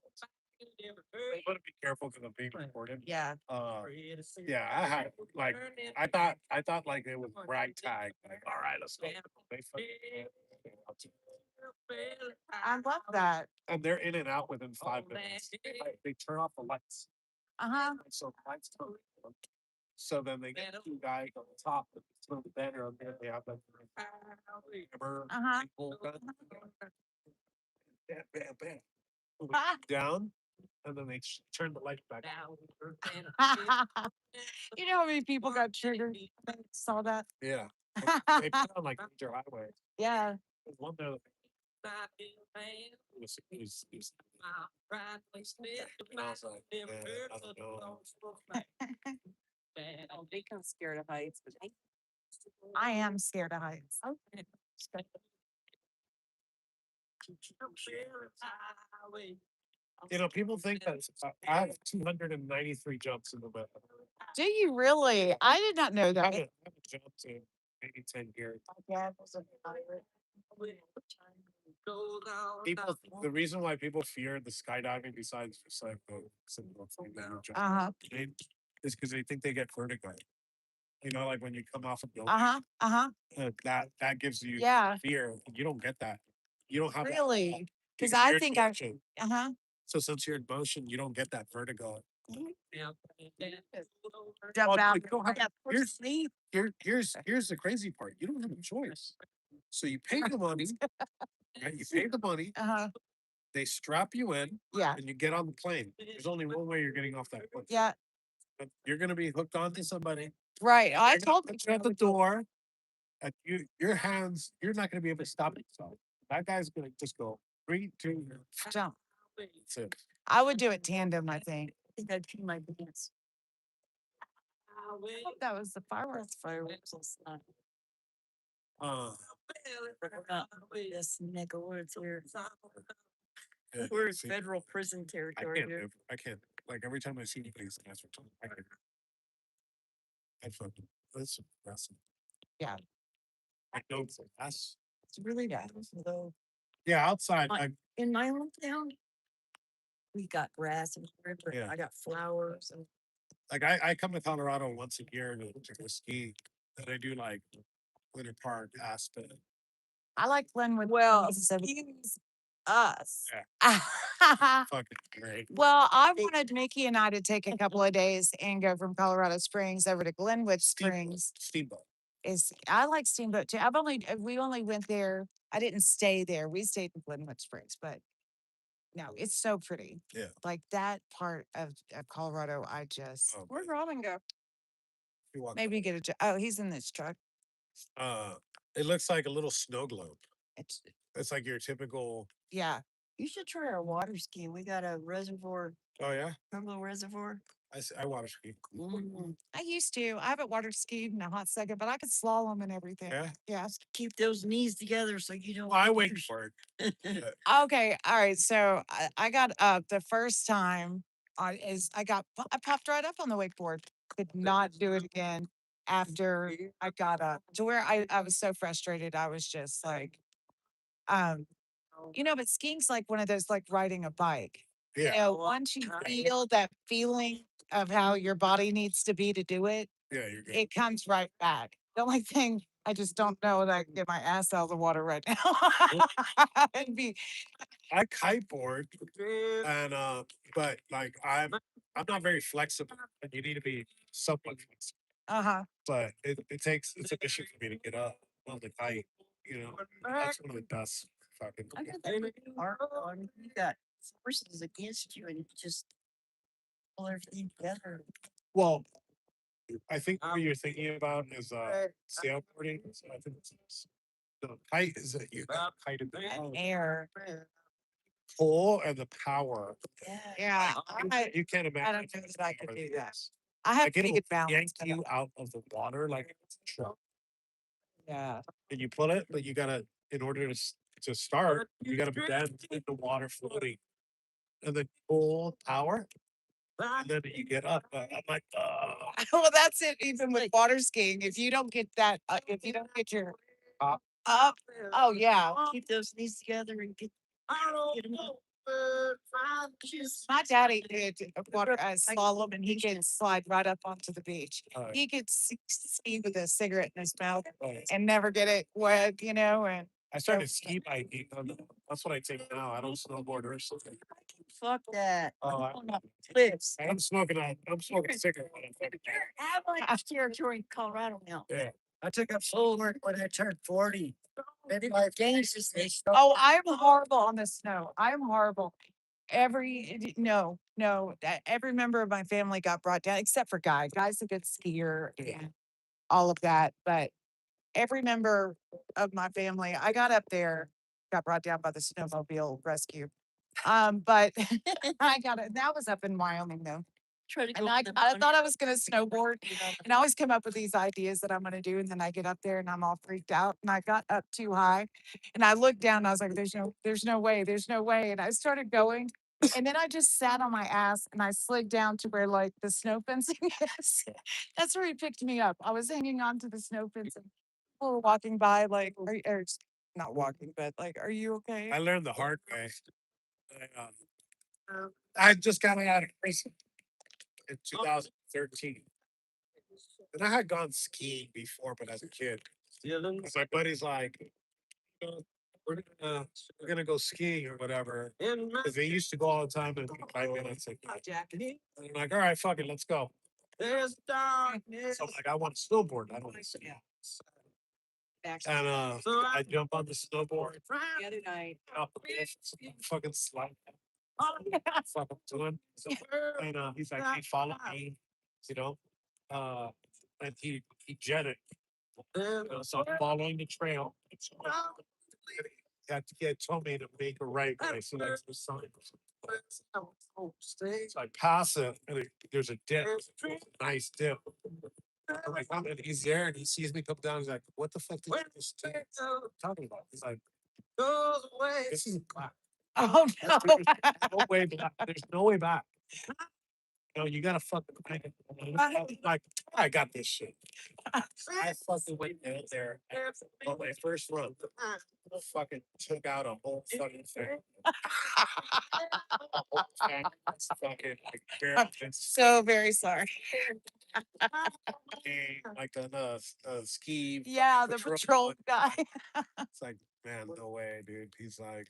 want to be careful because I'm being recorded. Yeah. Yeah, I thought like it was ragtag. Like, all right, let's go. They fucking, I love that. and they're in and out within 5 minutes. They turn off the lights. Uh-huh. So the lights come on. So then they get two guys on the top that throw the banner on there. They have like hammer, Uh-huh. rifle gun. Bam, bam, bam. Ah. Down, and then they turn the light back on. You know how many people got triggered? Saw that? Yeah. They put on like major highway. Yeah. There's one there. It was, and I was like, I don't know. I'm big and scared of heights, but I am scared of heights. You know, people think that I have 293 jumps in the bed. Do you really? I did not know I that. haven't jumped in maybe 10 years. People, the reason why people fear the skydiving, besides just like the simple thing that you jump Uh-huh. is because they think they get vertigo. You know, like when you come off a building, Uh-huh. Uh-huh. that gives you Yeah. fear. You don't get that. You don't have that Really? Because because I you're in think I motion. uh-huh. So since you're in motion, you don't get that vertigo. Jump Well, out. like, you don't have, here's the crazy part. You don't have a choice. So you pay the money, right? You pay the money. Uh-huh. They strap you in, Yeah. and you get on the plane. There's only one way you're getting off that plane. Yeah. But you're gonna be hooked onto somebody. Right. I They're gonna told put you at the door. And your hands, you're not gonna be able to stop yourself. That guy's gonna just go 3, 2, jump. that's it. I would do it tandem, I think. I think I'd pee my pants. I hope that was the fireworks. Fireworks last night. This neck of woods here. Yeah, We're in see, federal prison territory here. I can't. Like every time I see anybody's answer to I can't. I fucking that's impressive. Yeah. I know that's It's really bad though. Yeah, outside, Like- like, In my hometown, we got grass and river. Yeah. I got flowers and like I come to Colorado once a year to go ski, and I do like Winter Park, Aspen. I like Glenwood. well, Springs. excuse us. Fucking great. Well, I wanted Mickey and I to take a couple of days and go from Colorado Springs over to Glenwood Springs. Steamboat. I like Steamboat too. We only went there. I didn't stay there. We stayed in Glenwood Springs, but no, it's so pretty. Yeah. Like that part of Colorado, I just Oh, Where'd Robin go? you walk maybe get a job. Oh, he's in this truck. It looks like a little snow globe. It's It's like your typical. yeah. You should try our water skiing. We got a reservoir, Oh yeah, Pueblo Reservoir. I water ski. I used to. I haven't water skied in a hot second, but I could slalom and everything. Yeah. Yeah. Keep those knees together so you don't. Well, I wait for it. Okay. All right. So I got up the first time. I popped right up on the wakeboard. Could not do it again after I got up to where I was so frustrated. I was just like, but skiing's like one of those like riding a bike. Yeah. Once you feel that feeling of how your body needs to be to do it, Yeah, you're good. it comes right back. The only thing I just don't know that I can get my ass out of the water right now. It'd be I kiteboard, and but like I'm not very flexible, and you need to be somewhat flexible. But it's a mission for me to get up on the kite. That's one of the best fucking. I got that art on. You got forces against you and you just pull everything together. Well, I think what you're thinking about is sailboarding. So I think the kite is that you got kite in the air. pull and the power. Yeah. You can't imagine. I don't know that I could do that. I have Like to it'll get balance. yank you out of the water like it's a truck. Yeah. And you pull it, but you gotta, in order to start, you gotta bend in the water floating, and then pull power, and then you get up. I'm like, Well, that's it. Even with water skiing, if you don't get that, if you don't get your up, oh yeah. Keep those knees together and get them up. My daddy did a water slalom, and he could slide right up onto the beach. He could ski with a cigarette in his mouth and never get it wet, and I started ski biking. That's what I take now. I don't snowboard or something. Fuck that. Oh, I'm not cliffs. I'm smoking a cigarette. Avalanche territory in Colorado now. Yeah. I took up solar when I turned 40. Maybe my games is this. oh, I'm horrible on the snow. I'm horrible. No, every member of my family got brought down, except for Guy. Guy's a good skier and all of that. But every member of my family, I got up there, got brought down by the snowmobile rescue. But I got it. That was up in Wyoming though. Try to go And on the I mountain. thought I was going to snowboard, and I always come up with these ideas that I'm going to do. And then I get up there and I'm all freaked out. And I got up too high, and I looked down and I was like, there's no way. And I started going. And then I just sat on my ass and I slid down to where like the snow fencing is. That's where he picked me up. I was hanging on to the snow fencing. People were walking by, like, or not walking, but like, are you okay? I learned the hard way. I just got out of prison in 2013. And I had gone skiing before, but as a kid. 'Cause my buddy's like, we're gonna go skiing or whatever. Because they used to go all the time and 5 minutes. And I'm like, all right, fuck it, let's go. So I'm like, I want to snowboard. I don't want to ski. And I jump on the snowboard. The other night. Up the cliff, fucking slide. Fuck I'm doing. And he's like, hey, follow me, you know. And he jetted. So I'm following the trail. He had told me to make a right when I see that's the sign. So I pass it, and there's a dip, nice dip. I'm like, and he's there, and he sees me come down. He's like, "What the fuck did you just talking about?" He's like, "This is black. Oh no. No way back. There's no way back." No, you gotta fucking like I got this shit. I fucking went down there on my first run. Fucking took out a whole fucking thing. Fucking like I'm barely so very sorry. like the ski Yeah, the patrol. patrol guy. It's like, man, no way, dude. He's like,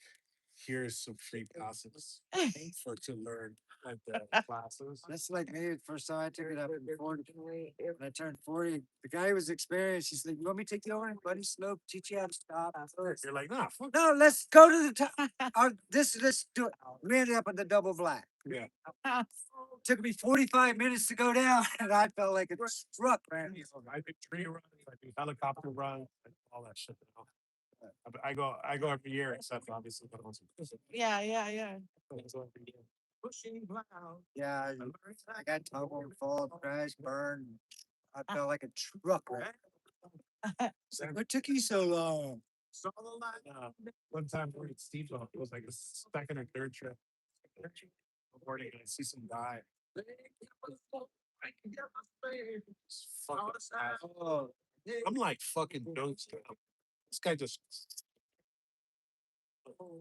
here's some free passes for to learn like the classes. That's like me. The first time I took it up in 40, when I turned 40, the guy who was experienced, he's like, "You want me to take you over and buddy slope, teach you how to stop?" You're like, nah, fuck. No, let's go to the top. Let's do it. We ended up in the double black. Yeah. Took me 45 minutes to go down, and I felt like a truck, man. I do tree runs, I do helicopter runs, and all that shit. You know? I go every year, except obviously when I was in prison. Yeah, yeah, yeah. I go every year. Pushing cloud. Yeah, I got tumbled, fall, crash, burn. I felt like a truck, man. It's like, what took you so long? Saw the line. One time we're at Steve, it was like a second or third trip. Morning, and I see some guy. Fucking Oh, I'm like fucking nosed down. This guy just.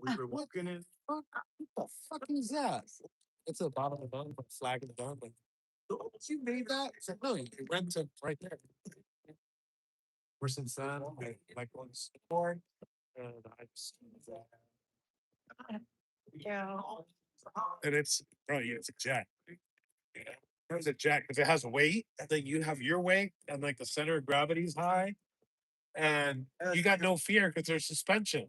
We were walking in. What the fuck is that? It's a bottle of bun, but flag of the bun. Like, oh, you made that? I said, no, you went to right there. Ever since then, I like going to sport, and I just. Yeah. And it's, bro, yeah, it's a jet. It's a jet because it has weight, and then you have your weight, and like the center of gravity is high, and you got no fear because there's suspension.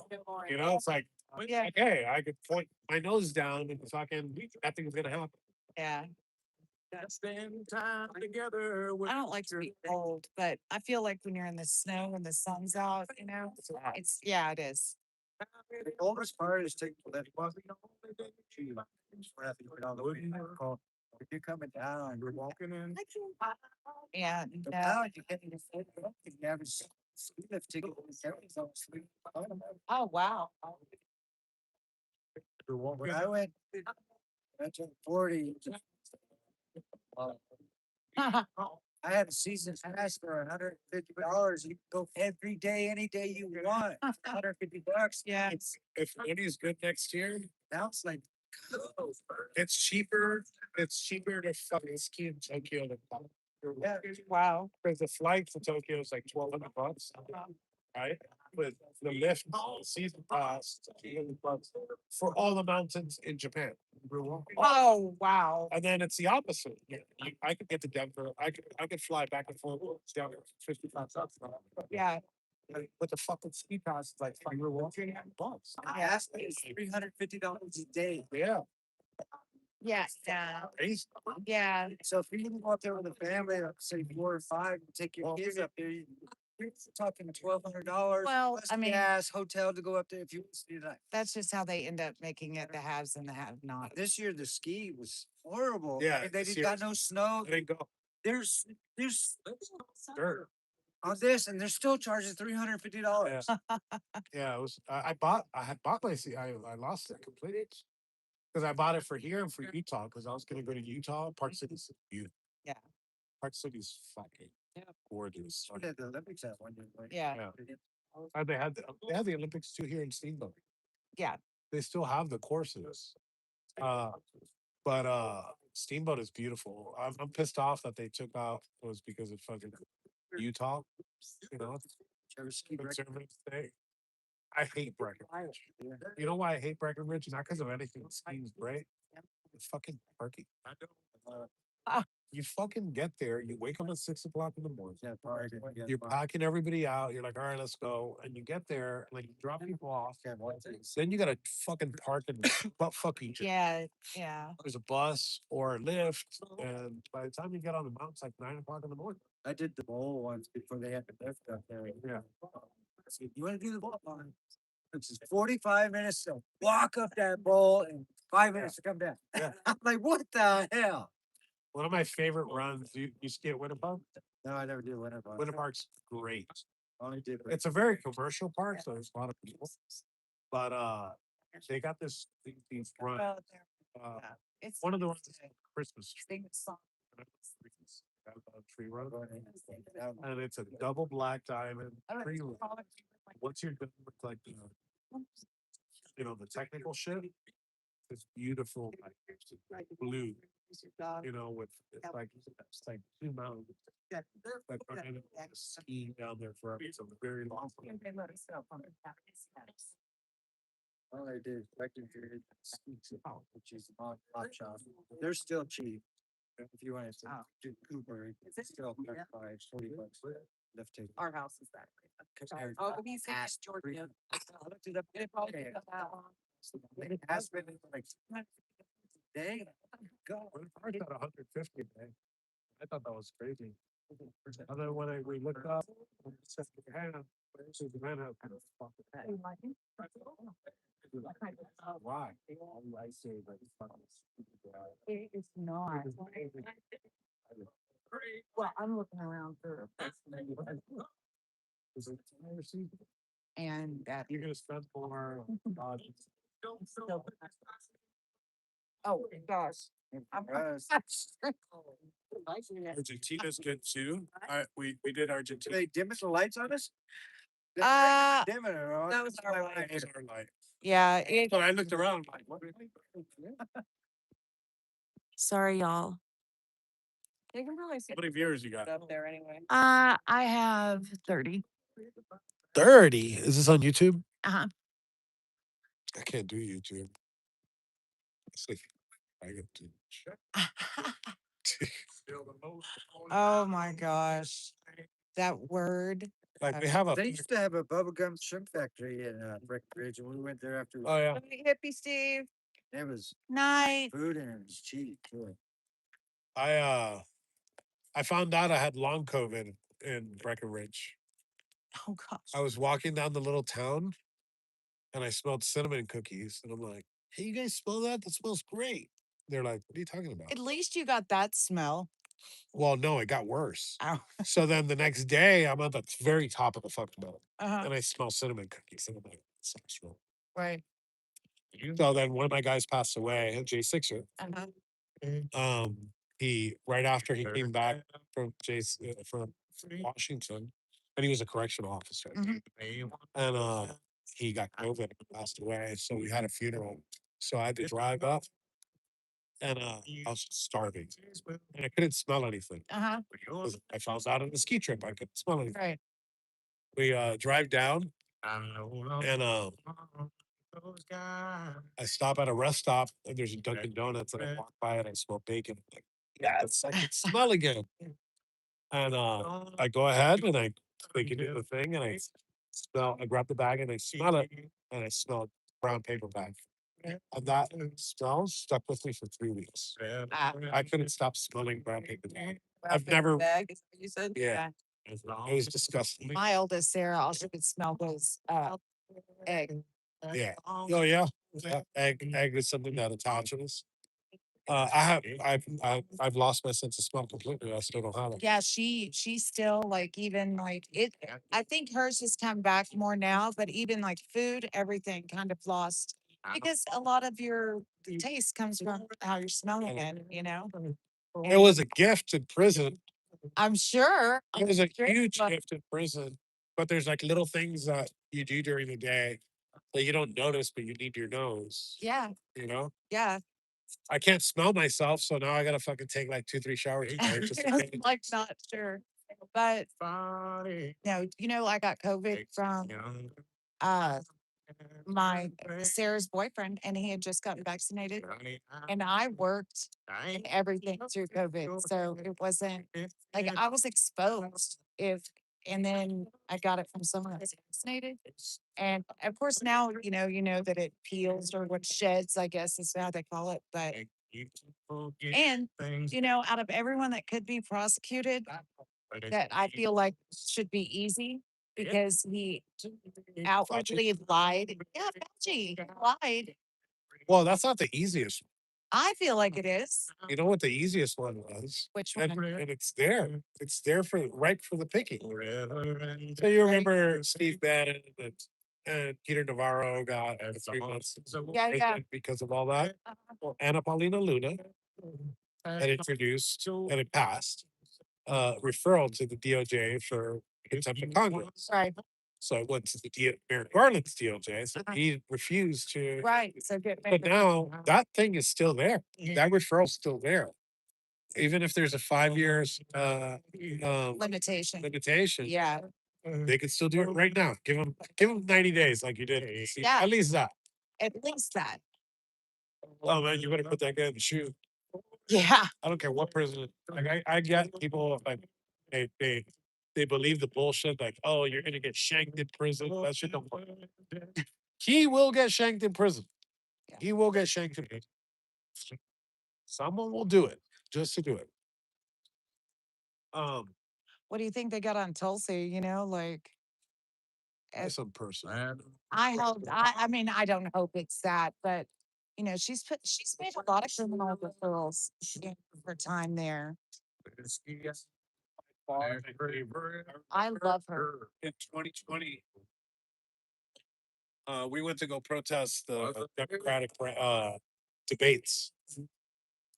You know, it's like, Yeah. okay, I could point my nose down and fucking nothing's gonna happen. Yeah. Spend time together. I don't like to be cold, but I feel like when you're in the snow and the sun's out, you know, it's yeah, it is. the oldest part is taking the lift. If you're coming down, You're walking in. Yeah. but Yeah. now you get your foot, you have a ski lift ticket. Everything's on sleep. Oh wow. You're When walking. I went, I turned 40. I had a season pass for $150. You can go every day, any day you want. $150. Yeah. If money's good next year, Now it's like, it's cheaper. It's cheaper to fucking ski in Tokyo than yeah, Wow. because the flight to Tokyo is like $1,200, right? With the lift season pass, $800 for all the mountains in Japan. Oh wow. And then it's the opposite. I could get to Denver. I could fly back and forth down $55. Yeah. But the fucking ski pass is like $300. I asked me, it's $350 a day. Yeah, Yeah. Yeah. crazy. Yeah. So if you can go up there with a family of say 4 or 5 and take your kids up there, you're talking $1,200. Well, plus I mean- gas, hotel to go up there if you want to see that. That's just how they end up making it the haves and the have not. This year the ski was horrible. Yeah, and they this didn't got year- no snow. I didn't go. There's Dirt. on this, and they're still charging $350. Yeah, it was. I had bought my seat. I lost it completely because I bought it for here and for Utah because I was going to go to Utah. Park City's beautiful. Yeah. Park City's fucking gorgeous. What did the Olympics have one year? Like, Yeah. They had the Olympics too here in Steamboat. Yeah. They still have the courses. But Steamboat is beautiful. I'm pissed off that they took out was because of fucking Utah. You know, conservative state. I hate Breckenridge. You know why I hate Breckenridge? Not because of anything. Skiing's great. It's fucking parking. You fucking get there. You wake up at 6 o'clock in the morning. Yeah, parking, yeah, You're parking. packing everybody out. You're like, all right, let's go. And you get there, like, you drop people off. Then you gotta fucking park and butt fuck each other. Yeah. Yeah. There's a bus or a lift, and by the time you get on the mountain, it's like 9 o'clock in the morning. I did the bowl once before they had the lift up there. Yeah. I said, you want to do the bowl? Fine. It's just 45 minutes to walk up that bowl and 5 minutes to come down. Yeah. I'm like, what the hell? One of my favorite runs. You ski at Winter Park? No, I never did Winter Park. Winter Park's great. Only did. It's a very commercial park, so there's a lot of people. But they got these runs. It's One of the ones nice is to Christmas tree. sing the song. Tree road. And it's a double black diamond tree road. Once you're done with like the technical shit, it's beautiful like blue. With it's like two mountains that are kind of skiing down there forever. It's a very long. They let us know on the steps. All I did is vacuum period, which is on hot shop. They're still cheap. If you want to do Cooper, it's still $40 left take. Our house is that way. Oh, Oh, he's in Georgia. I looked it up. It probably Okay. took about. It has been like, dang, God. I thought 150 man. I thought that was crazy. And then when we looked up, why? I say like It is not. Well, I'm looking around for a place. And that. You're gonna spend more on Oh, gosh. Argentina's good too. We did Argentina. They dimming the lights on us? Dimming it on. That was our That was our light. Yeah. So I looked around like, what? Sorry, y'all. You can really see How many viewers you got? up there anyway. I have 30. 30. Is this on YouTube? Uh-huh. I can't do YouTube. It's like I get to. Oh my gosh. That word. Like they have a. They used to have a bubblegum shrimp factory in Breckenridge, and we went there after. Oh yeah. Hippie Steve. It was Night. food and it was cheap too. I found out I had long COVID in Breckenridge. Oh gosh. I was walking down the little town, and I smelled cinnamon cookies, and I'm like, "Hey, you guys smell that? That smells great." They're like, "What are you talking about?" At least you got that smell. Well, no, it got worse. Ow. So then the next day, I'm at the very top of the fucking mountain, Uh-huh. and I smell cinnamon cookies, and I'm like, "Something's wrong." Right. So then one of my guys passed away, J6er. Uh-huh. He right after he came back from from Washington, and he was a correctional officer, Mhm. and he got COVID and passed away. So we had a funeral. So I had to drive up, and I was starving, and I couldn't smell anything. Uh-huh. 'Cause I found out on the ski trip I couldn't smell anything. Right. We drive down, and I stop at a rest stop, and there's a Dunkin' Donuts, and I walk by and I smell bacon. I'm like, yes, I can smell again. And I go ahead and I click into the thing, and I grab the bag and I smell it, and I smell brown paper bag. And that smell stuck with me for 3 weeks. I couldn't stop smelling brown paper bag. I've never, Bag, is what you said? yeah, it was disgusting. My oldest Sarah also could smell those egg. Yeah. Oh yeah. Egg is something that attaches. I've lost my sense of smell completely. I still don't have it. Yeah, she still like even like it. I think hers has come back more now, but even like food, everything kind of lost because a lot of your taste comes from how you're smelling it. It was a gift in prison. I'm sure. It was a sure, huge but- gift in prison. But there's like little things that you do during the day that you don't notice, but you need your nose. Yeah, You know, yeah. I can't smell myself, so now I gotta fucking take like 2-3 showers a day just to It's get- like not sure, but no, I got COVID from uh my Sarah's boyfriend, and he had just gotten vaccinated, and I worked and everything through COVID, so it wasn't like I was exposed. And then I got it from someone that's vaccinated, and of course now you know that it peels or what sheds, I guess is how they call it, but. And out of everyone that could be prosecuted, that I feel like should be easy because he outwardly lied. Yeah, Fauci lied. Well, that's not the easiest. I feel like it is. You know what the easiest one was? Which one? And it's there. It's there for right for the picking. So you remember Steve Bannon and and Peter Navarro got 3 months Yeah, yeah. because of all that. Well, Anna Paulina Luna had introduced and it passed referral to the DOJ for contempt of Congress. Right. So it went to the Merrick Garland's DOJ. So he refused to. Right. So good. But now that thing is still there. That referral's still there. Even if there's a 5 years Limitation. limitation, Yeah. they could still do it right now. Give them 90 days like you did. See, Yeah. at least that. At least that. Oh man, you better put that guy in the shoe. Yeah. I don't care what president. Like I get people like they believe the bullshit. Like, oh, you're gonna get shanked in prison. That shit don't work. He will get shanked in prison. He will get shanked in prison. Someone will do it just to do it. What do you think they got on Tulsi? You know, like Some person. I hope. I mean, I don't hope it's that, but you know, she's made a lot of criminal referrals for time there. I love her. In 2020, we went to go protest the Democratic debates.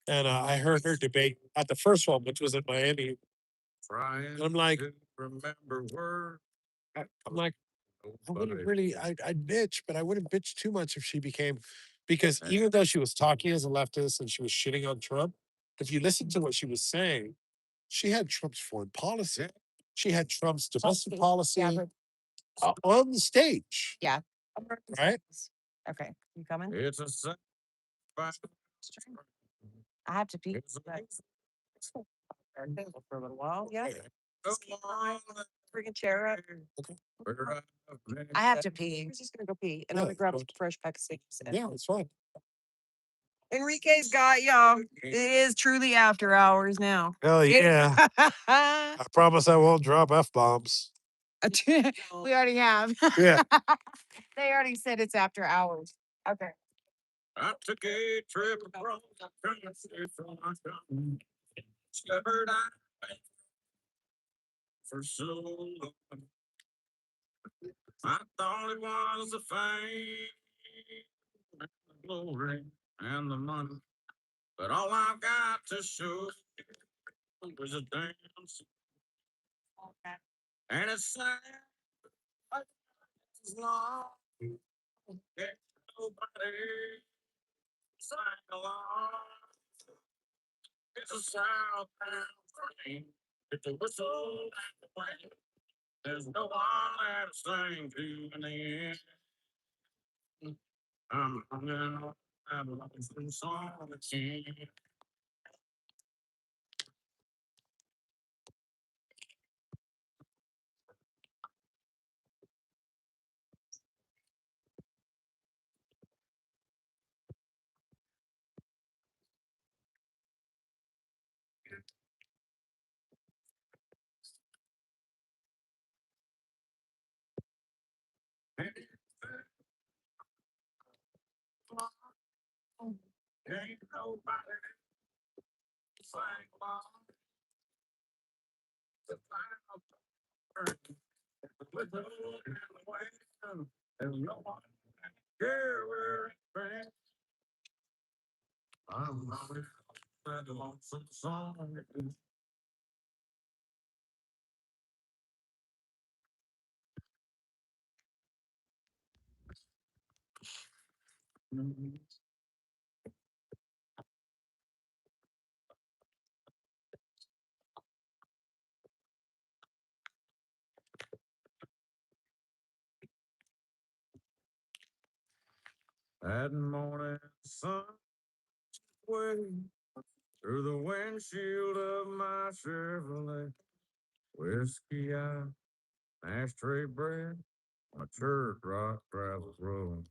And I heard her debate at the first one, which was in Miami. And I'm like, I'm like, I wouldn't really, I'd bitch, but I wouldn't bitch too much if she became, because even though she was talking as a leftist and she was shitting on Trump, if you listen to what she was saying, she had Trump's foreign policy. She had Trump's domestic policy on the stage. Yeah. Right? Okay. You coming? It's a I have to pee. For a little while. Yeah. Just keep my freaking chair up. I have to pee. I'm just gonna go pee and I'm gonna grab a fresh pack of cigarettes. Yeah, it's fine. Enrique's got y'all. It is truly after hours now. Hell yeah. I promise I won't drop F bombs. We already have. Yeah. They already said it's after hours. Okay. I took a trip across the country from my town. Discovered I for so long. I thought it was the fame, and the glory, and the money. But all I've got to show was a dance. And it's sad. It's long. That nobody sang along. It's a southbound train. It's a whistle and the wind. There's no one there to sing to in the end. I'm hungry on that lonesome song again. Ain't nobody sing along. The final turn. The whistle and the wind. There's no one here where it's been. I'm hungry on that lonesome song again. That morning sun way through the windshield of my Chevrolet. Whiskey eye, ashtray breath, my church rock travels road.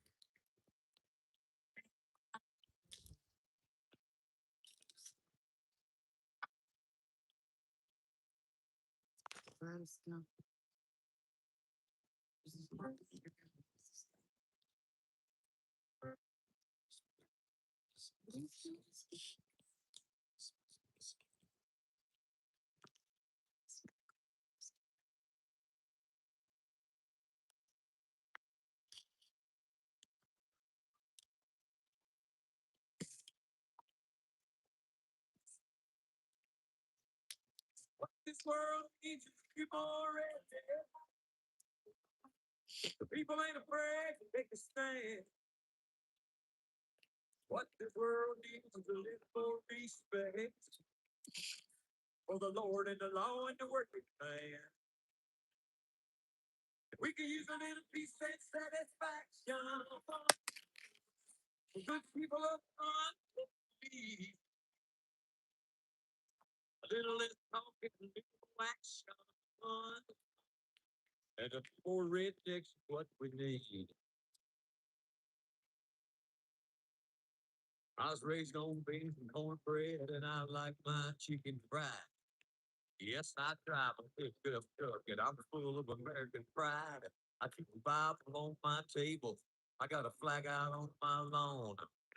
world needs is people ready. The people ain't afraid to take a stand. What this world needs is a little more respect for the Lord and the law and the working man. If we can use a little peace and satisfaction, the good people up front, please. A little less talking, a little more action. And a more rednecks is what we need. I was raised on beans and cornbread, and I like my chicken fried. Yes, I drive a pickup truck, and I'm full of American pride. I keep a Bible on my table. I got a flag out on my lawn,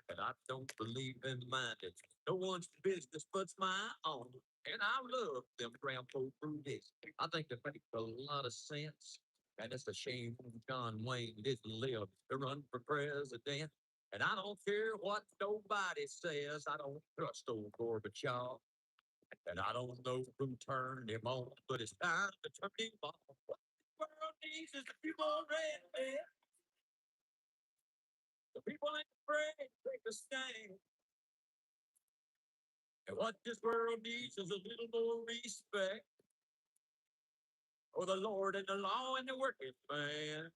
and I don't believe in minded. No one's business but's my own. And I love them Grandpa Rudies. I think they make a lot of sense. And it's a shame John Wayne didn't live to run for president. And I don't care what nobody says. I don't trust old Gorbachev. And I don't know who turned him on, but it's time to turn him off. What the world needs is the people ready. The people ain't afraid to take a stand. And what this world needs is a little more respect for the Lord and the law and the working man.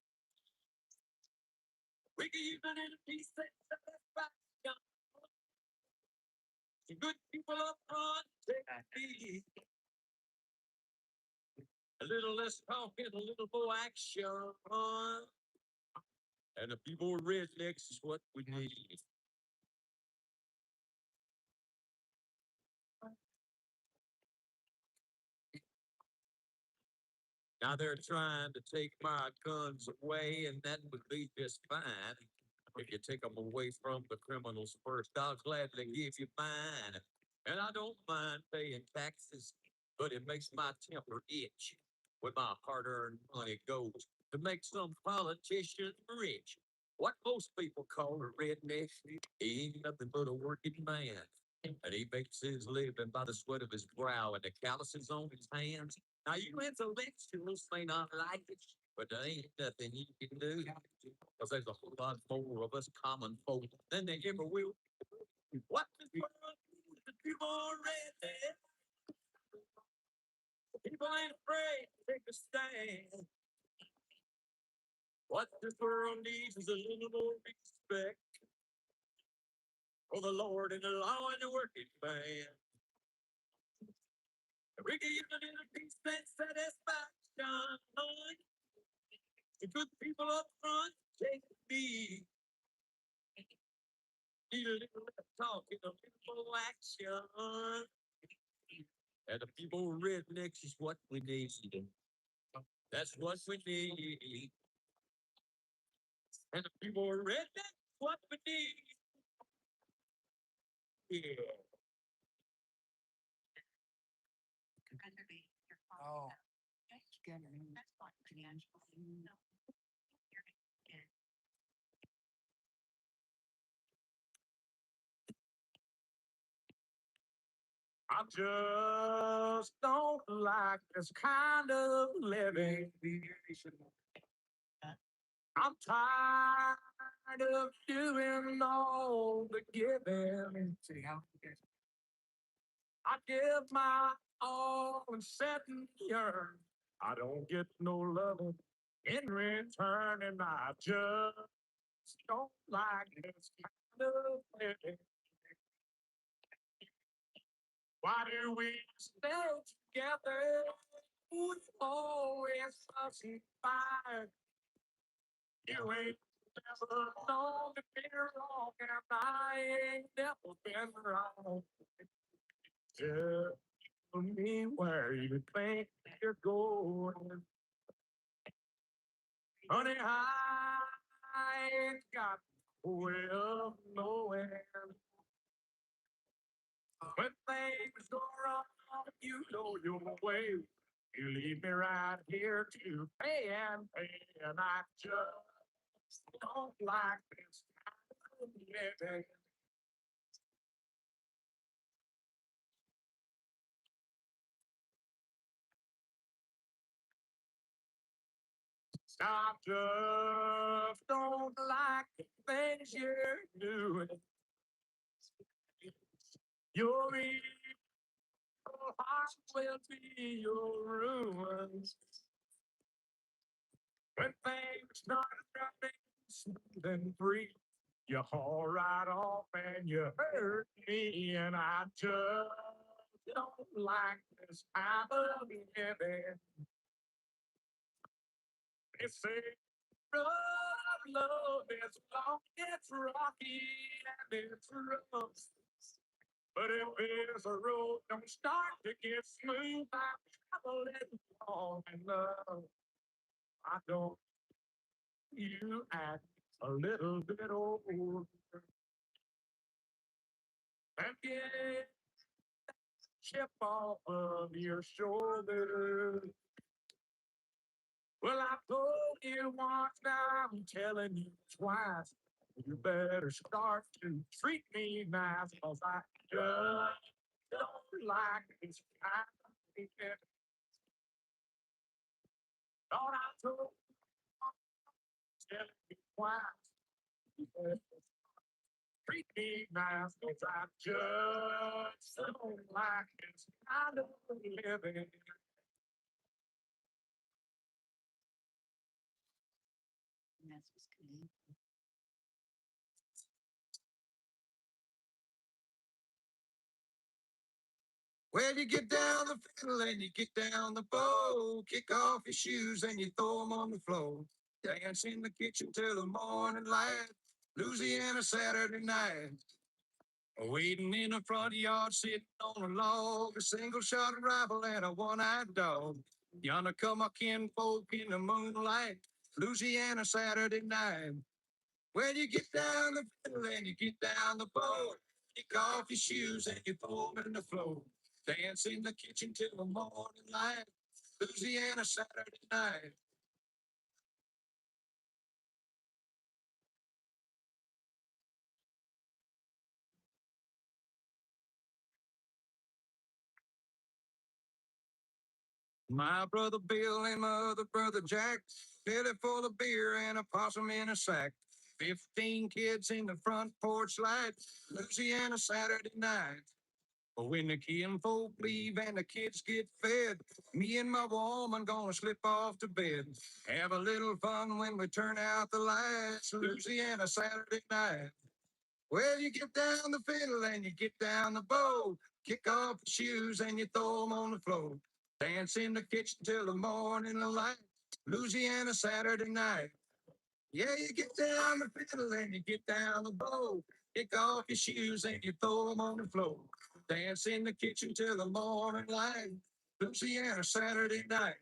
We can use a little peace and satisfaction. Some good people up front, take a lead. A little less talking, a little more action. And a few more rednecks is what we need. Now they're trying to take my guns away, and that would be just fine. If you take them away from the criminals first, I'll gladly give you mine. And I don't mind paying taxes, but it makes my temper itch when my hard-earned money goes to make some politician rich. What most people call a redneck, he ain't nothing but a working man. And he makes his living by the sweat of his brow and the calluses on his hands. Now, you intellectuals may not like it, but there ain't nothing you can do. Because there's a whole lot more of us common folk than there ever will. What the world needs is people ready. People ain't afraid to take a stand. What this world needs is a little more respect for the Lord and the law and the working man. We can use a little peace and satisfaction. The good people up front take the lead. Need a little less talking, a little more action. And the people rednecks is what we need. That's what we need. And the people rednecks is what we need. Yeah. Oh. I just don't like this kind of living. I'm tired of doing all the giving. I give my all and set and yearn. I don't get no love in return, and I just don't like this kind of living. Why do we stay together? We always fuss and fight. You ain't never known to be wrong, and I ain't never been wrong. Tell me where you think you're going. Honey, I ain't got a way of knowing. When things go wrong, you know your way. You leave me right here to pay and pay, and I just don't like this kind of living. I just don't like the things you're doing. Your evil heart will be your ruins. When things start running smooth and free, you haul right off and you hurt me, and I just don't like this kind of living. They say love is long, it's rocky, and it's rough. But if there's a road don't start to get smooth, I'm traveling along in love. I don't you act a little bit old and get chip off of your shoulder. Well, I told you once, now I'm telling you twice. You better start to treat me nice, cause I just don't like this kind of thing. Thought I told you, telling you twice. You better treat me nice, cause I just don't like this kind of living. And that's what's good. Well, you get down the fiddle and you get down the bow, kick off your shoes and you throw them on the floor. Dance in the kitchen till the morning light, Louisiana Saturday night. Waiting in the front yard, sitting on a log, a single shot rifle and a one-eyed dog. Yonder come my kinfolk in the moonlight, Louisiana Saturday night. Well, you get down the fiddle and you get down the bow, kick off your shoes and you throw them in the floor. Dance in the kitchen till the morning light, Louisiana Saturday night. My brother Bill and my other brother Jack, belly full of beer and a possum in a sack. 15 kids in the front porch light, Louisiana Saturday night. But when the kinfolk leave and the kids get fed, me and my woman gonna slip off to bed. Have a little fun when we turn out the lights, Louisiana Saturday night. Well, you get down the fiddle and you get down the bow, kick off the shoes and you throw them on the floor. Dance in the kitchen till the morning light, Louisiana Saturday night. Yeah, you get down the fiddle and you get down the bow, kick off your shoes and you throw them on the floor. Dance in the kitchen till the morning light, Louisiana Saturday night.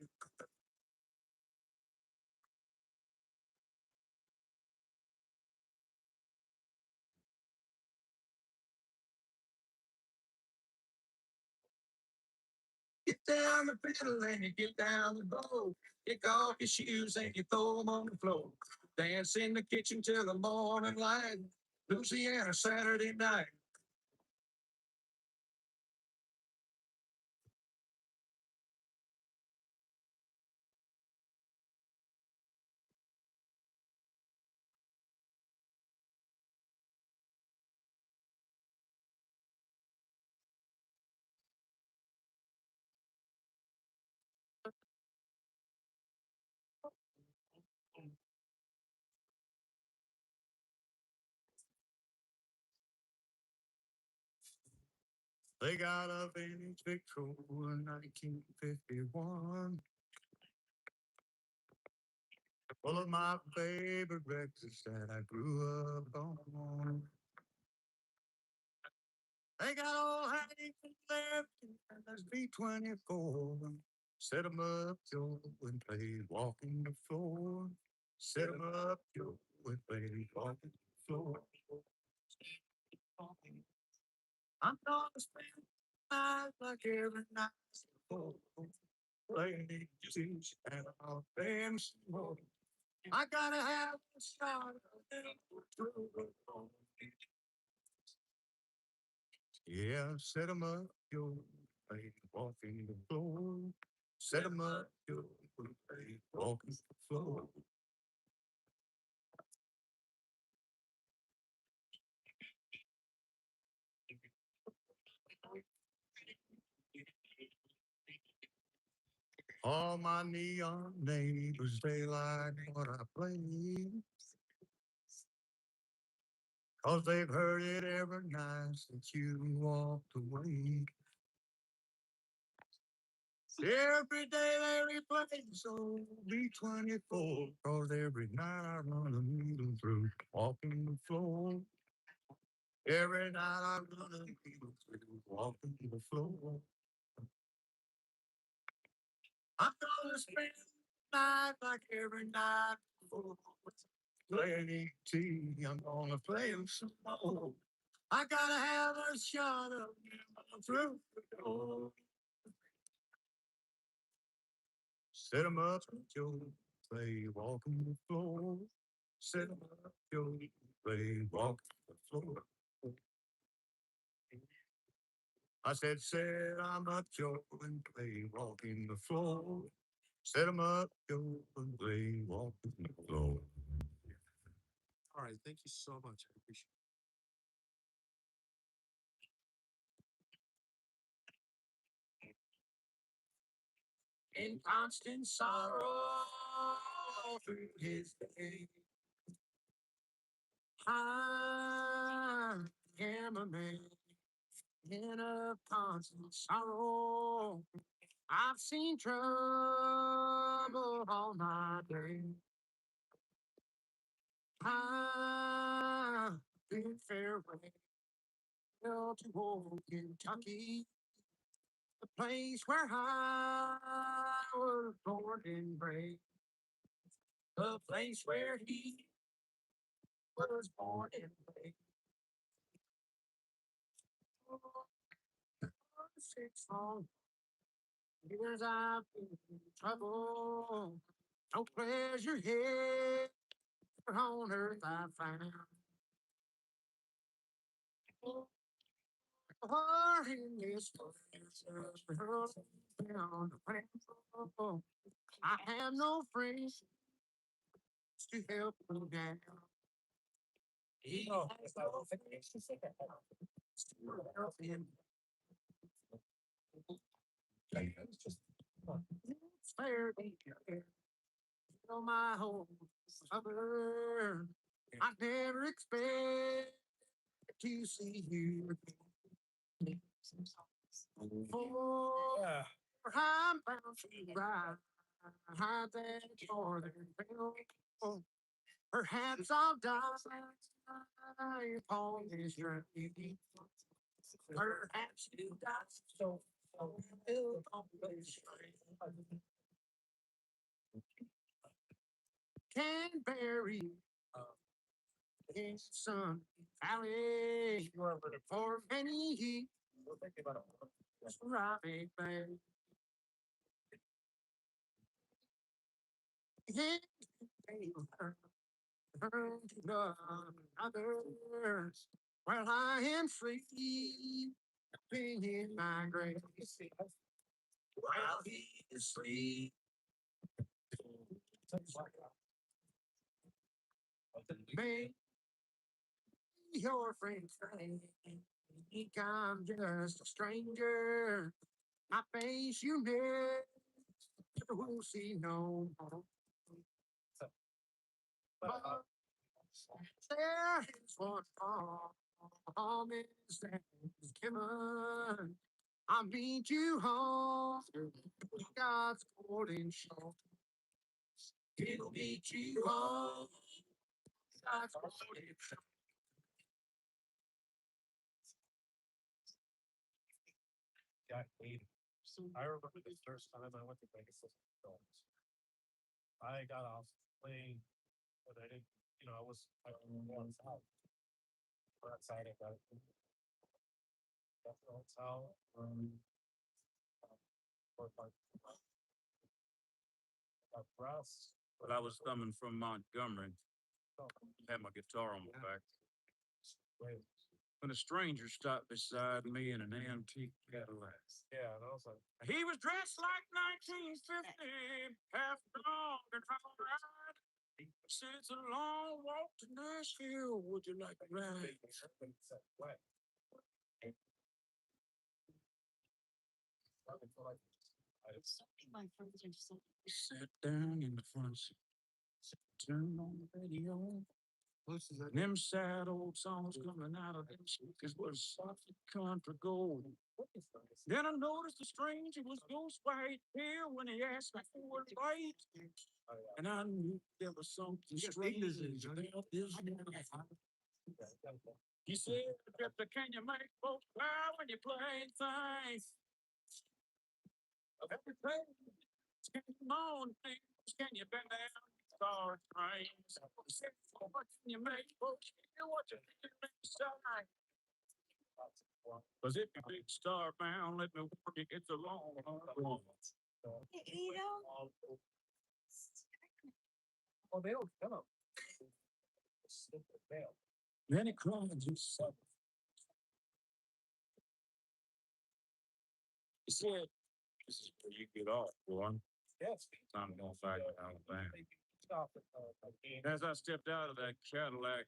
Get down the fiddle and you get down the bow. Kick off your shoes and you throw them on the floor. Dance in the kitchen till the morning light, Louisiana Saturday night. They got a vintage Victrola 1951, full of my favorite records that I grew up on. They got old Hank left and there's B-24. Set 'em up, Joe, and play walking the floor. Set 'em up, Joe, and play walking the floor. I'm gonna spend the night like every night before. Playing music and I'll dance some more. I gotta have a shot of yeah, set 'em up, Joe, play walking the floor. Set 'em up, Joe. Walking the floor. All my neon neighbors, they like what I play. 'Cause they've heard it every night since you walked away. Every day they replay, so B24. 'Cause every night I run a needle through, walking the floor. Every night I run a needle through, walking the floor. I'm gonna spend the night like every night before. Playing ET, I'm gonna play him some more. I gotta have a shot of him through the door. Set him up, Joe, play walking the floor. Set him up, Joe, play walking the floor. I said, set him up, Joe, and play walking the floor. Set him up, Joe, and play walking the floor. All right, thank you so much. I appreciate In constant sorrow through his day. I am a man in a constant sorrow. I've seen trouble all my day. I've been fairway to old Kentucky, the place where I was born and raised, the place where he was born and raised. 6 long years I've been in trouble. No pleasure here on earth I found. Oh, in this world, I have no friends to help me down. He has no friends to help him. It's fair to care. My whole summer, I never expect to see you again. For I'm bound to ride that northern trail. Perhaps I'll die upon this journey. Perhaps you die so upon this journey. Canberry in Sun Valley for many years. Right back. Turn to love others while I am free in my grave. While he is asleep. May your friends think I'm just a stranger. My face you never will see no more. But there is one promise that is given. I'll meet you home through God's golden shore. It'll meet you home. God's golden shore. got 80. I remember the first time I went to Vegas. I got off playing, but I didn't, I was outside. Outside, I got hotel. But I was coming from Montgomery. Had my guitar on my back. when a stranger stopped beside me in an antique Cadillac. Yeah, and I was like, he was dressed like 1950, half drunk and all right. He said, it's a long walk to Nashville. Would you like a ride? My friends are so. Sat down in the front seat, turned on the radio. And them sad old songs coming out of them speakers was softly country gold. Then I noticed the stranger was ghost white hair when he asked me for a light. And I knew there was something strange about this man. He said, Victor, can you make folks cry when you play things? Everything. Come on, things, can you bend down? Star trains. What can you make folks feel what you feel inside? Cause if you big star bound, let me work it, it's a long, long road. You know, Oh, they don't come up. Then he cried himself. He said, this is where you get off, boy. Yes. I'm gonna fight you out of that. As I stepped out of that Cadillac,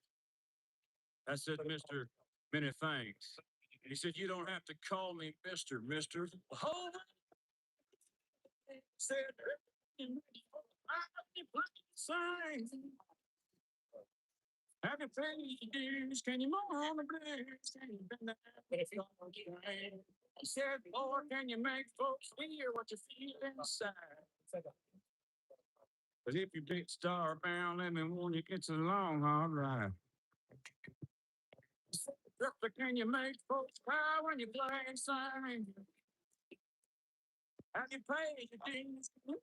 I said, Mr. Many thanks. He said, you don't have to call me Mr. Hold on. Said, signs. I can pay you dues. Can you mow on the blues? Can you bend that? He said, boy, can you make folks feel what you feel inside? But if you big star bound, let me warn you, it's a long, hard ride. Doctor, can you make folks cry when you play sign? Have you paid your dues? He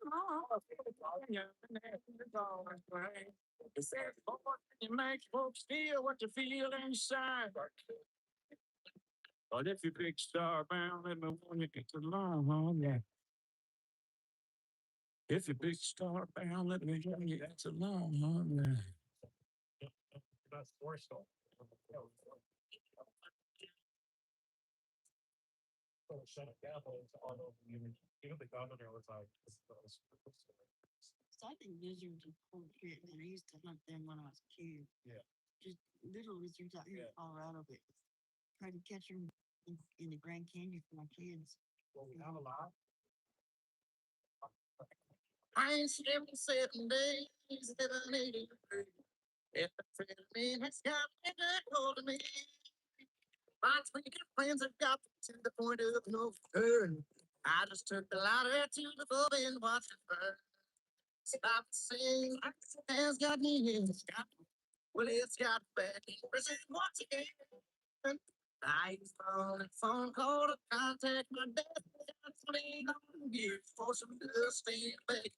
said, boy, can you make folks feel what you feel inside? But if you big star bound, let me warn you, it's a long, hard ride. If you big star bound, let me warn you, it's a long, hard ride. That's worse. Shut it down, but it's all over. Even the governor was like, so I think lizards are cool shit, and I used to hunt them when I was a kid. yeah. Just little lizards out here in Yeah. Colorado, but tried to catch them in the Grand Canyon for my kids. Well, we have a lot. I ain't slept in 7 days that I need it. If the friend has got a good hold of me, my 3 good friends have got to the point of no return. I just took the ladder to the pub and watched it burn. Stop saying has got me, it's got me. Well, it's got back in prison once again. I used on a phone call to contact my dad. That's what he gonna give for some dusty bacon.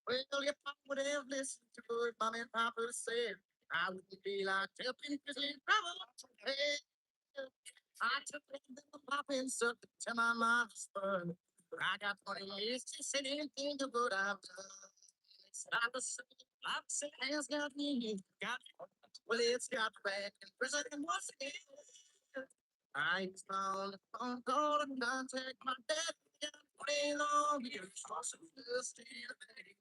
Well, if I would have listened to what Mom and Papa said, I wouldn't be locked up in prison. Hey, I took the pop and sucked it till my mouth spun. I got 20 years to sit and think of what I've done. Stop the same has got me. Got well, it's got back in prison once again. I was on the phone call to contact my dad. Got 20 long years for some dusty bacon.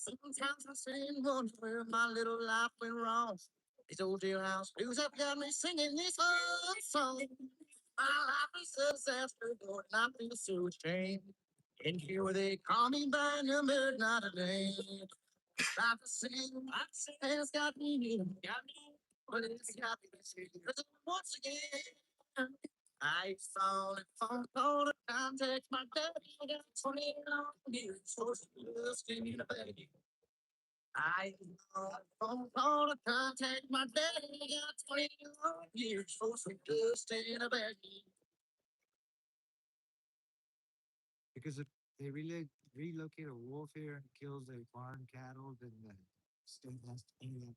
Sometimes I sit and wonder where my little life went wrong. These old jailhouse blues have got me singing this old song. My life is a disaster, going out through the sewage chain. In here where they call me by number, not a name. Life is sin, and it's got me, but it's got me singing. Cause once again, I saw it phone call to contact my daddy. I got 20 long years, so just in the baby. I saw it phone call to contact my daddy. I got 20 long years, so just in a baby. Because if they relocate a wolf here and kills a farm cattle, then the state has to pay them.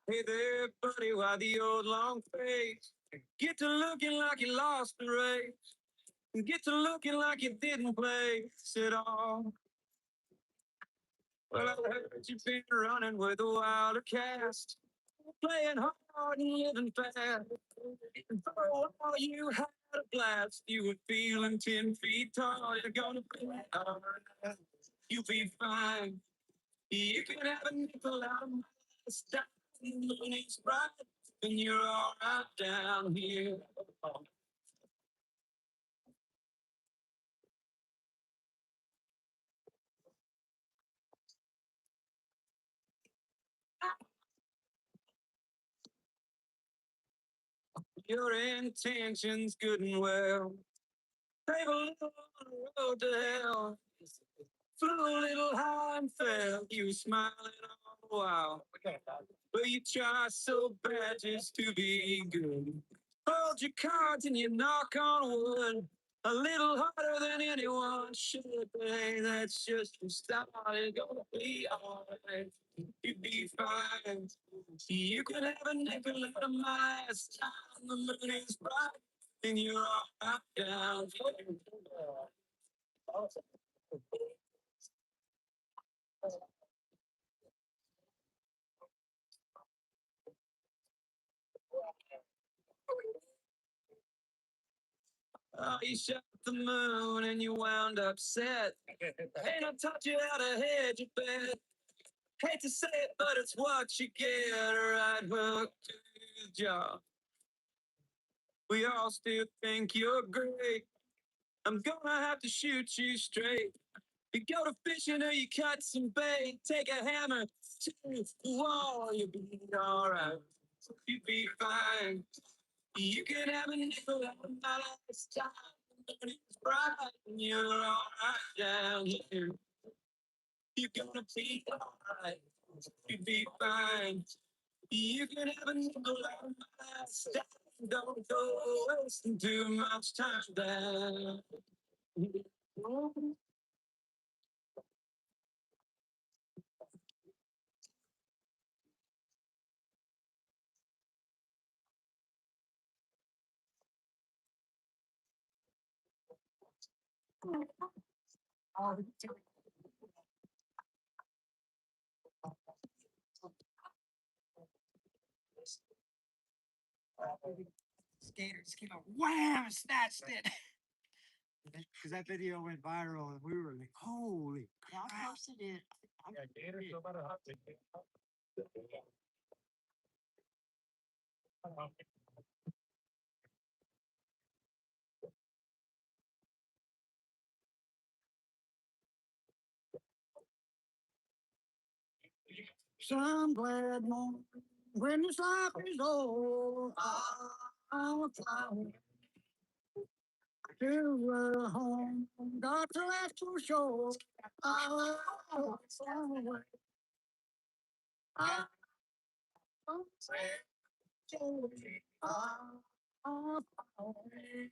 Hey there, buddy, why the old long face? Get to looking like you lost the race. Get to looking like you didn't place at all. Well, I heard you've been running with a wilder cast, playing hard and living fast. And for a while you had a blast. You were feeling 10 feet tall. You're gonna be alright. You'll be fine. You can have a nickel out of my style. When it's bright, and you're all right down here. Your intentions good and well. Take a little on the road to hell. Flew a little high and fell. You were smiling all the while. But you try so bad just to be good. Hold your cards and you knock on wood. A little harder than anyone should. But hey, that's just the start. It's gonna be alright. You'll be fine. You can have a nickel out of my ass. The moon is bright and you're all right down here. Oh, you shot the moon and you wound up set. Ain't I taught you how to hedge your bet? Hate to say it, but it's what you get. Right hook to the job. We all still think you're great. I'm gonna have to shoot you straight. You go to fishing or you cut some bait. Take a hammer to the wall. You'll be alright. You'll be fine. You can have a nickel out of my lifestyle. But it's bright and you're alright down here. You're gonna be alright. You'll be fine. You can have a nickel out of my lifestyle. Don't go wasting too much time down. Skater just came out, wham, and snatched it. Because that video went viral and we were like, holy crap. I posted it. Yeah, gators, no matter how big they are. Some glad morning when this life is over. I'll fly to a home, got to last too short. I'll fly away. I'll fly away.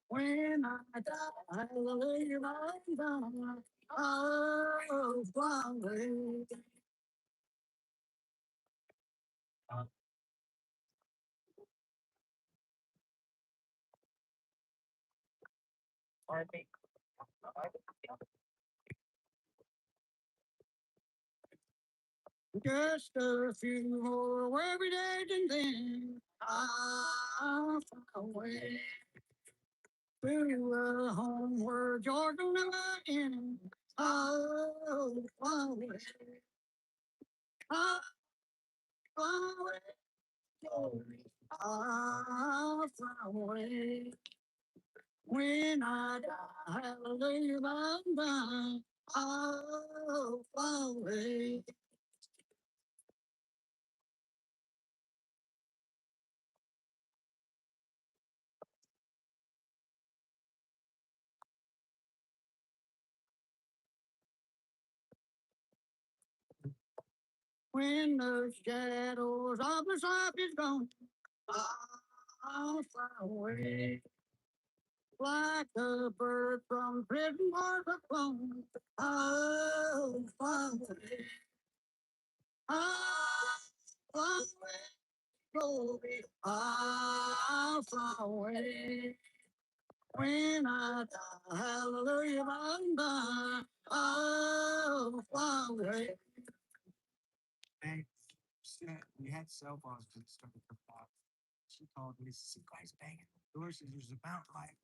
When I die, I'll lay right down. I'll fly away. Just a few more every day and then I'll fly away to a home where Georgia never end. I'll fly away. I'll fly away. I'll fly away. When I die, hallelujah, bye. I'll fly away. When the shadows of the swamp is gone, I'll fly away. Like a bird from prison bars of flown, I'll fly away. I'll fly away, glory. I'll fly away. When I die, hallelujah, bye. I'll fly away. Hey, we had cell phones to start to come out. She called me, some guy's banging the door. She says, there's a mountain lion.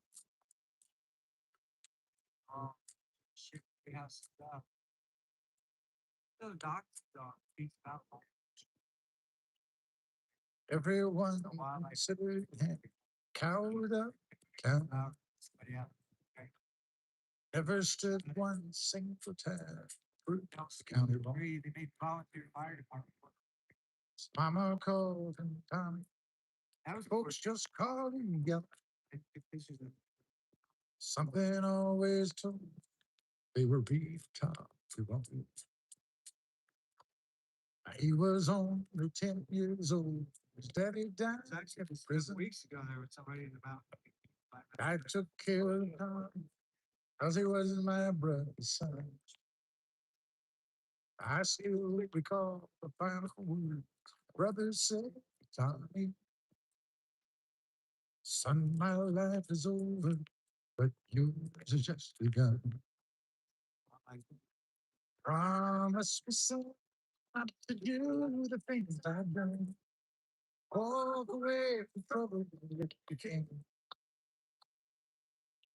Oh, shit, we have stuff. The doctor dog beats about. Everyone considered him cowed up, count out. Yeah. Okay. Never stood one single time. County law. They made volunteer fire department. Mama called him Tommy. That was folks just called him yellow. Something always told me they were beef top. He was only 10 years old. His daddy died in prison. Weeks ago, there was somebody in the mountain. I took care of him because he was my brother's son. I still recall the final word. Brother said, Tommy, son, my life is over, but yours has just begun. Promise me, son, not to do the things I've done. Walk away from trouble if you can.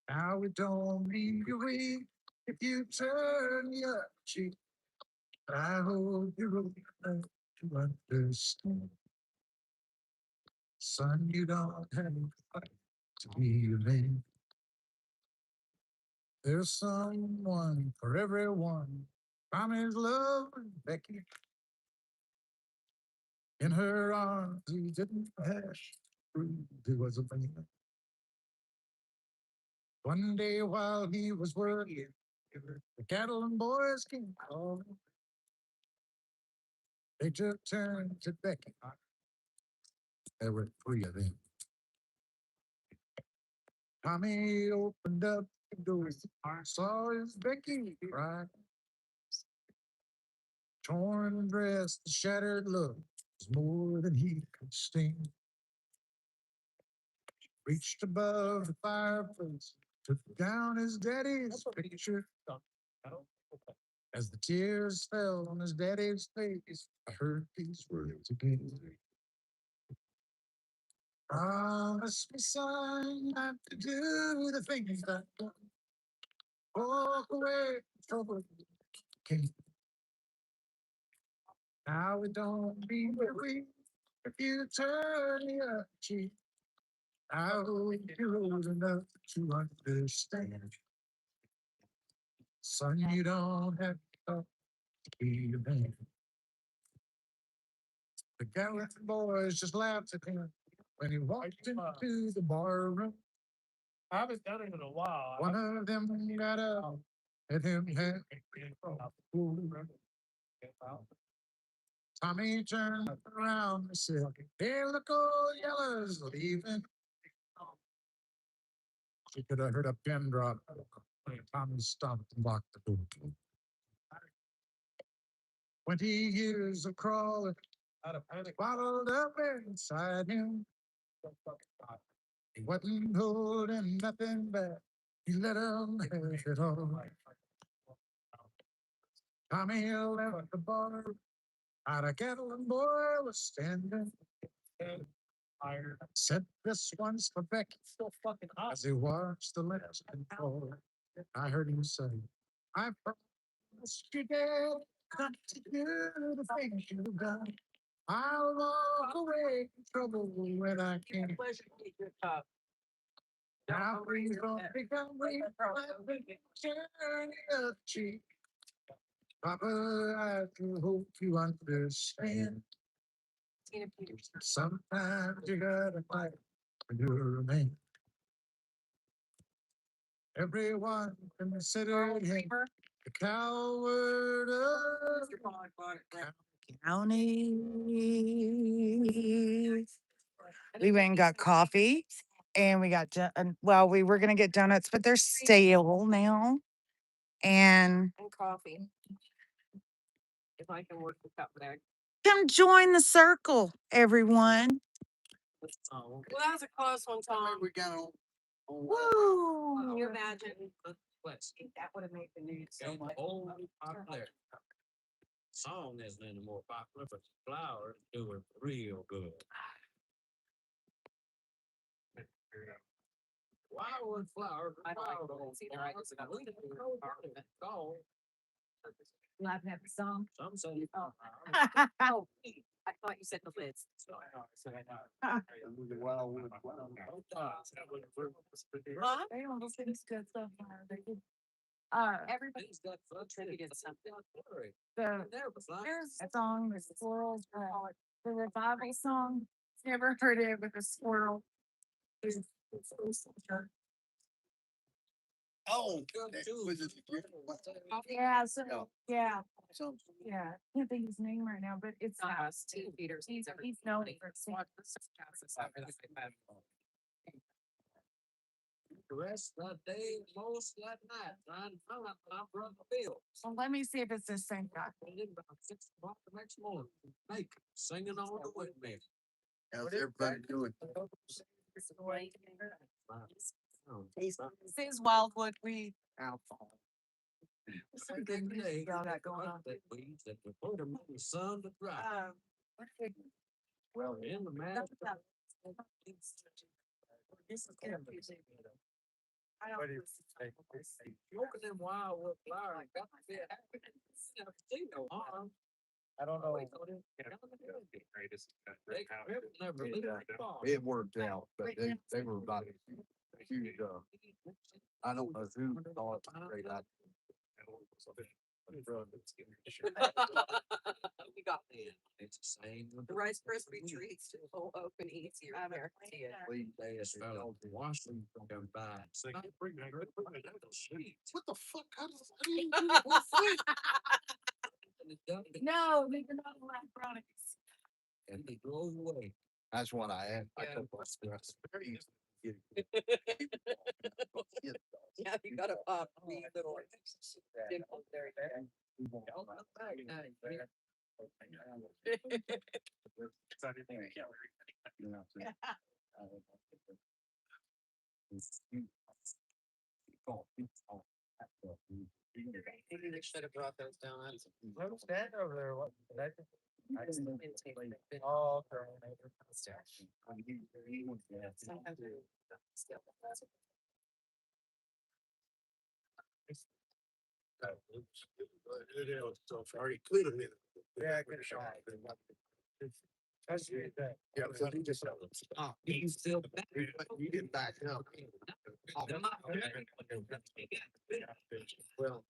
Now it don't mean you're weak if you turn your cheek. But I hope you're old enough to understand. Son, you don't have to fight to be a man. There's someone for everyone. Tommy's love Becky. In her arms, he didn't have prove he was a man. One day while he was working, the cattle and boys came calling. They took turns to Becky. There were 3 of them. Tommy opened up the door, saw his Becky cry. Torn dress, the shattered look was more than he could stand. Reached above the fireplace, took down his daddy's picture. As the tears fell on his daddy's face, I heard these words again. Promise me, son, not to do the things I've done. Walk away from trouble. Can't. Now it don't mean we're weak if you turn the other cheek. I hope you're old enough to understand. Son, you don't have to be a man. The gallant boys just laughed at him when he walked into the bar room. I haven't done it in a while. One of them got up and him had Tommy turned around and said, hey, look, old Yellow's leaving. She could have heard a pin drop. Tommy stopped and locked the door. 20 years of crawling, bottled up inside him. He wasn't holding nothing back. He let him have it all. Tommy left the bar Out of kettle and boil was standing. Said this one's for Becky. Still fucking hot. As he watched the letters unfold, I heard him say, I promised you, Dad, not to do the things you've done. I'll walk away from trouble when I can. Now please don't become me from turning the cheek. Papa, I do hope you understand. Sometimes you gotta fight when you're a man. Everyone considered him the coward of county. We went and got coffee and we got, well, we were going to get donuts, but they're stale now. And coffee. If I can work the cup there. come join the circle, everyone. Well, that was a close one, Tom. We got on. Woo! Can you imagine? That would have made the news so much. Popular. Song isn't any more popular, but flowers doing real good. Wildwood flowers. I don't like those either. I just got a little part of it. Live have a song. Some say. Oh. Oh, I thought you said the lids. Huh? They don't listen to good stuff. They did. Everybody's got attributed something. There's a song, the squirrels, the revival song. Never heard it with a squirrel. Oh, Yeah, so, yeah, yeah, can't think of his name right now, but it's. Steve Peters. He's known for singing. The rest of the day, most of that night, trying to find out my brother Bill. Well, let me see if it's the same guy. About 6 o'clock the next morning, Make singing on the windmill. how's everybody doing? Says Wildwood Weed. Alcohol. Some good music y'all got going on. That weeds that we put them in the sun to dry. Well, In the man. This is confusing. I don't. Smoking them wildwood flowers, got to be happy. Never seen no harm. I don't know. Never lived far. It worked out, but they were about a huge, I don't know who thought it was a great idea. We got It's the same. the Rice Krispie treats, full open easier. I never see it. They just fell Washington come by. What the fuck? How do you do that? No, they're not electronics. And they drove away. That's what I had. I Yeah. took my stress. Very easy to get. Yeah, you gotta pop wee little dimples there. Maybe they should have brought those donuts. Stand over there. What? Oh, Already cleared them in. Yeah, good shot. That's good. Yeah, so he just. Oh, he's still back. You get back up. Well.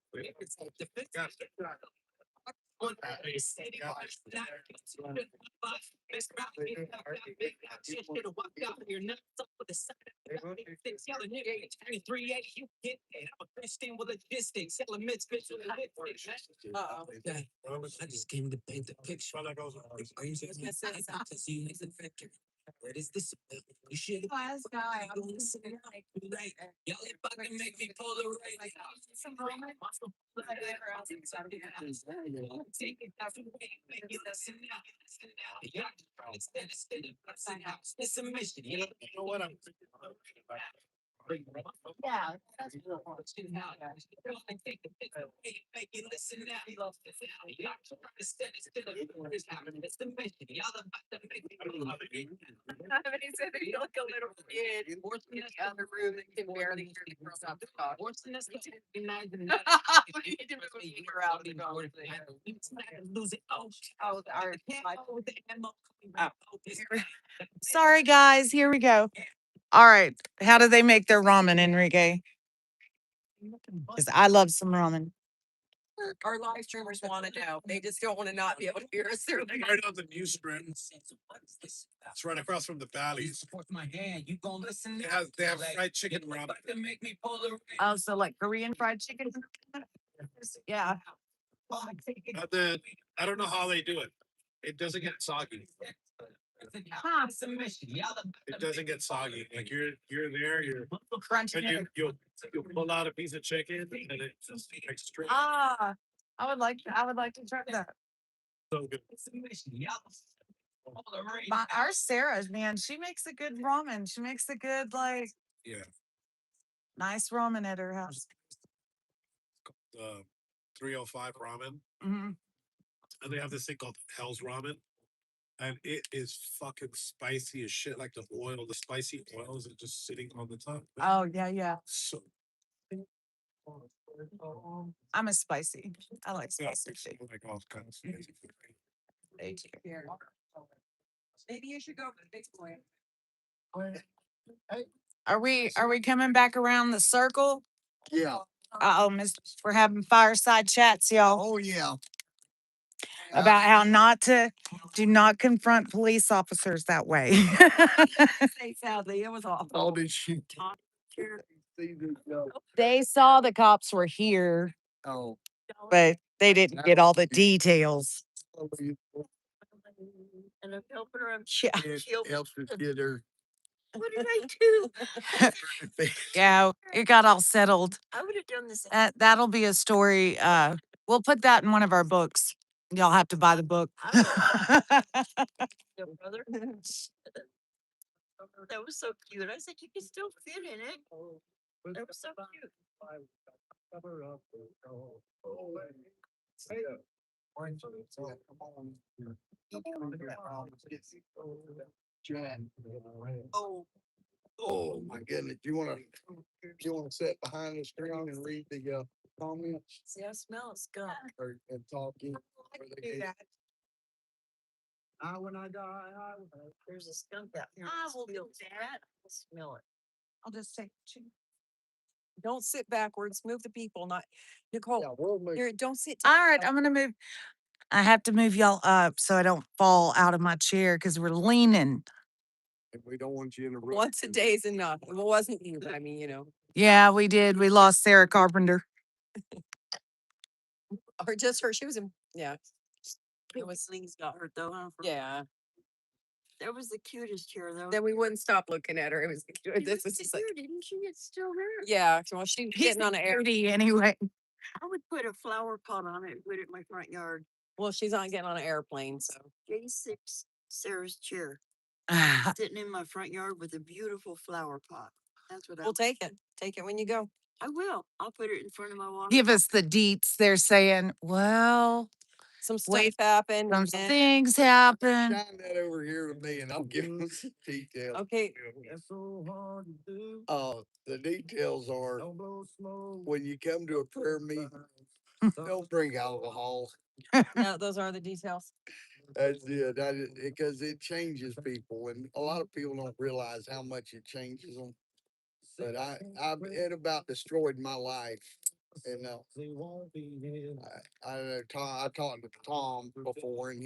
I just came to paint the picture. Are you serious? What is this? You should. Last guy. Y'all fucking make me pull the right. Some Roman. It's a mission. You know what I'm. Yeah. But he said that he look a little kid in the other room that can barely hear the girls out the talk. We need to move a speaker out of the conversation. Oh, our. Sorry, guys. Here we go. All right. How do they make their ramen, Enrique? Because I love some ramen. Our live streamers want to know. They just don't want to not be able to hear us. They're like, Right on the news strip. It's right across from the Bally's. They have fried chicken ramen. Oh, so like Korean fried chicken? Yeah. But then I don't know how they do it. It doesn't get soggy. Huh. It doesn't get soggy. Like you're there, Crunching and it. you'll pull out a piece of chicken and it's just extra Ah, I would like to try that. so good. Our Sarah, man, she makes a good ramen. She makes a good, like, Yeah. nice ramen at her house. 305 ramen. Mhm. And they have this thing called Hell's Ramen. And it is fucking spicy as shit. Like the spicy oils are just sitting on the top. Oh, yeah. So I'm a spicy. I like yeah, spicy shit. like all kinds of spicy food. Thank you. maybe you should go for the big boy. Are we coming back around the circle? Yeah. Uh-oh, we're having fireside chats, y'all, Oh, yeah. about how do not confront police officers that way. Say sadly, it was awful. Oh, did she? They saw the cops were here, Oh. but they didn't get all the details. And I'm helping her. I'm Yeah. It killed. helps to get her. What did I do? Yeah, it got all settled. I would have done this. That'll be a story. We'll put that in one of our books. Y'all have to buy the book. Your brother. That was so cute. I said you can still fit in it. That was so cute. Oh. Oh my goodness! You want to sit behind the screen and read the comments See, I smell a skunk. and talk in? When I die, there's a skunk out here. I will feel that. I'll smell it. I'll just take two. Don't sit backwards. Move the people, not Nicole. Yeah, we'll make Here, don't sit. All right, I'm gonna move. I have to move y'all up so I don't fall out of my chair because we're leaning. if we don't want you in the room. Once a day is enough. Well, it wasn't you, but I mean, you know, Yeah, we did. We lost Sarah Carpenter. or just her. She was in. Yeah, It was Lee's got hurt though. Huh? yeah. That was the cutest chair though. Then we wouldn't stop looking at her. It was. She This was is like, here, didn't she? It's still there. yeah. Well, she's He's getting on an air. dirty anyway. I would put a flower pot on it and put it in my front yard. Well, she's not getting on an airplane, so J6 Sarah's chair sitting in my front yard with a beautiful flower pot. That's what we'll take it. Take it when you go. I will. I'll put it in front of my water. Give us the deets. They're saying, well, Some stuff Wait, happened. some and- things happen. Shine that over here to me, and I'll give them some details. Okay. The details are when you come to a prayer meeting, don't bring alcohol. No, those are the details. That's it. Because it changes people, and a lot of people don't realize how much it changes them. But it about destroyed my life. And I talked to Tom before, and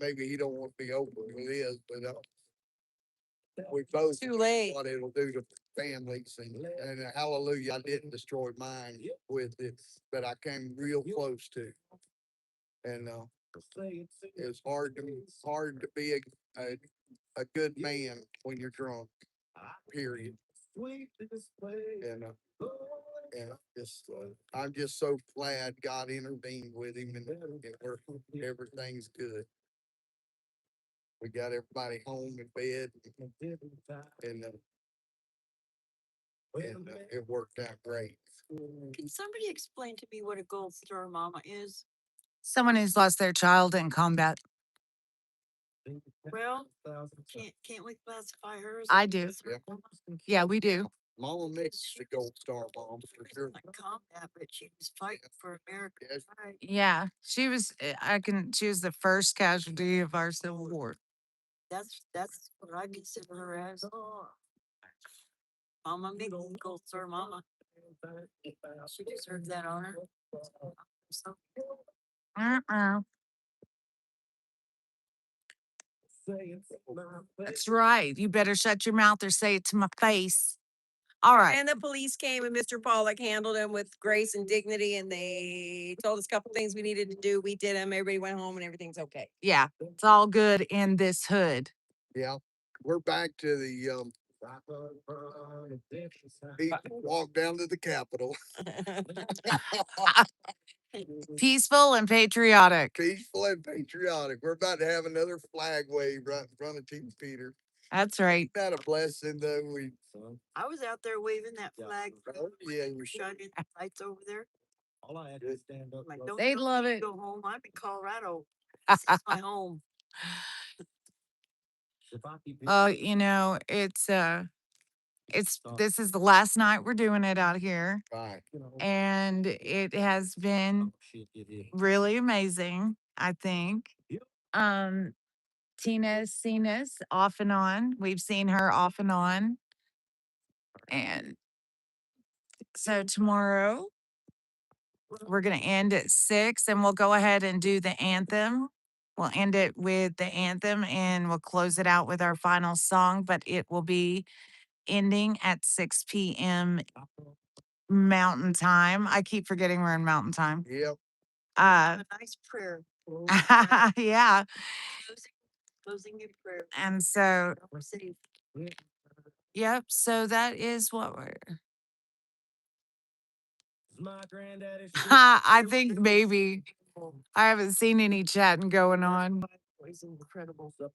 maybe he don't want to be open with his, but we both Too late. what it'll do to families, and hallelujah, I didn't destroy mine with it, but I came real close to. And it's hard to be a good man when you're drunk. Period. And I'm just so glad God intervened with him, and everything's good. We got everybody home in bed, and And it worked out great. Can somebody explain to me what a gold star mama is? Someone who's lost their child in combat. Well, can't we classify her as? I do. gold star mama? Yeah, we do. Mama makes the gold star bomb for sure. Like combat, but she was fighting for America. Yes. Right. Yeah, she was. She was the first casualty of our Civil War. That's what I consider her as. Mama Mickey, gold star mama. She deserves that honor. So, Uh-uh. That's right. You better shut your mouth or say it to my face. All right. And the police came and Mr. Pollock handled him with grace and dignity and they told us a couple things we needed to do. We did them. Everybody went home and everything's okay. Yeah, it's all good in this hood. Yeah. We're back to the people walk down to the Capitol. Peaceful and patriotic. Peaceful and patriotic. We're about to have another flag wave right in front of Team Peter. That's right. Isn't that a blessing though? I was out there waving that flag. Oh, yeah, you shining lights over there. All I had to stand up. Like, don't They tell love me to it. go home. I'm in Colorado. This is my home. You know, this is the last night we're doing it out here. Right. And it has been really amazing, I think. Tina's seen us off and on. We've seen her off and on. And so tomorrow we're going to end at 6 and we'll go ahead and do the anthem. We'll end it with the anthem and we'll close it out with our final song, but it will be ending at 6 p.m. Mountain Time. I keep forgetting we're in Mountain Time. Yep. A nice prayer. Yeah. Closing in prayer. And so, We're safe. yep. So that is what we're. I think maybe I haven't seen any chatting going on. It was incredible. It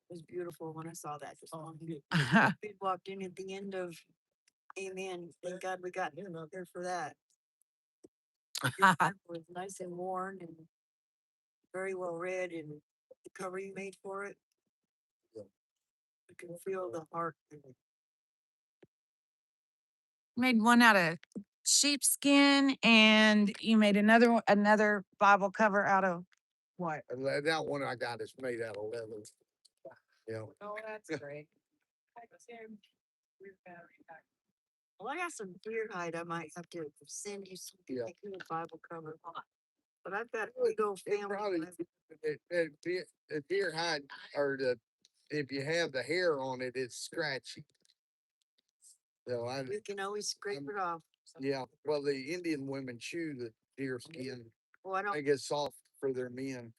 was beautiful when I saw that. We walked in at the end of Amen. Thank God we got there for that. It was nice and worn and very well read, and the cover you made for it. You can feel the heart in it. Made one out of sheepskin, and you made another Bible cover out of what? That one I got is made out of leather. Yeah. Oh, that's great. Well, I got some deer hide. I might have to send you some Yeah. Bible cover. But I've got a big old It family. probably, the deer hide or if you have the hair on it, it's scratchy. So You can always scrape it off. yeah. Well, the Indian women chew the deer skin. Well, I Make it soft for their men.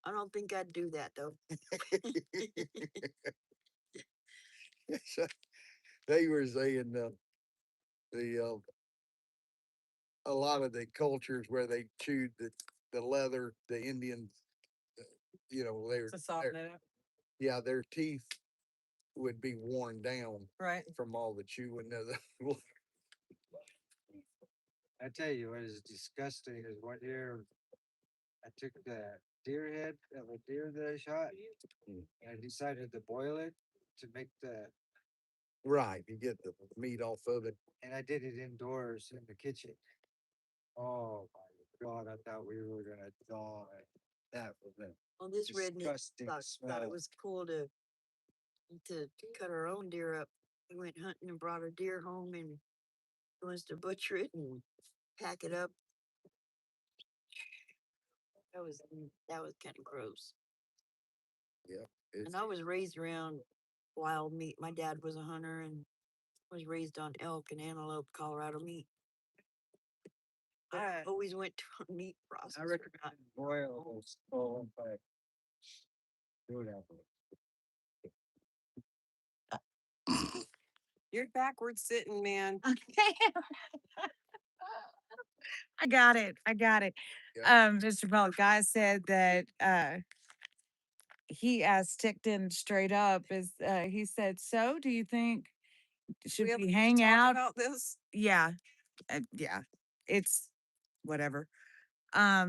don't think I'd do that though. So, they were saying a lot of the cultures where they chewed the leather, the Indians, you know, To soften it up. yeah, their teeth would be worn down Right. from all the chewing of the. I tell you, what is disgusting is one year I took the deer head of a deer that I shot. And I decided to boil it to make the, Right, you get the meat off of it. and I did it indoors in the kitchen. Oh my God, I thought we were gonna die. That was a Well, this redneck disgusting thought it smell. was cool to cut our own deer up. We went hunting and brought our deer home and wants to butcher it and pack it up. That was kind of gross. Yeah. And I was raised around wild meat. My dad was a hunter and was raised on elk and antelope, Colorado meat. I always went to a meat processor. I recommend boil those skull, but do it after. You're backwards sitting, man. Okay. I got it. Yeah. Mr. Bell, guy said that he asked Tickton straight up he said, so do you think should have we to hang talk out? about this? Yeah, yeah, it's whatever.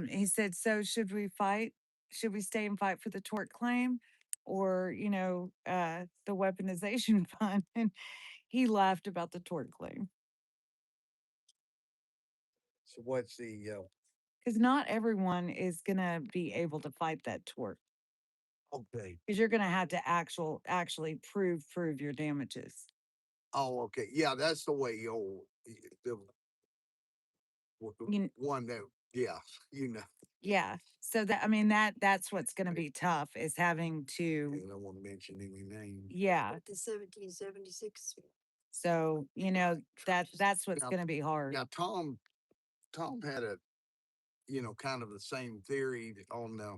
He said, so should we fight? Should we stay and fight for the tort claim or, the weaponization fund? And he laughed about the tort claim So what's the, because not everyone is going to be able to fight that tort okay, because you're going to have to actually prove your damages. oh, okay, yeah, that's the way the You, one that, yeah, you know, yeah. So that, I mean, that's what's going to be tough is having to, I don't want to mention any names. yeah. The 1776. So, that's what's Now- going to be hard. Now, Tom had a, kind of the same theory on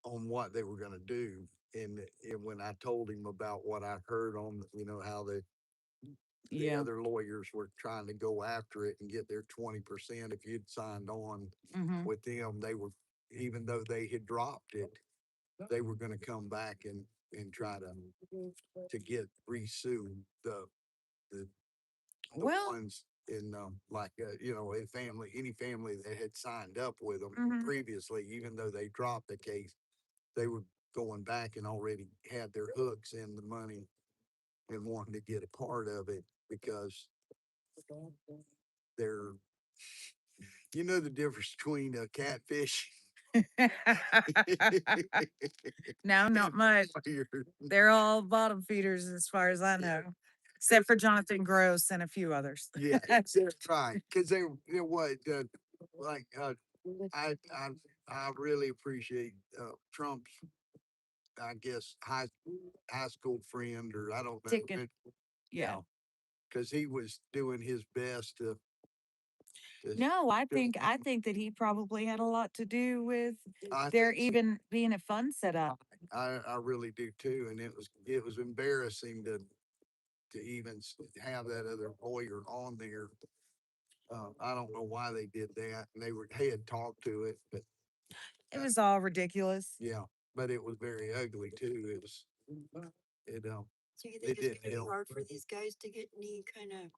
what they were gonna do. And when I told him about what I heard on, how the Yeah. other lawyers were trying to go after it and get their 20% if you'd signed on Hmm. with them, they were, even though they had dropped it, they were gonna come back and try to get resue the Well, ones in, like, any family that had signed up with them Mhm. previously, even though they dropped the case, they were going back and already had their hooks in the money and wanting to get a part of it because they're, the difference between a catfish. No, not much. They're all bottom feeders as far as I know, except for Jonathan Gross and a few others. Yeah, that's right. Cause they're what, like, I really appreciate, Trump's, I guess, high school friend, or I don't know. Ticket. but, Yeah. Cause he was doing his best to No, I think that he probably had a lot to do with I there think so. even being a fund set up. I really do too, and it was embarrassing to even have that other lawyer on there. I don't know why they did that, and they had talked to it, but It was all ridiculous. yeah, but it was very ugly too. It was, So you it think it's didn't gonna be help. hard for these guys to get any kind of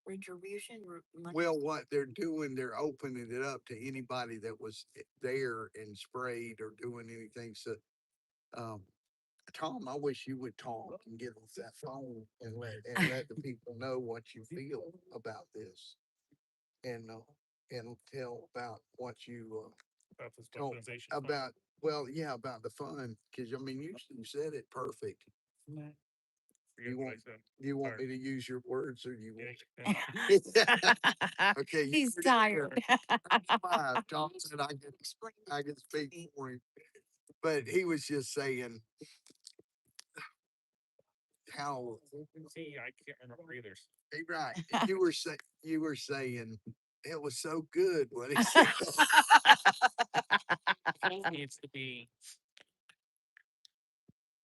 retribution or money? Well, what they're doing, they're opening it up to anybody that was there and sprayed or doing anything. So, um, Tom, I wish you would talk and get us that phone and let the people know what you feel about this. And tell about what you, About this told weaponization fund. about, well, yeah, about the fun, cause I mean, you said it perfect. Forget You what I want, said. you want me Sorry. to use your words, or you Yeah, want? yeah. Okay. He's pretty tired. fine. Tom said I could speak for him, but he was just saying how, See, I can't remember either. hey, right, you were saying it was so good what he said. It needs to be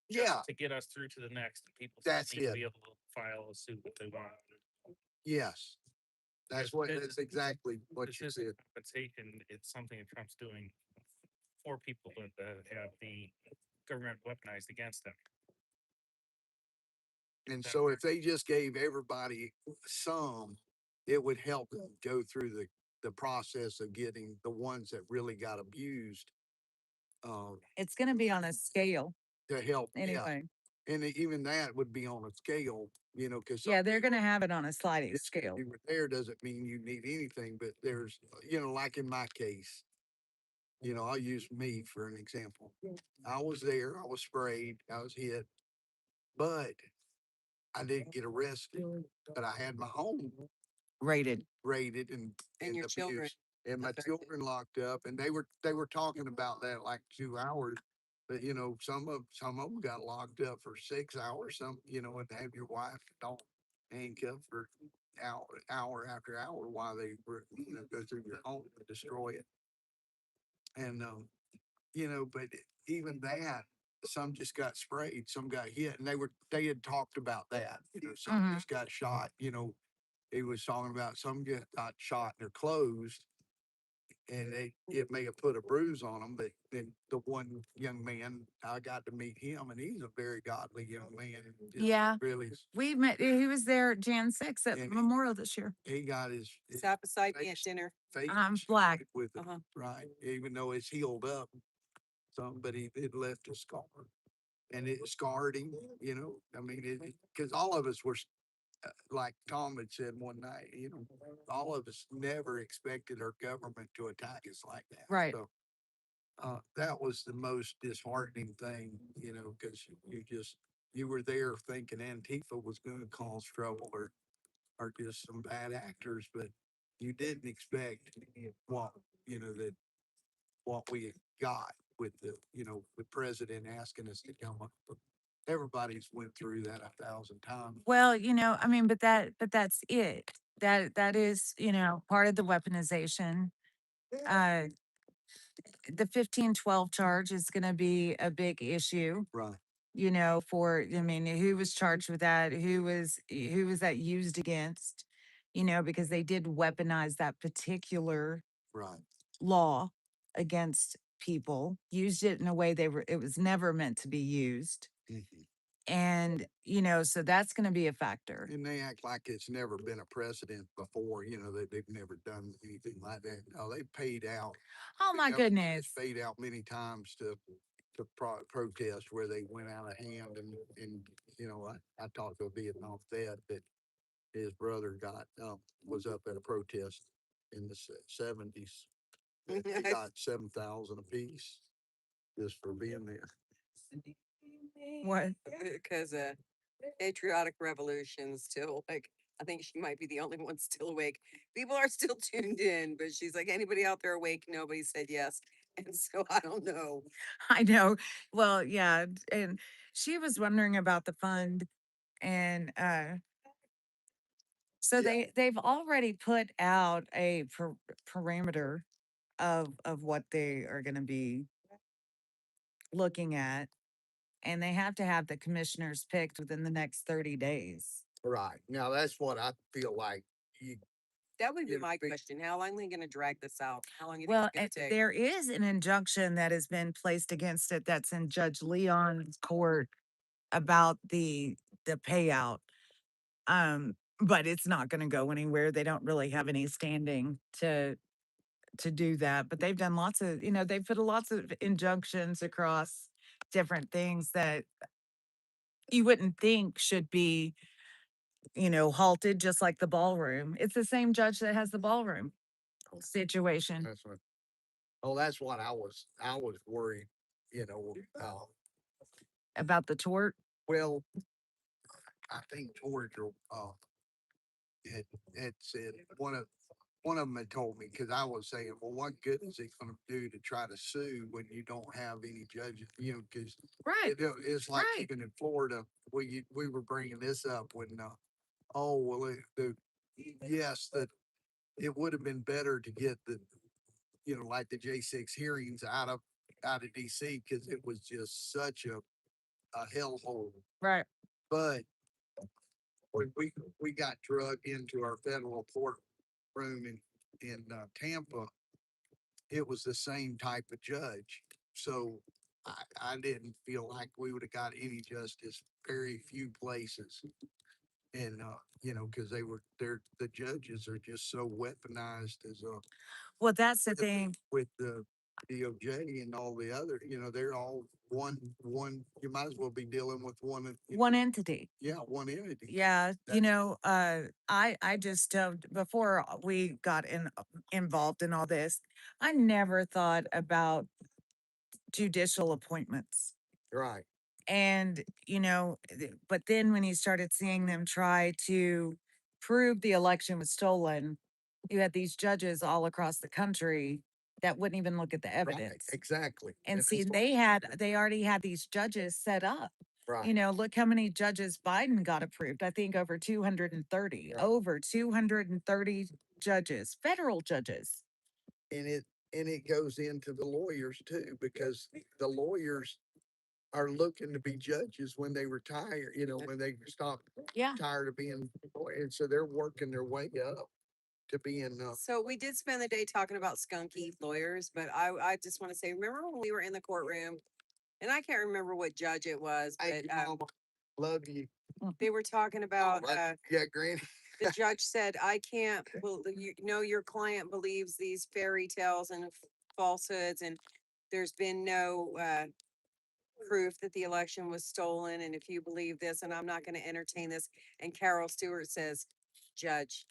Yeah, to get us through to the next, and people That's need to it. be able to file a suit if they want. yes, that's exactly what This you isn't said. compensation, it's something that Trump's doing for people that have the government weaponized against them. And so if they just gave everybody some, it would help them go through the process of getting the ones that really got abused, It's going to be on a scale to help. Yeah. anyway. And even that would be on a scale, cause Yeah, they're going to have it on a sliding just scale. you were there doesn't mean you need anything, but there's, like in my case, I'll use me for an example. I was there, I was sprayed, I was hit, but I didn't get arrested, but I had my home Rated. raided and your children abused, and my affected. children locked up, and they were talking about that like 2 hours. But some of them got locked up for 6 hours. Some, and have your wife don't handcuffed for hour after hour while they were, go through your home and destroy it. And but even that, some just got sprayed, some got hit, and they had talked about that. Some Mhm. just got shot. He was talking about some got shot in their clothes, and it may have put a bruise on them, but then the one young man, I got to meet him, and he's a very godly young man. Just Yeah. really, We met, he was there Jan 6th at And- Memorial this year. he got his Sat beside me at face- dinner. face Black. with it, Uh-huh. right? Even though it's healed up, some, but it left a scar, and it scarred him. You know, I mean, because all of us were like Tom had said one night. You know, all of us never expected our government to attack us like that. Right. So, that was the most disheartening thing, you know, because you were there thinking Antifa was going to cause trouble or just some bad actors, but you didn't expect what you know that what we got with the president asking us to come up. Everybody's went through that 1,000 times. Well, I mean, but that's it. That is, part of the weaponization. Uh, the 1512 charge is going to be a big issue. Right. I mean, who was charged with that? Who was that used against? Because they did weaponize that particular Right. law against people, used it in a way it was never meant to be used. Mhm. And, so that's going to be a factor. And they act like it's never been a precedent before, that they've never done anything like that. No, they paid out. Oh my goodness. It's paid out many times to protest where they went out of hand and I talked to a Vietnam vet that his brother was up at a protest in the 70s. They got 7,000 apiece just for being there. What? Because patriotic revolution still I think she might be the only one still awake. People are still tuned in, but she's like, anybody out there awake? Nobody said yes. And so I don't know. I know. Well, yeah. And she was wondering about the fund. And so Yeah. they've already put out a parameter of what they are going to be looking at. And they have to have the commissioners picked within the next 30 days. Right. Now that's what I feel like. You, That would be Yeah, my big- question. How long are they going to drag this out? How long Well, it's going to take? there is an injunction that has been placed against it that's in Judge Leon's court about the payout. But it's not going to go anywhere. They don't really have any standing to do that. But they've done lots of, they've put lots of injunctions across different things that you wouldn't think should be, halted, just like the ballroom. It's the same judge that has the ballroom situation. That's what. Oh, that's what I was worried. About the tort. Well, I think Georgia had said one of them had told me because I was saying, well, what good is it going to do to try to sue when you don't have any judges? Because Right. it's like Right. even in Florida, we were bringing this up when oh well, yes, that it would have been better to get like the J6 hearings out of DC because it was just such a hellhole. Right. But when we got drugged into our federal courtroom in Tampa, it was the same type of judge. So I didn't feel like we would have got any justice. Very few places, and because the judges are just so weaponized as Well, that's the thing. with the DOJ and all the other. They're all one. You might as well be dealing with one. One entity. Yeah, one entity. Yeah, I just before we got involved in all this, I never thought about judicial appointments. Right. And, but then when you started seeing them try to prove the election was stolen, you had these judges all across the country that wouldn't even look at the Right. evidence. Exactly. And see, that's they already had these judges set up. right. Look how many judges Biden got approved. I think over 230, Right. over 230 judges, federal judges. and it goes into the lawyers too, because the lawyers are looking to be judges when they retire, when they stop Yeah. tired of being, and so they're working their way up to be in, So we did spend the day talking about skunky lawyers, but I just want to say, remember when we were in the courtroom, and I can't remember what judge it was, hey, but Mama, love you. they were talking about Yeah, Granny. the judge said, I can't, well, you know, your client believes these fairy tales and falsehoods, and there's been no proof that the election was stolen. And if you believe this, and I'm not going to entertain this. And Carol Stewart says, Judge,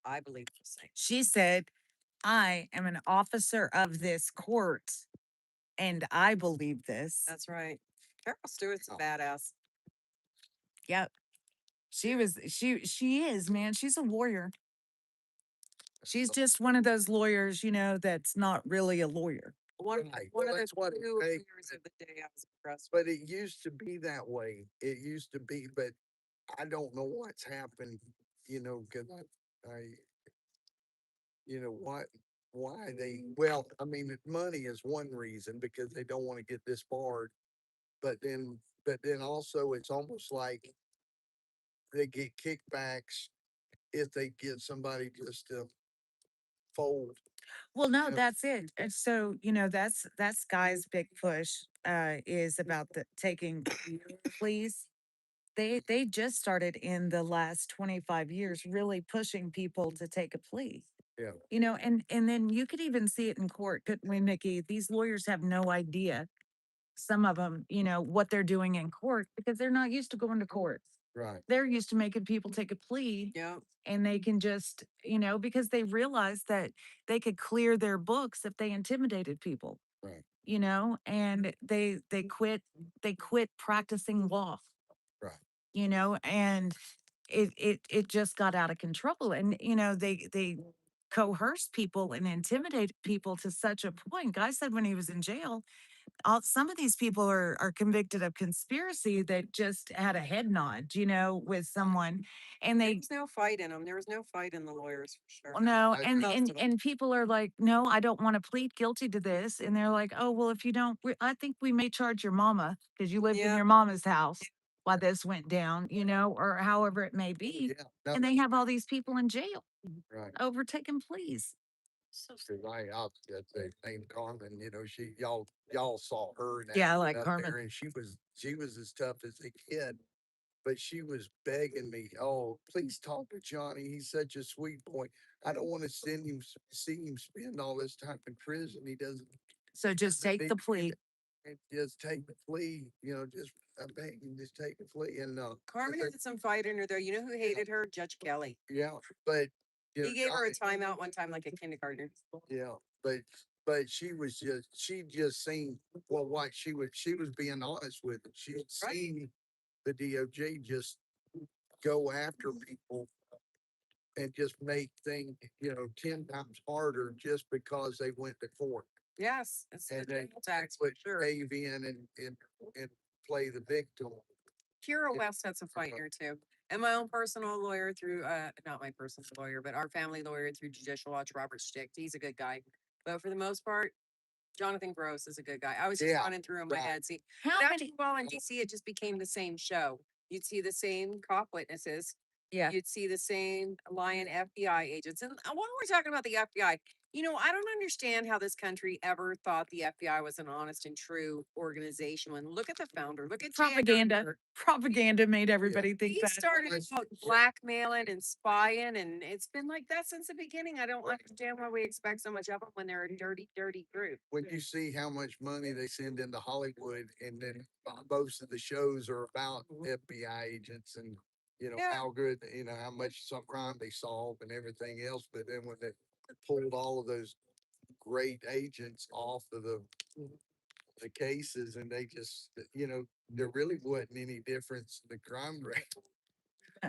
I believe the same. She said, I am an officer of this court and I believe this. That's right. Carol Stewart's a badass. Yep. She is, man. She's a lawyer. She's just one of those lawyers, that's not really a lawyer. One, Right. one of the That's what it few takes. lawyers of the day I was impressed with. But it used to be that way. It used to be, but I don't know what's happened, cause I why well, I mean, money is one reason because they don't want to get disbarred. But then also it's almost like they get kickbacks if they get somebody just to fold. Well, no, that's it. And so, that's Guy's big push is about the taking pleas. They just started in the last 25 years really pushing people to take a plea. Yeah. And then you could even see it in court, couldn't we, Nikki? These lawyers have no idea, some of them, what they're doing in court because they're not used to going to court. Right. They're used to making people take a plea Yeah. and they can just, because they realize that they could clear their books if they intimidated people, Right. And they quit practicing law, Right. and it just got out of control. And, they coerce people and intimidate people to such a point. Guy said when he was in jail, some of these people are convicted of conspiracy that just had a head nod, with someone, and There was no fight in them. There was no fight in the lawyers for sure. no, I- and Most and of 'em. and people are like, no, I don't want to plead guilty to this, and they're like, oh well, if you don't, I think we may charge your mama because you lived in Yeah. your mama's house while this went down, or however it may be, Yeah. No, and they have all these people in jail right. over taking pleas. So Cause that they named Carmen, y'all saw her and Yeah, I like up Carmen. there, and she was as tough as a kid, but she was begging me, oh, please talk to Johnny. He's such a sweet boy. I don't want to see him spend all this time in prison. He doesn't. So just take the plea. And just take the plea, just I beg you, just take the plea, and Carmen but had some fight in her though. You know who hated her? Judge Kelly. yeah, but He gave her a Johnny- timeout one time like a kindergartner. Yeah, but she just seen what she was being honest with it. She had Right. seen the DOJ just go after people and just make things 10 times harder just because they went to court Yes, it's a and they tax for would sure. cave in and play the victim. Kira Yeah. West had some fight in her too. And my own personal lawyer through, not my personal lawyer, but our family lawyer through Judicial Watch, Robert Stick. He's a good guy. But for the most part, Jonathan Gross is a good guy. I was just Yeah, running through in my right. head. See, How but after many? a while in DC, it just became the same show. You'd see the same cop witnesses. Yeah. You'd see the same lying FBI agents. And when we're talking about the FBI, I don't understand how this country ever thought the FBI was an honest and true organization. When look at the founder, look at J. Edgar Propaganda. Hoover. Propaganda made everybody think He that. started out blackmailing and spying, and it's been like that since the beginning. I don't understand why we expect so much of them when they're a dirty, dirty group. When you see how much money they send into Hollywood, and then most of the shows are about FBI agents and Yeah. how good, how much some crime they solve and everything else. But then when they pulled all of those great agents off of the cases, and they just, there really wasn't any difference in the crime rate.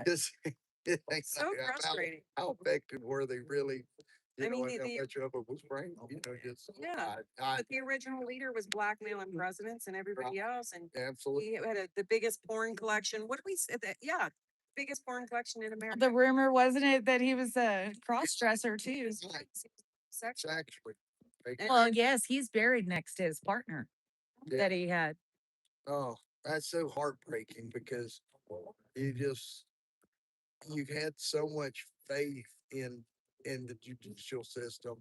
Just it ain't So like frustrating. how effective were they really? I mean, And how the- much of it was brain, just Yeah. But the original leader was blackmailing presidents and everybody else, and absolutely. he had the biggest porn collection. What did we say that? Yeah, biggest porn collection in America. The rumor, wasn't it, that he was a cross dresser too? Sex. Actually, Well, yes, he's buried next to his partner Yeah. that he had. oh, that's so heartbreaking because you just you've had so much faith in in the judicial system.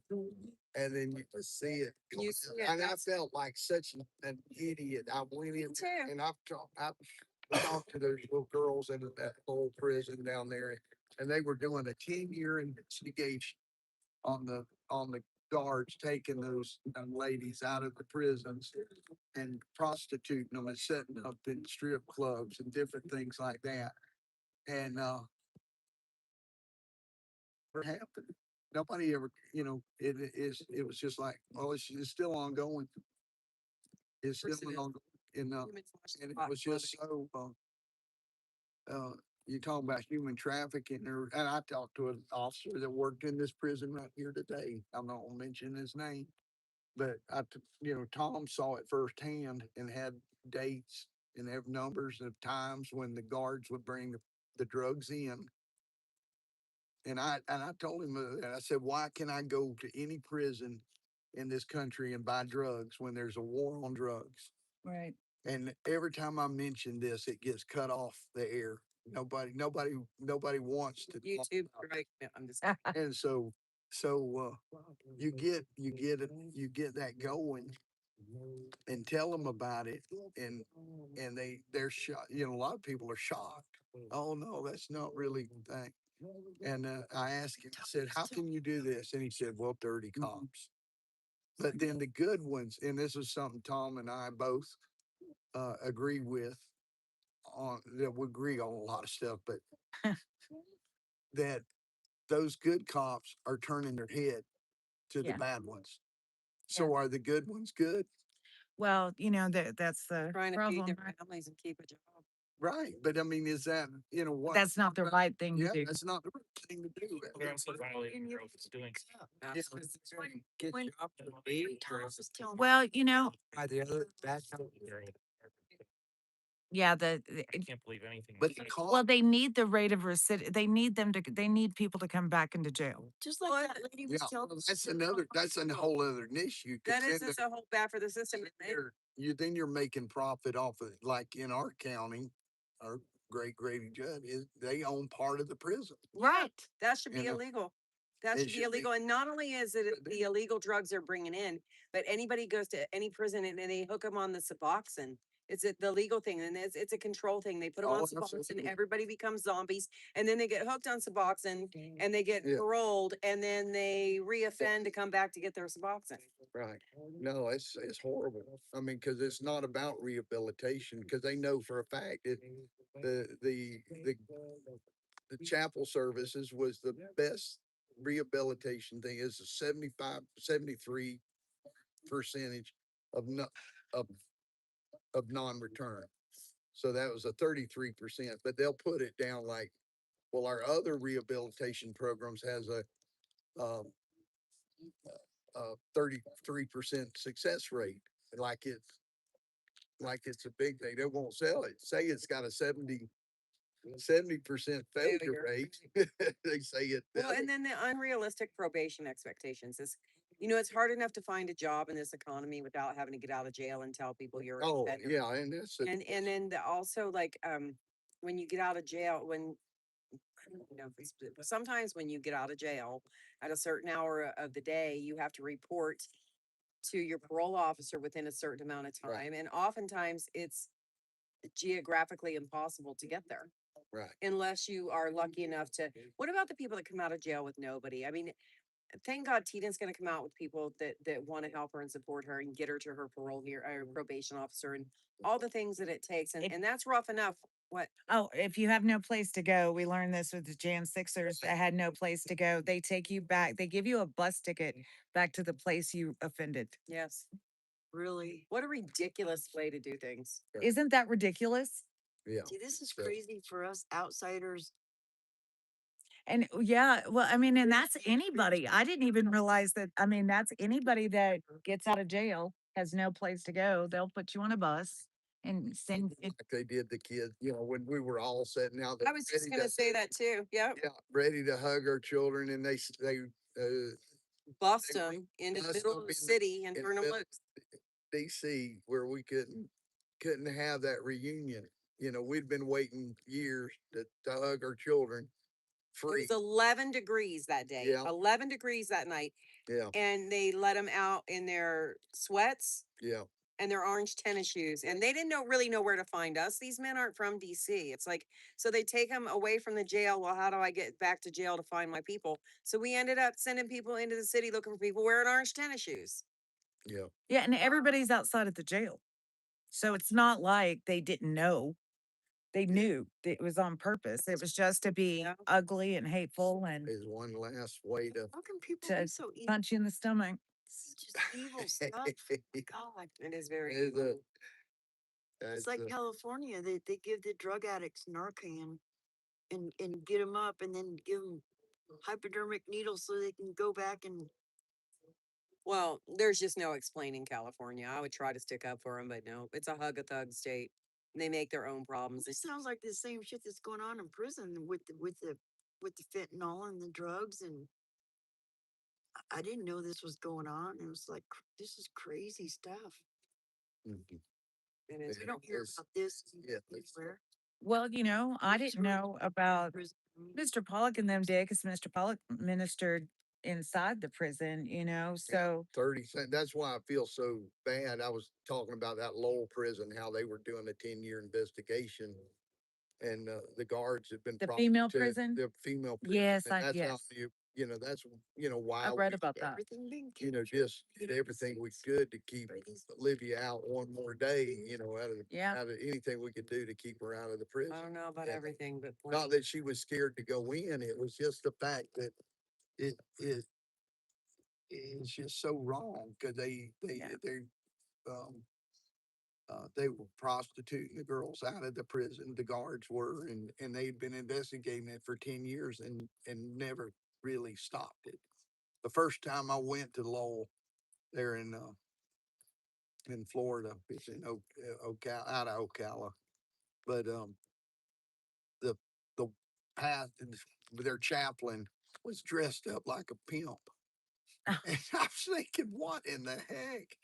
And then you just see it. You coming see out. it, And I that's- felt like such an idiot. I went in too. and I've talked to those little girls in that whole prison down there, and they were doing a 10-year investigation on the guards taking those ladies out of the prisons and prostituting them and setting up in strip clubs and different things like that. And what happened? Nobody ever, it was just like, oh, it's still ongoing. It's still ongoing. And, and it was just so, you talk about human trafficking, and I talked to an officer that worked in this prison right here today. I'm not gonna mention his name, but Tom saw it firsthand and had dates and have numbers of times when the guards would bring the drugs in. And I told him that I said, why can I go to any prison in this country and buy drugs when there's a war on drugs? Right. And every time I mention this, it gets cut off the air. Nobody wants to talk YouTube, about it. right? No, I'm just. And you get that going and tell them about it, and they're shocked. A lot of people are shocked. Oh no, that's not really the thing. And I asked him, I said, how can you do this? And he said, well, 30 cops. But then the good ones, and this is something Tom and I both agree with on, that we agree on a lot of stuff, but that those good cops are turning their head to the Yeah. bad ones. So are the good ones good? Well, that's the Trying to feed problem. their Right? families and keep a job. Right. But I mean, is that, what? That's not the right thing to Yeah, do. that's not the right thing to do. They're also violating their oath doing. Yeah. When Thomas was telling me, Well, By the other, that's yeah, I can't believe anything. But they the say. cost, well, they need the rate of they need they need people to come back into jail. just like that lady was telling us. that's a whole other issue. 'Cause That is then just a whole bad for the system. isn't it? you're making profit off of it. Like in our county, our great Grady Judd they own part of the prison. Right. That should be You know, illegal. That it should be should be. illegal. And not only is it But the illegal drugs they're bringing in, but anybody goes to any prison and then they hook them on the Suboxone. It's the legal thing, and it's a control thing. They put them on Oh, Suboxone, absolutely. everybody becomes zombies, and then they get hooked on Suboxone, and they get Yeah. paroled, and then they reoffend to come back to get their Suboxone. Right. No, it's horrible. I mean, because it's not about rehabilitation, because they know for a fact that the chapel services was the best rehabilitation thing. Is a 73% of no, of non-return. So that was a 33%, but they'll put it down like, well, our other rehabilitation programs has um, a 33% success rate. Like it's a big thing. They won't sell it. Say it's got a 70% failure Failure. rate. They say it. Well, and then the unrealistic probation expectations is, it's hard enough to find a job in this economy without having to get out of jail and tell people you're. a Oh, offender. yeah, and that's And then also like, when you get out of jail, sometimes when you get out of jail at a certain hour of the day, you have to report to your parole officer within a certain amount of Right. time. And oftentimes it's geographically impossible to get there right. unless you are lucky enough to. What about the people that come out of jail with nobody? I mean, thank God Tina's gonna come out with people that want to help her and support her and get her to her parole here, or probation officer, and all the things that it takes. And that's rough enough. What? Oh, if you have no place to go, we learned this with the Jan Sixers that had no place to go. They take you back. They give you a bus ticket back to the place you offended. Yes. Really? What a ridiculous way to do things. Isn't that ridiculous? Yeah. See, this is So- crazy for us outsiders. And yeah, well, I mean, and that's anybody. I didn't even realize that. I mean, that's anybody that gets out of jail, has no place to go. They'll put you on a bus and send it. Like they did the kids, when we were all sitting out there. I was just ready gonna to- say that too. Yep. Yeah, ready to hug our children, and they Bust They them in the bust middle them of the in the- city and in turn them middle- loose. DC where we couldn't have that reunion. We'd been waiting years to hug our children, free. was 11 degrees that day. Yeah. 11 degrees that night. Yeah. And they let them out in their sweats Yeah. and their orange tennis shoes. And they didn't really know where to find us. These men aren't from DC. It's like, so they take them away from the jail. Well, how do I get back to jail to find my people? So we ended up sending people into the city looking for people wearing orange tennis shoes. Yeah. Yeah, and everybody's outside of the jail. So it's not like they didn't know. They knew it was on purpose. It was just to be Yeah. ugly and hateful and Is one last way to. How can people to be so evil? punch you in the stomach. It's just evil stuff. God, It is very Is evil. it? it's That's like California. They give the drug addicts Narcan and get them up and then give them hypodermic needles so they can go back and Well, there's just no explaining California. I would try to stick up for them, but no, it's a hug a thug state. They make their own problems. This sounds like the same shit that's going on in prison with the fentanyl and the drugs and I didn't know this was going on. It was like this is crazy stuff. Mhm. It is. You don't hear It's- about this yeah, it's- anywhere. Well, I Most didn't are know about prison. Mr. Pollock and them did because Mr. Pollock ministered inside the prison, so 30 cents. That's why I feel so bad. I was talking about that Lowell prison, how they were doing a 10-year investigation. And the guards have been the female prosecuted- prison. The female prison. Yes, and that's how yes. that's why I read we, about that. Everything being just did everything we could to keep Olivia out one more day, Yeah. out of anything we could do to keep her out of the prison. I don't know about Yeah. everything, but Not that she was scared to go in. It was just the fact that it is just so wrong because Yeah. um they were prostituting the girls out of the prison. The guards were, and they'd been investigating it for 10 years and never really stopped it. The first time I went to Lowell, there in Florida, it's in Ocala, out of Ocala, but the the path their chaplain was dressed up like a pimp, and I was thinking, what in the heck?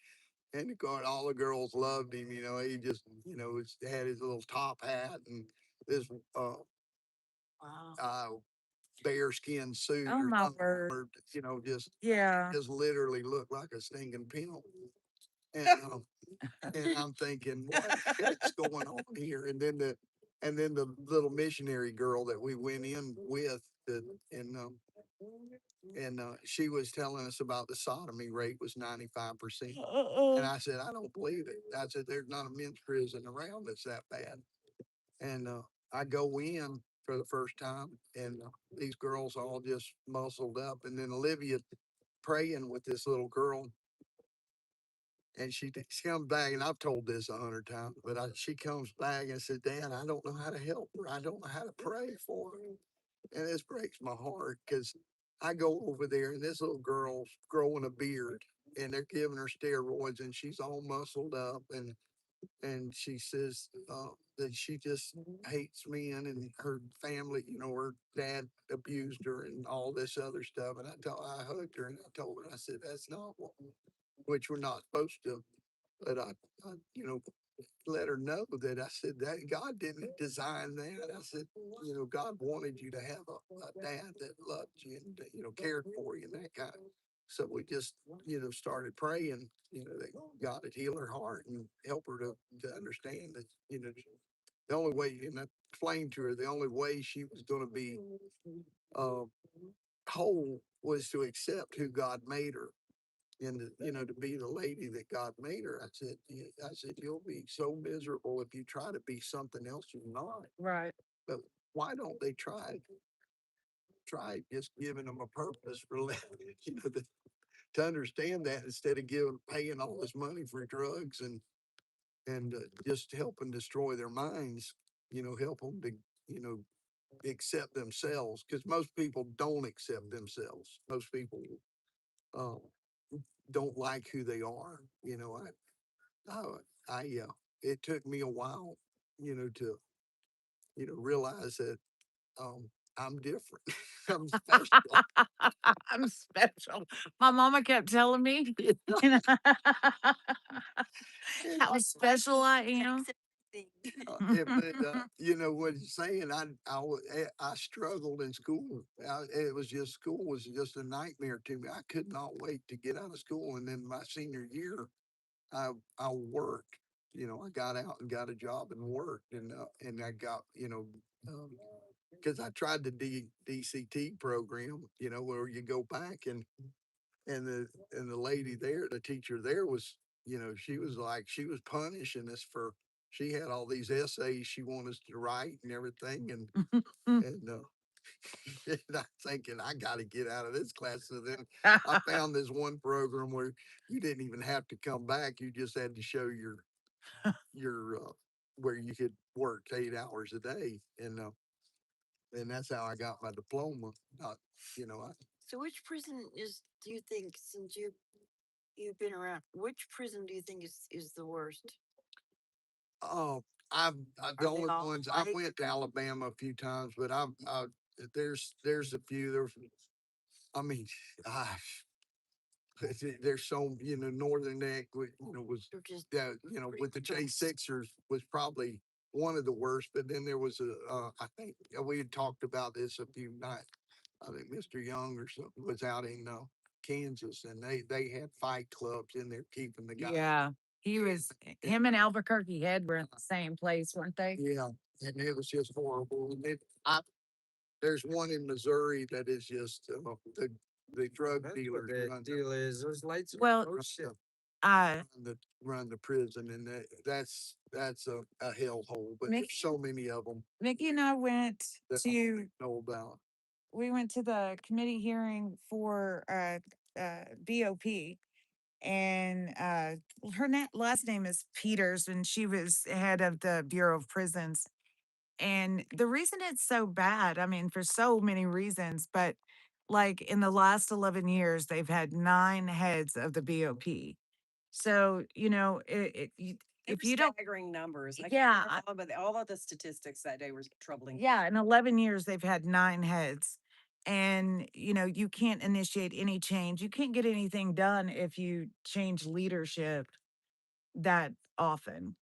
And all the girls loved him. He just, had his little top hat and this wow. bearskin suit Oh or my something, word. or, Yeah. just literally looked like a stinking pimp. And, and I'm thinking, what the heck's going on here? And then the little missionary girl that we went in with, and she was telling us about the sodomy rate was 95%. And I said, I don't believe it. I said, there's not a men's prison around that's that bad. And I go in for the first time, and these girls all just muscled up. And then Olivia praying with this little girl. And she comes back, and I've told this 100 times, but she comes back and said, Dad, I don't know how to help her. I don't know how to pray for her. And this breaks my heart because I go over there, and this little girl's growing a beard, and they're giving her steroids, and she's all muscled up, and she says that she just hates men and her family. Her dad abused her and all this other stuff. And I hugged her and I told her, I said, that's not which we're not supposed to. But I let her know that I said that God didn't design that. I said, God wanted you to have a dad that loved you and, cared for you and that kind of. So we just, started praying, that God would heal her heart and help her to understand that, the only way, and I explained to her, the only way she was going to be whole was to accept who God made her and to be the lady that God made her. I said, you'll be so miserable if you try to be something else you're not. Right. But why don't they try just giving them a purpose for to understand that instead of paying all this money for drugs and just helping destroy their minds, help them to, accept themselves. Because most people don't accept themselves. Most people, um, don't like who they are. It took me a while, to, realize that, I'm different. I'm special. I'm special. My mama kept telling me how special I am. thing. You know what he's saying? I struggled in school. It was just school was just a nightmare to me. I could not wait to get out of school. And then my senior year, I worked. You know, I got out and got a job and worked, and I got because I tried the DCT program. You know, where you go back and the lady there, the teacher there was, she was like, she was punishing us for, she had all these essays she wanted us to write and everything. And and I'm thinking, I got to get out of this class. So then I found this one program where you didn't even have to come back. You just had to show where you could work 8 hours a day. And that's how I got my diploma. Not, I, So which prison do you think, since you've been around, which prison do you think is the worst? Oh, the Are they only all ones I alike? went to Alabama a few times, but there's a few I mean, ah, there's so, Northern Neck, was They're just with the J6ers was probably one of the worst. But then there was I think we had talked about this a few nights. I think Mr. Young or something was out in Kansas, and they had fight clubs in there keeping the guys. Yeah, he was, him and Albuquerque Head were in the same place, weren't they? Yeah, and it was just horrible. And there's one in Missouri that is just the drug dealers run Deal is those lights. Well, Oh shit. run the prison, and that's a hellhole. But Mickey, there's so many of them Mickey and I went that I to, know about. we went to the committee hearing for BOP, and her last name is Peters, and she was head of the Bureau of Prisons. And the reason it's so bad, I mean, for so many reasons, but like in the last 11 years, they've had 9 heads of the BOP. So, if you don't, Staggering numbers. yeah, But all of the statistics that day were troubling. yeah, in 11 years, they've had 9 heads. And, you can't initiate any change. You can't get anything done if you change leadership that often.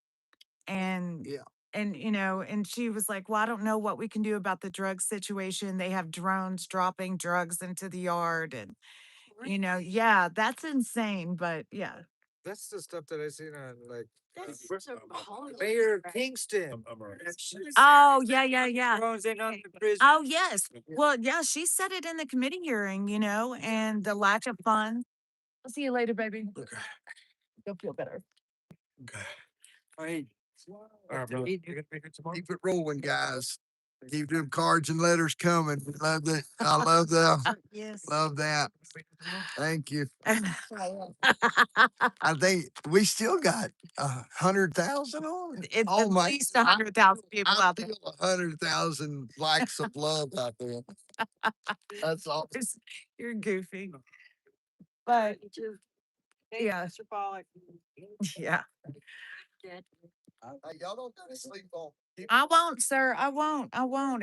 And Yeah. and she was like, well, I don't know what we can do about the drug situation. They have drones dropping drugs into the yard. And, yeah, that's insane. But yeah. That's the stuff that I seen on like That's so Hollywood. Mayor Kingston. Oh, yeah. Throws in on the prison. Oh, yes. Well, yeah, she said it in the committee hearing, and the lack of funds. I'll see you later, baby. Okay. You'll feel better. Okay. All right. All right, bro. Keep it rolling, guys. Keep them cards and letters coming. Love that. I love that. Yes. Love that. Thank you. I think we still got 100,000 on. It's Oh at my! least 100,000 people I out there. feel 100,000 likes of love out there. That's all. You're goofy. But Me too. yeah, Mr. Pollock. yeah. Dad. Hey, y'all don't go to sleep on. I won't, sir. I won't.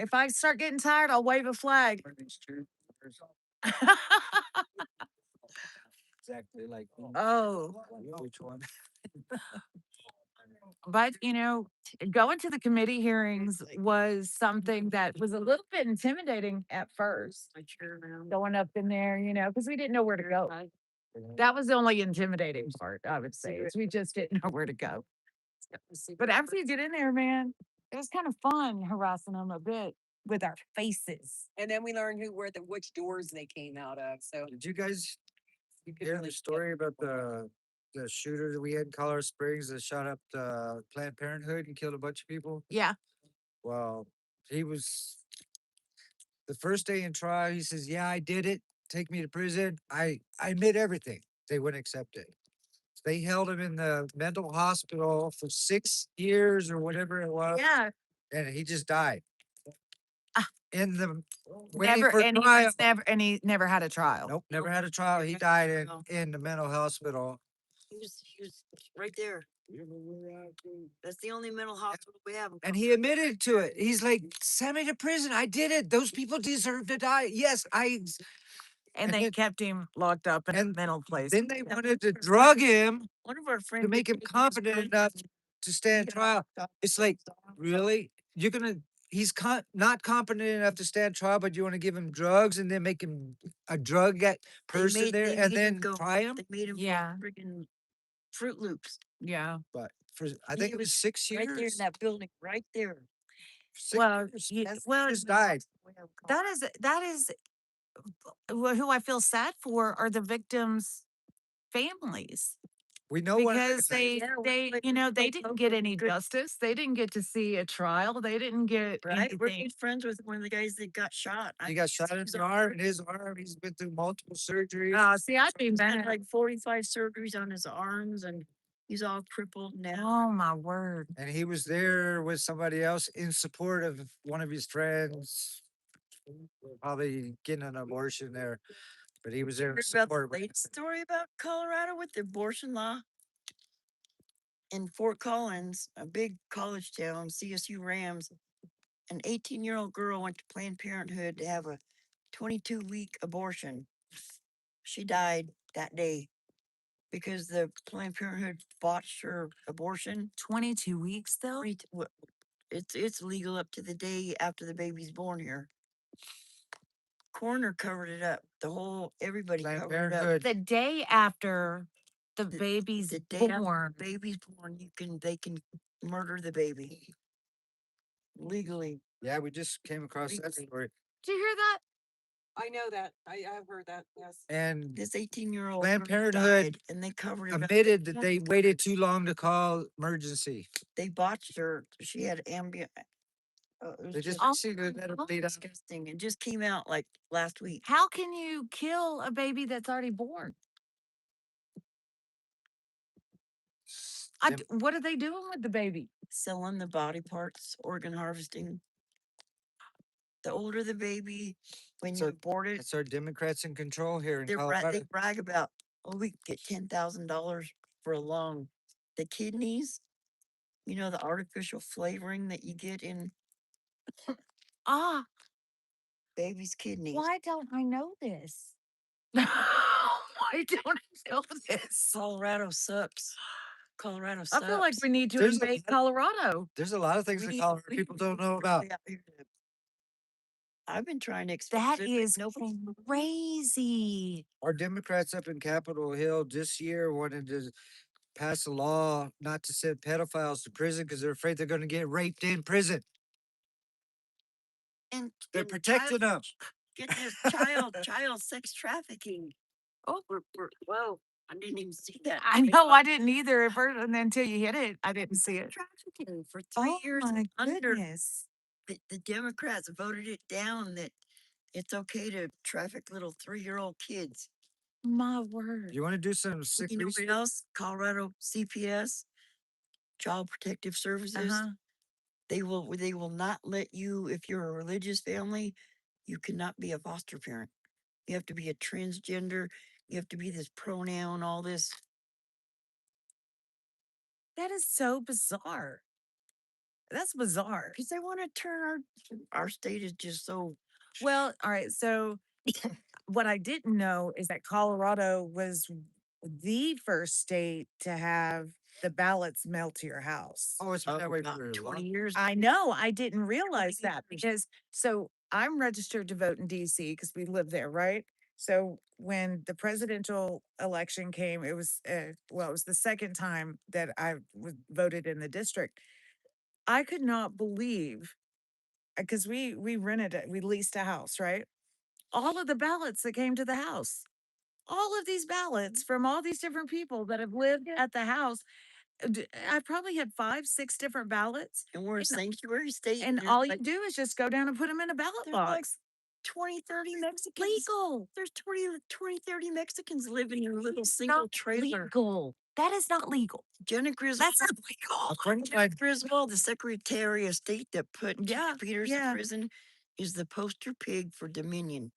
If I start getting tired, I'll wave a flag. Exactly like. Oh, Which one? but going to the committee hearings was something that was a little bit intimidating at first. My chair around. Going up in there, because we didn't know where to go. That was the only intimidating part, I would say, is we just didn't know where to go. But after you get in there, man, it was kind of fun harassing them a bit with our faces. And then we learned which doors they came out of. So Did you guys hear the story about the shooter that we had in Colorado Springs that shot up the Planned Parenthood and killed a bunch of people? Yeah. Well, he was the first day in trial. He says, "Yeah, I did it. Take me to prison. I admit everything." They wouldn't accept it. They held him in the mental hospital for 6 years or whatever it was. Yeah. And he just died. In the Never, for and trial. he never had a trial. Nope, never had a trial. He died in the mental hospital. He was right there. That's the only mental hospital we have. And he admitted to it. He's like, "Send me to prison. I did it. Those people deserve to die. Yes, And they kept him locked up in a mental place. Then they wanted to drug him One of our friends to make him confident enough to stand trial. It's like, really? You're gonna, not competent enough to stand trial, but you want to give him drugs and then make him a person there and then try him? Made him Yeah. freaking Fruit Loops. Yeah. But I think it was 6 Right there in years. that building, right there. 6 Well, years. well, Just died. that is who I feel sad for are the victims' families. We know what Because happened. they didn't get any justice. They didn't get to see a trial. They didn't get Right, we're anything. good friends with one of the guys that got shot. He got shot in his arm. He's been through multiple surgeries. See, I'd be He's had mad. like 45 surgeries on his arms and he's all crippled now. Oh my word. And he was there with somebody else in support of one of his friends, probably getting an abortion there. But he was there in Heard about the support. latest story about Colorado with the abortion law? In Fort Collins, a big college town, CSU Rams, an 18-year-old girl went to Planned Parenthood to have a 22-week abortion. She died that day because the Planned Parenthood botched her abortion. 22 weeks though? It's legal up to the day after the baby's born here. Coroner covered it up. Everybody Planned covered it up. Parenthood. The day after the baby's The day after born. the baby's born, they can murder the baby legally. Yeah, we just came across that story. Did you hear that? I know that. I've heard that. Yes. And This 18-year-old Planned Parenthood and they covered it up. admitted that they waited too long to call emergency. They botched her. She had ambient. They just Oh, basically let her bleed out. disgusting. It just came out like last week. How can you kill a baby that's already born? What are they doing with the baby? Selling the body parts, organ harvesting. The older the baby, when you abort it, It's our Democrats in control here in they Colorado. brag about, we could get $10,000 for a loan. The kidneys, the artificial flavoring that you get in Ah, baby's kidneys. why don't I know this? Why don't I know this? Colorado sucks. Colorado I sucks. feel like we need to There's a invade lot- Colorado. There's a lot of things in Colorado people don't know about. I've been trying to explain. That is crazy. Our Democrats up in Capitol Hill this year wanted to pass a law not to send pedophiles to prison because they're afraid they're going to get raped in prison. And They're protecting them. Get this child sex trafficking. Oh, whoa! I didn't even see that. I know I didn't either at first, and then until you hit it, I didn't see it. Trafficking for 3 years Oh my under. goodness. The Democrats voted it down that it's okay to traffic little 3-year-old kids. My word. You want to do some sick You know research? what else? Colorado CPS, Child Protective Services. They will not let you, if you're a religious family, you cannot be a foster parent. You have to be a transgender. You have to be this pronoun, all this. That is so bizarre. That's bizarre. Because they want to turn our state is just so. Well, all right. So, what I didn't know is that Colorado was the first state to have the ballots mailed to your house. Oh, it's been that way about for 20 years. I know. I didn't realize that because I'm registered to vote in DC because we live there, right? So when the presidential election came, it was it was the second time that I voted in the district. I could not believe because we we leased a house, right? All of the ballots that came to the house, all of these ballots from all these different people that have lived at the house. I probably had 5, 6 different ballots. And we're a sanctuary state. And there's all you like- do is just go down and put them in a ballot there's like box. 20, 30 Mexicans. Legal. There's 20, 30 Mexicans living in a little single Not trailer. legal. That is not legal. Jenna Griswold. That's not legal. Jenna Griswold, the Secretary of State that put Yeah, Peters in prison, is the poster pig for Dominion.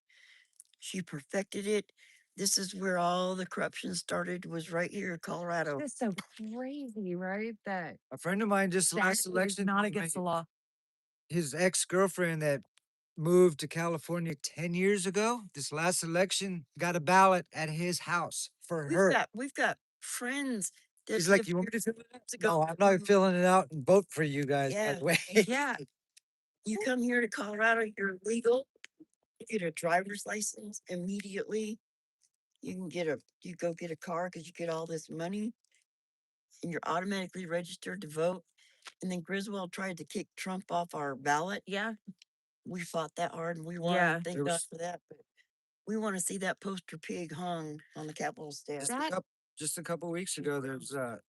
She perfected it. This is where all the corruption started, was right here in Colorado. It's so crazy, right? That A friend of mine just last is election, not against the law. his ex-girlfriend that moved to California 10 years ago, this last election, got a ballot at his house for her. We've got friends He's like, you want me to fill it out? No, I'm not filling it out and vote for you guys, by the way. Yeah. You come here to Colorado, you're legal, you get a driver's license immediately. You go get a car because you get all this money and you're automatically registered to vote. And then Griswold tried to kick Trump off our ballot. Yeah. We fought that hard and we won. Yeah. Thank God for that. But we want to see that poster pig hung on the Capitol steps. Just a couple weeks ago, there's a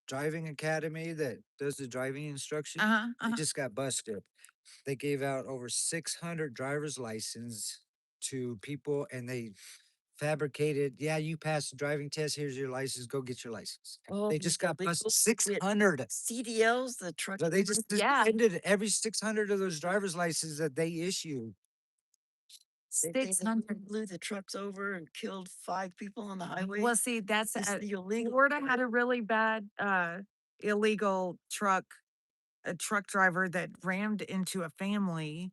driving academy that does the driving instruction. They just got busted. They gave out over 600 driver's license to people and they fabricated. Yeah, you passed the driving test. Here's your license. Go get your license. Oh, They just got busted. illegals 600. CDLs, the truck. So they just suspended every 600 of those driver's licenses that they issued. They blew the trucks over and killed 5 people on the highway. Well, see, that's It's the illegal. Florida had a really bad illegal a truck driver that rammed into a family.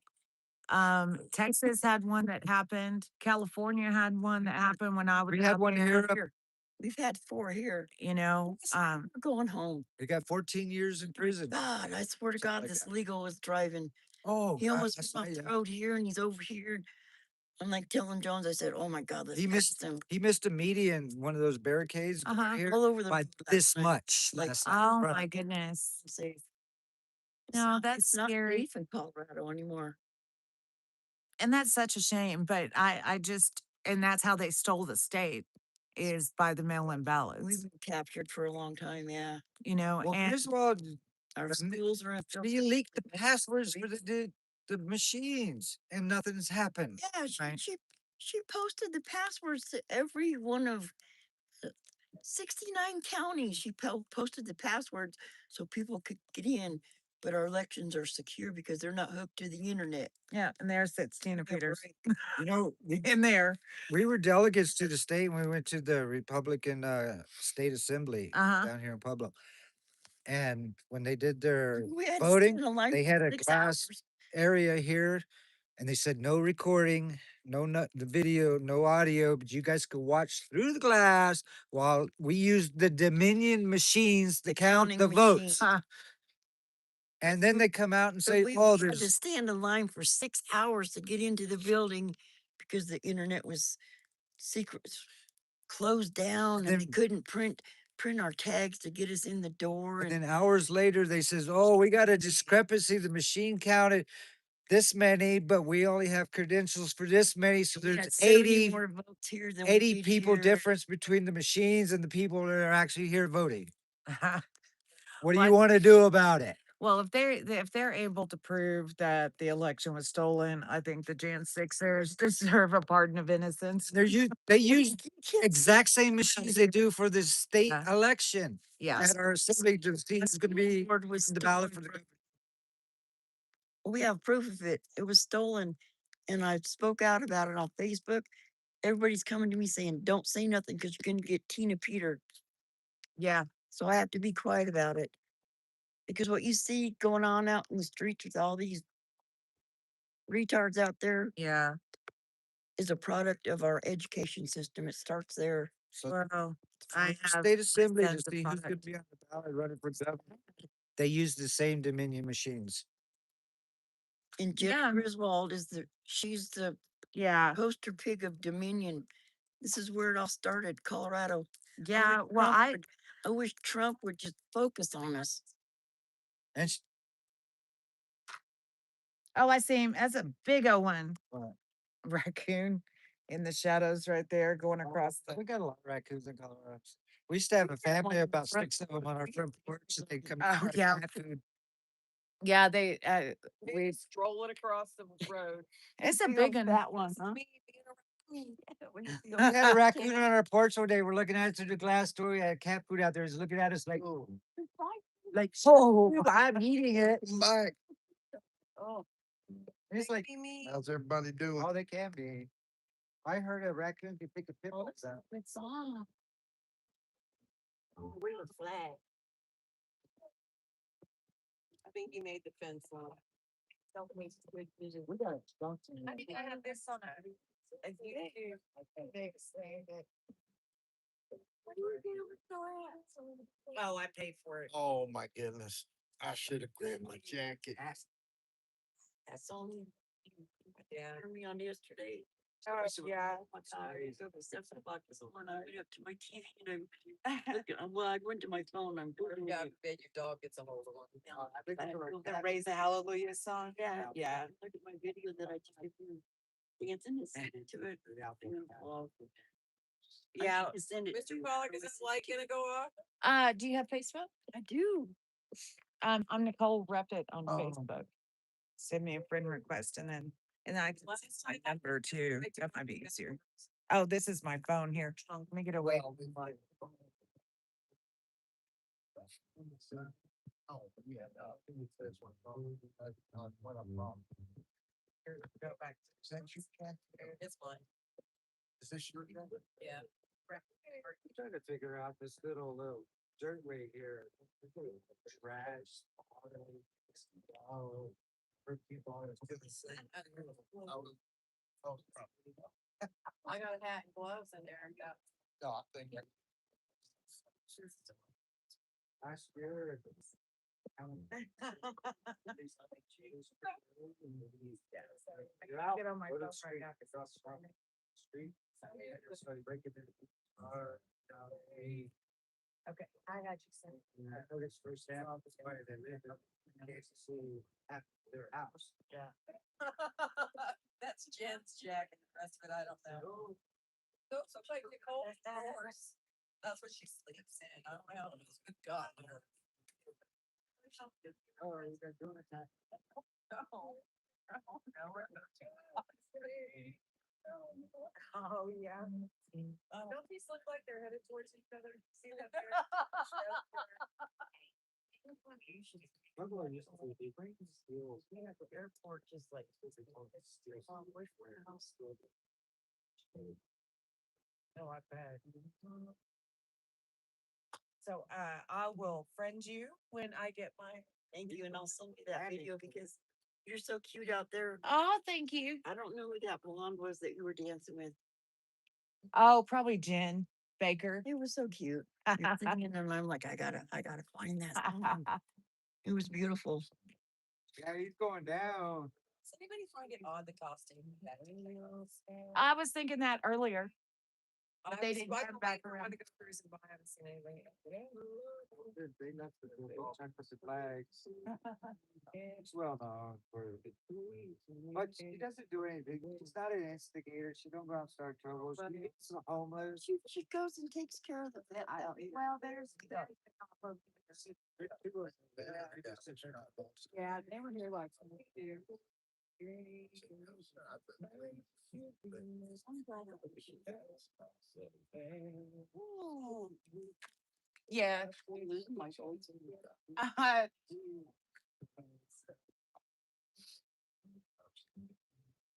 Texas had one that happened. California had one that happened when I was. We had one here. We've had 4 here. You know, We're going home. They got 14 years in prison. God, I swear to God, this legal was driving. Oh, He almost went off the road here and he's over here. I'm like telling Jones, I said, oh my God, He missed a median, one of those barricades here all over the by this much. Like, oh my goodness. safe. No, that's It's not scary. safe in Colorado anymore. And that's such a shame. But I just, and that's how they stole the state is by the mail-in ballots. We've been captured for a long time, yeah. You know, Well, and Griswold, Our schools are in they leaked the passwords for the machines and nothing's happened. Yeah, she posted the passwords to every one of 69 counties. She posted the passwords so people could get in, but our elections are secure because they're not hooked to the internet. yeah, and there's that Tina Peters You know, in there. we were delegates to the state when we went to the Republican State Assembly down here in Pueblo. And when they did their We had to voting, stand in line they for had a 6 glass hours. area here and they said no recording, the video, no audio, but you guys could watch through the glass while we used the Dominion machines to count the counting votes. machine. And then they come out and But say, we oh, had to there's stand in line for 6 hours to get into the building because the internet was closed down and they couldn't print our tags to get us in the door. And then hours later, they says, oh, we got a discrepancy. The machine counted this many, but we only have credentials for this many. So We had there's 70 more votes here than we 80 did people here. difference between the machines and the people that are actually here voting. What do Well, you want to do about it? Well, if they're able to prove that the election was stolen, I think the Jan 6ers deserve a pardon of innocence. They use exact same machines they do for the state election. Yeah. At our assembly to see who's going to be the ballot for the governor. We have proof of it. It was stolen. And I spoke out about it on Facebook. Everybody's coming to me saying, don't say nothing because you're going to get Tina Peter. Yeah. So I have to be quiet about it. Because what you see going on out in the streets with all these retards out there Yeah. is a product of our education system. It starts there. So Well, I have state assembly to sense of see who's going product. to be on the ballot running for governor. They use the same Dominion machines. And Jen Griswold she's the poster pig of Dominion. This is where it all started, Colorado. Yeah, well, I wish Trump would just focus on us. And oh, I see him. That's a big old one. Raccoon in the shadows right there going across the. we got a lot of raccoons in Colorado. We used to have a family, about 6 of them on our front porch, and they come out. Yeah. Food. Yeah, they we Strolling across the road. it's a big one. That one, huh? We had a raccoon on our porch one day. We're looking at it through the glass door. We had cat food out there. He's looking at us like, oh, I'm eating it. Bye. Oh, It's like, How's everybody doing? oh, they can be. I heard a raccoon could pick a pit bull out. it's off. We were flag. I think he made the fence on. We got a skunk. I think I have this on a YouTube big thing that Oh, I paid for it. Oh my goodness. I should have grabbed my jacket. That's only. Yeah. Turned me on yesterday. Yeah. Oh my God, it was 7 o'clock this morning. I went up to my TV and I'm looking, well, I went to my phone. I'm doing Yeah, it. bet your dog gets a hold of one. I'm Gonna raise the hallelujah song. Yeah. Yeah. Look at my video that I just did. Dancing and singing to it. Well, I Yeah. need to send it. to Mr. you. Pollock, is this light gonna go off? Do you have Facebook? I do. I'm Nicole Repit on Oh. Facebook. Send me a friend request and I can send my number too. That might be easier. Oh, this is my phone here. Let me get away. Oh, yeah, it's this one. What I'm wrong. Here, go back. Is that your cat? It's mine. Is this your jacket? Yeah. I'm trying to figure out this little dirt way here. Trash. Oh, for people. I got a hat and gloves in there. Yeah. No, I think. Last year. Get on my phone right now. Street. Started breaking it. Okay, I got you sent. I noticed firsthand why they lived up in Kansas City at their house. Yeah. That's Jen's jacket. The rest of it, I don't know. So it's like Nicole, of course. That's what she sleeps in. I don't know. Good God. Oh, you got doing it. Oh, yeah. Don't these look like they're headed towards each other? See that? Remember when you used to say, break the steel. Yeah, the airport just like. Where's my house? No, I bet. So, I will friend you when I get my. Thank you, and I'll send you that video because you're so cute out there. Oh, thank you. I don't know who that blonde was that you were dancing with. Oh, probably Jen Baker. It was so cute. You're singing, and I'm like, I gotta find that song. It was beautiful. Yeah, he's going down. Does anybody find it odd the costume? I was thinking that earlier. But they didn't come back around. To go cruising, but I haven't seen anybody. They left the check with the flags. It's well known for it. But she doesn't do anything. She's not an instigator. She don't go out and start trouble. She gets the homeless. She goes and takes care of the vet. Well, there's. Yeah, they were here like. Yeah. My voice.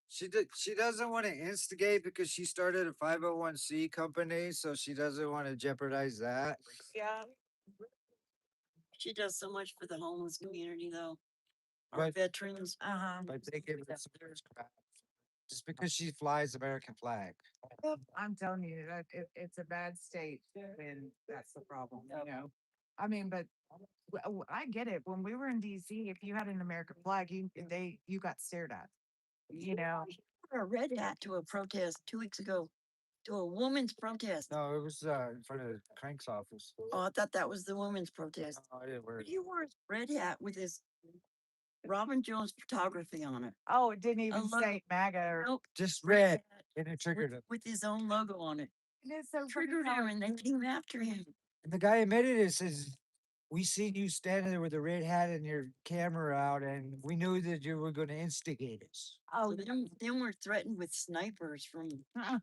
She doesn't want to instigate because she started a 501c company, so she doesn't want to jeopardize that. Yeah. She does so much for the homeless community, though. Our But- veterans. But they give her so much crap. Just because she flies American flag. I'm telling you that it's a bad state and that's the problem, you know? I mean, but I get it. When we were in DC, if you had an American flag, you got stared at. You know, Wore a red hat to a protest 2 weeks ago, to a woman's protest. No, it was in front of Crank's office. Oh, I thought that was the women's protest. Oh, I didn't wear But it. he wore his red hat with his Robin Jones photography on it. oh, it didn't even logo. say MAGA or. Nope, Just red red, hat and it triggered him. with his own logo on it. It is so Triggered him, and they came after him. And the guy admitted it, says, we seen you standing there with a red hat and your camera out, and we knew that you were going to instigate us. Oh, then we're threatened with snipers from.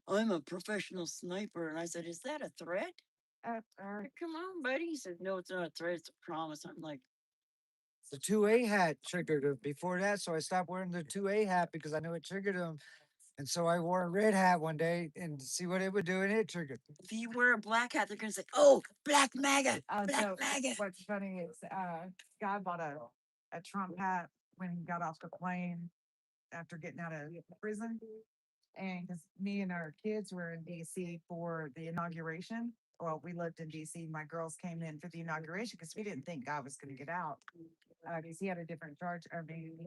I'm a professional sniper, and I said, "Is that a threat?" Come on, buddy. He said, "No, it's not a threat. It's a promise." I'm like, The 2A hat triggered him before that, so I stopped wearing the 2A hat because I knew it triggered him. And so I wore a red hat one day and see what it would do, and it triggered. if you wear a black hat, they're gonna say, "Oh, black MAGA, So black MAGA." what's funny is, guy bought a Trump hat when he got off the plane after getting out of prison. And 'cause me and our kids were in DC for the inauguration. well, we lived in DC. My girls came in for the inauguration because we didn't think God was going to get out. Because he had a different charge. I mean,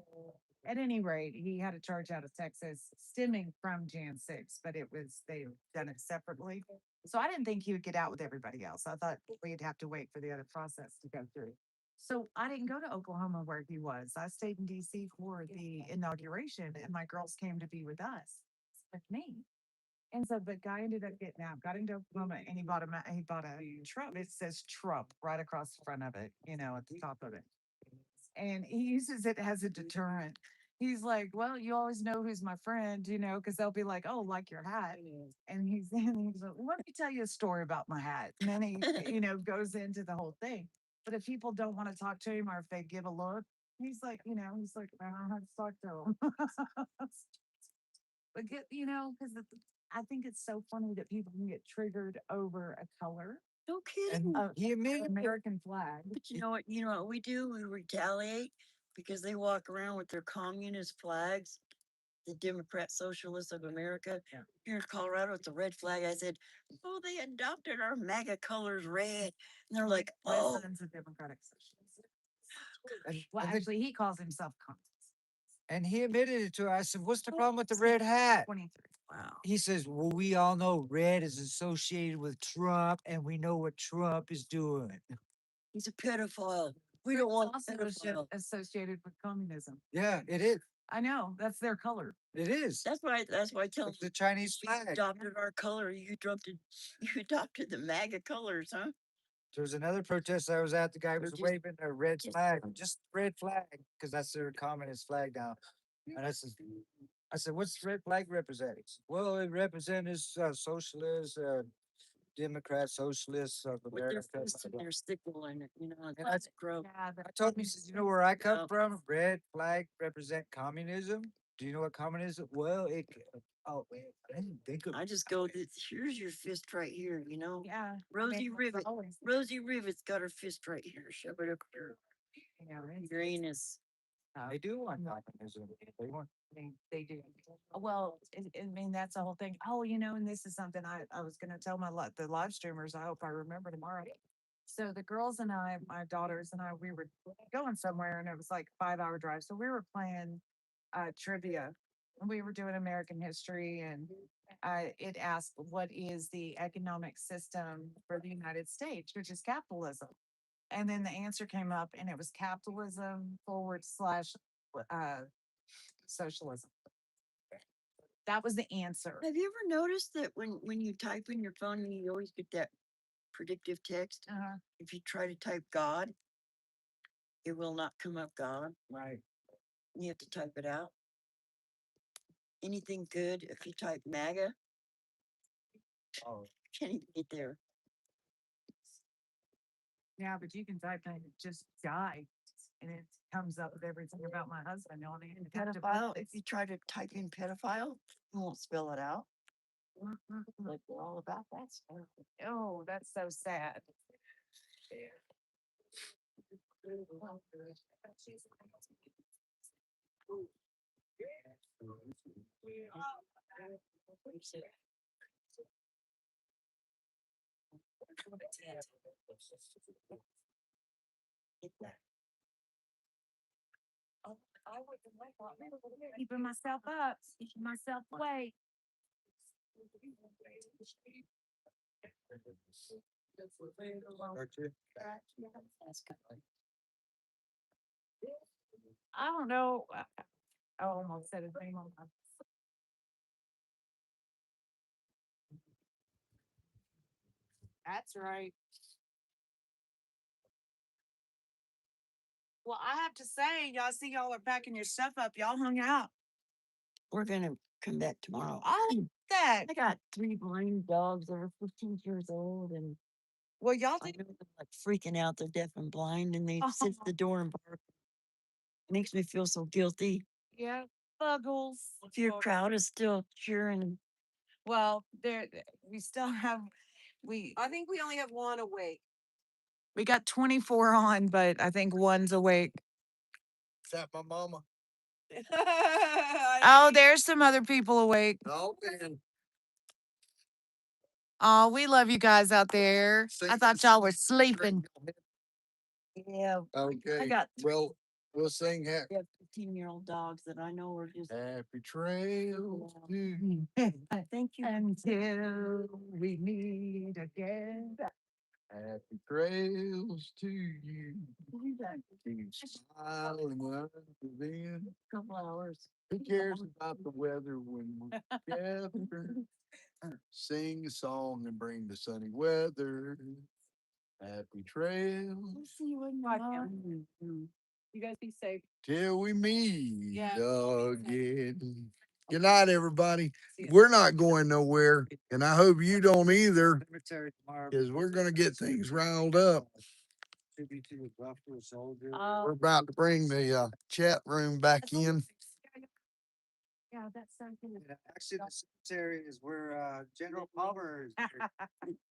at any rate, he had a charge out of Texas stemming from Jan 6, but they've done it separately. So I didn't think he would get out with everybody else. I thought we'd have to wait for the other process to go through. So I didn't go to Oklahoma where he was. I stayed in DC for the inauguration, and my girls came to be with us, with me. And so the guy ended up getting out, got into Oklahoma, and he bought a Trump. It says Trump right across the front of it, at the top of it. And he uses it as a deterrent. He's like, well, you always know who's my friend, because they'll be like, oh, like your hat. And he's like, let me tell you a story about my hat. And then he, goes into the whole thing. But if people don't want to talk to him or if they give a look, he's like, I don't have to talk to him. But because I think it's so funny that people can get triggered over a color No kidding. of American flag. But you know what we do? We retaliate because they walk around with their communist flags, the Democrat Socialists of America. Yeah. Here in Colorado, it's a red flag. I said, oh, they adopted our MAGA colors red. And they're like, My oh, son's a Democratic socialist. And, Well, and, the- actually, he calls himself communist. and he admitted it to her. I said, "What's the problem with the red hat?" 23. wow. He says, "Well, we all know red is associated with Trump, and we know what Trump is doing." He's a pedophile. We Red don't is want also pedophile. associated with communism. Yeah, it is. I know that's their color. It is. That's why I tell them It's the Chinese you flag. adopted our color. You adopted the MAGA colors, huh? There was another protest I was at. The guy was just- waving a red flag, just red flag, because that's their communist flag now. And I said, "What's the red flag represent?" He said, "Well, it represents socialists, Democrat socialists of With their America." fists and their stickle in it, And that's gross. Yeah, I told him, he says, "You know where I come No. from? Red flag represent communism. Do you know what communism? Well, oh, man, I didn't think of I just go, here's your fist right here, yeah. Rosie Rivet. Always, Rosie Rivet's got her fist right here. Shove it up here. Your anus. They do want communism. They want. They do. Well, I mean, that's the whole thing. Oh, and this is something I was going to tell the live streamers. I hope I remember tomorrow. So the girls and I, my daughters and I, we were going somewhere and it was like a 5-hour drive. So we were playing trivia and we were doing American history and it asked what is the economic system for the United States, which is capitalism. And then the answer came up and it was capitalism / socialism. That was the answer. Have you ever noticed that when you type in your phone, you always get that predictive text? If you try to type God, it will not come up God. Right. You have to type it out. Anything good, if you type MAGA, Oh, can't even get there. Yeah, but you can type in just die and it comes up with everything about my husband on it. Pedophile, if you try to type in pedophile, you won't spell it out. Like we're all about that stuff. Oh, that's so sad. Keeping myself up, keeping myself awake. I don't know. I almost said his name on my. That's right. Well, I have to say, y'all see y'all are packing your stuff up. Y'all hung out. We're gonna come back tomorrow. That. I got 3 blind dogs that are 15 years old, and Well, y'all I did. know they're like freaking out. They're deaf and blind, and they sit at the door and bark. Makes me feel so guilty. Yeah, Buggles. If your crowd is still cheering, Well, we still have. I think we only have one awake. We got 24 on, but I think one's awake. Except my mama. Oh, there's some other people awake. Oh, man. Oh, we love you guys out there. I thought y'all were sleeping. Yeah, I Okay, got well, we'll sing happy, 15-year-old dogs that I know are just. happy trails to you. Thank you. Until we meet again. Happy trails to you. Keep smiling under then. Couple hours. Who cares about the weather when we're together? Sing a song and bring the sunny weather. Happy trails See you in You guys be safe. till we meet Yeah. again. Good night, everybody. We're not going nowhere, and I hope you don't either, because we're gonna get things riled up. We're about to bring the chat room back in. Yeah, that's something. Actually, the cemetery is where General Palmer is. buried.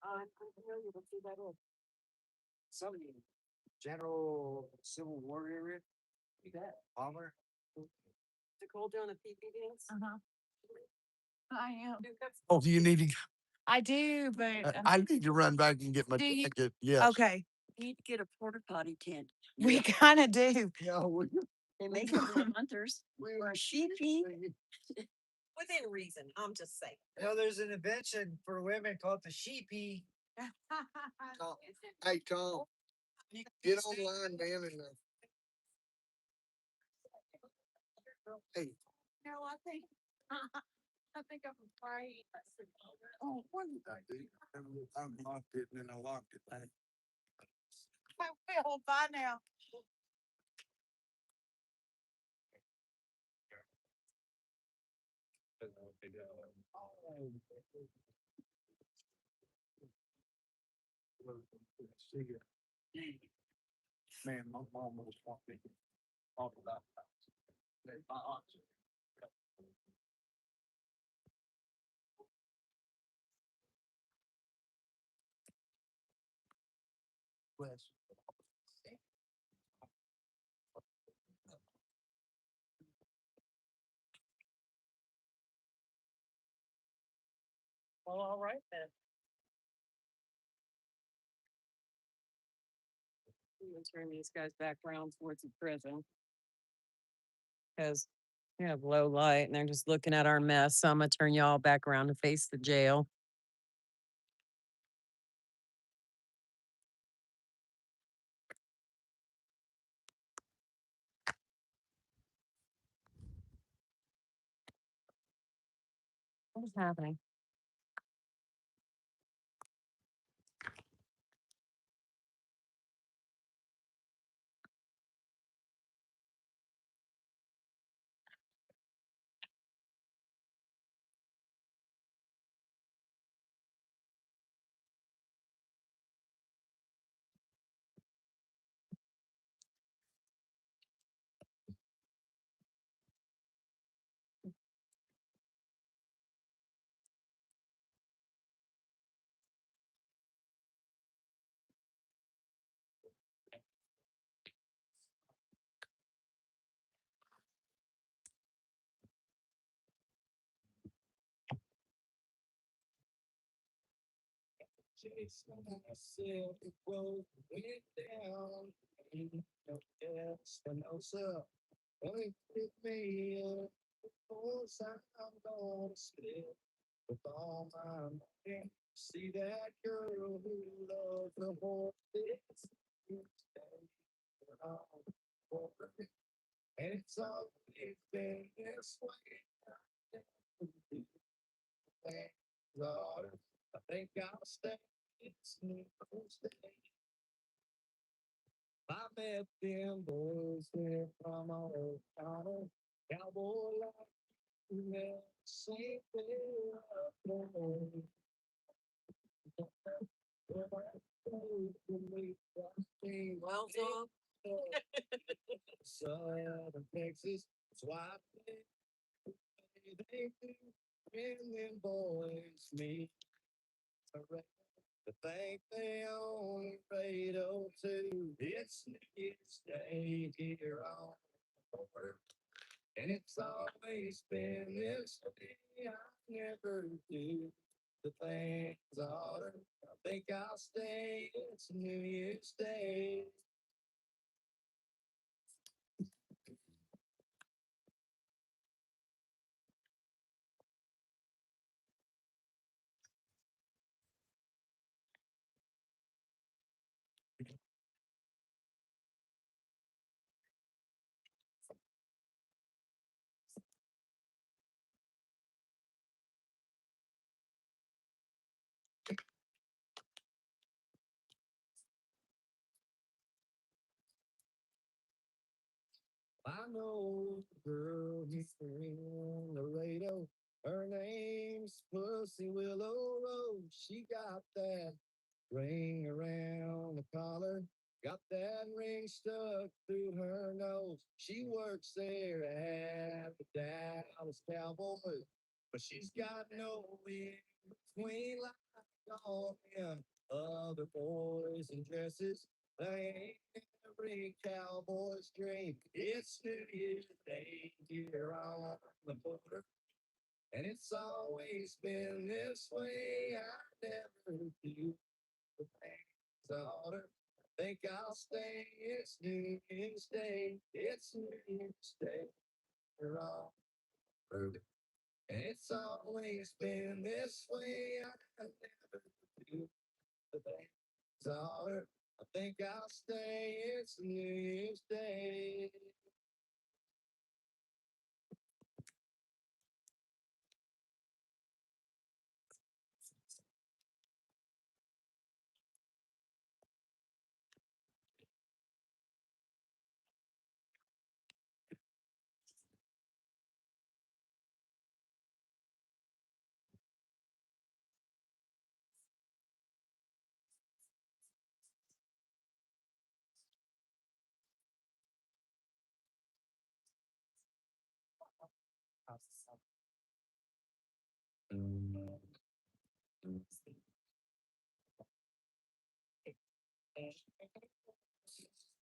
I'm unfamiliar with who that is. Some general Civil War area. You bet. Palmer. Nicole doing a pee-pee dance? I am. Oh, do you need to? I do, but I need to run back and get my Do you- jacket. Yes. okay. Need to get a porta potty tent. We kind of do. Yeah, They make them for hunters or sheepy. Within reason, I'm just saying. You know, there's an invention for women called the sheepy. Hey, Tom, get online, man, and hey, No, I think I'm afraid. oh, what did I do? I unlocked it and then I locked it back. I will. Bye now. Man, my mom was talking about that. My aunt. Bless. Well, all right then. I'm gonna turn these guys back around towards the prison. Cause we have low light and they're just looking at our mess. So I'm gonna turn y'all back around to face the jail. What is happening? See that girl who loves the horses. And it's always been this way. Lord, I think I'll stay. It's me, stay. I met them boys there from old town, cowboy life, never seen their Well, Tom. Southern Texas, that's why they do when them boys meet. To think they only paid 02. It's stay here on board. And it's always been this way. I never do. The things are, I think I'll stay. It's New Year's Day. I know the girl he's in Laredo. Her name's Pussy Willow Rose. She got that ring around the collar, got that ring stuck through her nose. She works there at the Dallas Cowboys, but she's got no in between like all them other boys in dresses. They ain't every cowboy's dream. It's New Year's Day here on the border, and it's always been this way. I never do the things order. Think I'll stay. It's New Year's Day. It's New Year's Day. We're all through. And it's always been this way. I never do the things order. I think I'll stay. It's New Year's Day.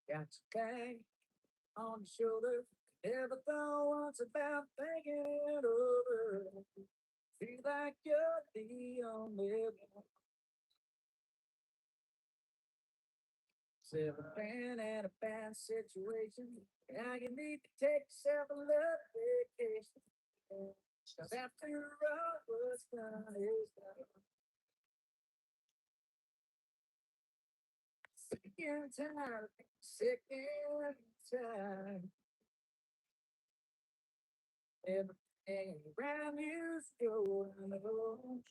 Got your bag on your shoulder. Never thought once about thinking it over. Feel like you're the only one. 7 man in a bad situation. Now you need to take yourself a little vacation. Cause after all what's done is done. Sick and tired, sick and tired. Everything around you's going on.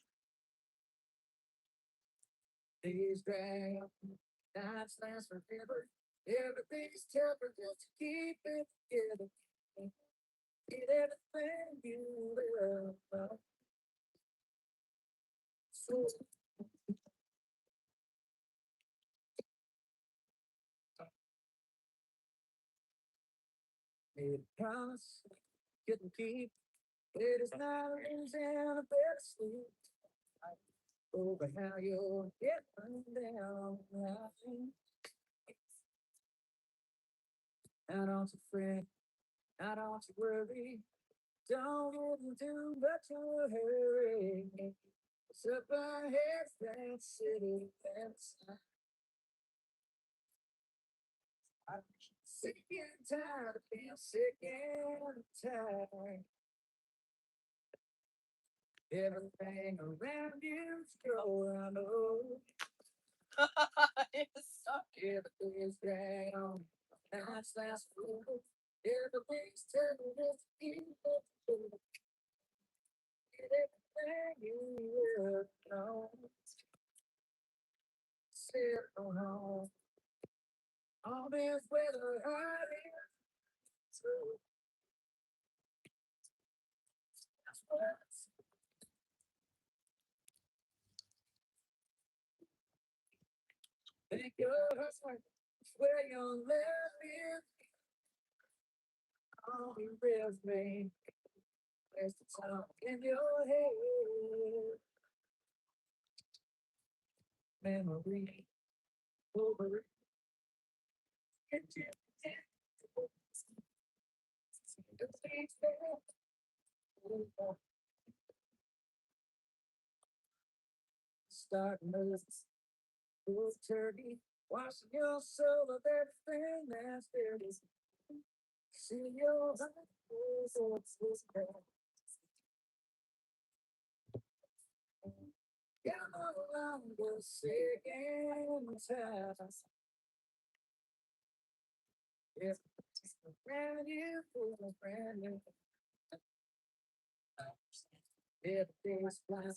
Days drag on, nights last forever. Everything's tougher just to keep it together. Get everything you love. So made a promise, couldn't keep. It is not losing a bit of sleep over how you're getting down. Now don't you fret, now don't you worry. Don't get in too much of a hurry. It's up our heads that city inside. I'm sick and tired of being sick and tired. Everything around you's going on. Everything's drag on. Nights last forever. Everything's telling us to keep it together. Get everything you know. Sit on home. All this weather hurting. So that's what's think your husband. Where your love is. On your resume. There's the talk in your head. Memory. Over. start moving. Cool turkey, washing your soul of everything that's dirty. See your eyes, it's bad. Yeah, I'm the sick and tired. It's brand new, brand new. Everything's fine.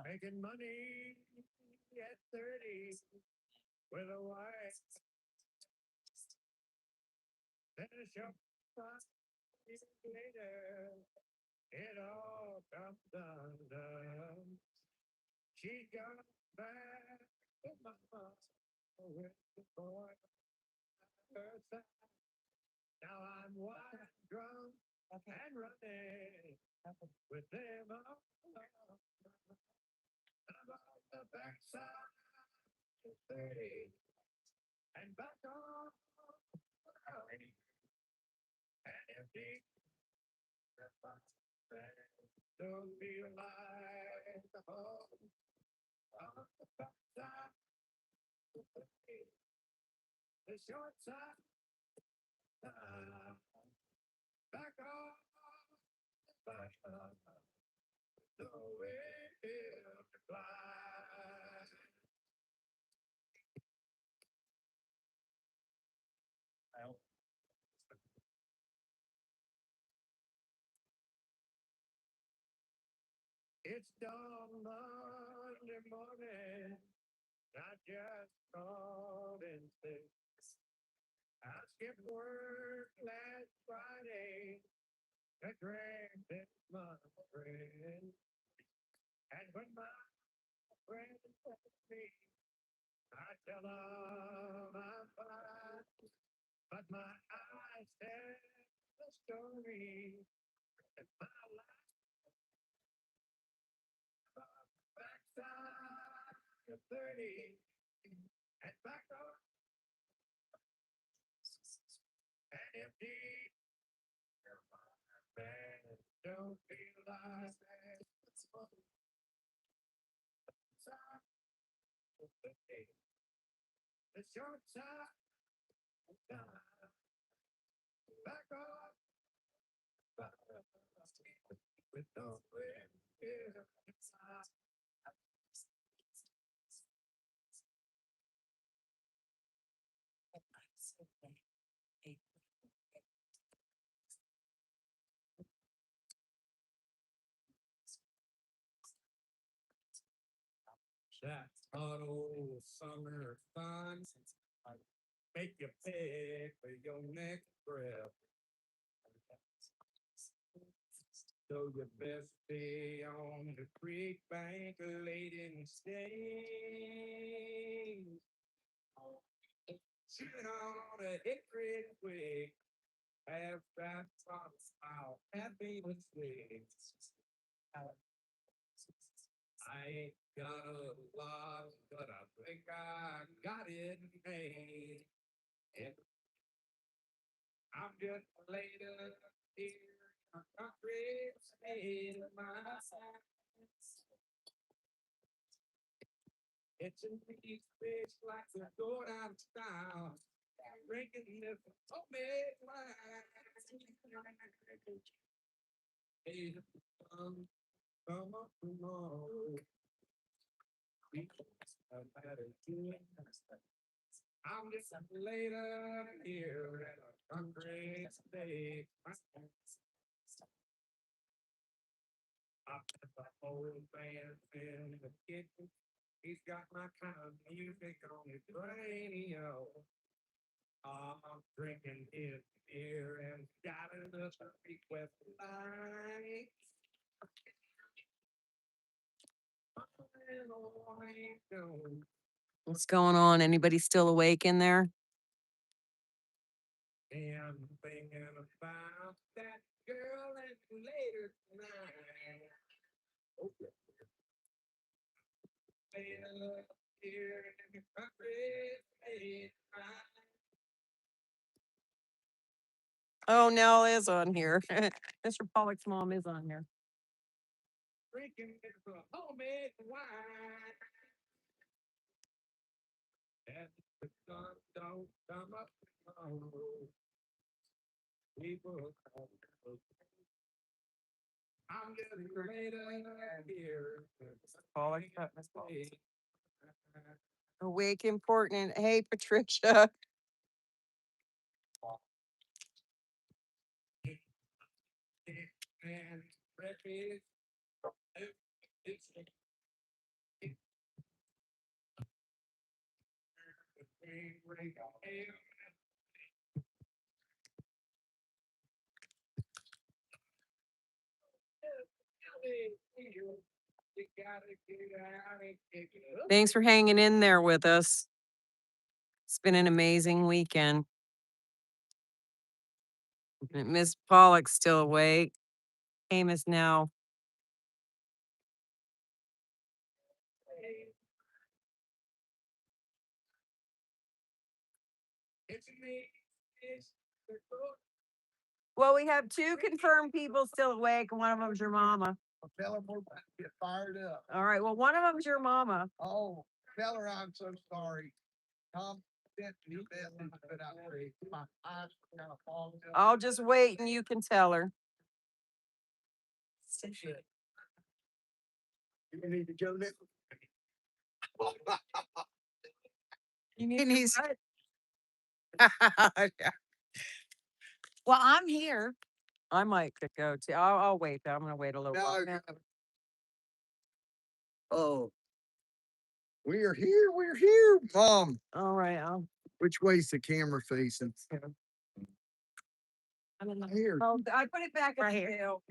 Making money at 30 with a wife. Then a shop later, it all comes undone. She got back to mama with the boy on her side. Now I'm wild, drunk, and running with them all. I'm on the backside of 30 and back on and empty. Don't feel like the home on the backside of 30. The short side, back on, back on. The will to fly. It's dawn Monday morning, I just called in sick. I skipped work last Friday, to drink this month's friend. And when my friend tells me, I tell them I'm fine, but my eyes tell the story that my life backside of 30 and back on and empty. Man, don't feel like it's fun. Side of 30, the short side of time. Back on, back on, with no wind inside. That auto summer fun make you pay for your next breath. So you best stay on the creek bank late in stay. Shoot on a hickory quick. Have that promise out happy mistakes. I ain't got a lot, but I think I got it made. And I'm just later here. I'm country state of my sights. It's a big fish like a go out of style. Drinking this homemade wine. Hey, come up tomorrow. I'm just later here at a country state. I put the whole band in the kitchen. He's got my kind of music on his radio. I'm drinking his beer and got another request tonight. What's going on? Anybody still awake in there? And thinking about that girl and later tonight. Okay. Later here in the country, late night. Oh, Nell is on here. Mr. Pollock's mom is on here. Drinking this homemade wine. And the sun don't come up tomorrow. People come. I'm getting later here. Pollock, Miss Pollock. Awake, important. Hey, Patricia. And breakfast. It's Thanks for hanging in there with us. It's been an amazing weekend. Miss Pollock's still awake. Amos now. Well, we have two confirmed people still awake, and one of them's your mama. Tell her we're about to get fired up. All right. Well, one of them's your mama. Oh, tell her I'm so sorry. Tom sent me message, but my eyes kind of fogged up. I'll just wait and you can tell her. You need to go next. And he's, Well, I'm here. I might could go too. I'll wait. I'm gonna wait a little while. No. Oh, we're here, Mom. All right. Which way's the camera facing? Here. Oh, I put it back Right in the here. mail.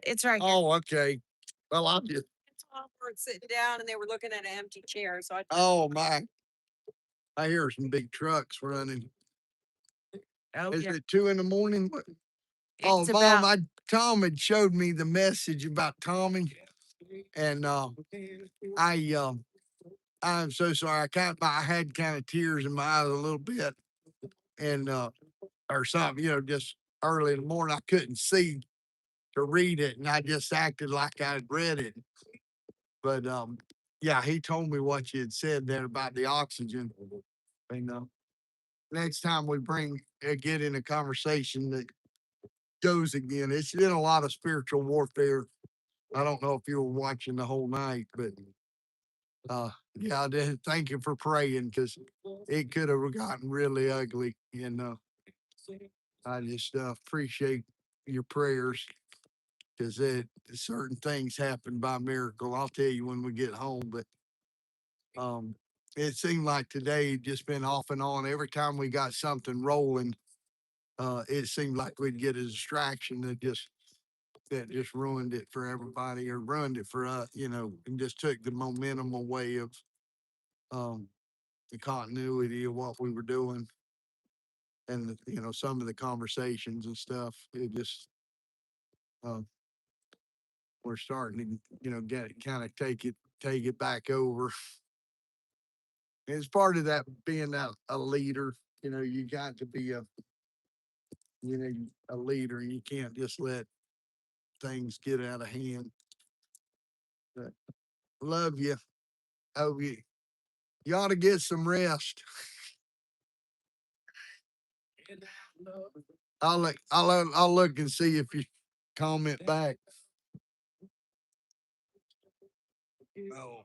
it's right here. Oh, okay. Well, I'll just. Tom were sitting down and they were looking at an empty chair. So I. Oh my! I hear some big trucks running. Oh, Is yeah. it 2 a.m? What? Oh, It's Mom, about, Tom had showed me the message about Tommy, and I'm so sorry. I had kind of tears in my eyes a little bit, and or something, just early in the morning. I couldn't see to read it, and I just acted like I'd read it. But yeah, he told me what you had said there about the oxygen. And next time we get in a conversation that goes again, it's been a lot of spiritual warfare. I don't know if you were watching the whole night, but yeah, I did. Thank you for praying, because it could have gotten really ugly. And I just appreciate your prayers, because certain things happen by miracle. I'll tell you when we get home, but it seemed like today just been off and on. Every time we got something rolling, it seemed like we'd get a distraction that just ruined it for everybody, or ruined it for us, and just took the momentum away of the continuity of what we were doing, and some of the conversations and stuff. It just we're starting to get kind of take it take it back over. It's part of that being a leader. You know, you got to be a leader. You can't just let things get out of hand. But love you. Oh, you ought to get some rest. I'll look and see if you comment back. Oh.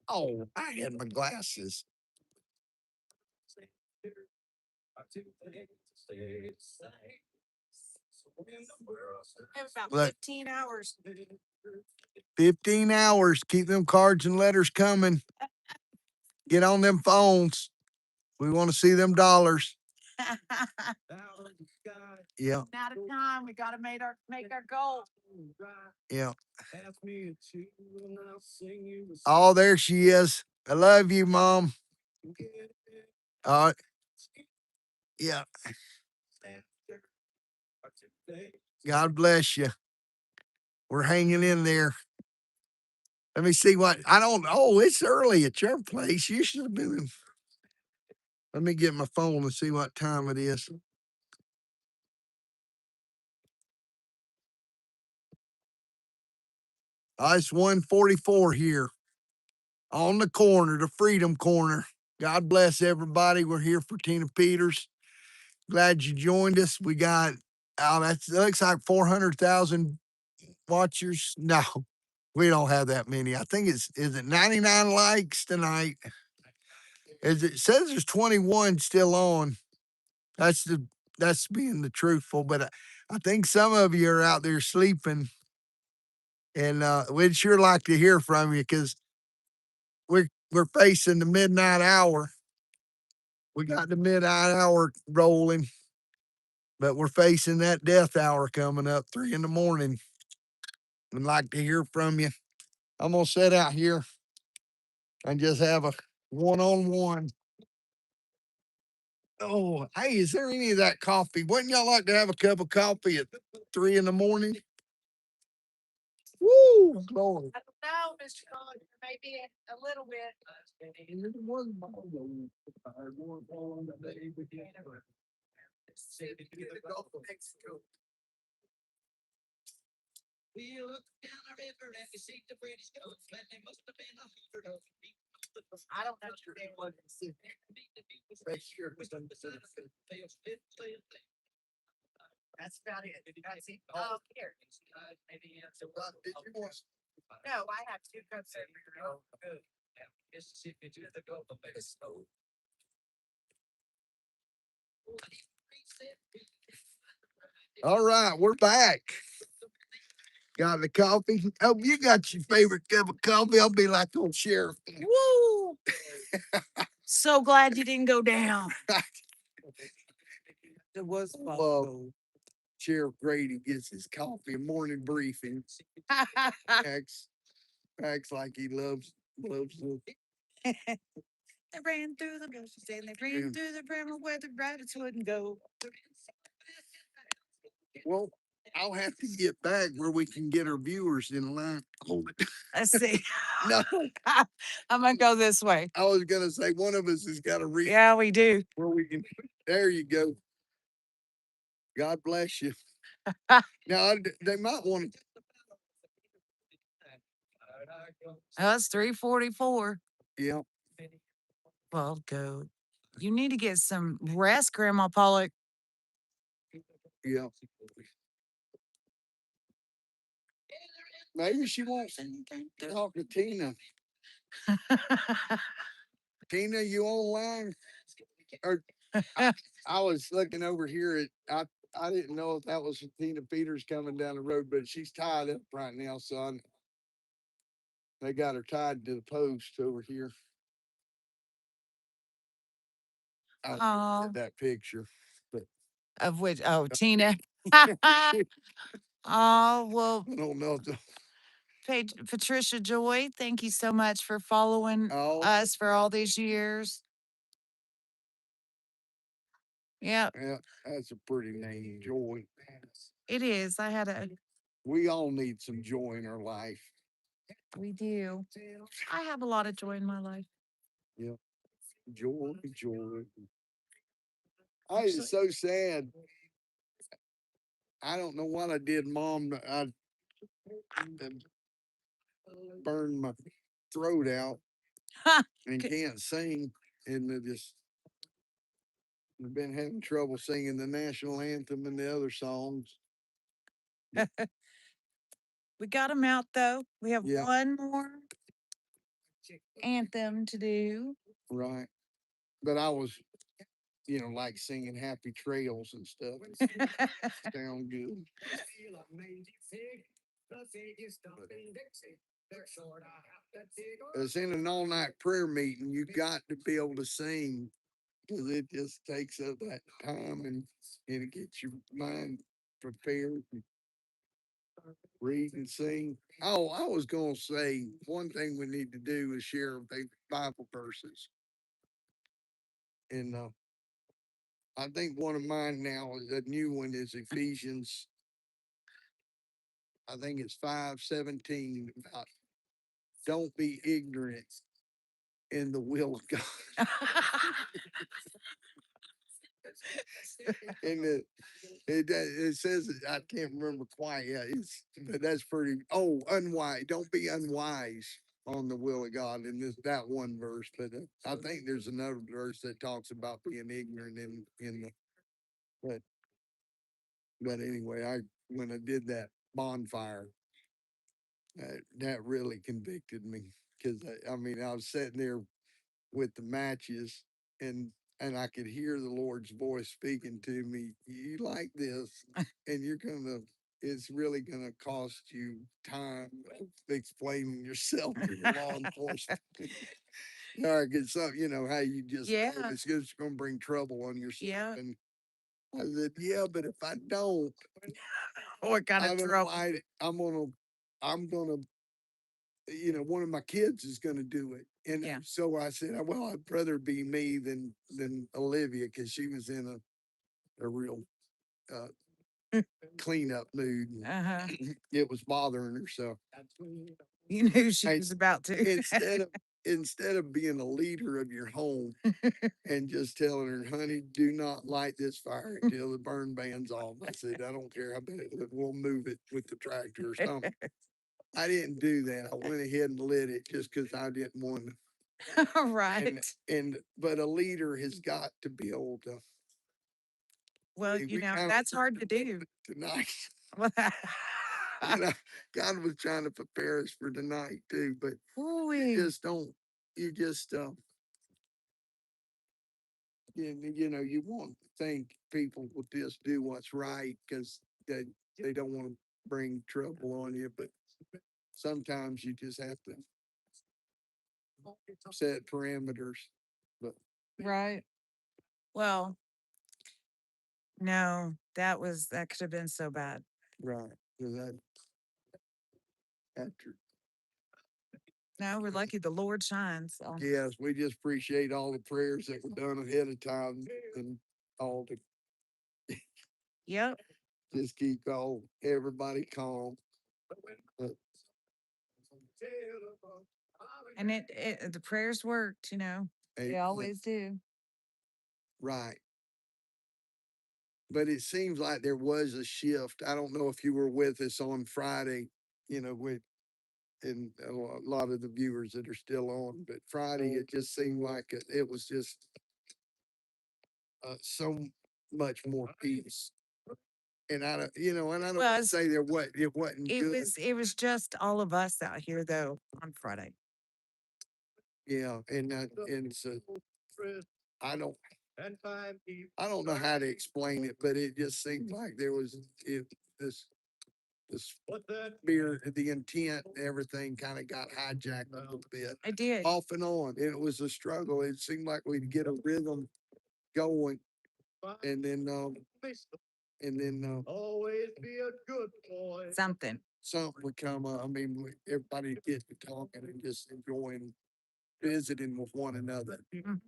Oh, I had my glasses. About Look. 15 hours. 15 hours. Keep them cards and letters coming. Get on them phones. We want to see them dollars. Yeah. Out of time. We got to make our goal. Yeah. Oh, there she is. I love you, Mom. Yeah. God bless you. We're hanging in there. Let me see what I don't. Oh, it's early at your place. You should have been. Let me get my phone and see what time it is. It's 1:44 here on the corner, the Freedom Corner. God bless everybody. We're here for Tina Peters. Glad you joined us. We got that looks like 400,000 watchers. No, we don't have that many. I think is it 99 likes tonight? It says there's 21 still on. That's being the truthful, but I think some of you are out there sleeping, and we'd sure like to hear from you because we're facing the midnight hour. We got the midnight hour rolling, but we're facing that death hour coming up 3 a.m. I'd like to hear from you. I'm gonna sit out here and just have a one-on-one. Oh, hey, is there any of that coffee? Wouldn't y'all like to have a cup of coffee at 3 a.m? Woo, Lord. I don't know, Mr. Collins. Maybe a little bit. I don't know. That's about it. That's it. Oh, here. No, I have 2 cups over here. All right, we're back. Got the coffee. Oh, you got your favorite cup of coffee. I'll be like old Sheriff. Woo! So glad you didn't go down. It was fun. Sheriff Grady gets his coffee and morning briefing. acts like he loves them. They ran through the bushes and they ran through the bramble where the rabbits wouldn't go. Well, I'll have to get back where we can get our viewers in line. Hold it. Let's see. No, I'm gonna go this way. I was gonna say one of us has got to read Yeah, we do. where we can. There you go. God bless you. Now they might want to. Oh, it's 3:44. Yeah. Well, go. You need to get some rest, Grandma Pollock. Yeah. Maybe she wants to talk to Tina. Tina, you online? Or I was looking over here at I didn't know if that was Tina Peters coming down the road, but she's tied up right now, son. They got her tied to the post over here. Oh, That picture. But of which? Oh, Tina. Oh, well, I don't know if the, Patricia Joy, thank you so much for following us for all these years. Yeah. Yeah, that's a pretty name, Joy. It is. We all need some joy in our life. We do. I have a lot of joy in my life. Yeah. Joy, joy. It's so sad. I don't know what I did, Mom. I burned my throat out and can't sing. And I've been having trouble singing the national anthem and the other songs. We got them out though. We have Yeah. one more anthem to do. Right. But I was, like singing Happy Trails and stuff. Sound good. It's in an all-night prayer meeting. You got to be able to sing because it just takes up that time and it gets your mind prepared. And read and sing. Oh, I was going to say one thing we need to do is share Bible verses. And I think one of mine now is a new one is Ephesians. I think it's 5:17 about don't be ignorant in the will of God. And it says I can't remember quite. Yeah, but that's pretty. Oh, unwise. Don't be unwise on the will of God in that one verse. But I think there's another verse that talks about being ignorant in the. But anyway, when I did that bonfire, that really convicted me because I mean I was sitting there with the matches and I could hear the Lord's voice speaking to me. You like this, and it's really gonna cost you time explaining yourself to the law enforcement. All right, get some, how you just it's just gonna bring trouble on yourself. Yeah. And I said, yeah, but if I don't, What kind of trouble? I'm gonna one of my kids is going to do it. And so I said, well, I'd rather be me than Olivia because she was in a real cleanup mood. Uh-huh. It was bothering her. So You knew she was about to. Instead of being a leader of your home and just telling her, honey, do not light this fire until the burn ban's off. I said, I don't care. I bet we'll move it with the tractor or something. I didn't do that. I went ahead and lit it just because I didn't want to. Right. But a leader has got to be able to. Well, that's hard to do tonight. God was trying to prepare us for tonight too, but you just don't. You just you want to think people will just do what's right because they don't want to bring trouble on you, but sometimes you just have to set parameters. But right. Well, no, that could have been so bad. Right. After. No, we're lucky the Lord shines. So. Yes, we just appreciate all the prayers that were done ahead of time and all the. Yep. Just keep everybody calm. And the prayers worked, they always do. Right. But it seems like there was a shift. I don't know if you were with us on Friday, and a lot of the viewers that are still on, but Friday, it just seemed like it was just so much more peace. And I don't say it wasn't good. It was just all of us out here though on Friday. Yeah, and so I don't know how to explain it, but it just seemed like there was this spirit, the intent, everything kind of got hijacked a little bit. I did off and on, and it was a struggle. It seemed like we'd get a rhythm going, and then Always be a good boy. something would come up. I mean, everybody get to talking and just enjoying visiting with one another.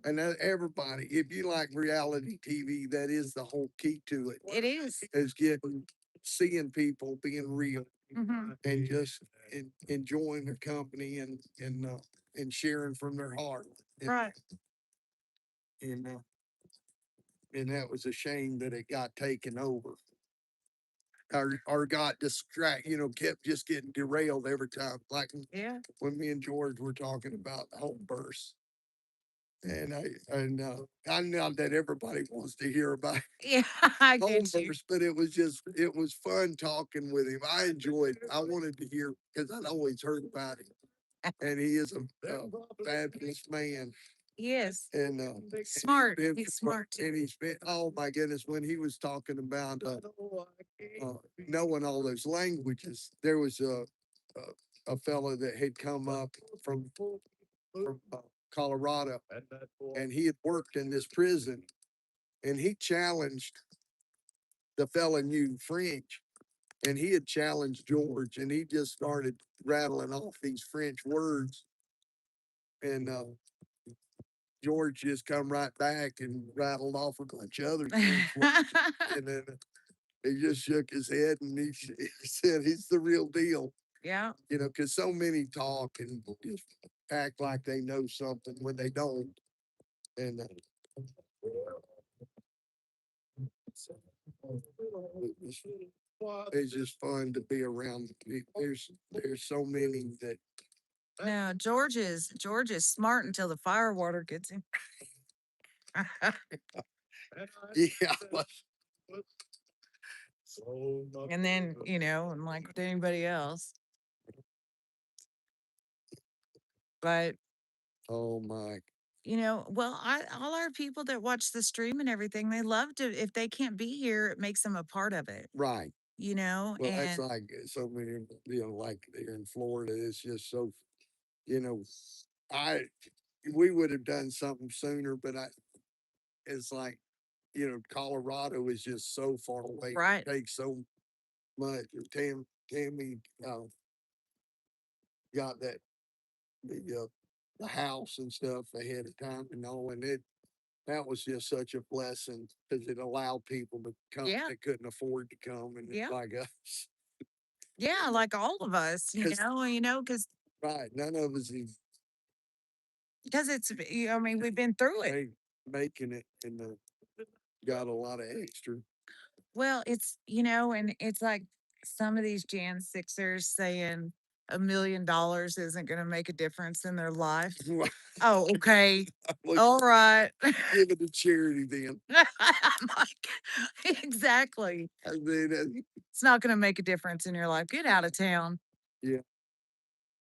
And everybody, if you like reality TV, that is the whole key to it. It is. Is getting seeing people being real Mhm. and just enjoying their company and sharing from their heart. Right. And, and that was a shame that it got taken over. Or got kept just getting derailed every time. Like Yeah. when me and George were talking about home births. And I know that everybody wants to hear about Yeah, I home get you. births, but it was fun talking with him. I enjoyed. I wanted to hear because I'd always heard about him, and he is a fabulous man. Yes. And Smart. He's smart. and he's been. Oh my goodness, when he was talking about knowing all those languages, there was a fellow that had come up from Colorado, and he had worked in this prison, and he challenged the fella knew French, and he had challenged George, and he just started rattling off these French words, and George just come right back and rattled off a bunch of other French words, and then he just shook his head and he said he's the real deal. Yeah. Because so many talk and just act like they know something when they don't. And it's just fun to be around. There's so many that Now George is smart until the fire water gets him. yeah. And then, and like with anybody else. But Oh my. well, all our people that watch the stream and everything, they love to, if they can't be here, it makes them a part of it, Right. Well, that's and like so many, like here in Florida, it's just so, you know, I, we would have done something sooner, but it's like, Colorado is just so far away. right. It takes so much. Tammy got the house and stuff ahead of time and all, and that was just such a blessing because it allowed people to come Yeah. that couldn't afford to come and Yeah. like us. Yeah, like all of us, 'Cause- because Right. None of us is it's, I mean, we've been through it. making it and got a lot of extra. Well, it's, and it's like some of these Jan Sixers saying $1 million isn't going to make a difference in their life. Oh, okay. Well, All right. give it to charity then. I'm like, exactly. I mean, It's not going to make a difference in your life. Get out of town. yeah.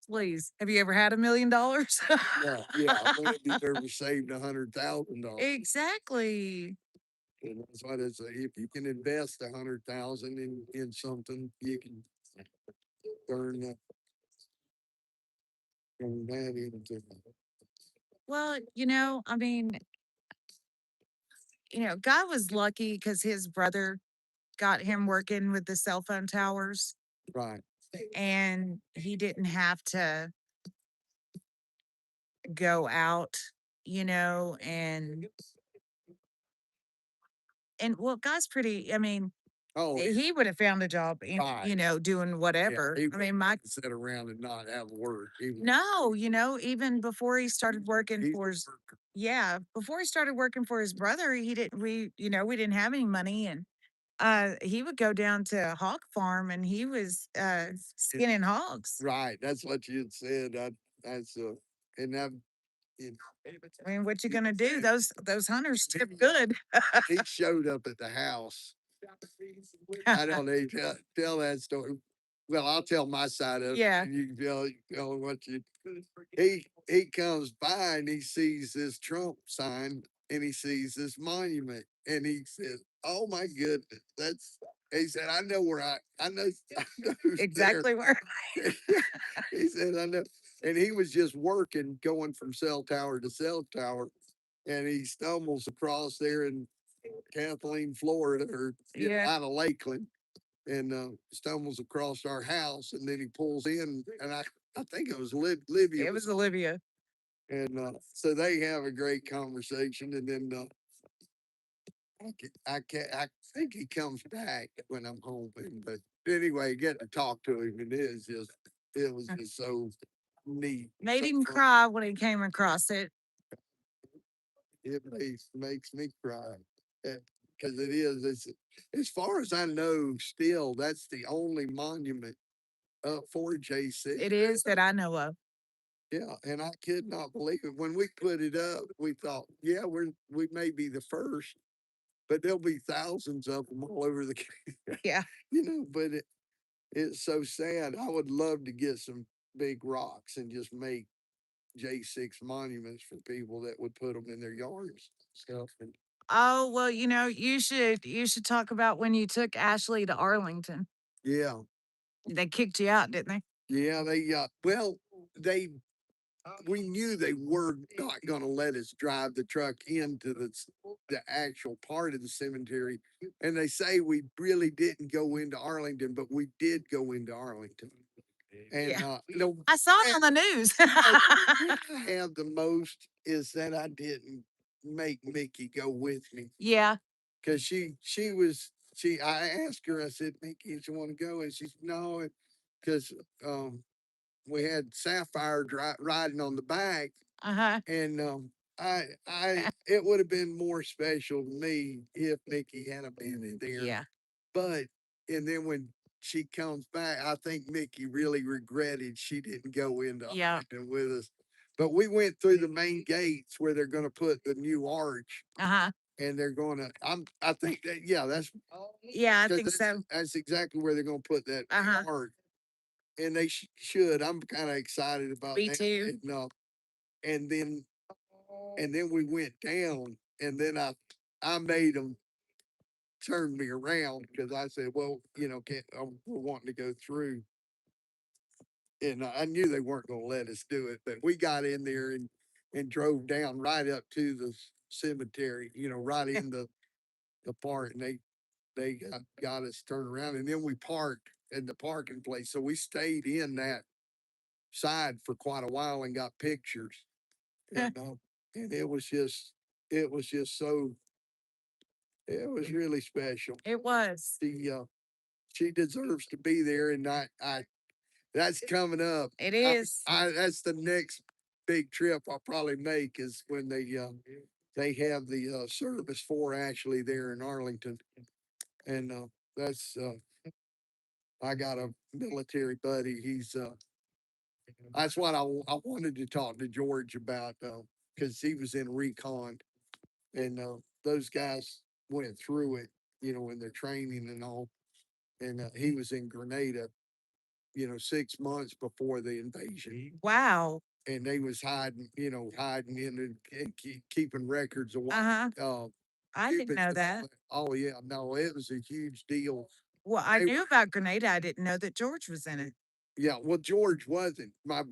Please. Have you ever had $1 million? No, yeah. I wonder if you've ever saved $100,000. Exactly. And that's why it's if you can invest 100,000 in something, you can turn that into. Well, I mean, God was lucky because his brother got him working with the cell phone towers, Right. and he didn't have to go out, and well, God's pretty, I mean, Oh, he would have found a job in, right. doing Yeah, whatever. he I mean, my sit around and not have work. no, even before he started working He's for a his, worker. yeah, before he started working for his brother, he didn't, we didn't have any money, and he would go down to a hog farm, and he was skinning hogs. Right. That's what you had said. That's and that you I mean, what you gonna do? Those hunters tip good. he showed up at the house. I don't need to tell that story. Well, I'll tell my side of it. Yeah. And you can tell what you. He comes by and he sees this Trump sign and he sees this monument and he says, "Oh my goodness, that's." He said, "I know where I know, I know who's Exactly where. there." He said, "I know," and he was just working, going from cell tower to cell tower, and he stumbles across there in Kathleen, Florida, or Yeah. out of Lakeland, and stumbles across our house, and then he pulls in, and I think it was Libya. It was Olivia. And so they have a great conversation, and then I think he comes back when I'm hoping, but anyway, get to talk to him. It was just so neat. Made so him fun. cry when he came across it. It makes me cry. Because it's, as far as I know, still, that's the only monument up for J6. It is that I know of. Yeah, and I could not believe it. When we put it up, we thought, yeah, we may be the first, but there'll be thousands of them all over the Yeah. but it's so sad. I would love to get some big rocks and just make J6 monuments for people that would put them in their yards and stuff. And Oh, well, you should talk about when you took Ashley to Arlington. yeah, They kicked you out, didn't they? yeah, they we knew they were not going to let us drive the truck into the actual part of the cemetery. And they say we really didn't go into Arlington, but we did go into Arlington. And Yeah. no, I saw it on the news. what I have the most is that I didn't make Mickey go with me Yeah. because I asked her, I said, Mickey, do you want to go? And she's no, because we had Sapphire riding on the back, Uh-huh. and it would have been more special to me if Mickey had been in there. Yeah. But and then when she comes back, I think Mickey really regretted she didn't go into Yeah. Arlington with us. But we went through the main gates where they're going to put the new arch, Uh-huh. and they're going to. I think that that's Yeah, I 'cause think so. that's exactly where they're going to put that Uh-huh. arch, and they should. I'm kind of excited about Me that. too. And then we went down, and then I made them turn me around because I said, well, we're wanting to go through. And I knew they weren't going to let us do it, but we got in there and drove down right up to the cemetery, right in the park, and they got us turned around, and then we parked at the parking place. So we stayed in that side for quite a while and got pictures, and it was just so it was really special. It was. She deserves to be there, and I that's coming up. It is. That's the next big trip I'll probably make is when they have the service for Ashley there in Arlington, and that's I got a military buddy. That's what I wanted to talk to George about because he was in recon, and those guys went through it, in their training and all, and he was in Grenada, 6 months before the invasion. Wow. And they was hiding in and keeping records of what Uh-huh. I didn't Cubans know and all that. that. Oh yeah, no, it was a huge deal. Well, I They knew about Grenada. I didn't know that George was in it. Yeah, well, George wasn't my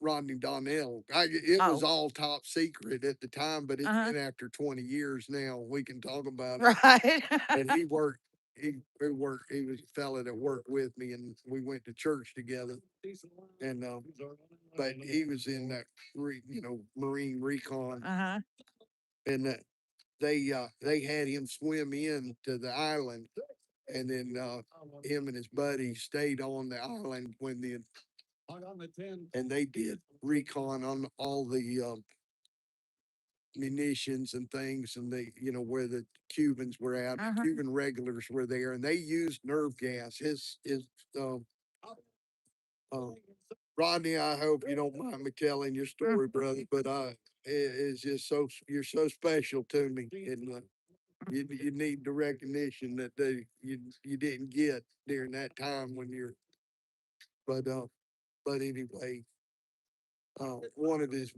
Rodney Donnell. It was Oh. all top secret at the time, but it's Uh-huh. been after 20 years now. We can talk about it. Right. And he worked. He worked. He was a fella that worked with me, and we went to church together. And but he was in that Marine recon, Uh-huh. and they had him swim in to the island, and then him and his buddy stayed on the island and they did recon on all the munitions and things, and where the Cubans were at. The Uh-huh. Cuban regulars were there, and they used nerve gas. His um, uh, Rodney, I hope you don't mind me telling your story, brother, but it's just you're so special to me, and you need the recognition that you didn't get during that time when you're, but anyway, one of his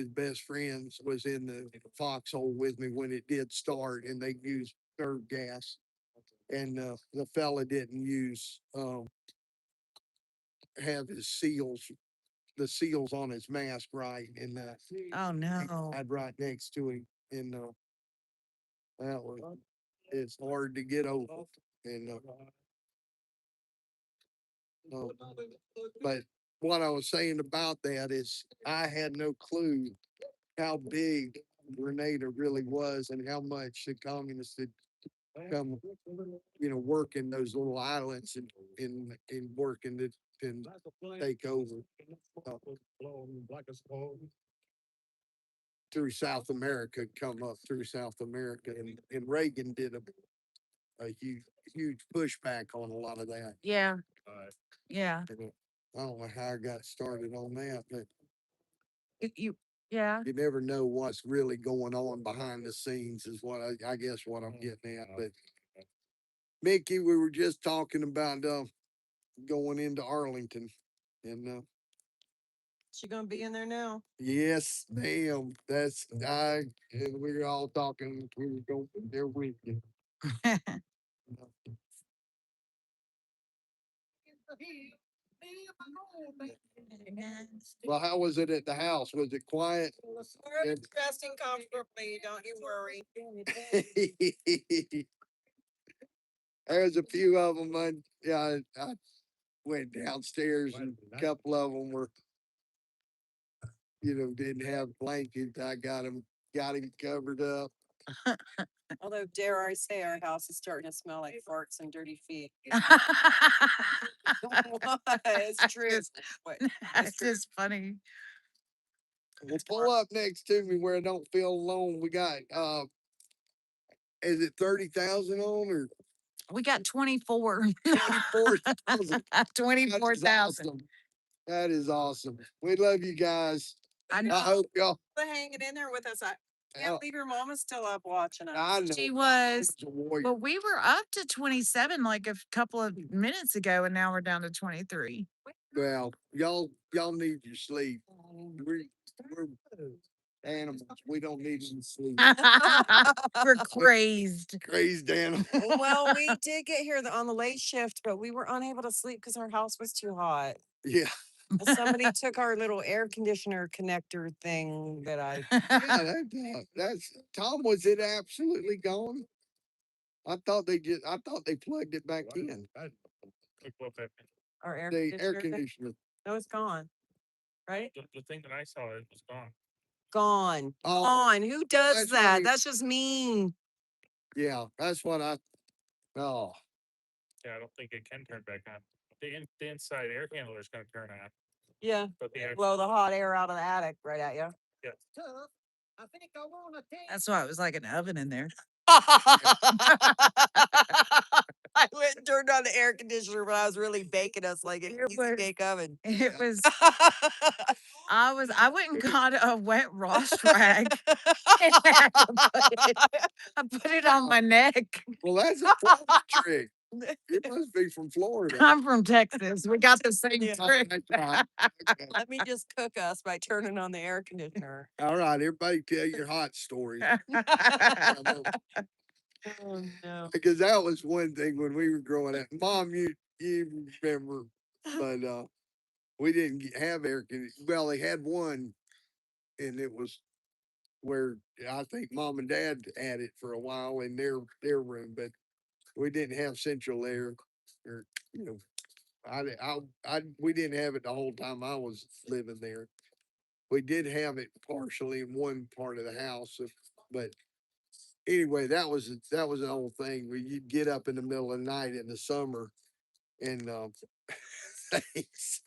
best friends was in the foxhole with me when it did start, and they used nerve gas, and the fella didn't have the seals on his mask right, and Oh no. I'd right next to him, and that was it's hard to get over, and but what I was saying about that is I had no clue how big Grenada really was and how much the communists had come, work in those little islands and working to and take over uh, through South America, come up through South America, and Reagan did a huge pushback on a lot of that. Yeah. Yeah. And I don't know how I got started on that, but Yeah. you never know what's really going on behind the scenes is what I guess what I'm getting at. But Mickey, we were just talking about going into Arlington, and She gonna be in there now? yes, ma'am. That's and we were all talking. We were going there with you. Well, how was it at the house? Was it quiet? We're resting comfortably, don't you worry. There's a few of them. I went downstairs, and a couple of them were, didn't have blankets. I got him covered up. Although dare I say our house is starting to smell like farts and dirty feet. It's true. That's just funny. Well, pull up next to me where I don't feel alone. We got is it 30,000 on or We got 24. 24,000? 24,000. Awesome. That is awesome. We love you guys. I know. I hope y'all. Hanging in there with us. I can't believe your mom is still up watching us. I know. She was, She's a warrior. but we were up to 27 like a couple of minutes ago, and now we're down to 23. Well, y'all need your sleep. We're animals. We don't need any sleep. We're crazed. Crazed animals. Well, we did get here on the late shift, but we were unable to sleep because our house was too hot. Yeah. Somebody took our little air conditioner connector thing that I. Yeah, that's Tom. Was it absolutely gone? I thought they plugged it back in. Our air The air conditioner. conditioner. No, it's gone. Right? The thing that I saw, it was gone. Gone. Oh, Gone. Who does that's that? funny. That's just mean. Yeah, that's what I. Oh, Yeah, I don't think it can turn back on. The inside air handler is going to turn on. Yeah. But the Blow the hot air out of the attic right at you. yeah. That's why it was like an oven in there. I went and turned on the air conditioner when I was really baking us like an easy bake oven. It was. I went and got a wet Ross rag. And I put it on my neck. well, that's a Florida trick. You must be from Florida. I'm from Texas. We got the same trick. That's right. Okay. Let me just cook us by turning on the air conditioner. All right, everybody, tell your hot stories. Oh no. Because that was one thing when we were growing up. Mom, you remember, but we didn't have air conditioning. Well, they had one, and it was where I think Mom and Dad had it for a while in their room, but we didn't have central air, or we didn't have it the whole time I was living there. We did have it partially in one part of the house, but anyway, that was an old thing where you'd get up in the middle of the night in the summer and thanks.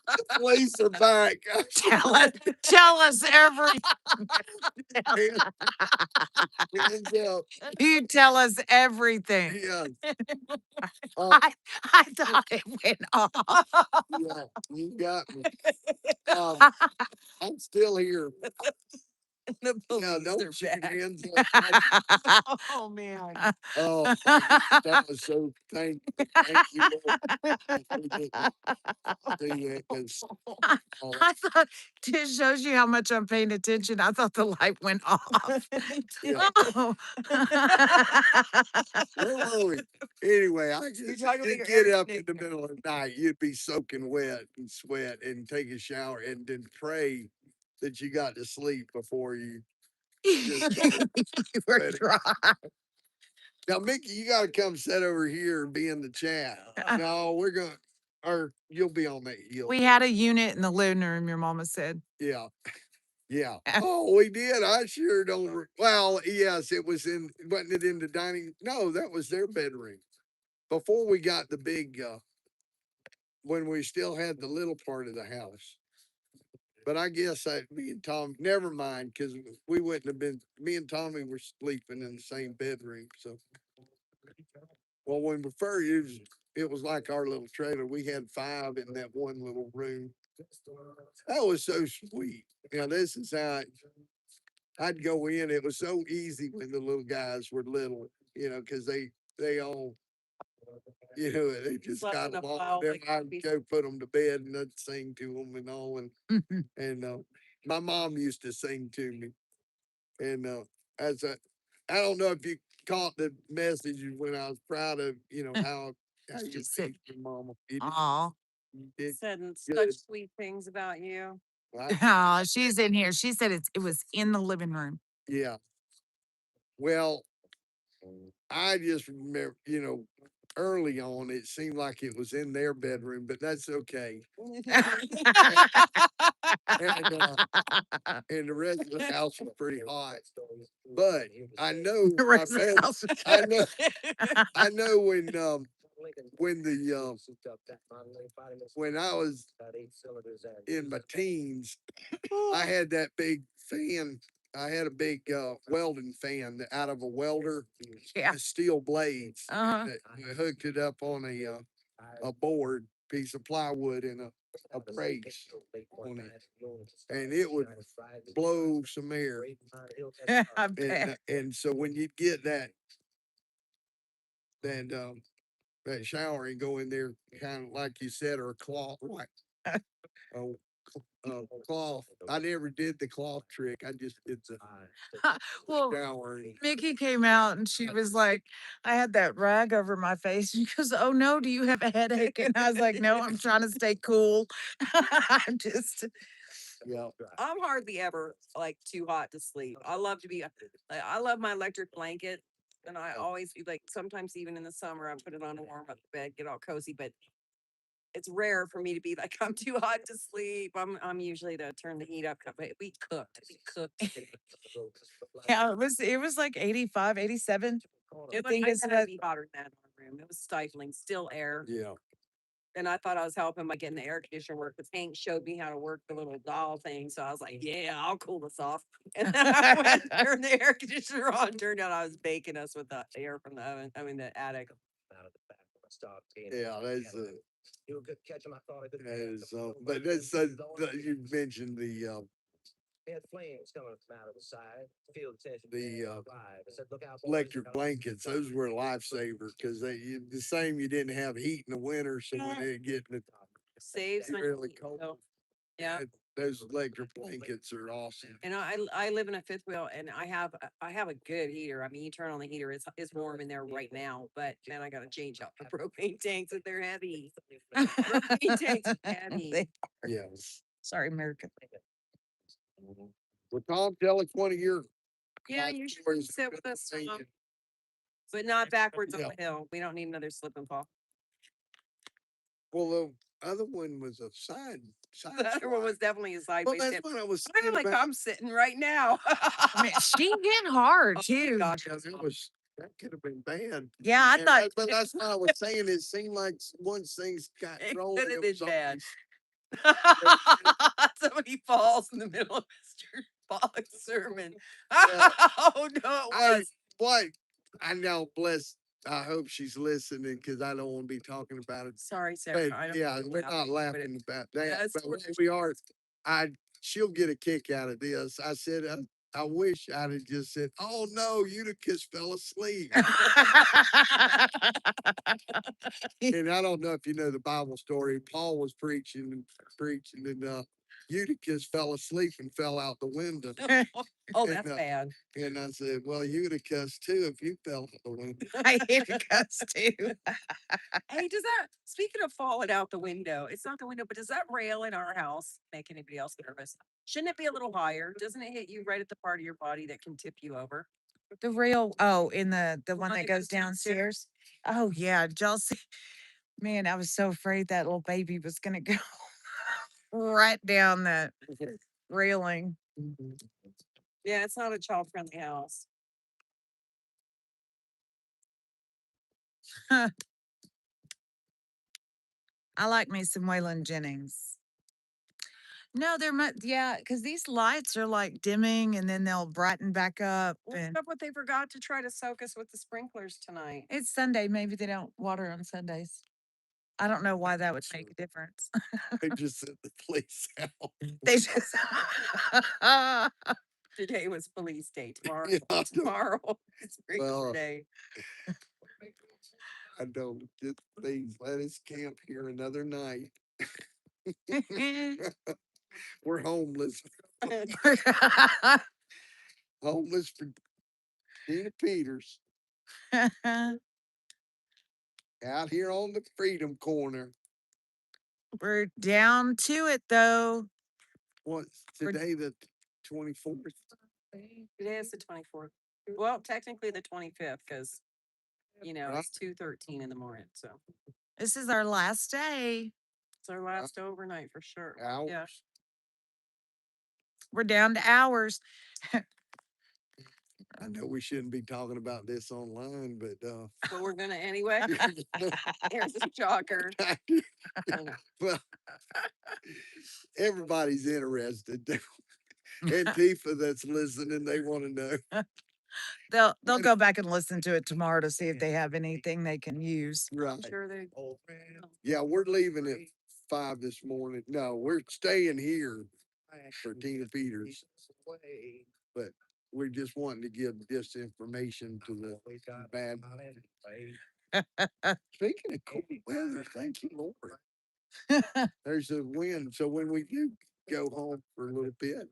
The police are back. Tell us everything. Hands up. You tell us everything. Yeah. I thought it went off. Yeah, you got me. I'm still here. The Yeah, police don't are shoot your back. hands up. Oh man. Oh, that was so thank you. Lord. Do that 'cause, I thought it shows you how much I'm paying attention. I thought the light went off. yeah. Oh. Where were we? Anyway, I You're just talking about you'd your get air up in the middle of the night, you'd be soaking wet and sweat and take a shower and then pray that you got to sleep before you just started You were sweating. dry. Now, Mickey, you got to come sit over here and be in the chat. No, we're going. or you'll be on that hill. We had a unit in the living room, your mama said. Yeah. Yeah. Oh, we did. I sure don't. Well, yes, it was in, wasn't it in the dining? No, that was their bedroom. Before we got the big, when we still had the little part of the house. But I guess me and Tom, never mind, because we wouldn't have been, me and Tommy were sleeping in the same bedroom. So, well, when we first, it was like our little trailer. We had 5 in that one little room. That was so sweet. Now, this is how I'd go in. It was so easy when the little guys were little, because they all, they just Slept got in a along. pile Then like I'd puppies. go put them to bed and I'd sing to them and all. And my mom used to sing to me. And as a, I don't know if you caught the message when I was proud of, how you Just said, raised your mama. You aw. did Said such good. sweet things about you. Well, Oh, she's in here. She said it was in the living room. yeah. Well, I just remember, early on, it seemed like it was in their bedroom, but that's okay. And, and the rest of the house was pretty hot. But I know The my rest of the bed, house was I know, I know when when I was in my teens, I had that big fan. I had a big welding fan out of a welder, Yeah. with steel blades. Uh-huh. That I hooked it up on a board piece of plywood and a brace on it, and it would blow some air. I bet. And so when you get that that shower and go in there, kind of like you said, or a cloth, like oh, cloth. I never did the cloth trick. I just did the Well, shower. Mickey came out and she was like, I had that rag over my face. And she goes, oh no, do you have a headache? And I was like, no, I'm trying to stay cool. I'm just, Yeah. I'm hardly ever like too hot to sleep. I love to be like I love my electric blanket. And I always like sometimes even in the summer I put it on to warm up the bed, get all cozy, but it's rare for me to be like I'm too hot to sleep. I'm usually to turn the heat up. But we cooked. We cooked. yeah, it was like 85, 87. It I think was it's had to be hotter than that in our room. It was stifling, still air. Yeah. And I thought I was helping by getting the air conditioner work. But Hank showed me how to work the little doll thing. So I was like, yeah, I'll cool this off. And then I went and turned the air conditioner on. Turned out I was baking us with the air from the oven. I mean, the attic. Yeah, that's that is, but that's you mentioned the electric blankets. Those were a lifesaver because the same you didn't have heat in the winter, so when they get in the Saves on really heat, cold, so, yeah. those electric blankets are awesome. And I live in a fifth wheel and I have a good heater. I mean, you turn on the heater, it's warm in there right now, but then I gotta change out the propane tanks if they're heavy. Propane tanks are heavy. They- Yes. Sorry, America. Well, Tom, tell us one of your Yeah, you should come sit with us, but not backwards Yeah. on the hill. We don't need another slip and fall. Well, the other one was a side. The other one was definitely a Well, sideways that's dip. what I was I feel saying like about. I'm sitting right now. I mean, she hit hard Oh my too. gosh, Yeah, that could have been bad. Yeah, I And thought but that's what I was saying. It seemed like once things got it rolling, could have it was been bad. always. Somebody falls in the middle of Mr. Pollock's sermon. Well, Oh no, it was. what I know, bless. I hope she's listening because I don't want to be talking about it. Sorry, Sarah. But I don't yeah, know we're about not it, but laughing about that. Yes, But we're- when we are, she'll get a kick out of this. I said, I wish I'd have just said, "Oh no, Eutychus fell asleep." And I don't know if you know the Bible story. Paul was preaching, and Eutychus fell asleep and fell out the window. Oh, And, that's bad. and I said, "Well, Eutychus too, if you fell out the window." I hit guts too. Hey, does that, speaking of falling out the window, it's not the window, but does that rail in our house make anybody else nervous? Shouldn't it be a little higher? Doesn't it hit you right at the part of your body that can tip you over? The rail, oh, in the one one that that goes goes downstairs? downstairs. Oh yeah, Chelsea. Man, I was so afraid that little baby was gonna go right down that railing. Yeah, it's not a child friendly house. I like me some Waylon Jennings. No, they're much, yeah, because these lights are like dimming and then they'll brighten back up. What And about what they forgot to try to soak us with the sprinklers tonight? it's Sunday. Maybe they don't water on Sundays. I don't know why that would make a difference. I just sent the police out. They just. Today was police day. Tomorrow, Yeah, I know. tomorrow, sprinkler Well, day. I don't just please let us camp here another night. We're homeless. Homeless for Tina Peters out here on the Freedom Corner. We're down to it though. What's today, the 24th? Today is the 24th. Well, technically the 25th, because it's 2:13 in the morning. So This is our last day. it's our last overnight for sure. Hours. Yeah. We're down to hours. I know we shouldn't be talking about this online, but But we're gonna anyway. Here's the shocker. well, everybody's interested. Antifa that's listening, they want to know. They'll go back and listen to it tomorrow to see if they have anything they can use. Right. Sure they. Yeah, we're leaving at 5 this morning. No, we're staying here for Tina Peters. But we're just wanting to give this information to the bad. Speaking of cold weather, thank you, Lord. There's a wind, so when we do go home for a little bit,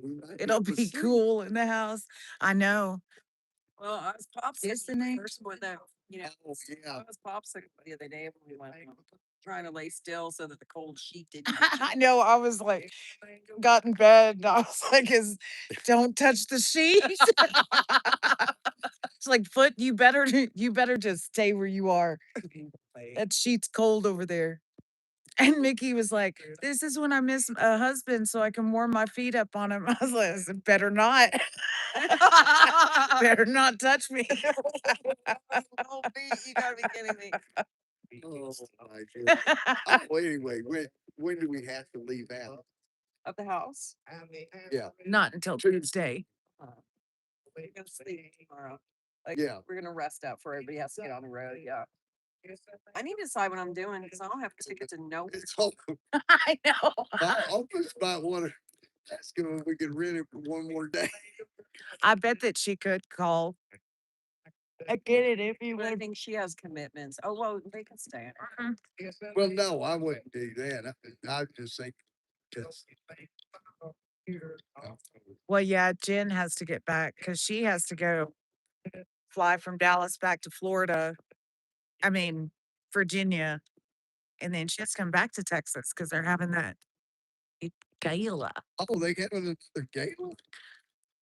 we might It'll able to be see. cool in the house. I know. Well, I was Is the popsicle name? first with the, Oh, yeah. I was popsicle the other day when we went home, trying to lay still so that the cold sheet didn't. I know. I was like, got in bed. And I was like, don't touch the sheet. It's like, Foot, you better just stay where you are. That sheet's cold over there. And Mickey was like, this is when I miss a husband so I can warm my feet up on him. I was like, I said, better not. Better not touch me. Oh, Pete, you gotta be kidding me. Oh, my goodness. Oh, anyway, when do we have to leave out? Of the house. Yeah. Not until Tuesday. We're gonna sleep tomorrow. Like, Yeah. we're gonna rest out before everybody has to get on the road. Yeah. I need to decide what I'm doing because I don't have tickets to nowhere. It's all, I know. my office might want to ask him if we could rent it for one more day. I bet that she could call. I get it if you But I would. think she has commitments. Oh, well, they can stay. Well, no, I wouldn't do that. I just think because Well, yeah, Jen has to get back because she has to go fly from Dallas back to Florida. I mean, Virginia. And then she has to come back to Texas because they're having that gala. oh, they got another gala.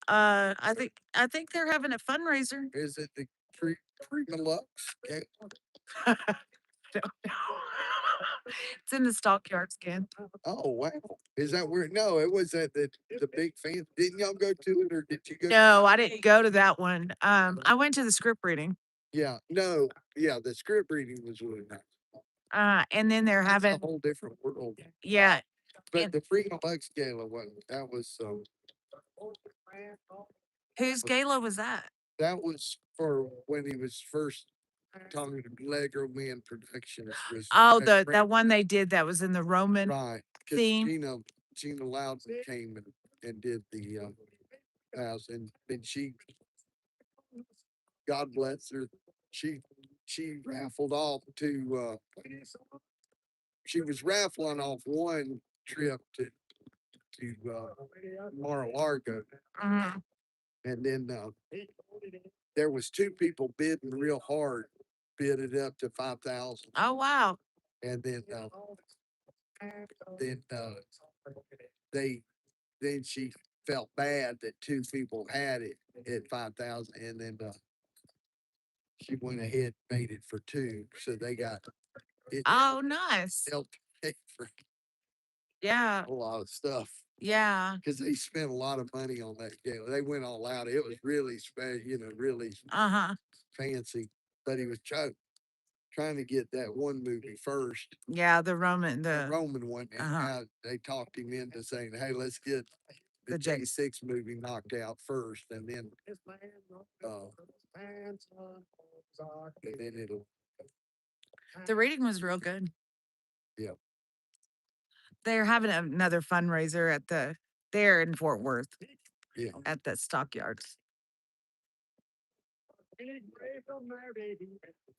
I think they're having a fundraiser. Is it the Prima Lux? Gala? Don't know. It's in the stockyards again. Oh wow! Is that where? No, it was at the big fan. Didn't y'all go to it, or did you go? No, I didn't go to that one. I went to the script reading. Yeah, no, yeah. The script reading was really nice. And then they're That's having a whole different world. yeah. But and the Prima Lux Gala wasn't. That was whose gala was that? that was for when he was first talking to Lego Man Productions. Was Oh, at that one they did that was in the Roman right? Because theme. Gina Loudon came and did the house, and then she, God bless her, she raffled off to she was raffling off one trip to Mar-a-Lago, Mhm. and then there was two people bidding real hard, bid it up to 5,000, Oh wow. and then they then she felt bad that two people had it at 5,000, and then she went ahead and made it for two, so they got it Oh, nice. helped pay for Yeah. a lot of stuff Yeah. because they spent a lot of money on that game. They went all out. It was really special, really Uh-huh. fancy. But he was trying to get that one movie first, Yeah, the Roman, the the Roman one, and uh-huh. how they talked him into saying, "Hey, let's get the The J- J6 movie knocked out first, and then it'll." the reading was real good. Yeah. They're having another fundraiser at there in Fort Worth Yeah. at the stockyards.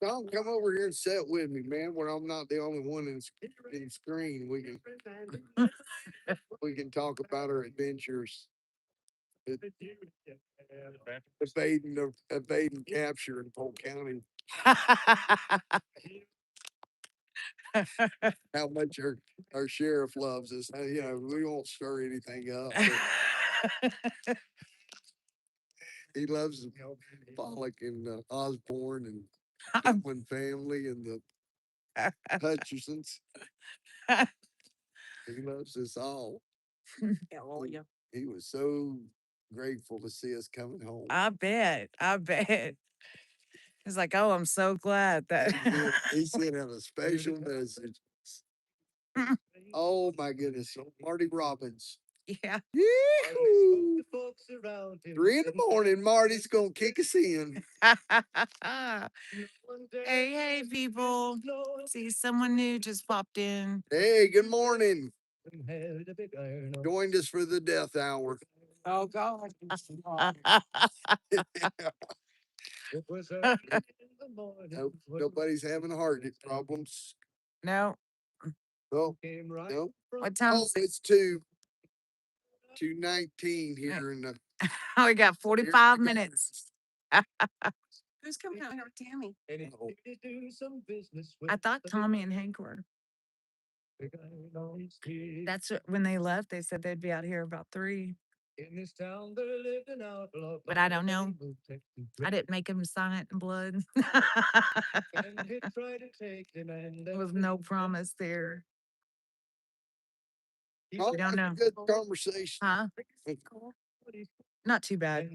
Tom, come over here and sit with me, man. When I'm not the only one in screen, we can talk about our adventures. Evading capture in Polk County. How much our sheriff loves us. We won't stir anything up. But he loves Pollock and Osborne and Goodwin family and the Hutchersons. He loves us all. He was so grateful to see us coming home. I bet. I bet. He's like, oh, I'm so glad that He sent out a special message. Oh my goodness. So Marty Robbins. yeah. Yee-hoo. 3 a.m, Marty's gonna kick us in. Hey, people. See, someone new just popped in. Hey, good morning. Joined us for the death hour. Oh, God. Nobody's having heart problems. No. Oh, no. What time Oh, is it? it's 2:19 here in the. We got 45 minutes. Who's coming out here with Tammy? I thought Tommy and Hank were. That's when they left. They said they'd be out here about 3. But I don't know. I didn't make him sign it in blood. There was no promise there. Oh, We don't know. good conversation. Huh? Not too bad.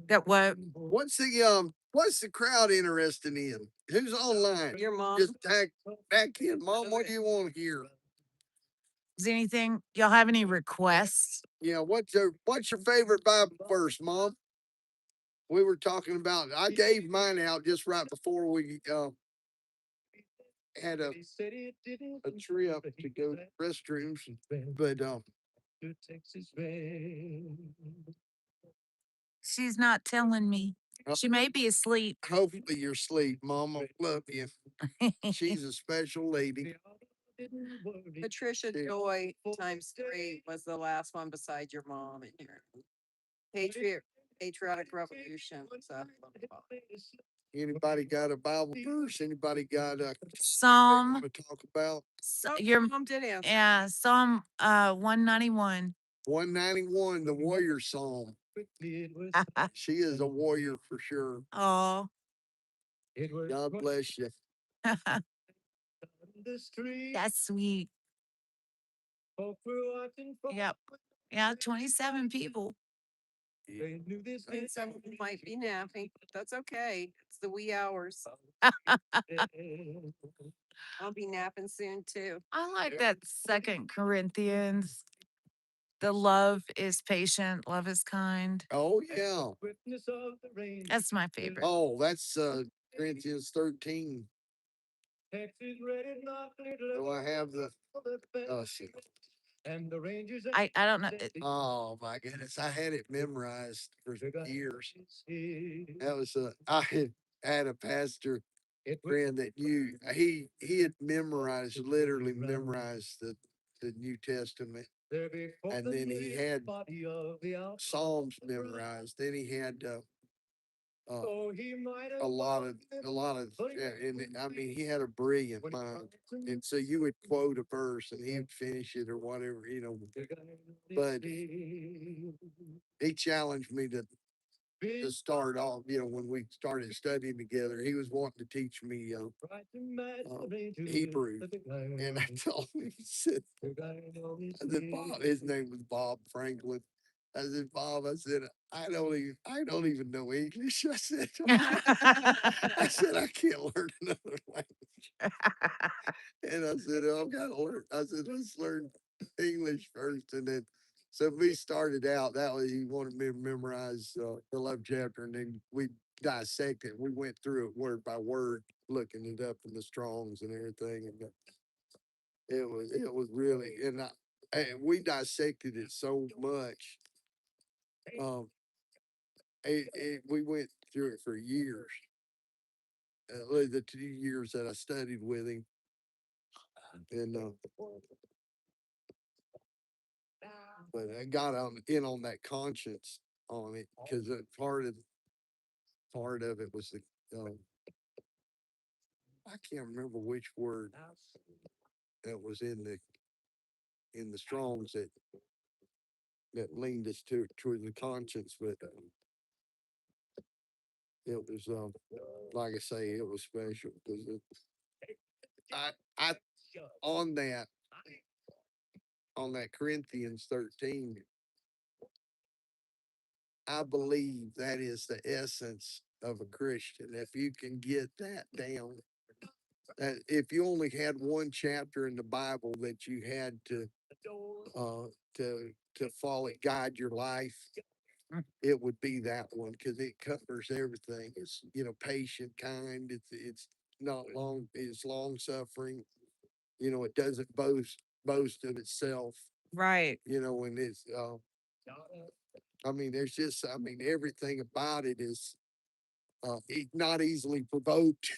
That what? What's the crowd interested in? Who's online? Your mom. Just tag back in. Mom, what do you want to hear? Is anything? Y'all have any requests? Yeah, what's your favorite Bible verse, Mom? We were talking about. I gave mine out just right before we had a trip to go to restrooms, but She's not telling me. She may be asleep. hopefully you're asleep, Mama. Love you. She's a special lady. Patricia Joy ×3 was the last one beside your mom in here. Patriotic Revolution. So. Anybody got a Bible verse? Anybody got a Psalm to talk about? Your mom did answer. Yeah, Psalm 191. 191, the warrior psalm. She is a warrior for sure. Oh. God bless you. That's sweet. Yep. Yeah, 27 people. And some might be napping. That's okay. It's the wee hours. I'll be napping soon too. I like that 2 Corinthians. The love is patient, love is kind. Oh yeah. That's my favorite. Oh, that's Corinthians 13. Do I have the shit. I don't know. Oh my goodness, I had it memorized for years. That was I had a pastor friend that knew he had literally memorized the New Testament, and then he had Psalms memorized. Then he had a lot of and I mean he had a brilliant mind, and so you would quote a verse and he'd finish it or whatever, But he challenged me to to start off, when we started studying together, he was wanting to teach me Hebrew. And I told him, I said, Bob, his name was Bob Franklin. I said, Bob, I don't even know English. I said, I can't learn another language. And I said, oh, I've got to learn. I said, let's learn English first. And then, so we started out, that was, he wanted me to memorize the 11th chapter, and then we dissected. We went through it word by word, looking it up in the Strongs and everything. And it was really, and we dissected it so much. Um, we went through it for years. The 2 years that I studied with him, and but I got in on that conscience on it because part of it was I can't remember which word that was in the Strongs that leaned us toward the conscience, but it was like I say, it was special because I on that on that Corinthians 13, I believe that is the essence of a Christian. If you can get that down, that if you only had one chapter in the Bible that you had uh, to follow it, guide your life, it would be that one because it covers everything. It's patient, kind. It's not long. It's long suffering. It doesn't boast of itself. Right. And it's I mean, there's just, I mean, everything about it is not easily provoked.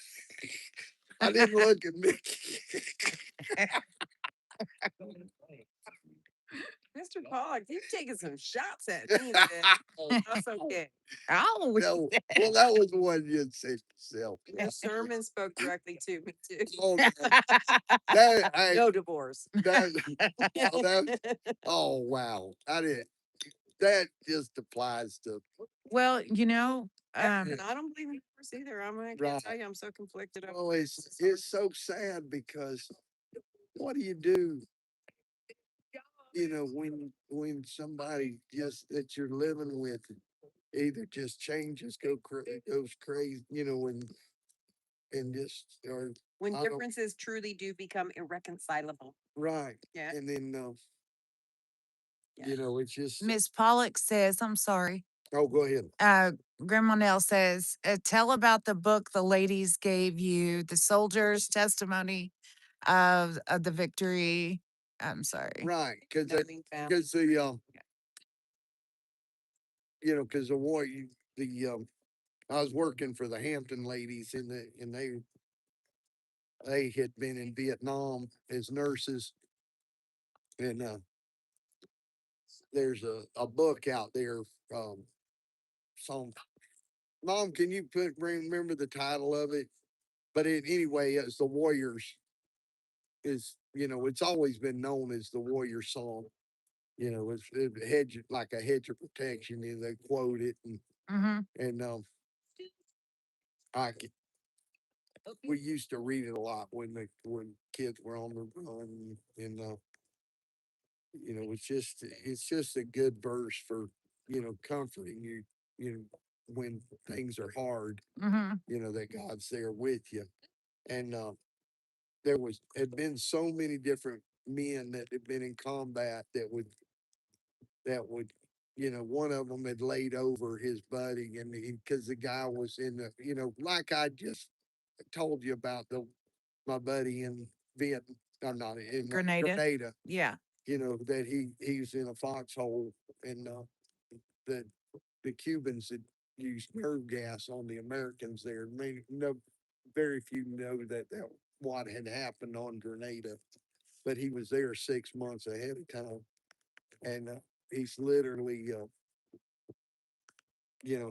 I didn't look at Mickey. Mr. Pollock, you've taken some shots at me today. That's okay. Oh, No, well, that was the one you said yourself. Your sermon spoke directly to me too. Oh, that, No divorce. oh, wow. That just applies to, well, And I don't believe in divorce either. I can't Right. tell you, I'm so conflicted. well, it's so sad because what do you do? When somebody just that you're living with either just changes, goes crazy, and just, or When I don't, differences truly do become irreconcilable. right. Yeah. And then, Yeah. it's just, Miss Pollock says, I'm sorry. oh, go ahead. Grandma Nell says, tell about the book the ladies gave you, the soldier's testimony of the victory. I'm sorry. Right. Nothing found. Because because the war, I was working for the Hampton ladies and they had been in Vietnam as nurses. And there's a book out there. Some Mom, can you remember the title of it? But anyway, it's the Warriors. It's always been known as the Warrior Song. It's a hedge, like a hedge of protection. And they quote it, Mm-hmm. and I c- we used to read it a lot when kids were on the run, and it's just a good verse for comforting you, when things are hard. Mm-hmm. That God's there with you, and had been so many different men that had been in combat that would one of them had laid over his buddy, and because the guy was in the like I just told you about my buddy in Vietnam, I'm not in Grenada. Grenada, Yeah. that he's in a foxhole, and the the Cubans had used nerve gas on the Americans there. Very few know that what had happened on Grenada, but he was there 6 months ahead of time, and he's literally,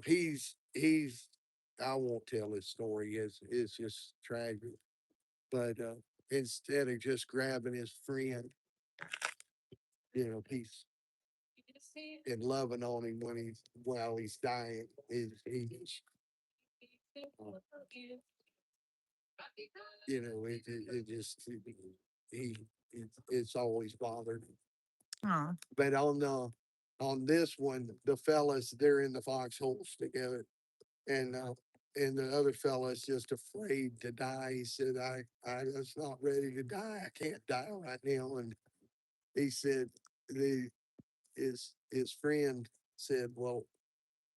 he's. I won't tell his story. It's just tragic, but instead of just grabbing his friend, he's and loving on him while he's dying. You know, it just it's always bothered me. Oh, But on this one, the fellas they're in the foxholes together, and the other fella's just afraid to die. He said, I was not ready to die. I can't die right now. And he said his friend said, well,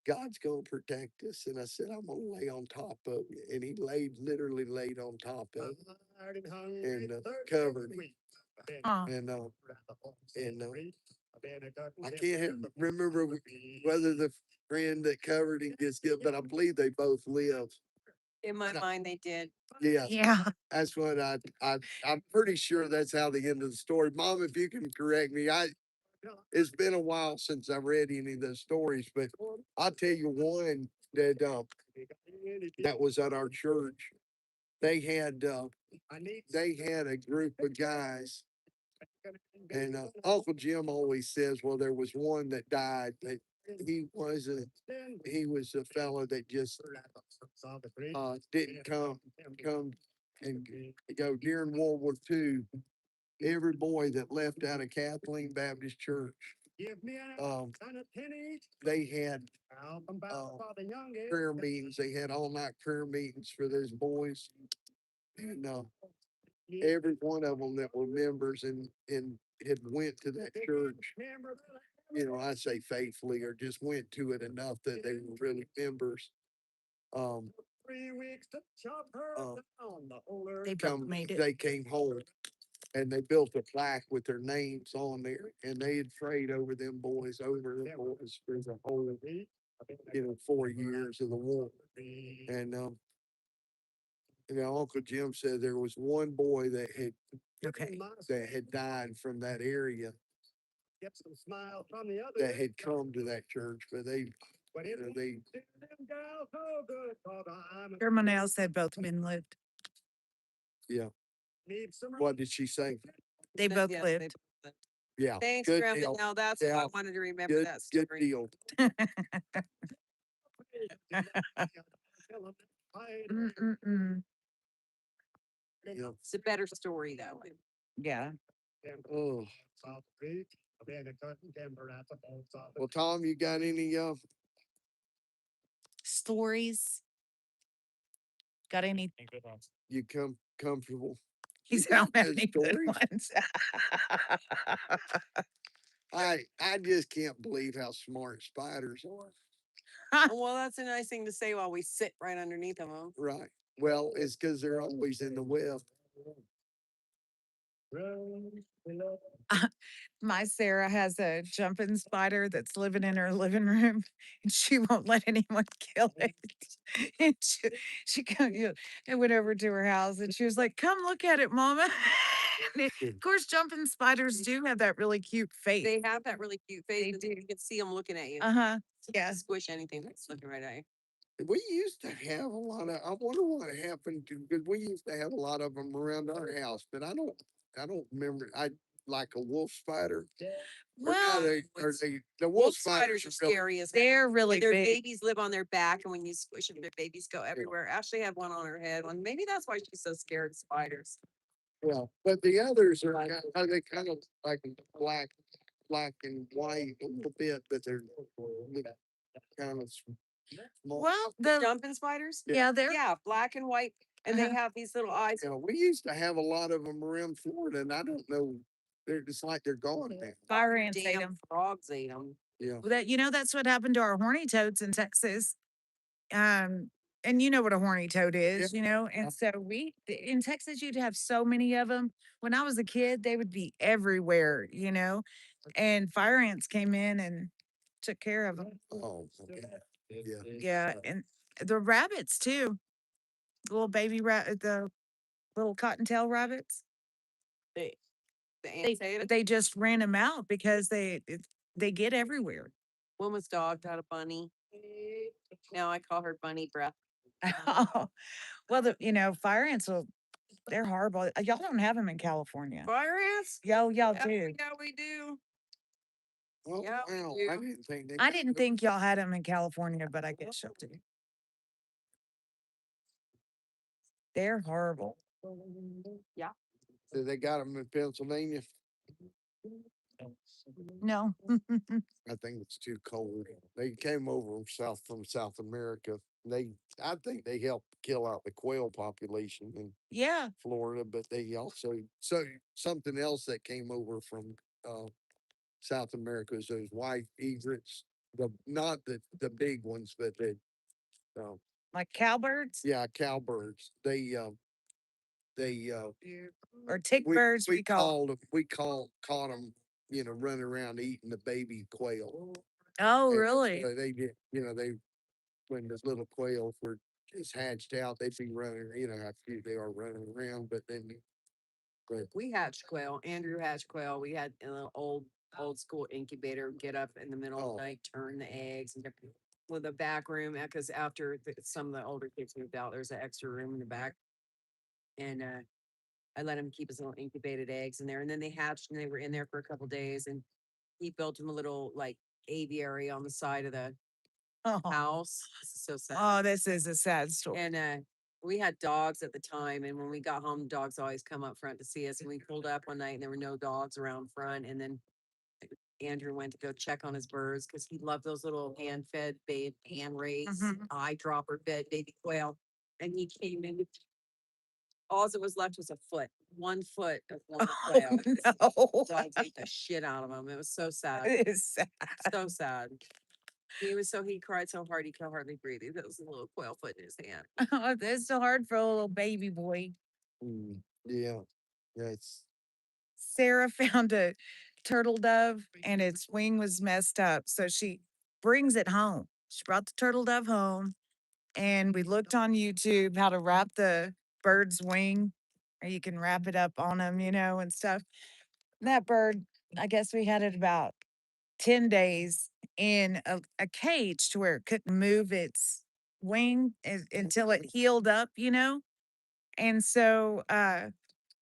God's gonna protect us. And I said, I'm gonna lay on top of you. And he literally laid on top of it and covered him. oh. And I can't remember whether the friend that covered him gets good, but I believe they both live. In my No. mind, they did. Yeah, Yeah. that's what I'm pretty sure that's how the end of the story. Mom, if you can correct me, it's been a while since I read any of those stories, but I'll tell you one that was at our church. They had a group of guys, and Uncle Jim always says, well, there was one that died, but he wasn't. He was a fellow that just didn't come and go during World War II. Every boy that left out of Kathleen Baptist Church, they had prayer meetings. They had all night prayer meetings for those boys, and every one of them that were members and had went to that church. You know, I say faithfully, or just went to it enough that they were really members. Um, They both made it. They came home and they built a plaque with their names on there, and they had prayed over them boys for the whole 4 years of the war. And Uncle Jim said there was one boy that had died from that area that had come to that church, but they Germanelle said both men lived. yeah. What did she say? They both Yeah, lived. Yeah. Thanks, Good Grandma. deal. Now that's what I Yeah. wanted to remember that Good story. deal. Mm-mm-mm. Yeah. It's a better story that way. Yeah. Oh. Well, Tom, you got any Stories. Got any? you comfortable? He's You don't got have good any good stories? ones. I just can't believe how smart spiders are. Well, that's a nice thing to say while we sit right underneath them. Huh? Right. Well, it's because they're always in the web. My Sarah has a jumping spider that's living in her living room, and she won't let anyone kill it. And I went over to her house, and she was like, "Come look at it, Mama." Of course, jumping spiders do have that really cute face. They have that really cute face. They and do. You can see them looking at you. Uh-huh. Yeah. Squish anything that's looking right at you. We used to have a lot of. I wonder what happened to because we used to have a lot of them around our house, but I don't remember. I like a wolf spider. Well, The Wolf spiders are really- scary as they're really their big. babies live on their back, and when you squish them, their babies go everywhere. Ashley had one on her head. One, maybe that's why she's so scared of spiders. Well, but the others are they kind of like black and white a little bit, but they're kind of small. Well, Jumping spiders? yeah, they're Yeah, black and white, and they Uh-huh. have these little eyes. You know, we used to have a lot of them around Florida, and I don't know. They're just like they're gone now. fire ants ate Damn 'em. frogs ate them. Yeah. Well, that's what happened to our horny toads in Texas. And you know what a horny toad is, and so in Texas you'd have so many of them. When I was a kid, they would be everywhere, and fire ants came in and took care of them. Oh, okay. Yeah. Yeah, and the rabbits too, the little baby the little cottontail rabbits. The ants ate 'em? They just ran them out because they get everywhere. One was dogged out of Bunny. Now I call her Bunny Breath. Well, fire ants they're horrible. Y'all don't have them in California. Fire ants? Y'all Yeah, do. yeah, we do. Oh, Yeah, wow, you- I didn't think they. I didn't think y'all had them in California, but I guess y'all do. They're horrible. Yeah. So they got them in Pennsylvania. No. I think it's too cold. They came over from South America. I think they helped kill out the quail population in Yeah. Florida, but they also something else that came over from South America is those white egrets. Not the big ones, but uh, Like cowbirds cowbirds. They or tick birds, we call. caught them, running around eating the baby quail. Oh, And really? so they get, when the little quails were just hatched out, they'd be running, how cute they are running around. But then, We hatched quail. Andrew hatched quail. We had an old school incubator. Get up in the middle of Oh. the night, turn the eggs, and with a back room because after some of the older kids moved out, there's an extra room in the back, and I let him keep his little incubated eggs in there, and then they hatched and they were in there for a couple days, and he built him a little like aviary on the side of the Oh, house. This is so sad. oh, this is a sad story. And we had dogs at the time, and when we got home, dogs always come up front to see us. And we pulled up one night, and there were no dogs around front. And then Andrew went to go check on his birds because he loved those little hand-fed, hand-raised, eyedropper-fed baby quail. And he came in. All that was left was a foot, 1 foot of one quail. No. Dogs ate the shit out of him. It was so sad. It is sad. So sad. He cried so hard he could hardly breathe. There was a little quail foot in his hand. Oh, it's so hard for a little baby boy. yeah, it's Sarah found a turtle dove and its wing was messed up. So she brings it home. She brought the turtle dove home and we looked on YouTube how to wrap the bird's wing, or you can wrap it up on them, and stuff. That bird, I guess we had it about 10 days in a cage to where it couldn't move its wing until it healed up. And so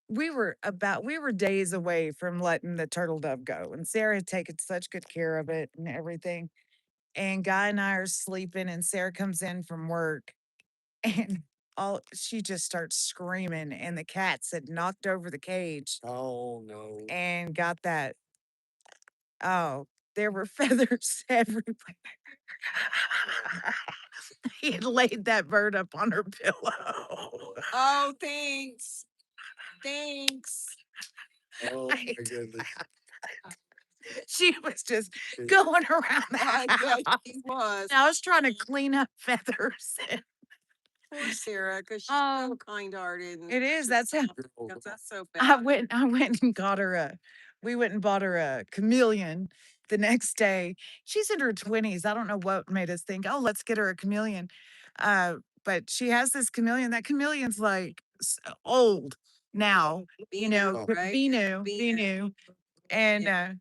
we were days away from letting the turtle dove go. And Sarah had taken such good care of it and everything. And Guy and I are sleeping, and Sarah comes in from work and she just starts screaming. And the cats had knocked over the cage oh no. and got that. Oh, there were feathers everywhere. He had laid that bird up on her pillow. Oh, thanks. Thanks. Oh my goodness. She was just going around the I house. bet he was. I was trying to clean up feathers. Poor Sarah, because she's Oh, so kind-hearted. it is. That's how That's so I bad. went and got her we went and bought her a chameleon the next day. She's in her 20s. I don't know what made us think, oh, let's get her a chameleon. But she has this chameleon. That chameleon's like old now, Binu, right? Binu, Binu. And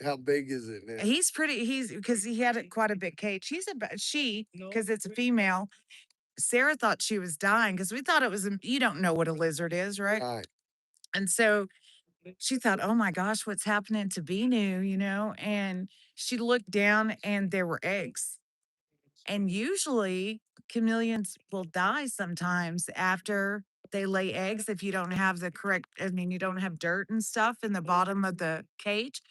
How big is it now? he's because he had quite a big cage. Because it's a female. Sarah thought she was dying because we thought it was, you don't know what a lizard is, right? Right. And so she thought, oh my gosh, what's happening to Binu, And she looked down and there were eggs. And usually chameleons will die sometimes after they lay eggs if you don't have you don't have dirt and stuff in the bottom of the cage.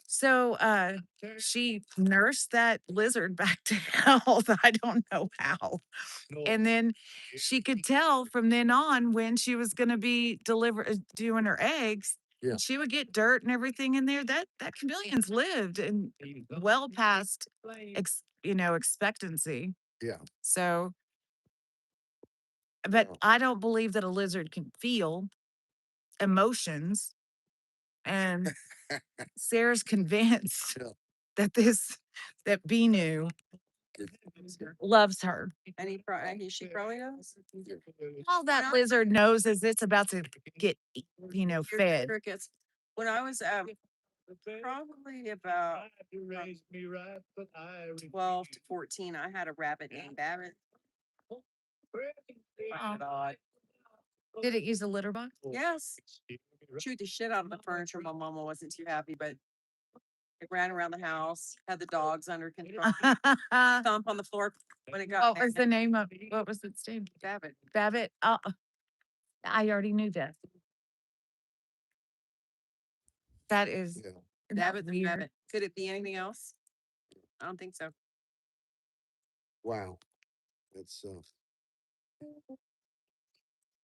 So she nursed that lizard back to health. I don't know how. And then she could tell from then on when she was going to be doing her eggs. Yeah. And she would get dirt and everything in there. That chameleon's lived and well past expectancy. Yeah. So, but Yeah. I don't believe that a lizard can feel emotions. And Sarah's convinced Yeah. that Binu loves her. And she probably knows. All that lizard knows is it's about to get, Here's the fed. crickets. When I was probably about 12 to 14, I had a rabbit named Babbitt. Oh. God. Did it use a litter box? Yes. Chewed the shit out of the furniture. My mama wasn't too happy, but It ran around the house, had the dogs under control, thump on the floor when it got. What was the name of, what was its name? Babbitt. Babbitt? Oh, I already knew that. That is. Yeah. isn't that Babbitt the weird? Babbitt. Could it be anything else? I don't think so. Wow. That's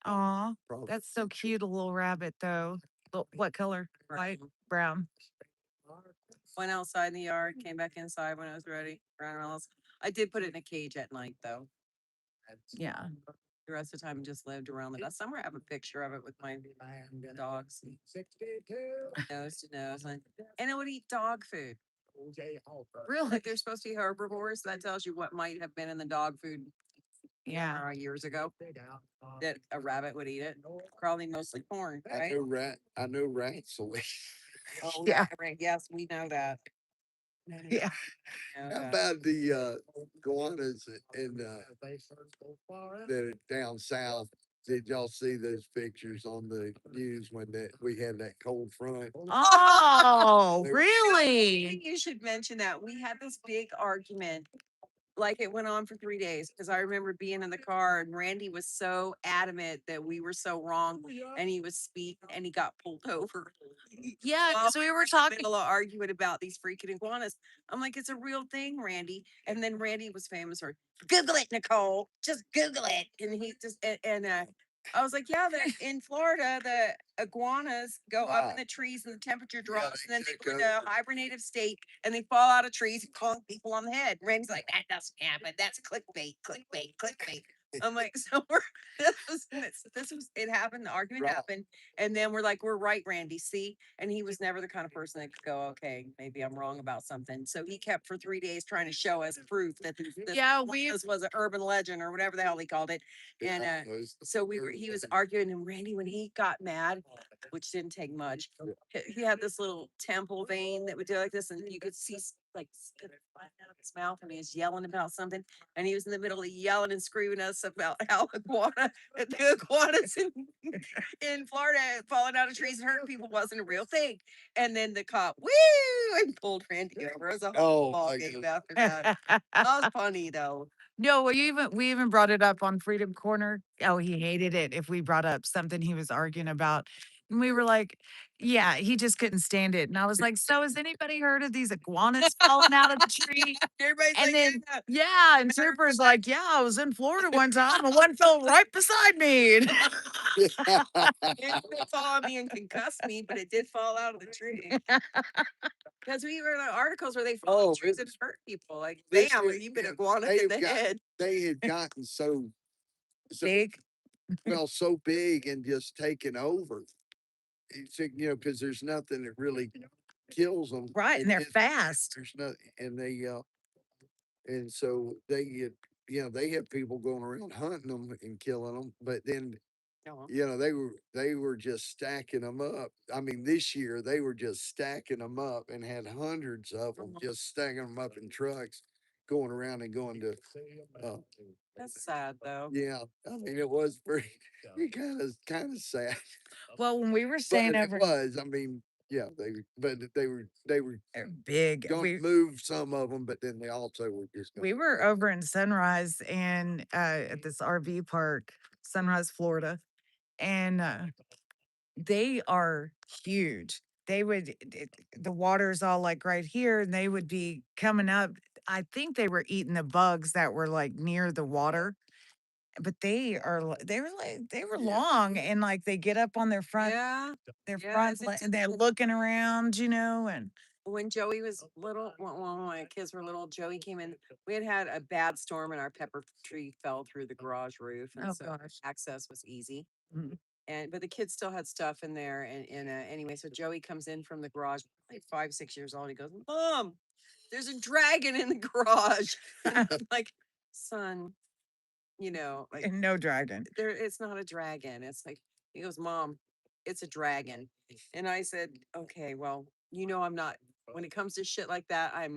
Aw, probably. that's so cute, a little rabbit though. What color? White, brown. Went outside in the yard, came back inside when I was ready. Ran around. I did put it in a cage at night though. Yeah. The rest of the time it just lived around the last summer. I have a picture of it with my dogs, nose to nose, and it would eat dog food. Really? Like they're supposed to be herbivores. That tells you what might have been in the dog food Yeah. years ago. That a rabbit would eat it. Probably mostly corn, right? I know rats. So Oh, Yeah. right. Yes, we know that. Yeah. how about the iguanas in that are down south? Did y'all see those pictures on the news when we had that cold front? Oh, They- I really? think you should mention that we had this big argument. Like it went on for 3 days because I remember being in the car and Randy was so adamant that we were so wrong and he was speaking and he got pulled over. Yeah, While because we were talking. middle of arguing about these freaking iguanas. I'm like, it's a real thing, Randy. And then Randy was famous for Google it, Nicole. Just Google it. And he just I was like, yeah, in Florida, the iguanas go up in the trees and the temperature drops, and then they go into a hibernative state and they fall out of trees and call people on the head. Randy's like, that doesn't happen. That's clickbait, clickbait, clickbait. I'm like, so this was it happened, the argument happened, and then we're like, we're right, Randy. See, and he was never the kind of person that could go, okay, maybe I'm wrong about something. So he kept for 3 days trying to show us proof that this was an urban legend or whatever the hell he called it. And so he was arguing, and Randy, when he got mad, which didn't take much, he had this little temple vein that would do like this, and you could see like spit flying out of his mouth, and he was yelling about something, and he was in the middle of yelling and screaming us about how the iguanas in Florida falling out of trees and hurting people wasn't a real thing. And then the cop, woo, and pulled Randy over. It was a whole ball game after that. That was funny though. No, we even brought it up on Freedom Corner. Oh, he hated it if we brought up something he was arguing about. And we were like, yeah, he just couldn't stand it. And I was like, so has anybody heard of these iguanas falling out of the tree? Everybody's And like, then, yeah. yeah, and Trooper's like, yeah, I was in Florida one time and one fell right beside me. It didn't fall on me and concuss me, but it did fall out of the tree. Because we were in the articles where they fall out of trees and hurt people. Like, damn, you've been iguana in the head. They had gotten so Big. well, so big and just taken over. It's, because there's nothing that really kills them. Right, and they're fast. There's nothing, and and so they have people going around hunting them and killing them, but then they were just stacking them up. I mean, this year they were just stacking them up and had hundreds of them, just stacking them up in trucks, going around and going to. That's sad though. Yeah, I mean, it was pretty, kind of sad. Well, when we were staying But over, it was. I mean, yeah, they were they're big. going to move some of them, but then they also were just. We were over in Sunrise and at this RV park, Sunrise, Florida, and they are huge. They would the water's all like right here, and they would be coming up. I think they were eating the bugs that were like near the water, but they were long, and like they get up on their front and they're looking around, and When Joey was little, when my kids were little, Joey came in. We had a bad storm and our pepper tree fell through the garage roof. And so access was easy. Mhm. But the kids still had stuff in there. And anyway, so Joey comes in from the garage, like 5, 6 years old. He goes, Mom, there's a dragon in the garage. And I'm like, son, like and no dragon. it's not a dragon. It's like, he goes, Mom, it's a dragon. And I said, okay, well, I'm not, when it comes to shit like that, I'm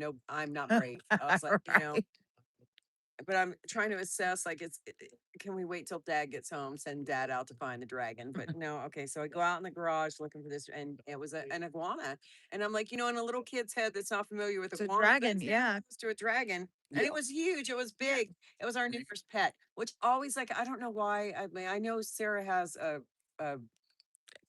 not brave. I was like, but I'm trying to assess, like, can we wait till dad gets home, send dad out to find the dragon? But no, okay. So I go out in the garage looking for this, and it was an iguana. And I'm like, in a little kid's head that's not familiar with It's a iguana, dragon, that's yeah. close to a dragon. And Yeah. it was huge. It was big. It was our neighbor's pet, which always, like, I don't know why. I mean, I know Sarah has a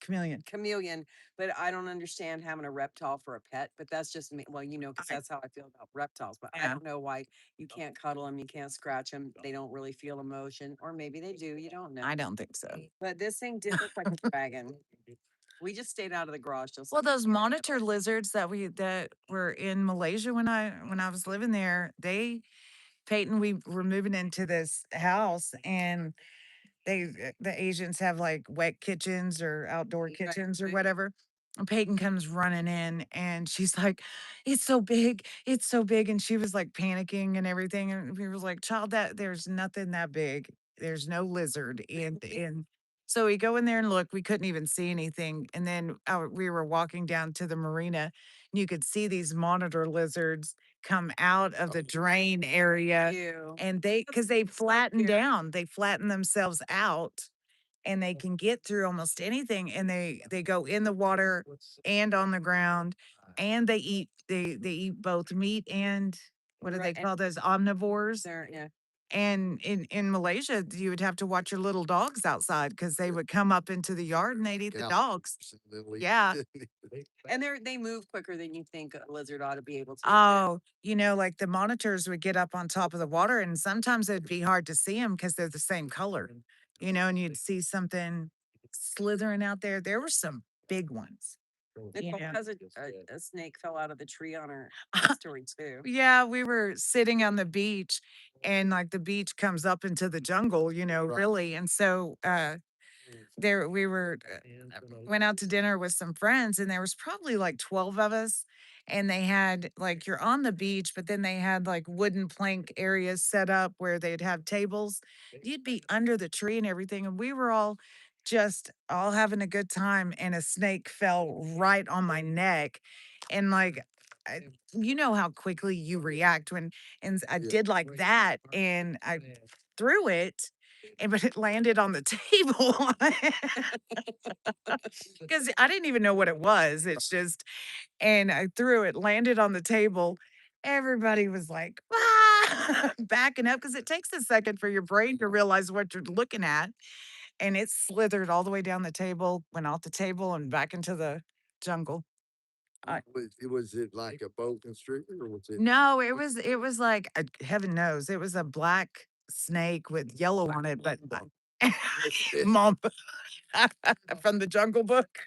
Chameleon. chameleon, but I don't understand having a reptile for a pet. But that's just me. Well, because that's how I feel about reptiles. But I Yeah. don't know why you can't cuddle them, you can't scratch them. They don't really feel emotion, or maybe they do. You don't know. I don't think so. But this thing did look like a dragon. We just stayed out of the garage. Just Well, those monitor lizards that were in Malaysia when I was living there, we were moving into this house, and the Asians have like wet kitchens or outdoor kitchens or whatever. And Peyton comes running in, and she's like, "It's so big, it's so big," and she was like panicking and everything. And we was like, "Child, that there's nothing that big. There's no lizard." And so we go in there and look. We couldn't even see anything. And then we were walking down to the marina, and you could see these monitor lizards come out of the drain area, Ew. and because they flatten down, they flatten themselves out, and they can get through almost anything, and they go in the water and on the ground, and they eat both meat and what do they Right, call those, omnivores. yeah. And in Malaysia, you would have to watch your little dogs outside because they would come up into the yard and they'd eat the dogs. Yeah. And they move quicker than you think a lizard ought to be able to. Oh, like the monitors would get up on top of the water, and sometimes it'd be hard to see them because they're the same color, and you'd see something slithering out there. There were some big ones. It's Yeah. because a snake fell out of the tree on our story too. Yeah, we were sitting on the beach, and like the beach comes up into the jungle, really. And so there we went out to dinner with some friends, and there was probably like 12 of us, and they had like, you're on the beach, but then they had like wooden plank areas set up where they'd have tables. You'd be under the tree and everything, and we were just all having a good time, and a snake fell right on my neck. And like, you know how quickly you react and I did like that, and I threw it, but it landed on the table because I didn't even know what it was. It's just, and I threw it, landed on the table. Everybody was like, "Ah!" backing up because it takes a second for your brain to realize what you're looking at. And it slithered all the way down the table, went off the table, and back into the jungle. Was it like a boa constrictor or was it? No, it was like heaven knows it was a black snake with yellow on it, but mom from the Jungle Book.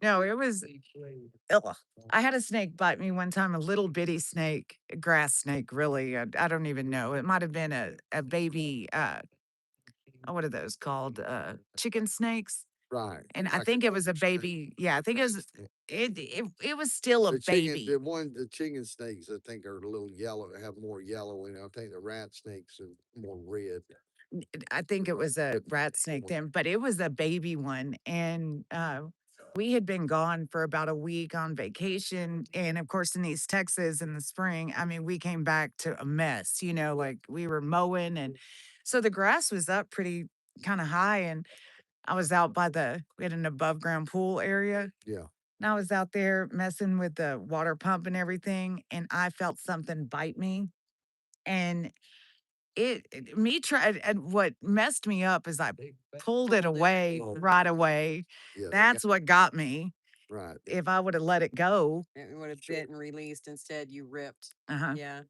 No, it was. Ugh. I had a snake bite me one time, a little bitty snake, a grass snake, really. I don't even know. It might have been a baby. What are those called? Chicken snakes. Right. And I Like think it was a baby. Yeah, I think it was still a baby. The chicken snakes, I think, are a little yellow, have more yellow in it. I think the rat snakes are more red. I think it was a rat snake then, but it was a baby one. And we had been gone for about a week on vacation. And of course, in East Texas in the spring, I mean, we came back to a mess, like we were mowing. And so the grass was up pretty kind of high. And I was out we had an above ground pool area. Yeah. And I was out there messing with the water pump and everything. And I felt something bite me. And me try and what messed me up is I pulled it away right away. Yeah. That's what got me. Right. If I would have let it go. It would have bit and released. Instead, you ripped. Uh-huh. Yeah.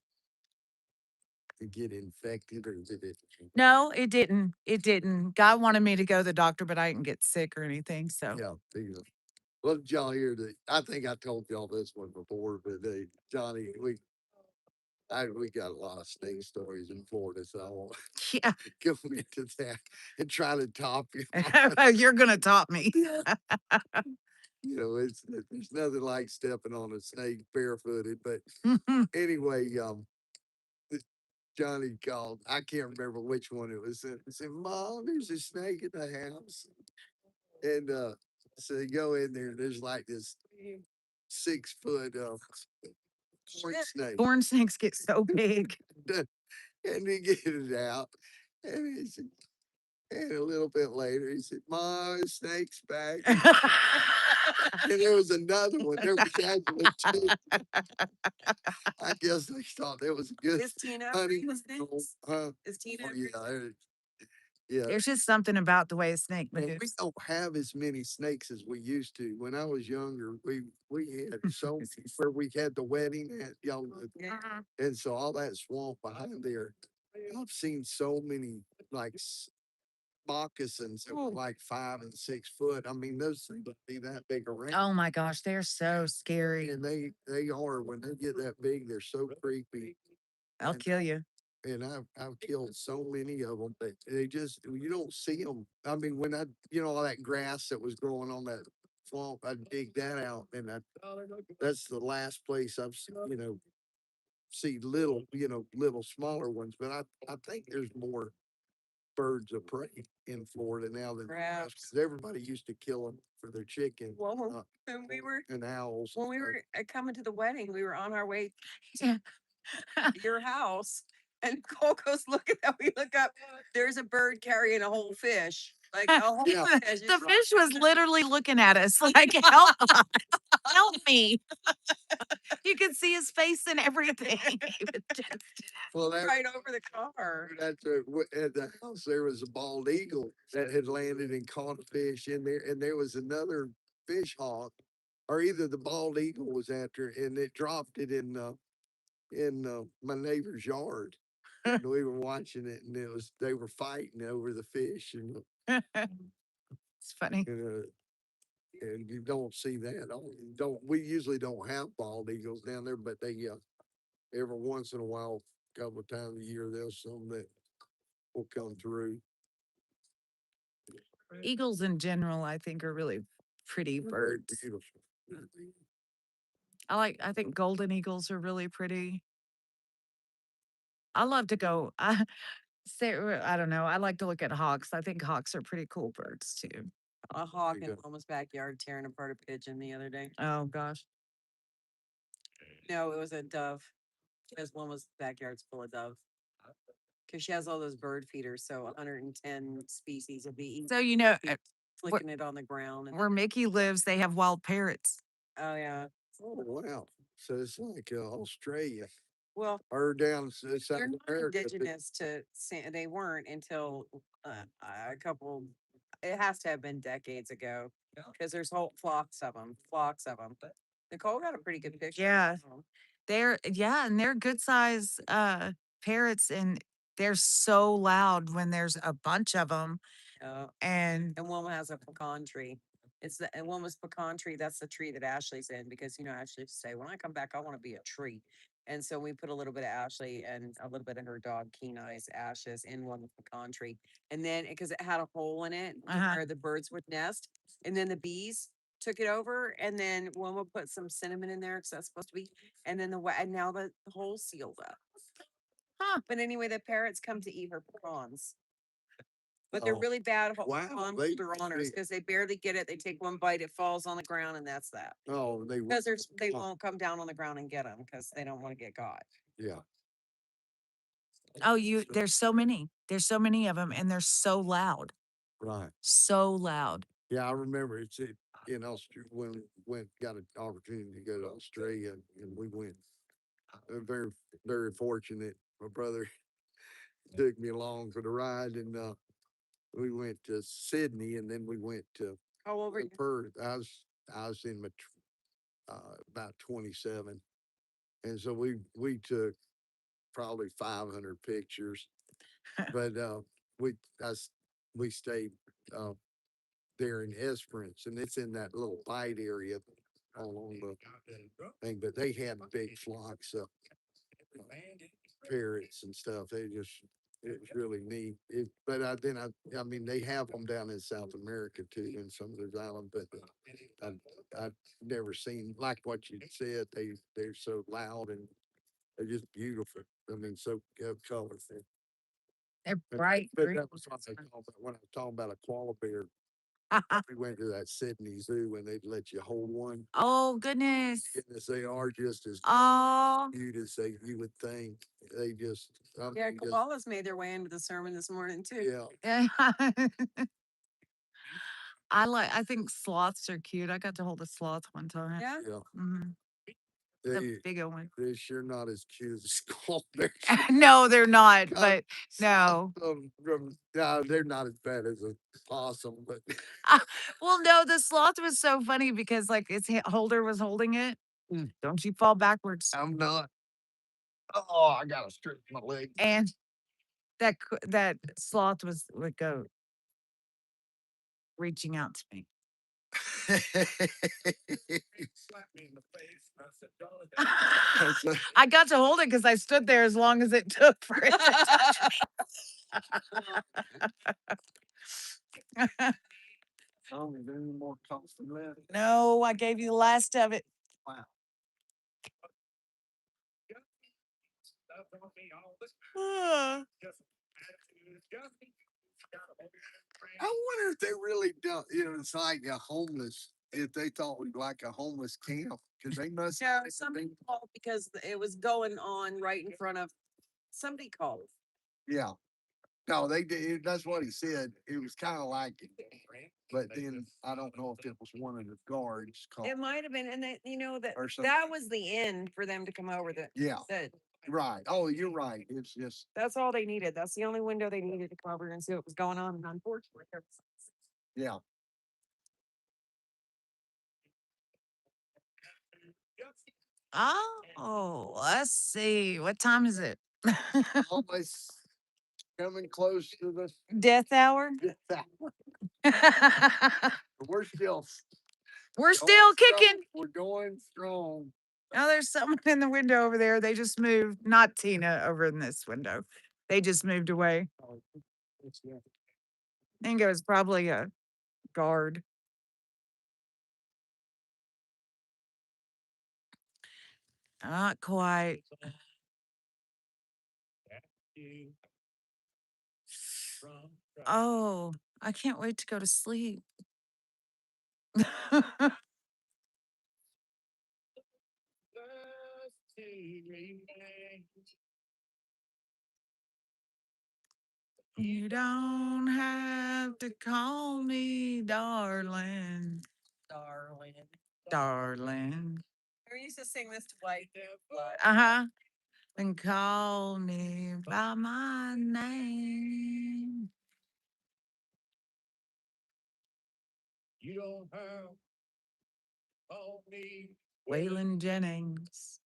To get infected or did it? No, it didn't. It didn't. God wanted me to go to the doctor, but I didn't get sick or anything. So Yeah. Well, did y'all hear that? I think I told y'all this one before, but Johnny, we got a lot of snake stories in Florida, so I won't yeah. go into that and try to top you. You're gonna top me. There's nothing like stepping on a snake barefooted. But anyway, Johnny called. I can't remember which one it was. He said, "Mom, there's a snake in the house," and so they go in there. And there's like this 6 foot corn snake. Corn snakes get so big. And he get it out. And he said, and a little bit later, he said, "Ma, the snake's back." And there was another one. There was actually two. I guess they thought there was a good Is Tina honey. afraid of snakes? Huh? Is Tina? Oh, afraid yeah. of snakes? Yeah. There's just something about the way a snake Well, we moves. don't have as many snakes as we used to. When I was younger, we had so where we had the wedding at Yeah. and so all that swamp behind there. I've seen so many like moccasins that were like 5 and 6 foot. I mean, those things would be that big around. Oh my gosh, they're so scary. And they are when they get that big, they're so creepy. I'll And kill you. and I've killed so many of them, but they just you don't see them. I mean, when all that grass that was growing on that swamp, I'd dig that out, and that's the last place I've seen, see little smaller ones. But I think there's more birds of prey in Florida now than Perhaps. because everybody used to kill them for their chicken Well, when we were and owls. when we were coming to the wedding, we were on our way Yeah. to your house, and Coco's looking at. We look up. There's a bird carrying a whole fish, like a whole Yeah. fish. The fish was literally looking at us like, help, help me. You could see his face and everything. He was just- Well, right over the car. at the house there was a bald eagle that had landed and caught a fish in there, and there was another fish hawk, or either the bald eagle was after, and it dropped it in my neighbor's yard. And we were watching it, and they were fighting over the fish, and It's funny. and you don't see that. Don't we usually don't have bald eagles down there, but they every once in a while, a couple of times a year, there's some that will come through. Eagles in general, I think, are really pretty Very birds. beautiful. I think golden eagles are really pretty. I love to go. I don't know. I like to look at hawks. I think hawks are pretty cool birds too. A hawk in go. Mama's backyard tearing apart a pigeon the other day. Oh gosh. No, it was a dove. Because Mama's backyard's full of doves. Because she has all those bird feeders, so 110 species will be eating, So you know, flicking it on the ground. And where Mickey lives, they have wild parrots. oh yeah, Oh wow! So it's like Australia well, or down they're South not America. indigenous to. They weren't until a couple. It has to have been decades ago because there's whole flocks of them. Flocks of them. But Nicole got a pretty good picture. Yeah. of 'em. And they're good size parrots, and they're so loud when there's a bunch of them. Yeah. And And one has a pecan tree. And one was pecan tree. That's the tree that Ashley's in because Ashley used to say, when I come back, I want to be a tree. And so we put a little bit of Ashley and a little bit of her dog Keen Eye's ashes in one pecan tree. And then because it had a hole in it where the birds would nest, and then the bees took it over, and then one would put some cinnamon in there because that's supposed to be, and then and now the hole's sealed up. But anyway, the parrots come to eat her pecans. But they're Oh, really bad wow, on they- holder honors they- because they barely get it. They take one bite, it falls on the ground, and that's that. Oh, Because they oh, won't come down on the ground and get them because they don't want to get caught. yeah. there's so many. There's so many of them, and they're so loud. Right. So loud. Yeah, I remember it's in Australia when got an opportunity to go to Australia, and we went. Very very fortunate. My brother took me along for the ride, and we went to Sydney, and then we went to How old were you? Perth. I was in my about 27, and so we took probably 500 pictures, but we I s- we stayed uh, there in Esperance, and it's in that little bight area along the thing. But they had big flocks of parrots and stuff. It was really neat. But I mean, they have them down in South America too, in some of those islands. But I've never seen like what you said. They're so loud and they're just beautiful. I mean, so colorful. They're bright But green. that was what I was talking about when I was talking about a koala bear. We went to that Sydney Zoo and they'd let you hold one. Oh, goodness. Goodness, they are just as Oh, cute as you would think. They just, Yeah, just koalas made their way into the sermon this morning too. yeah. I think sloths are cute. I got to hold a sloth one time. Yeah. Yeah. Mhm. The They, big old one. they're sure not as cute as skull bears. No, they're not, God, but no. No, they're not as bad as a possum, but Well, no, the sloth was so funny because like its holder was holding it. Don't you fall backwards. I'm not. Oh, I gotta stretch my legs. And that sloth would go reaching out to me. I got to hold it because I stood there as long as it took for it to touch me. Oh, is there any more coffee left? No, I gave you the last of it. Wow. Ah. I wonder if they really don't, it's like a homeless, if they thought we'd like a homeless camp, because they must. No, somebody called because it was going on right in front of. Somebody called. Yeah. No, they did. That's what he said. It was kind of like it. But then I don't know if it was one of the guards called. It might have been, and that that Or something. that was the end for them to come over. Yeah. That Right. Oh, you're right. It's just, that's all they needed. That's the only window they needed to come over and see what was going on. And unfortunately, yeah. Oh, let's see. What time is it? Almost coming close to the Death hour? death hour. But we're still We're going still strong. kicking. We're going strong. Oh, there's someone in the window over there. They just moved. Not Tina over in this window. They just moved away. I think it was probably a guard. Not quite. Oh, I can't wait to go to sleep. You don't have to call me darling. darling. Darling. We used to sing this to White. Uh-huh. And call me by my name. You don't have all me. Waylon Jennings.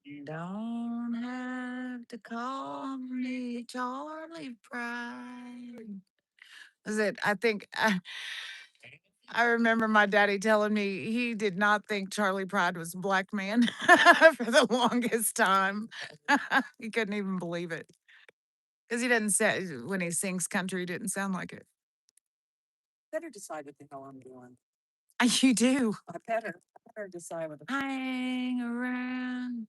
You don't have to call me Charlie Pride. Was it? I think I remember my daddy telling me he did not think Charlie Pride was a black man for the longest time. He couldn't even believe it because he didn't say when he sings country, he didn't sound like it. Better decide what the hell I'm doing. You do. I better decide what. Hang around.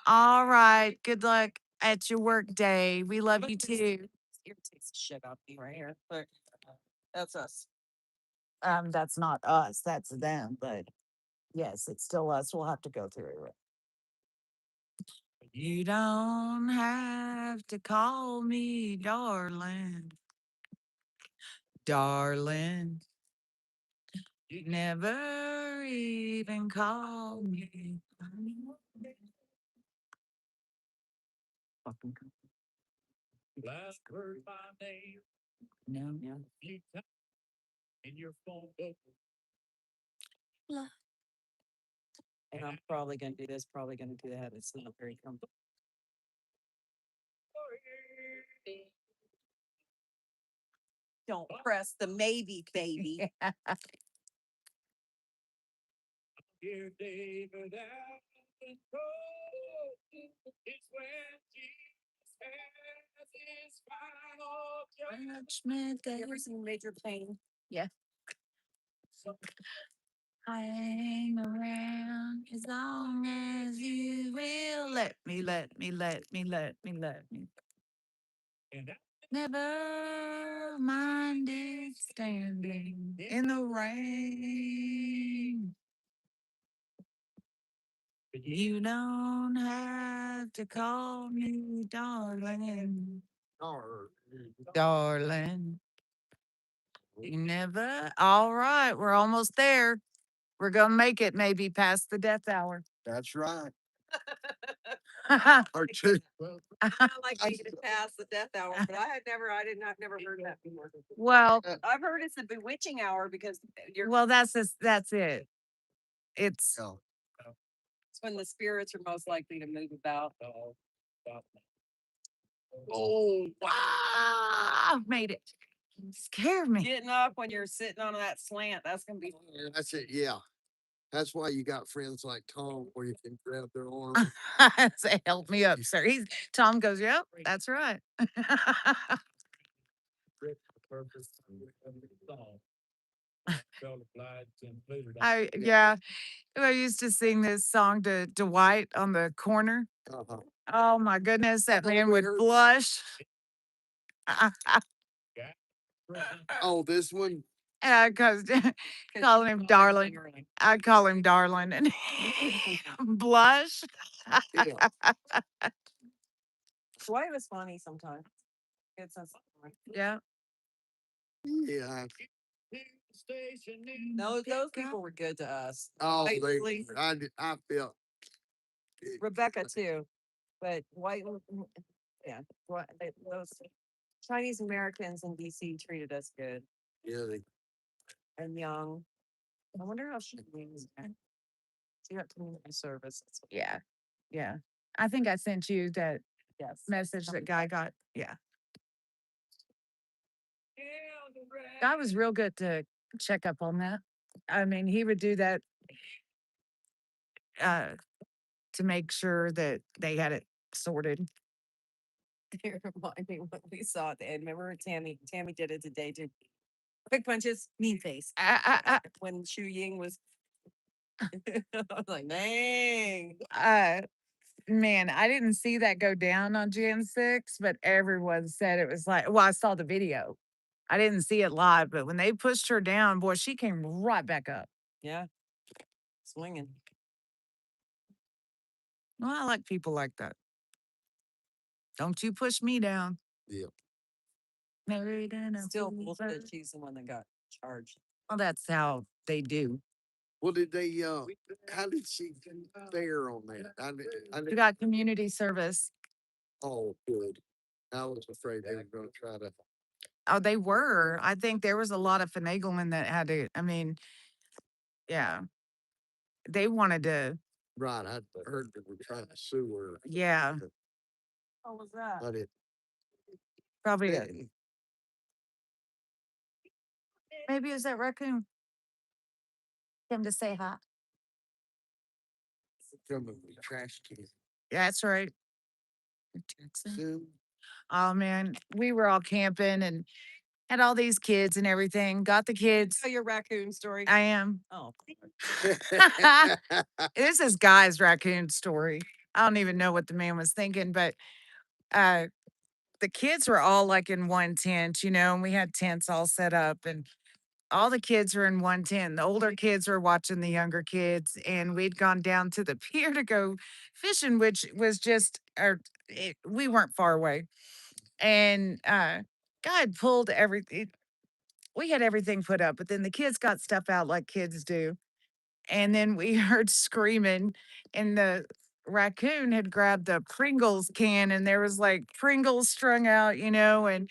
All right. Good luck at your work day. We love you too. Irritates the shit out of me right here. Look, that's us. That's not us. That's them. But yes, it's still us. We'll have to go through it. You don't have to call me darling. Darling. You never even call me. Fucking Last word my name. no. You got in your phone book. And I'm probably gonna do this. Probably gonna do that. It's not very comfortable. Don't press the maybe, baby. Dear David Allen Coe, it's when Jesus has his final Judgment You Day. ever seen Major Pain? Yeah. Hang around as long as you will let me. and that Never minded standing in the rain. You don't have to call me darling. Darling. You never. All right, we're almost there. We're gonna make it maybe past the death hour. That's right. Or two. I like making it past the death hour, but I've never heard that before. Well, I've heard it's the bewitching hour because you're well, that's it. It's it's when the spirits are most likely to move about. oh wow, made it. Scared me. Getting up when you're sitting on that slant, that's gonna be That's it. Yeah. That's why you got friends like Tom where you can grab their arm. Say, help me up, sir. Tom goes, yep, that's right. Yeah, I used to sing this song to Dwight on the corner. Uh-huh. Oh my goodness, that man would blush. Oh, this one? Because calling him darling. I'd call him darling and blush. Yeah. Dwight was funny sometimes. Good sense of humor. Yeah. Yeah. Those people were good to us. Oh, Basically, I felt Rebecca too, but White, yeah, those Chinese Americans in DC treated us good yeah, and young. I wonder how she means that. She got community service. Yeah. Yeah. I think I sent you that Yes. message that guy got. Yeah. Guy was real good to check up on that. I mean, he would do that uh, to make sure that they had it sorted. It reminded me when we saw it. And remember Tammy did it today too. Quick punches, mean face. When Shu Ying was I was like, dang. Man, I didn't see that go down on Gen 6, but everyone said it was like, well, I saw the video. I didn't see it live, but when they pushed her down, boy, she came right back up. Yeah. Swinging. Well, I like people like that. Don't you push me down. yeah. Married in a Still fever. bullshit. She's the one that got charged. Well, that's how they do. Well, did they? How did she fare on that? We got community service. Oh, good. I was afraid they were going to try to. Oh, they were. I think there was a lot of finagling that had to, I mean, yeah. They wanted to, Right, I heard they were trying to sue her. yeah, What was that? But it, probably. yeah, Maybe it was that raccoon. Came to say hi. from a trash can. Yeah, that's right. Sue, Oh man, we were all camping and had all these kids and everything. Got the kids. Tell your raccoon story. I am. Oh, This is Guy's raccoon story. I don't even know what the man was thinking, but uh the kids were all like in one tent, and we had tents all set up and all the kids were in one tent. The older kids were watching the younger kids, and we'd gone down to the pier to go fishing, which was just, we weren't far away. And God pulled everything. We had everything put up, but then the kids got stuff out like kids do. And then we heard screaming, and the raccoon had grabbed the Pringles can, and there was like Pringles strung out, and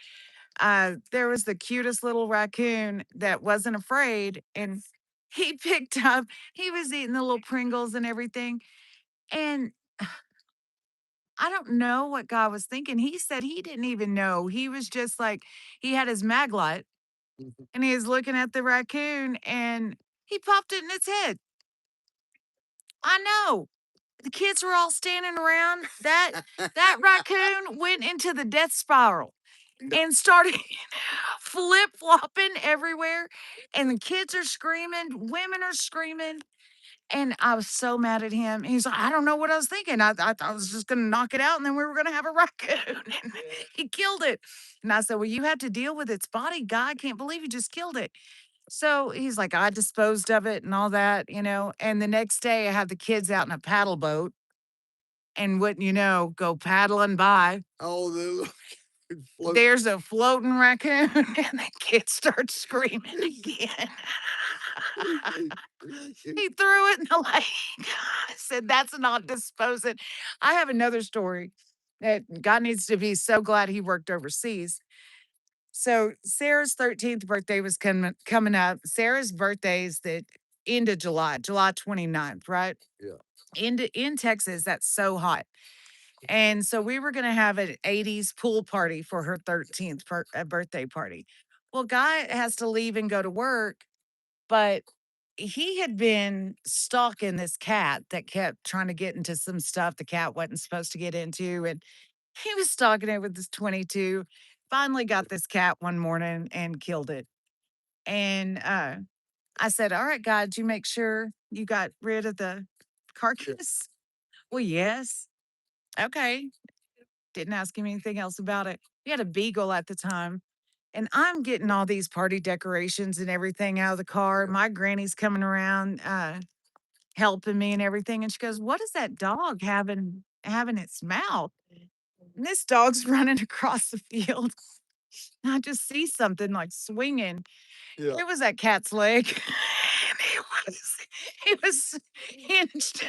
there was the cutest little raccoon that wasn't afraid, and he picked up, he was eating the little Pringles and everything. And I don't know what God was thinking. He said he didn't even know. He was just like, he had his mag light and he was looking at the raccoon and he popped it in its head. I know. The kids were all standing around. That raccoon went into the death spiral and started flip flopping everywhere. And the kids are screaming, women are screaming. And I was so mad at him. He's like, I don't know what I was thinking. I thought I was just going to knock it out and then we were going to have a raccoon. And he killed it. And I said, well, you have to deal with its body, guy. I can't believe you just killed it. So he's like, I disposed of it and all that, you know. And the next day I had the kids out in a paddle boat and wouldn't you know, go paddling by. Oh, the There's a floating raccoon and the kids start screaming again. He threw it in the lake. I said, that's not disposing. I have another story that God needs to be so glad he worked overseas. So Sarah's 13th birthday was coming up. Sarah's birthday is the end of July, July 29th, right? Yeah. In Texas, that's so hot. And so we were going to have an 80s pool party for her 13th birthday party. Well, Guy has to leave and go to work, but he had been stalking this cat that kept trying to get into some stuff the cat wasn't supposed to get into. And he was stalking it with this 22. Finally got this cat one morning and killed it. And I said, all right, God, did you make sure you got rid of the carcass? Well, yes. Okay. Didn't ask him anything else about it. We had a beagle at the time. And I'm getting all these party decorations and everything out of the car. My granny's coming around helping me and everything. And she goes, what is that dog having its mouth? And this dog's running across the field. And I just see something like swinging. Yeah. It was that cat's leg. It was hinged.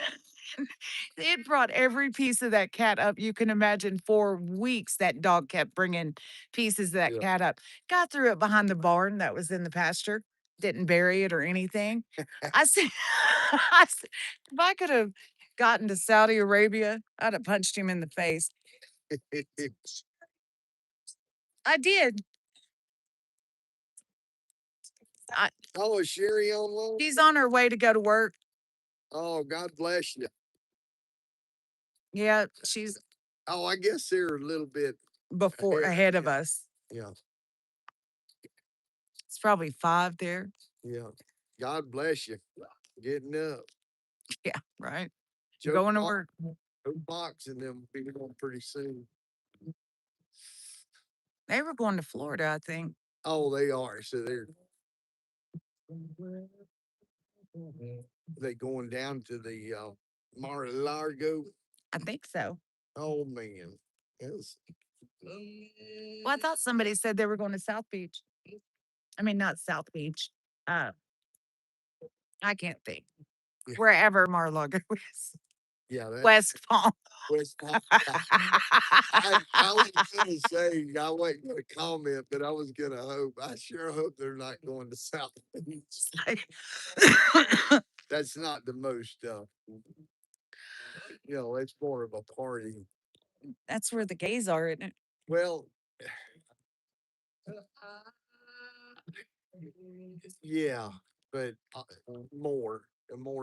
It brought every piece of that cat up you can imagine. For weeks, that dog kept bringing pieces of that Yeah. cat up. Got threw it behind the barn that was in the pasture. Didn't bury it or anything. I said, I said, if I could have gotten to Saudi Arabia, I'd have punched him in the face. I did. Oh, is Sherry on loan? She's on her way to go to work. Oh, God bless you. Yeah, she's Oh, I guess they're a little bit ahead of us. Yeah. It's probably 5 there. Yeah. God bless you. Getting up. Yeah, right. Joe Going to Fox- work. Joe Fox and them will be on pretty soon. They were going to Florida, I think. Oh, they are. So they going down to the Mar-a-Lago. I think so. Oh man. Yes. Well, I thought somebody said they were going to South Beach. I mean, not South Beach. I can't think. Yeah. Wherever Mar-a-Lago is. Yeah. West Palm. West Palm. I was gonna say I wasn't gonna comment, but I was gonna hope. I sure hope they're not going to South Beach. That's not the most it's more of a party. That's where the gays are, isn't it? Well, yeah, but more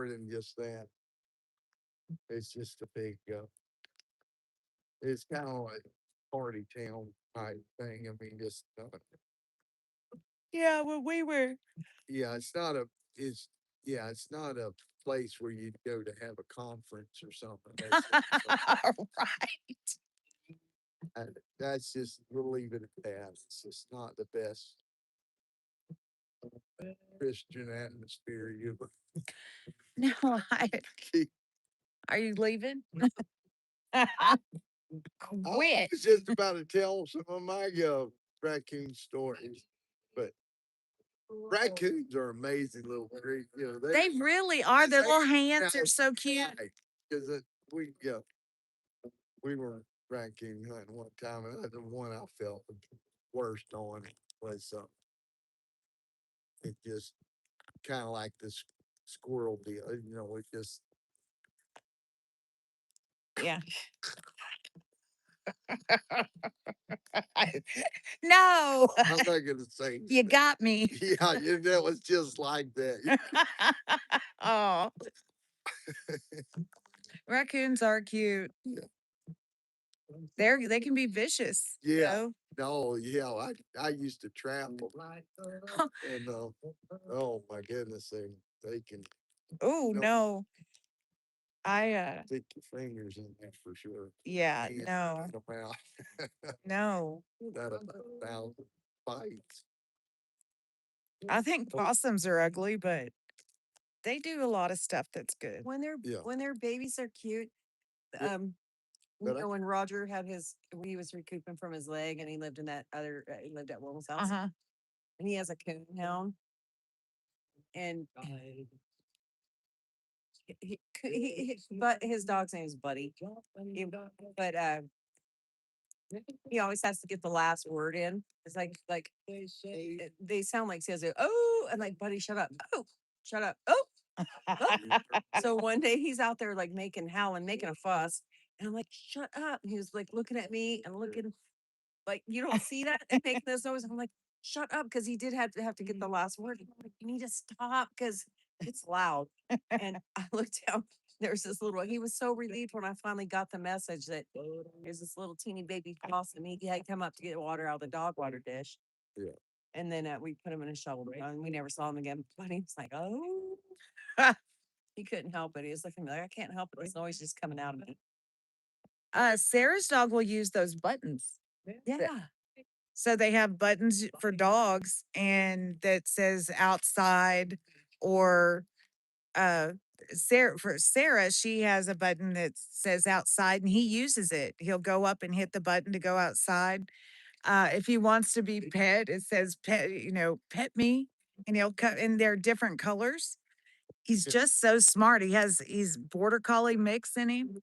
than just that. It's just a big. It's kind of like party town type thing. I mean, just. Yeah, well, we were. Yeah, it's not a. It's yeah, it's not a place where you'd go to have a conference or something. Right. That's just we'll leave it at that. It's just not the best Christian atmosphere you. No, are you leaving? I Quit. was just about to tell some of my raccoon stories, but raccoons are amazing little creatures. You know, They really are. Their little hands are so cute. Because we were raccoon hunting one time, and the one I felt the worst on was it just kind of like this squirrel deal. You know, it just Yeah. No. I'm not gonna say You got me. yeah, that was just like that. Oh. Raccoons are cute. They can be vicious. you Yeah. know? No, yeah, I used to trap them, and oh my goodness, they can Oh, no. Stick your fingers in there for sure. Yeah, And no, get 'em out. no. That about 1,000 bites. I think possums are ugly, but they do a lot of stuff that's good. Yeah. When their babies are cute. Yeah. You But I know, when Roger had he was recouping from his leg and he lived in that other, he lived at Will's house Uh-huh. and he has a coon hound and but his dog's name is Buddy. But he always has to get the last word in. It's like they sound like says oh and like Buddy shut up oh shut up oh. So one day he's out there like howling, making a fuss, and I'm like, shut up. And he was like looking at me and looking like you don't see that and making this noise. I'm like, shut up, because he did have to get the last word. I'm like, you need to stop because it's loud. And I looked down. There's this little. He was so relieved when I finally got the message that there's this little teeny baby possum. He had come up to get water out of the dog water dish. Yeah. And then we put him in a shovel and we never saw him again. But he was like, oh, he couldn't help it. He was looking like, I can't help it. This noise is just coming out of me. Sarah's dog will use those buttons. Yeah. So they have buttons for dogs and that says outside or Sarah, she has a button that says outside and he uses it. He'll go up and hit the button to go outside. If he wants to be pet, it says pet, pet me, and he'll cut and they're different colors. He's just so smart. He's border collie mix in him.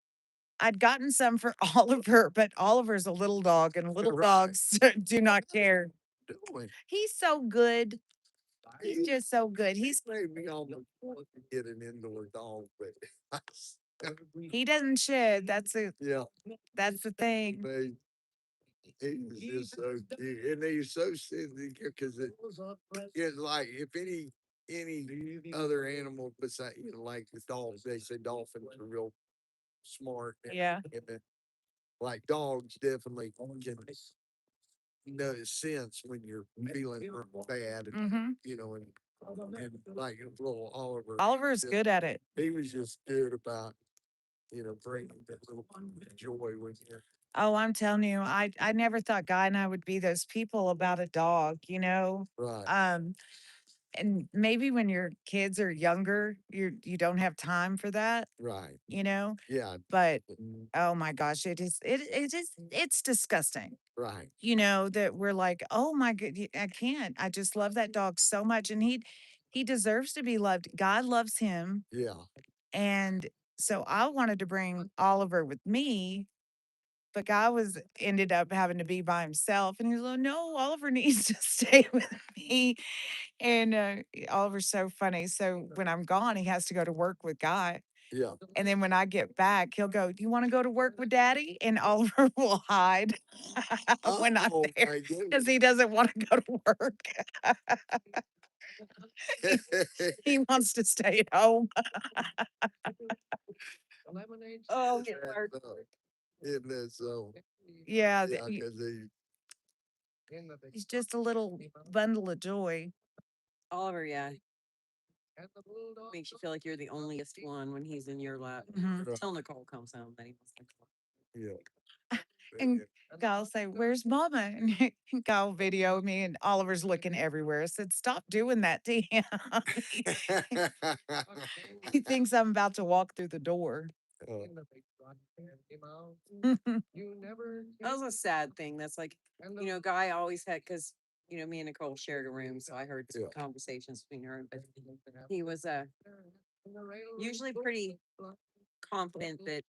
I'd gotten some for Oliver, but Oliver's a little dog and little dogs do not care. Doing. He's so good. He's just so good. Made me almost want to get an indoor dog, but He doesn't shed. yeah, That's the thing. but he's just so cute, and he's so sensitive because it's like if any other animal besides like the dolphins, they say dolphins are real smart. Yeah. And like dogs definitely can know sense when you're feeling bad, Mm-hmm. and like little Oliver. Oliver's good at it. He was just good about bringing that little joy with you. Oh, I'm telling you, I never thought Guy and I would be those people about a dog. Right, And maybe when your kids are younger, you don't have time for that, right, you know. yeah, But oh my gosh, it's disgusting. right, That we're like, oh my god, I can't. I just love that dog so much, and he deserves to be loved. God loves him, yeah. and so I wanted to bring Oliver with me, but Guy ended up having to be by himself, and he was like, no, Oliver needs to stay with me. And Oliver's so funny. So when I'm gone, he has to go to work with Guy. Yeah. And then when I get back, he'll go, do you want to go to work with daddy? And Oliver will hide when I'm Oh there my because goodness. he doesn't want to go to work. He wants to stay at home. Oh, Lord. In that zone. Yeah. Yeah, because He's just a little bundle of joy. Oliver, yeah. Makes you feel like you're the onlyest one when he's in your lap. Mhm. Until Nicole comes home, then he wants to come. yeah. And Guy will say, where's mama? And Guy will video me, and Oliver's looking everywhere. I said, stop doing that to him. He thinks I'm about to walk through the door. That was a sad thing. That's like, Guy always had, because, me and Nicole shared a room. So I heard some Yeah. conversations between her, but he was usually pretty confident that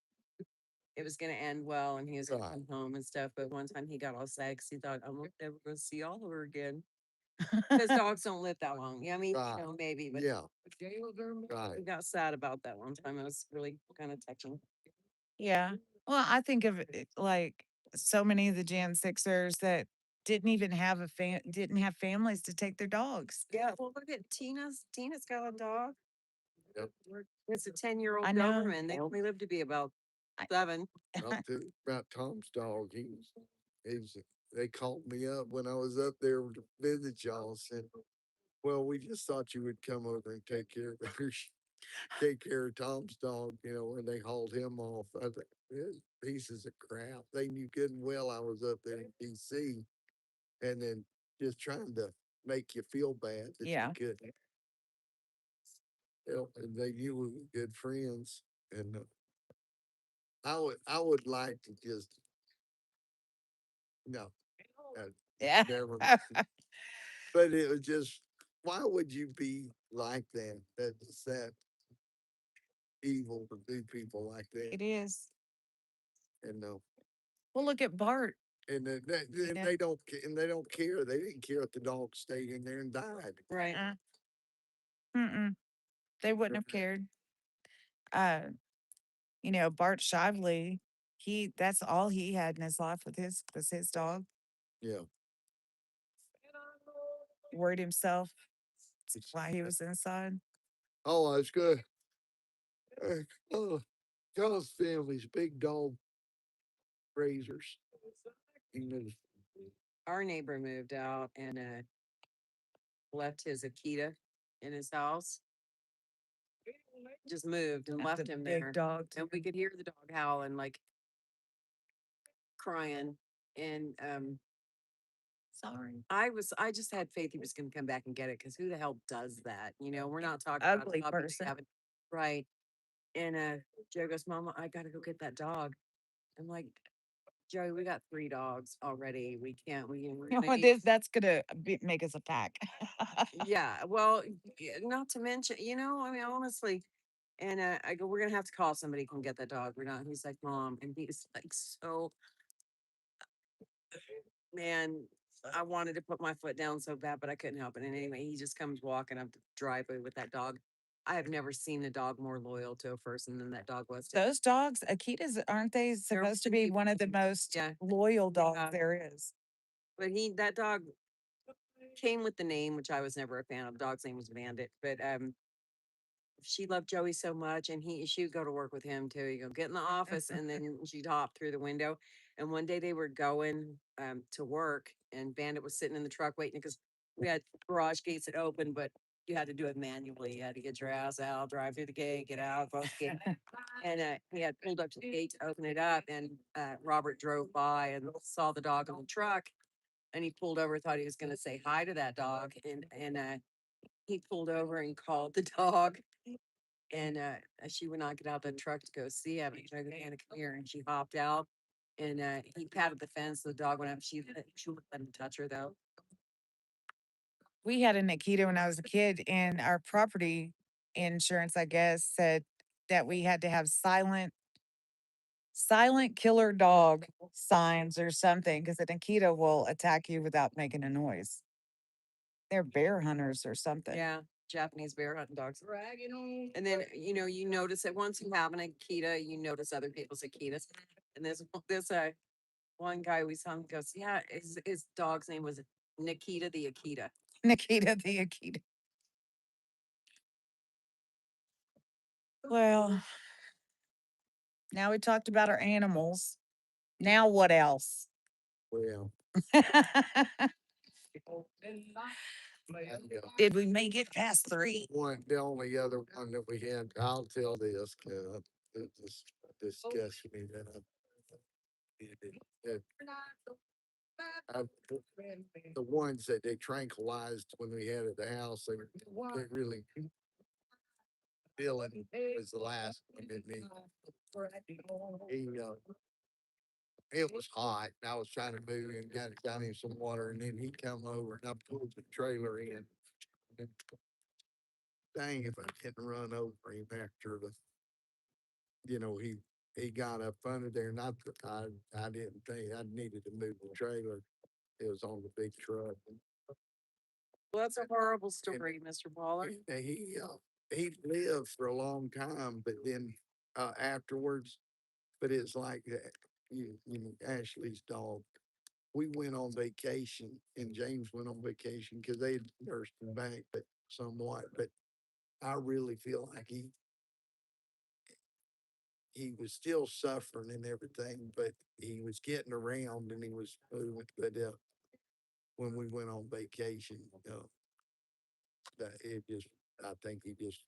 it was going to end well and he was going to Right. come home and stuff. But one time he got all sad because he thought, I'm never going to see Oliver again. Because dogs don't live that long. Yeah, I mean, Right. maybe, but Yeah. he Right. got sad about that one time. It was really kind of touching. Yeah. Well, I think of it like so many of the Gen Sixers that didn't have families to take their dogs. Yeah. Well, look at Tina's got a dog. Yep. It's a 10-year-old I know. Doberman. They only live to be about 7. About Tom's dog. They called me up when I was up there to visit y'all and said, well, we just thought you would come over and take care of her. take care of Tom's dog, when they hauled him off. I thought, pieces of crap. They knew good and well I was up there in DC, and then just trying to make you feel bad that Yeah. you couldn't. And they knew we were good friends, and I would like to just no, Yeah. never. But it was just, why would you be like that? That's that evil to do people like that. It is. And no, Well, look at Bart. and then Yeah. they don't and they don't care. They didn't care if the dog stayed in there and died. Right. Mm-mm. They wouldn't have cared. Uh, Bart Shively, that's all he had in his life was his dog. Yeah. Worried himself while he was inside. Oh, that's good. Oh, John's family's big dog raisers. You know, Our neighbor moved out and left his Akita in his house. Just moved and left him Big there. dog. And we could hear the dog howling, like crying. And Sorry. I just had faith he was gonna come back and get it, because who the hell does that? We're not talking Ugly about puppies person. right. And Joe goes, Mama, I gotta go get that dog. I'm like, Joey, we got 3 dogs already. We can't. We're gonna need That's gonna make us a pack. yeah, well, not to mention, I mean, honestly, and I go, we're gonna have to call somebody who can get that dog. We're not. He's like, Mom, and he's like, so, man, I wanted to put my foot down so bad, but I couldn't help it. And anyway, he just comes walking up the driveway with that dog. I have never seen a dog more loyal to a person than that dog was to. Those dogs, Akitas, aren't they supposed to be one of the most Yeah. loyal dogs Yeah. there is? But that dog came with the name, which I was never a fan of. The dog's name was Bandit, but she loved Joey so much, and she would go to work with him too. You go get in the office, and then she'd hop through the window. And one day they were going to work, and Bandit was sitting in the truck waiting, because we had garage gates that open, but you had to do it manually. You had to get your ass out, drive through the gate, get out, close the gate. And he had pulled up to the gate to open it up, and Robert drove by and saw the dog in the truck, and he pulled over, thought he was going to say hi to that dog, and he pulled over and called the dog. And she would not get out of the truck to go see him. He's like, Anna, come here. And she hopped out, and he patted the fence. The dog went up. She wouldn't let him touch her, though. We had a Nikita when I was a kid, and our property insurance, I guess, said that we had to have silent killer dog signs or something, because a Nikita will attack you without making a noise. They're bear hunters or something. Yeah, Japanese bear hunting dogs. And then, you notice that once you have an Akita, you notice other people's Akitas. And this one guy we saw him goes, yeah, his dog's name was Nikita the Akita. Nikita the Akita. Well, now we talked about our animals. Now what else? well, Did we make it past 3? the only other one that we had, I'll tell this, this disgusted me that I, the ones that they tranquilized when we had at the house, they really, Dylan was the last one, didn't he? It was hot, and I was trying to move and got him some water, and then he come over, and I pulled the trailer in. And dang, if I didn't run over him after he got up under there. Not that I didn't think I needed to move the trailer. It was on the big truck. Well, that's a horrible story, Mr. Waller. And he lived for a long time, but then afterwards, but it's like that. Ashley's dog. We went on vacation, and James went on vacation because they had nursed him back, but somewhat. But I really feel like he was still suffering and everything, but he was getting around and he was moving. But when we went on vacation, that it just, I think he just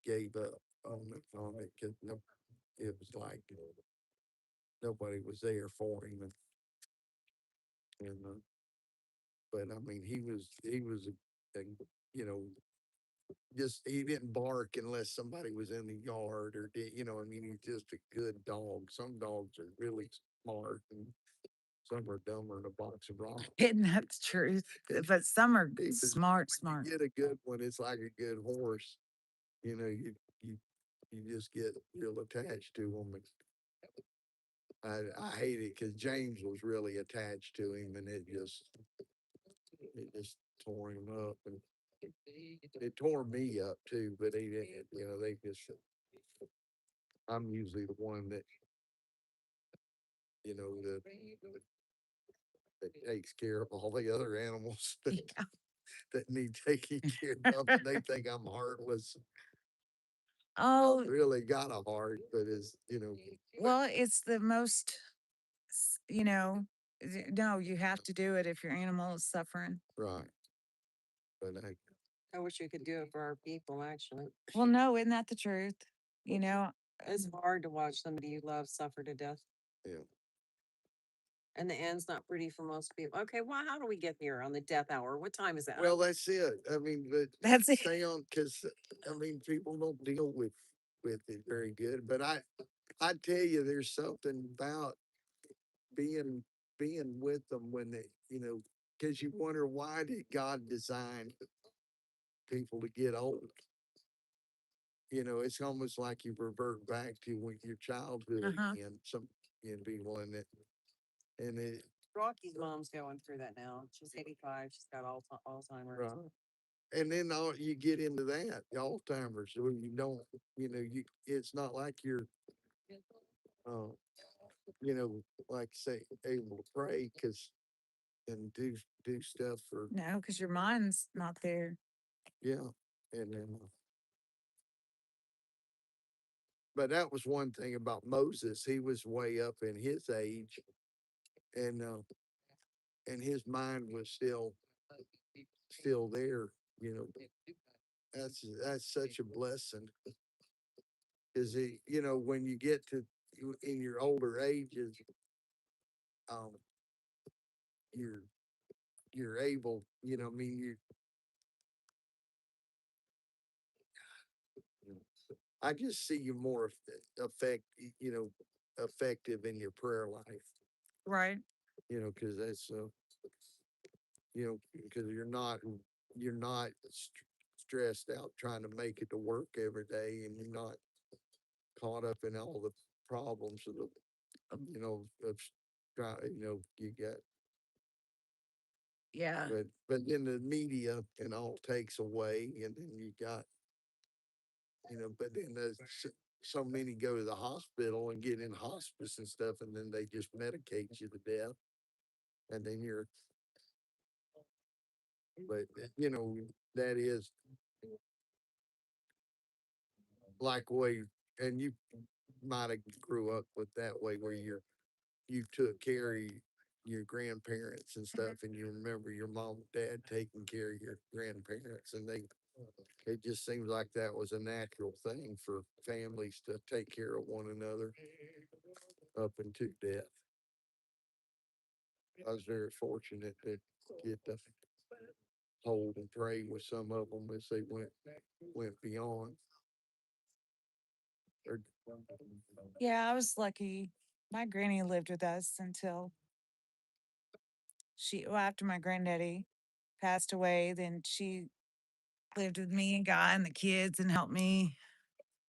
gave up on it because it was like nobody was there for him, and but I mean, he was a you know, just he didn't bark unless somebody was in the yard or did, I mean, he's just a good dog. Some dogs are really smart and some are dumber than a box of rocks. Isn't that the truth? But some are He was- smart, when smart. you get a good one, it's like a good horse. You you just get real attached to them. I hate it because James was really attached to him, and it just tore him up, and it tore me up too. But he didn't, they just. I'm usually the one that that takes care of all the other animals Yeah. that need taking care of. And they think I'm heartless. Oh, Really got a heart, but well, it's the most, no, you have to do it if your animal is suffering. right. But I wish we could do it for our people, actually. Well, no, isn't that the truth? You know, It's hard to watch somebody you love suffer to death. yeah. And the end's not pretty for most people. Okay, well, how do we get here on the death hour? What time is that? Well, that's it. I mean, but that's it. stay on because I mean, people don't deal with it very good. But I tell you, there's something about being being with them when they, because you wonder why did God design people to get old? It's almost like you revert back to when your childhood Uh-huh. and some people and it Rocky's mom's going through that now. She's 85. She's got Alzheimer's. right. And then all you get into that Alzheimer's, where you don't, it's not like you're, uh, like say able to pray because and do stuff for No, because your mind's not there. yeah, and then. But that was one thing about Moses. He was way up in his age, and his mind was still there. You know, that's such a blessing. Is it? When you get to in your older ages, um, you're you're able. I mean, I just see you more effective in your prayer life. Right. Because that's because you're not stressed out trying to make it to work every day, and you're not caught up in all the problems of of you got. Yeah. But then the media and all takes away, and then you got but then there's so many go to the hospital and get in hospice and stuff, and then they just medicate you to death, and then you're. But that is like way, and you might have grew up with that way where you took care of your grandparents and stuff, and you remember your mom and dad taking care of your grandparents, and it just seems like that was a natural thing for families to take care of one another up into death. I was very fortunate to get to hold and pray with some of them as they went beyond. Or, Yeah, I was lucky. My granny lived with us until after my granddaddy passed away, then she lived with me and Guy and the kids and helped me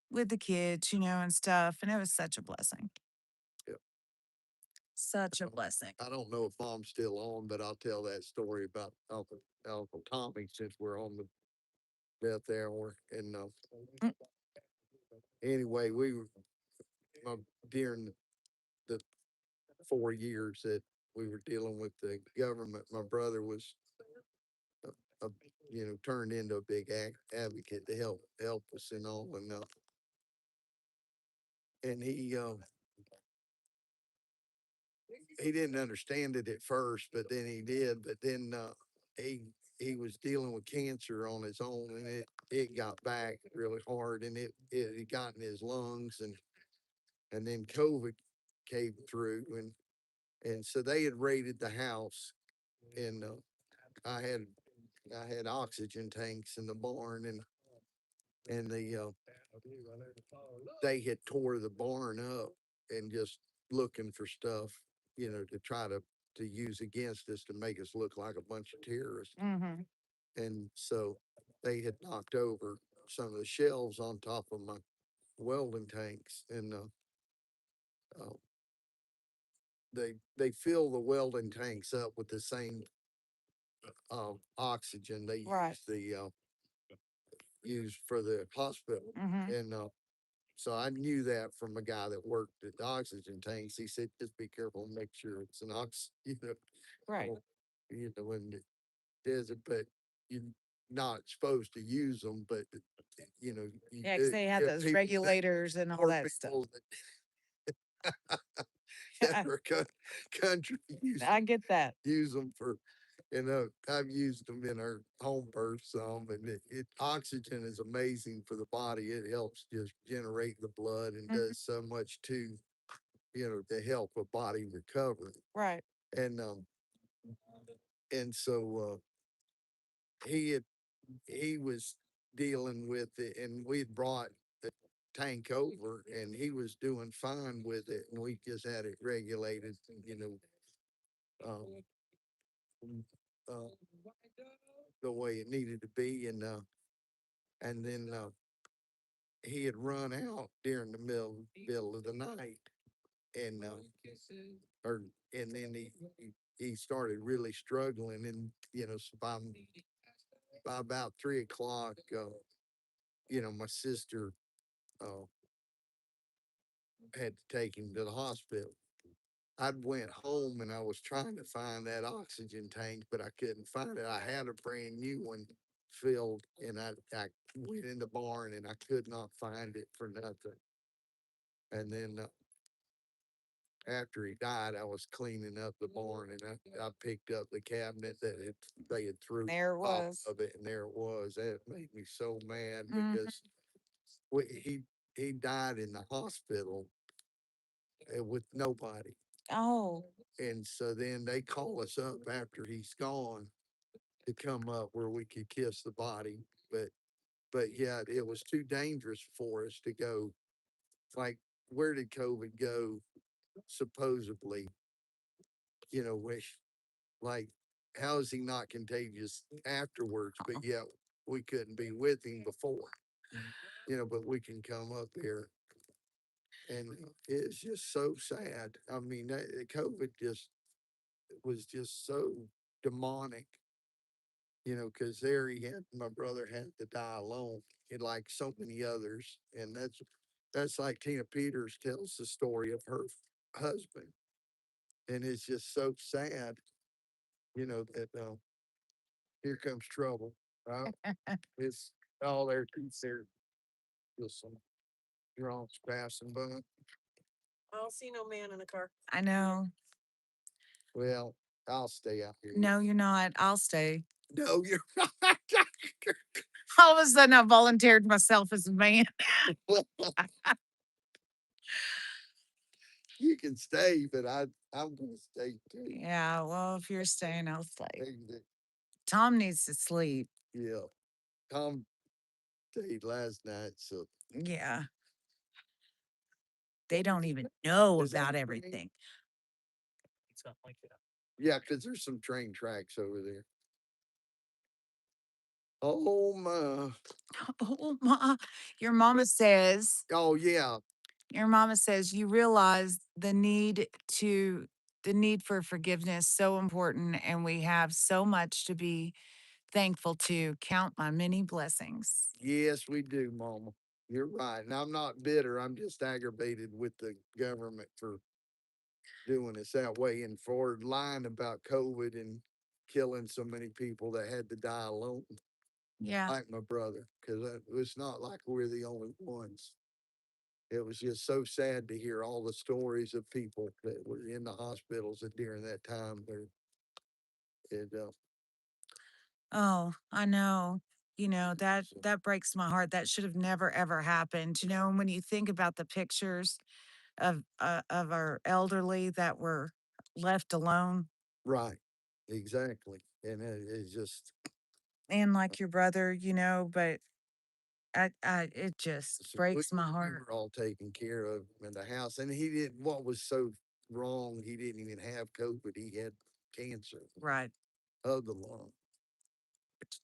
with the kids, and stuff. And it was such a blessing. yeah. Such a blessing. I don't know if Mom's still on, but I'll tell that story about Uncle Tommy since we're on the death hour. And Mm. anyway, we were during the 4 years that we were dealing with the government. My brother was, turned into a big advocate to help us and all, and he didn't understand it at first, but then he did. But then he he was dealing with cancer on his own, and it got back really hard, and it got in his lungs, and then COVID came through, and so they had raided the house, and I had I had oxygen tanks in the barn, and they had tore the barn up and just looking for stuff, to try to use against us to make us look like a bunch of terrorists. Mm-hmm. And so they had knocked over some of the shelves on top of my welding tanks, and uh, they fill the welding tanks up with the same oxygen they Right. use for the hospital. Mm-hmm. And so I knew that from a guy that worked at the oxygen tanks. He said, just be careful and make sure it's an Right. in the desert, but you're not supposed to use them. But, Yeah, because they had those regulators and all poor that stuff. people that are country I get that. use them for, I've used them in our home birth some, and oxygen is amazing for the body. It helps just generate the blood and does so much to help a body recover. Right. And so he was dealing with it, and we had brought the tank over, and he was doing fine with it, and we just had it regulated, um, uh, the way it needed to be, and then he had run out during the middle of the night, and or and then he started really struggling, and so by about 3 o'clock, my sister uh, had to take him to the hospital. I went home and I was trying to find that oxygen tank, but I couldn't find it. I had a brand new one filled, and I went in the barn and I could not find it for nothing. And then after he died, I was cleaning up the barn, and I picked up the cabinet they had threw There it off was. of it, and there it was. That made me so mad Mhm. because he died in the hospital with nobody. Oh, And so then they call us up after he's gone to come up where we could kiss the body. But yeah, it was too dangerous for us to go. Like, where did COVID go? Supposedly, which, like, how is he not contagious afterwards? But yet we couldn't be with him before, but we can come up there. And it's just so sad. I mean, COVID just was just so demonic, because there my brother had to die alone, and like so many others. And that's like Tina Peters tells the story of her husband. And it's just so sad, that here comes trouble. Right? It's all there considered just some drunks passing by. I don't see no man in the car. I know. Well, I'll stay out here. No, you're not. I'll stay. No, you're not. All of a sudden, I volunteered myself as a man. You can stay, but I'm gonna stay too. Yeah, well, if you're staying, I'll stay. Hey, Tom needs to sleep. yeah, Tom stayed last night, so Yeah. They don't even know Is that about a train? everything. yeah, because there's some train tracks over there. Oh my! Oh, ma, your mama says, Oh yeah, your mama says you realize the need for forgiveness so important, and we have so much to be thankful to. Count my many blessings. yes, we do, Mama. You're right, and I'm not bitter. I'm just aggravated with the government for doing us that way and for lying about COVID and killing so many people that had to die alone, Yeah. like my brother, because it's not like we're the only ones. It was just so sad to hear all the stories of people that were in the hospitals during that time. It Oh, I know. You know, that breaks my heart. That should have never ever happened. You know, and when you think about the pictures of our elderly that were left alone, Right. Exactly. And it's just and like your brother, you know, but it just so breaks my we heart. were all taken care of in the house. And he did what was so wrong, he didn't even have COVID. He had cancer Right. of the lung.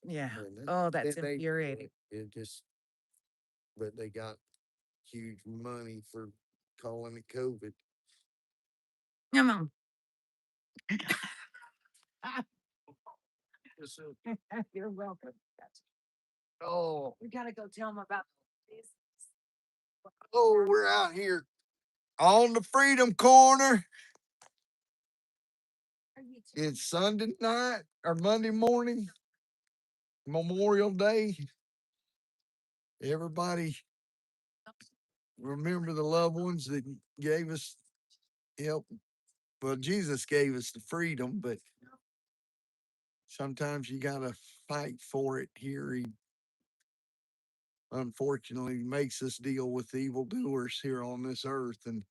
Yeah. And Oh, that's and they infuriating. it just but they got huge money for calling it COVID. Come on. You're welcome. Oh, We gotta go tell him about this. oh, we're out here on the Freedom Corner. It's Sunday night or Monday morning, Memorial Day. Everybody remember the loved ones that gave us help. Well, Jesus gave us the freedom, but sometimes you gotta fight for it here. He unfortunately makes us deal with evildoers here on this earth, and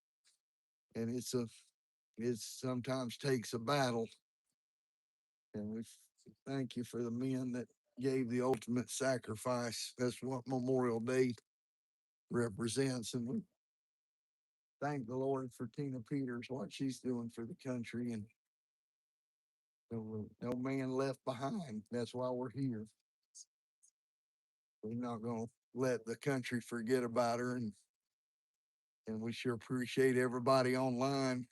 it sometimes takes a battle. And we thank you for the men that gave the ultimate sacrifice. That's what Memorial Day represents. And we thank the Lord for Tina Peters, what she's doing for the country, and no man left behind. That's why we're here. We're not going to let the country forget about her. And we sure appreciate everybody online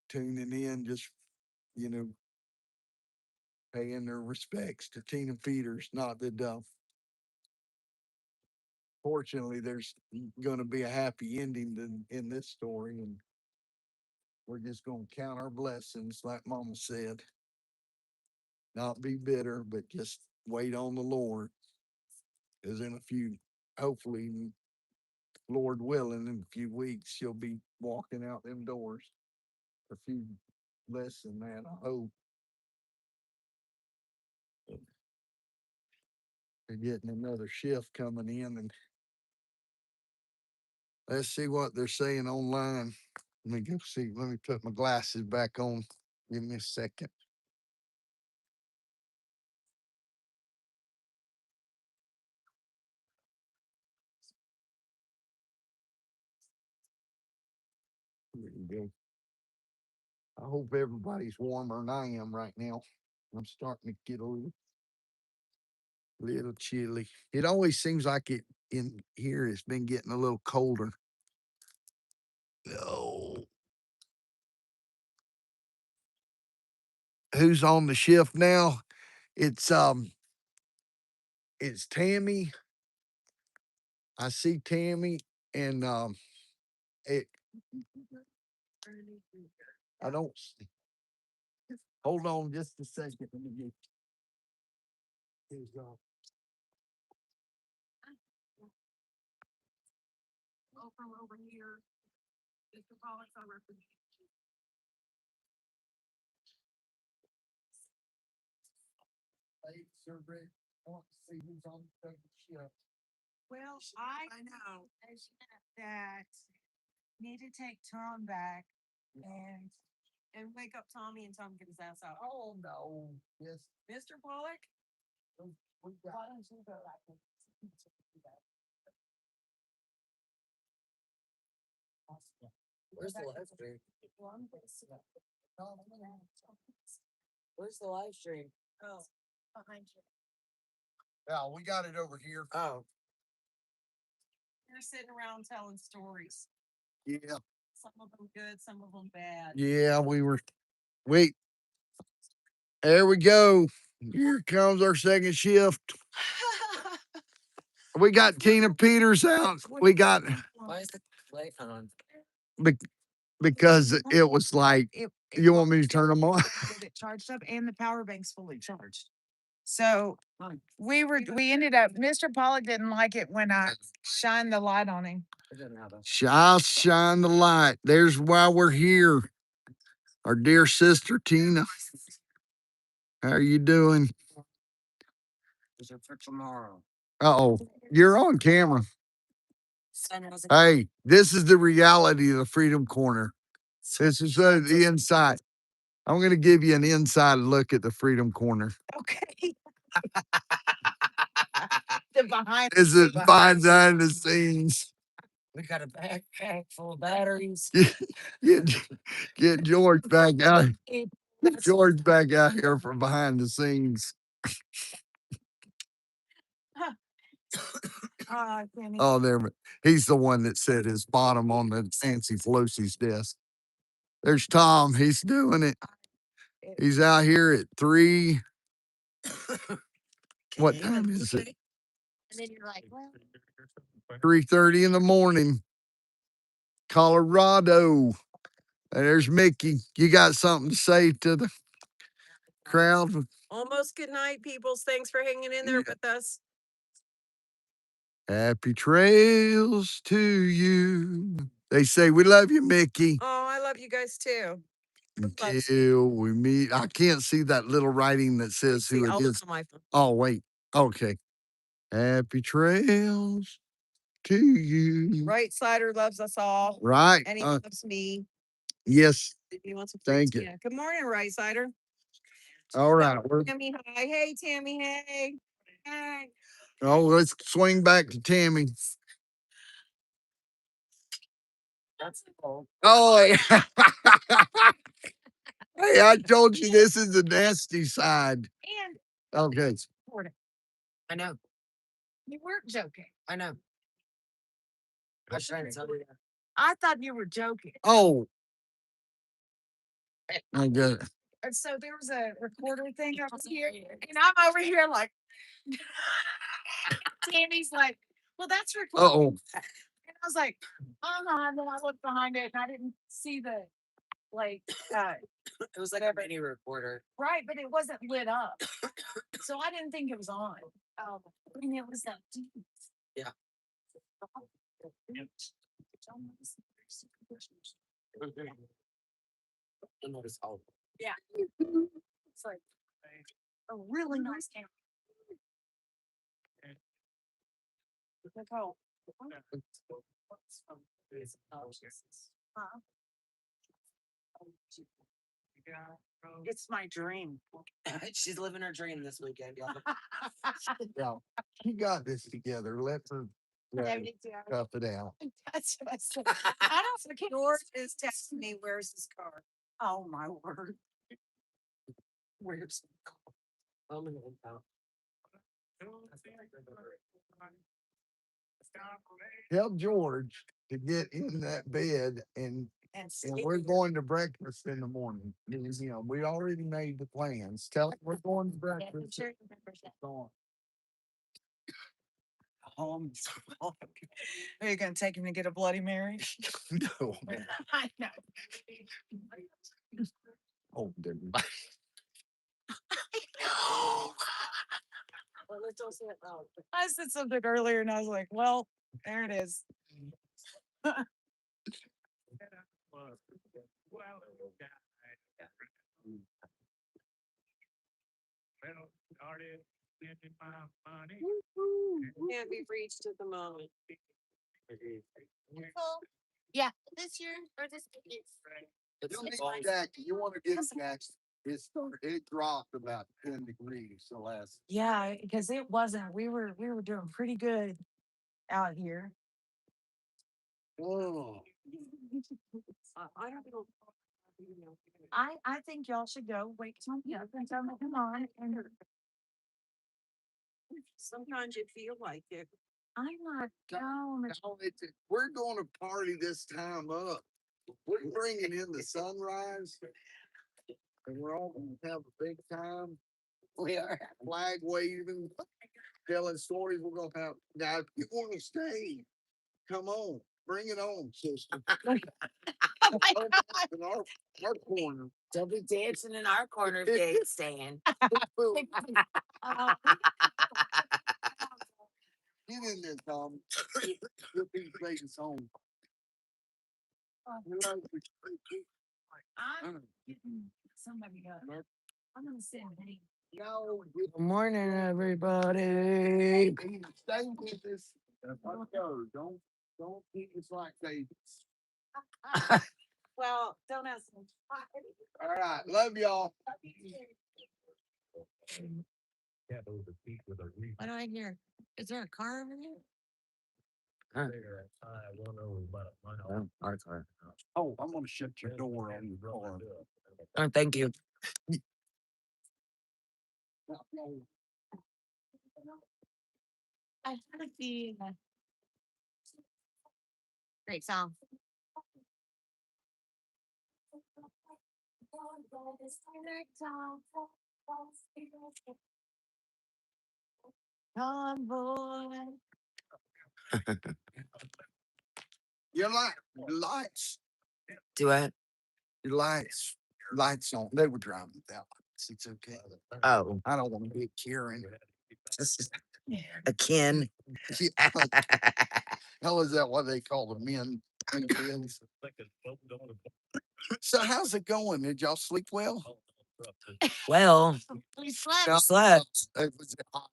tuning in, just, you know, paying their respects to Tina Peters. Not that, fortunately, there's going to be a happy ending in this story. And we're just going to count our blessings, like Mama said. Not be bitter, but just wait on the Lord. Because in a few, hopefully, Lord willing, in a few weeks, she'll be walking out them doors. A few less than that, I hope. They're getting another shift coming in, and let's see what they're saying online. Let me go see. Let me put my glasses back on. Give me a second. There you go. I hope everybody's warmer than I am right now. I'm starting to get a little chilly. It always seems like it in here it's been getting a little colder. Oh, who's on the shift now? It's it's Tammy. I see Tammy and it I don't hold on just a second. Let me get here's From over here, Mr. Pollock's our representative. survey. I want to see who's on the shift. Well, I know that need to take Tom back and wake up Tommy and Tom get his ass out. Oh no. Yes. Mr. Pollock? We got Why don't you go back and Where's the live stream? Where's the live stream? Oh, behind you. Yeah, we got it over here. Oh, You're sitting around telling stories. Yeah. Some of them good, some of them bad. Yeah, we were wait. There we go. Here comes our second shift. We got Tina Peters out. We got why is the light on? because it was like you want me to turn them on? Get it charged up and the power bank's fully charged. So we ended up, Mr. Pollock didn't like it when I shined the light on him. Shine the light. There's why we're here. Our dear sister Tina. How are you doing? Those are for tomorrow. Uh-oh, you're on camera. Sun wasn't- Hey, this is the reality of the Freedom Corner. This is the inside. I'm going to give you an inside look at the Freedom Corner. Okay. The behind. Is it behind the scenes? We got a backpack full of batteries. Get, get George back out. Get George back out here from behind the scenes. Oh, there. He's the one that set his bottom on the Nancy Pelosi's desk. There's Tom. He's doing it. He's out here at 3. What time is it? And then you're like, well, 3:30 in the morning. Colorado. There's Mickey. You got something to say to the crowd? Almost good night, peoples. Thanks for hanging in there with us. Happy trails to you. They say we love you, Mickey. Oh, I love you guys too. Until we meet. I can't see that little writing that says who I'll it look is. on my phone. Oh, wait. Okay. Happy trails to you. Right Sider loves us all. Right. And he loves me. Yes. He wants a Thank you. Yeah. Good morning, Right Sider. All right. We're, Tammy, hi. Hey, Tammy, hey. Hey. let's swing back to Tammy. That's cold. Oh, yeah. Hey, I told you this is the nasty side. And Okay. I know. you weren't joking. I know. I was trying to tell you. I thought you were joking. Oh. I got it. And so there was a recorder thing over here, and I'm over here like, Tammy's like, well, that's recording. Uh-oh. And I was like, and then I looked behind it and I didn't see the, like, It was like a mini recorder. right, but it wasn't lit up. So I didn't think it was on. And it was that deep. Yeah. And that is all. Yeah. It's like a really nice camera. Look how. It's my dream. She's living her dream this weekend, y'all. Yeah. You got this together. Let's tough it out. That's what I said. I don't think George is texting me, where's his car? Oh my word. Where's I'm in the town. Tell George to get in that bed and And we're going to breakfast in the morning. You know, we already made the plans. Tell him we're going to breakfast. home. Are you gonna take him to get a Bloody Mary? No, man. I know. Oh, didn't. I said something earlier and I was like, well, there it is. Can't be reached at the moment. yeah, this year or this is. You need Jackie. You want to get snacks? It dropped about 10 degrees the last. Yeah, because it wasn't. We were doing pretty good out here. Oh. I don't know. I think y'all should go wake something up and tell them to come on. And Sometimes you feel like it. I'm not down. We're going to party this time up. We're bringing in the sunrise, and we're all going to have a big time. We are. Flag waving, telling stories. We're going to have. Now, if you want to stay, come on. Bring it on, sister. In our corner. Don't be dancing in our corner if you ain't staying. Get in there, Tom. You'll be making song. Somebody got. I'm gonna send No, Good morning, everybody. stay with us. Don't keep us like babies. Well, don't ask me. All right, love y'all. What do I hear? Is there a car over here? Oh, our car. Oh, I'm gonna shut your door on your car. Oh, thank you. I heard the great song. Come boy. Your lights, Do it. your lights on. They were driving without lights. It's okay. Oh, I don't want to be a Karen. a Ken. Hell, is that what they call the men? So how's it going? Did y'all sleep well? Well, We slept. No, slept. was hot?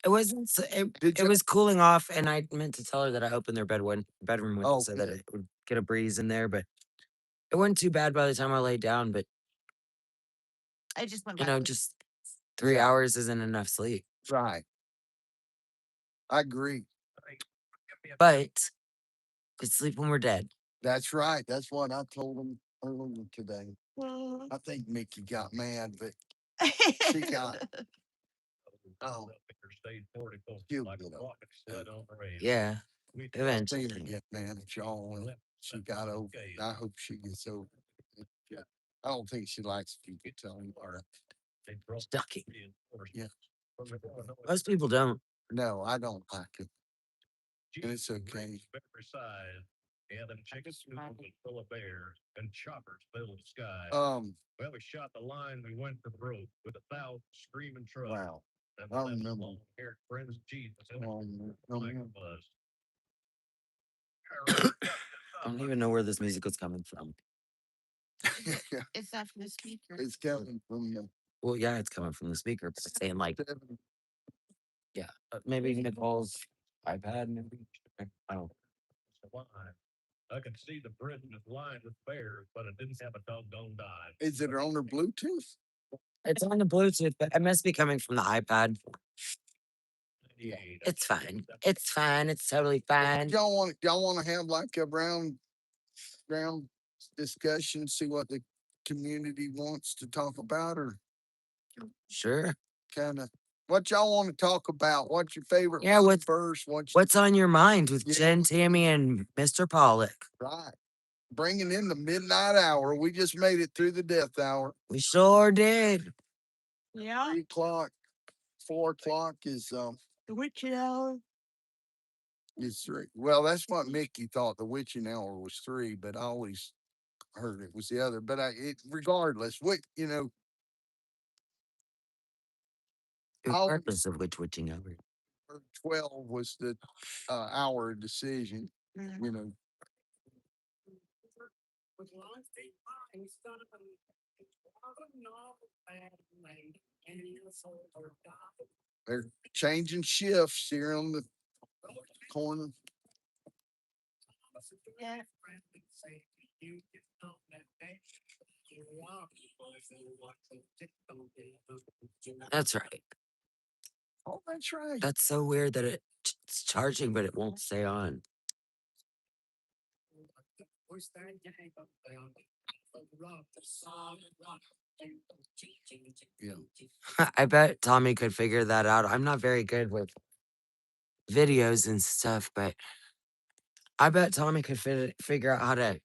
It wasn't. Did It you? was cooling off, and I meant to tell her that I opened their bedroom window Oh, so that good. it would get a breeze in there. But it wasn't too bad by the time I laid down. But I just went you back. know, just 3 Yeah. hours isn't enough sleep. Right. I agree. But could sleep when we're dead. That's right. That's what I told them earlier today. I think Mickey got mad, but she got. Oh, she'll get over it. Yeah, I've seen her eventually. get mad at y'all, and she got over it. I hope she gets over it. Yeah. I don't think she likes people telling her. Ducking. Yeah. Most people don't. No, I don't like it. And it's okay. Wow. I remember. I don't even know where this music is coming from. It's that from the speaker. It's coming from the Well, yeah, it's coming from the speaker. But it's saying like, 7. yeah, maybe Nicole's iPad. Maybe I don't. Is it on her Bluetooth? It's on the Bluetooth, but it must be coming from the iPad. It's fine. It's fine. It's totally fine. Y'all want to have like a round discussion, see what the community wants to talk about, or Sure. kind of what y'all want to talk about? What's your favorite Yeah, food first? What's on your mind with Yeah. Jen, Tammy, and Mr. Pollock? Right? Bringing in the midnight hour. We just made it through the death hour. We sure did. Yeah. 3 o'clock, 4 o'clock is The witching hour. is 3. Well, that's what Mickey thought. The witching hour was 3, but I always heard it was the other. But regardless, Regardless of which witching hour. 12 was the hour of decision. You know, they're changing shifts here on the corner. Yeah. That's right. Oh, that's right. That's so weird that it's charging, but it won't stay on. Yeah. I bet Tommy could figure that out. I'm not very good with videos and stuff, but I bet Tommy could figure out how to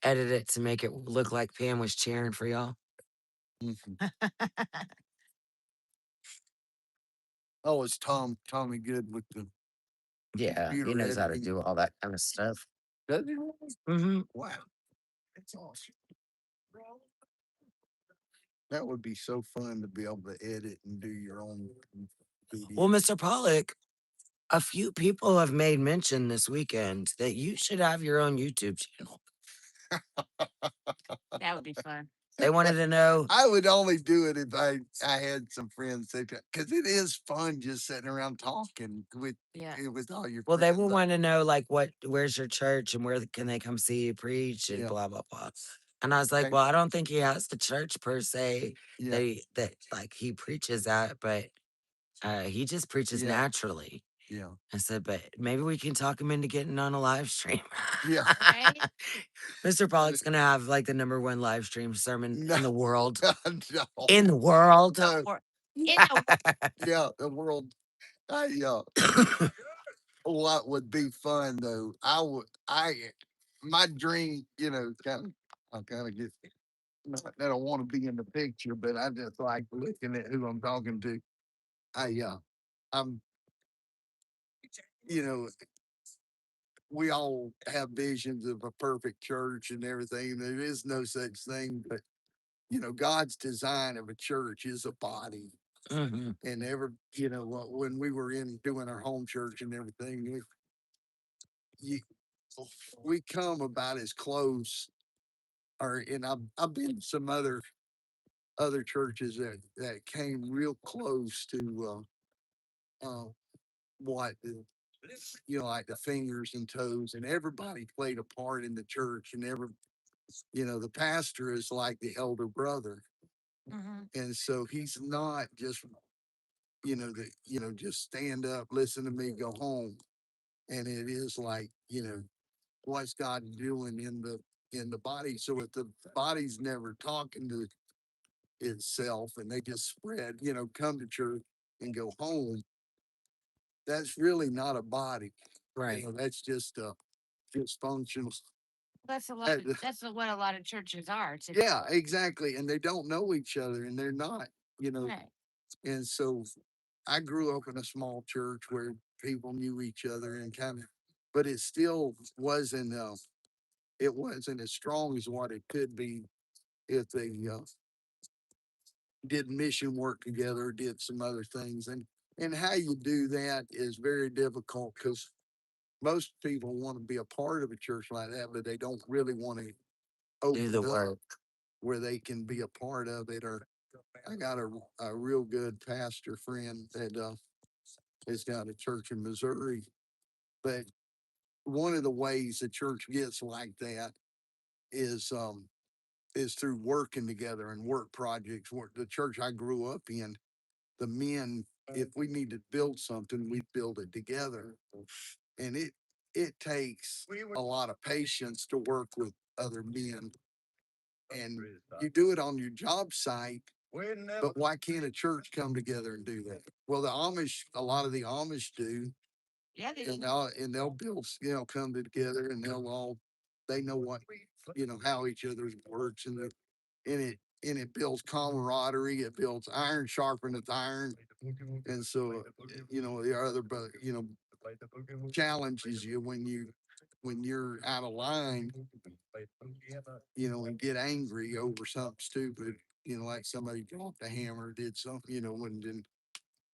edit it to make it look like Pam was cheering for y'all. Mhm. Oh, is Tommy good with the Yeah, he computer knows how to editing? do all that kind of stuff. Does he? Mm-hmm. Wow, that's awesome. That would be so fun to be able to edit and do your own video. Well, Mr. Pollock, a few people have made mention this weekend that you should have your own YouTube channel. That would be fun. They wanted to know. I would only do it if I had some friends because it is fun just sitting around talking with all your Well, they friends. will want to know like where's your church and where can they come see you preach and Yeah. blah blah blah. And I was like, Okay. well, I don't think he has the church per se Yeah. that like he preaches at, but he just preaches Yeah. naturally. Yeah. I said, but maybe we can talk him into getting on a live stream. Yeah. Right? Mr. Pollock's gonna have like the number one live stream sermon No. in the world. No. In the world. No. Or in the Yeah, the world. What would be fun though? My dream, I kind of get, not that I don't want to be in the picture, but I just like looking at who I'm talking to. I'm, you know, we all have visions of a perfect church and everything. There is no such thing, but God's design of a church is a body. Mhm. And when we were in doing our home church and everything, you, we come about as close, and I've been to some other churches that came real close to what like the fingers and toes, and everybody played a part in the church, and the pastor is like the elder brother, and so he's not just just stand up, listen to me, go home, and it is like what's God doing in the body. So if the body's never talking to itself and they just spread, come to church and go home, that's really not a body. Right. That's just dysfunctional. that's what a lot of churches are. Yeah, exactly. And they don't know each other and they're not, Right. and so I grew up in a small church where people knew each other and but it still wasn't as strong as what it could be if they did mission work together, did some other things, and how you do that is very difficult because most people want to be a part of a church like that, but they don't really want to open Do the it up work. where they can be a part of it. Or I got a real good pastor friend that has got a church in Missouri, but one of the ways the church gets like that is through working together and work projects. The church I grew up in, the men, if we need to build something, we build it together. And it takes a lot of patience to work with other men. And you do it on your job site, but why can't a church come together and do that? Well, a lot of the Amish do, Yeah, and they'll build, come together and they know how each other's works, and it builds camaraderie. It builds iron sharpeneth iron. And so, the other, but, challenges you when you're out of line, and get angry over something stupid, like somebody dropped a hammer, did something, when then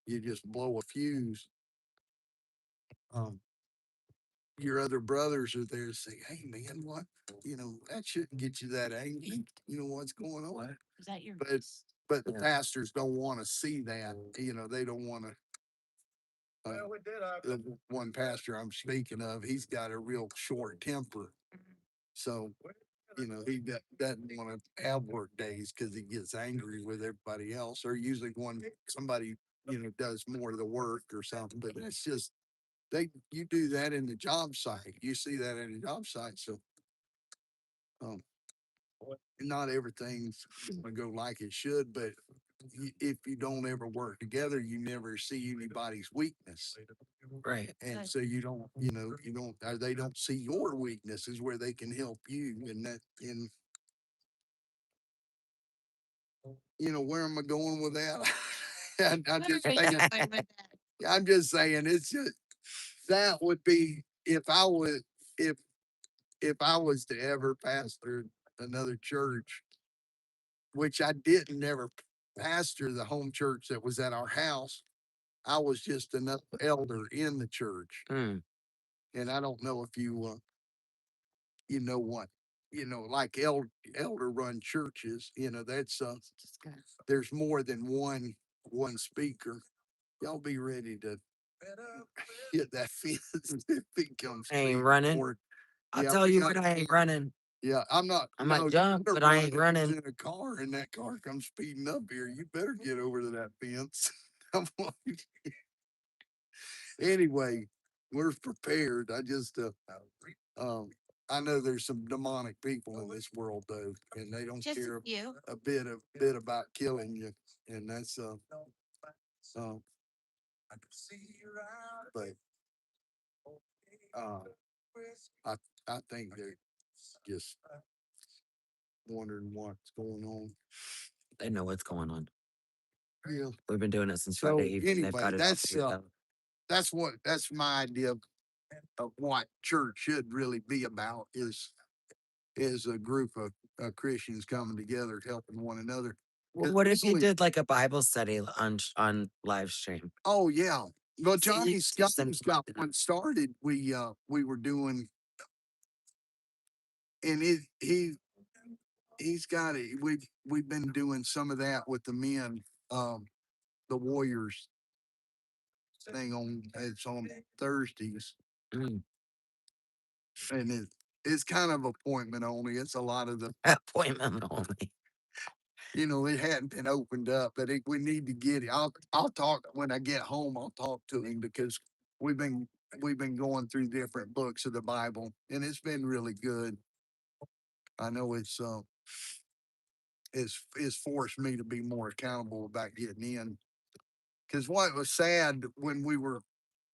you just blow a fuse. Um, your other brothers are there to say, "Hey, man, what? That shouldn't get you that angry. What's going on?" is that your? But the pastors don't want to see that. They don't want to. The one pastor I'm speaking of, he's got a real short temper, so he doesn't want to have work days because he gets angry with everybody else, or usually when somebody does more of the work or something. But that's just you do that in the job site. You see that in the job site. So um, not everything's gonna go like it should, but if you don't ever work together, you never see anybody's weakness. Right. And so they don't see your weaknesses where they can help you. Where am I going with that? I'm just saying, I'm just saying it's just, that would be if if I was to ever pastor another church, which I didn't ever pastor the home church that was at our house. I was just another elder in the church. Mm. And I don't know if you know what like elder run churches, that's there's more than one speaker. Y'all be ready to hit that fence if it comes. I ain't speed running. forward. I'll Yeah, tell we you got what, I ain't running. Yeah, I'm not. I might No, you jump, better but I run ain't if you's running. in a car and that car comes speeding up here. You better get over to that fence. I'm like, anyway, we're prepared. Um, I know there's some demonic people in this world though, and they don't Just a care few. a bit about killing you, and that's um, but uh, I I think they're just wondering what's going on. They know what's going on. Yeah. We've been doing it since So Friday evening. They've anyway, got it all figured out. that's my idea of what church should really be about is a group of Christians coming together, helping one another. Well, 'Cause what if you really- did like a Bible study on live stream? Oh yeah. Well, See, you Johnny teach them Scott's got one started. We were doing, and he's got it. We've been doing some of that with the men, the Warriors thing it's on Thursdays, Mm, and it's kind of appointment only. It's a lot of the appointment only. it hadn't been opened up, but we need to get it. I'll talk when I get home. I'll talk to him because we've been we've been going through different books of the Bible, and it's been really good. I know it's forced me to be more accountable about getting in. Because what was sad when we were,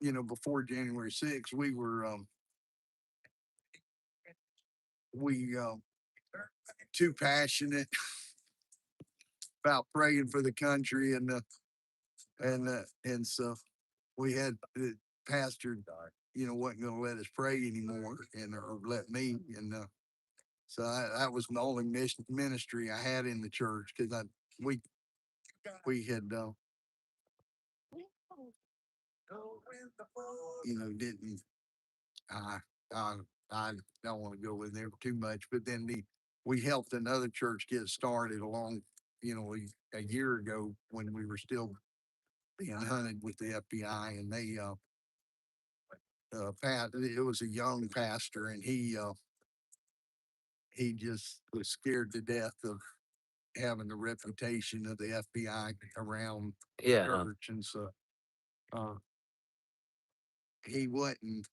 before January 6th, we too passionate about praying for the country and stuff. We had the pastor, wasn't going to let us pray anymore or let me. And so that was the only ministry I had in the church because we had, didn't, I, I, I don't want to go in there too much, but then we helped another church get started along, a year ago when we were still being hunted with the FBI, and they it was a young pastor, and he just was scared to death of having the reputation of the FBI around Yeah. church, and so uh, he wasn't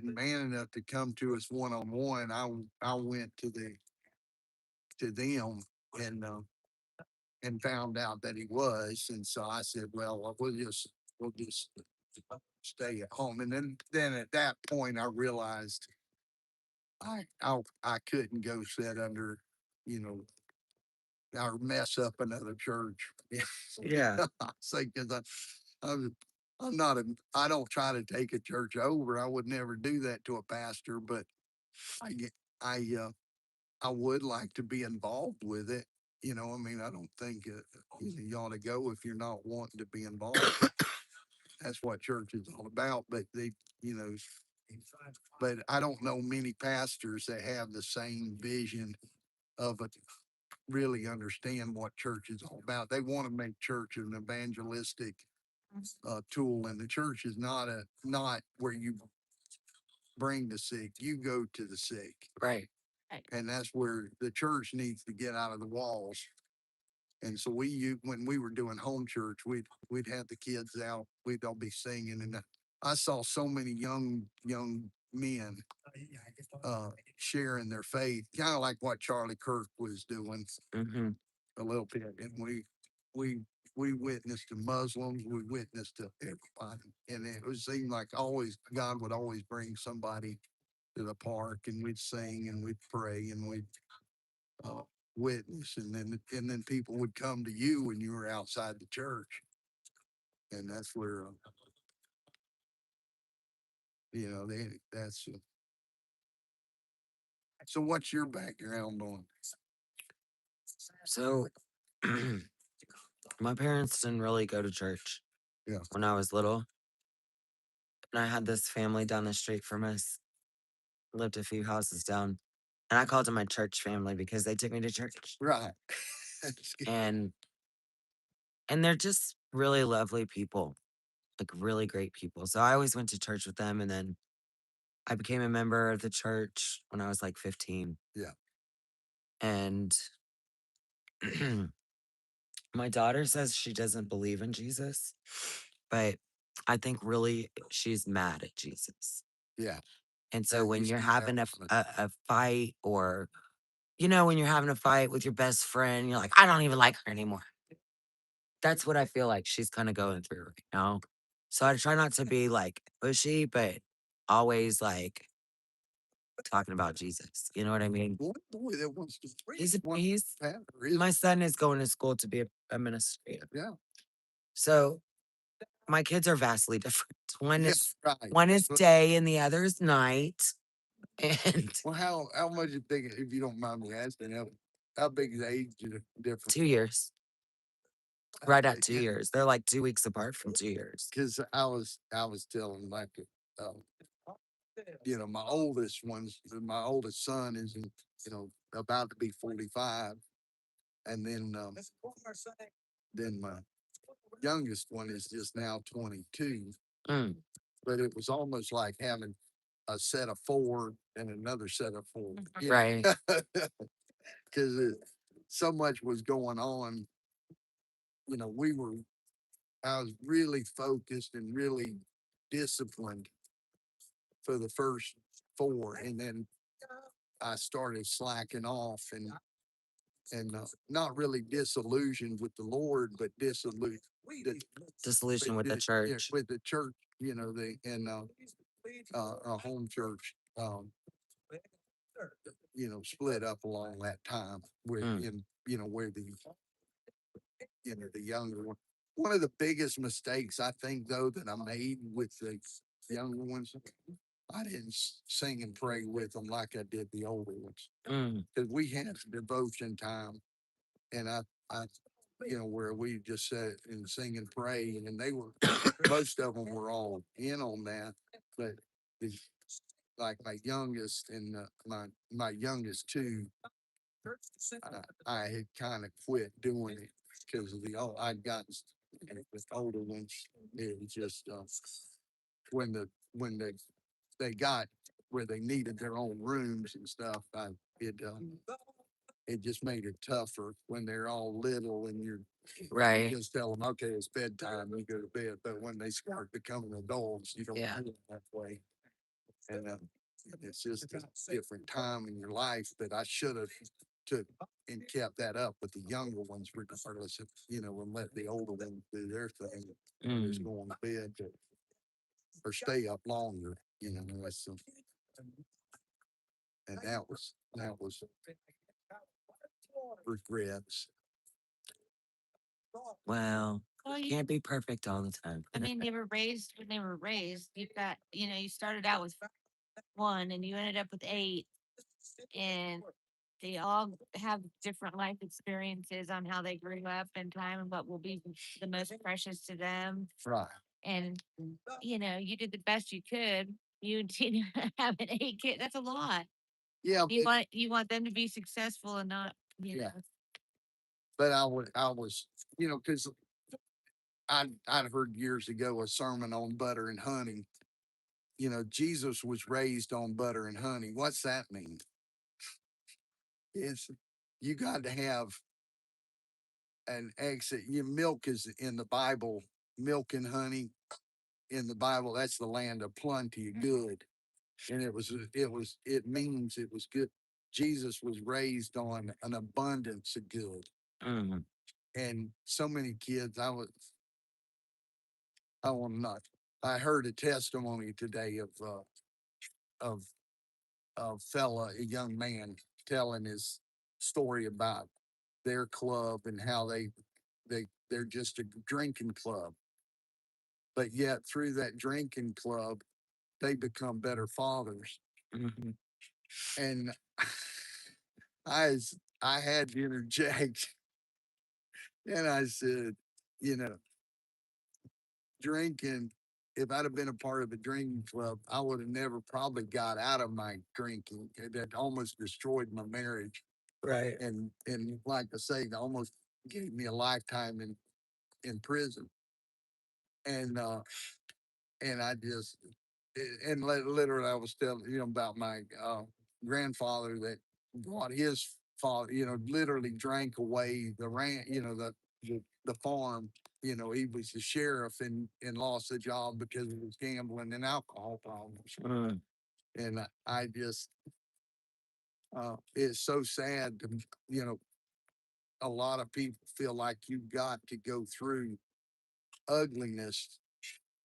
man enough to come to us one on one. I went to them and found out that he was, and so I said, well, we'll just stay at home. And then at that point, I realized I couldn't go sit under, or mess up another church. Yeah. I say because I'm not I don't try to take a church over. I would never do that to a pastor, but I get I would like to be involved with it. I mean, I don't think you ought to go if you're not wanting to be involved. That's what church is all about. But you know, but I don't know many pastors that have the same vision of it. Really understand what church is all about. They want to make church an evangelistic tool, and the church is not where you bring the sick. You go to the sick, Right. and that's where the church needs to get out of the walls. And so when we were doing home church, we'd have the kids out. We'd all be singing, and I saw so many young men sharing their faith, kind of like what Charlie Kirk was doing Mm-hmm. a little bit. And we we witnessed to Muslims, we witnessed to everybody, and it was seemed like always God would always bring somebody to the park, and we'd sing and we'd pray and we'd uh, witness, and then people would come to you when you were outside the church, and that's where that's. So, what's your background on? So my parents didn't really go to church. Yeah. When I was little. And I had this family down the street from us, lived a few houses down. And I called them my church family because they took me to church. Right. And they're just really lovely people, like really great people. So I always went to church with them, and then I became a member of the church when I was like 15. Yeah. And my daughter says she doesn't believe in Jesus, but I think really she's mad at Jesus. Yeah. And so That when used you're to be having happening. a fight, or, when you're having a fight with your best friend, you're like, I don't even like her anymore. That's what I feel like she's kind of going through right now. So I try not to be like pushy, but always like talking about Jesus. You know what I mean? One boy that wants to He's, one he's, pastor is my son is going to school to be a minister. yeah. So my kids are vastly different. One Yeah, is right. one is But- day and the other is night. And Well, how much you think, if you don't mind me asking, how big is the age difference? 2 years. Right at Okay, 2 years. They're like 2 weeks apart from 2 years. Because I was telling like my oldest my oldest son is about to be 45, and then my youngest one is just now 22. Mm, But it was almost like having a set of four and another set of four. right. Because so much was going on. I was really focused and really disciplined for the first four, and then I started slacking off and not really disillusioned with the Lord, but Dissolution with the yeah, church. with the church, a home church, split up along that time where Mm. where the younger one. One of the biggest mistakes I think though that I made with the younger ones, I didn't sing and pray with them like I did the older ones. Mm. Because we had devotion time, and I, where we just sat and sing and pray, and they were, most of them were all in on that, but the, like my youngest and my youngest two, I had kind of quit doing it because of I'd gotten with older ones. It was just when they got where they needed their own rooms and stuff. It just made it tougher when they're all little and you Right. just tell them, okay, it's bedtime, you go to bed. But when they start becoming adults, you don't Yeah. do it that way. And it's just a different time in your life that I should have took and kept that up with the younger ones, regardless of, and let the older ones do their thing. Just go on to bed or stay up longer, that's, and that was regrets. Well, Well, can't be perfect all the time. I mean, they were raised when they were raised. You've got, you started out with one and you ended up with 8, and they all have different life experiences on how they grew up in time and what will be the most precious to them. Right. And, you did the best you could. You didn't have an 8 kid. That's a lot. Yeah. You want them to be successful and not, Yeah. But I was, because I'd heard years ago a sermon on butter and honey. Jesus was raised on butter and honey. What's that mean? It's you got to have an exit. Milk is in the Bible, milk and honey in the Bible. That's the land of plenty, good, and it means it was good. Jesus was raised on an abundance of good, Mm. and so many kids. I will not. I heard a testimony today of a young man telling his story about their club and how they're just a drinking club, but yet through that drinking club they become better fathers. Mhm. And I I had to interject, and I said, drinking if I'd have been a part of a drinking club, I would have never probably got out of my drinking. That almost destroyed my marriage. Right. And like I say, it almost gave me a lifetime in prison. And and I just and literally I was telling about my grandfather that brought his father, literally drank away the ranch, the farm. He was the sheriff and lost the job because of his gambling and alcohol problems. And I just it's so sad to, a lot of people feel like you've got to go through ugliness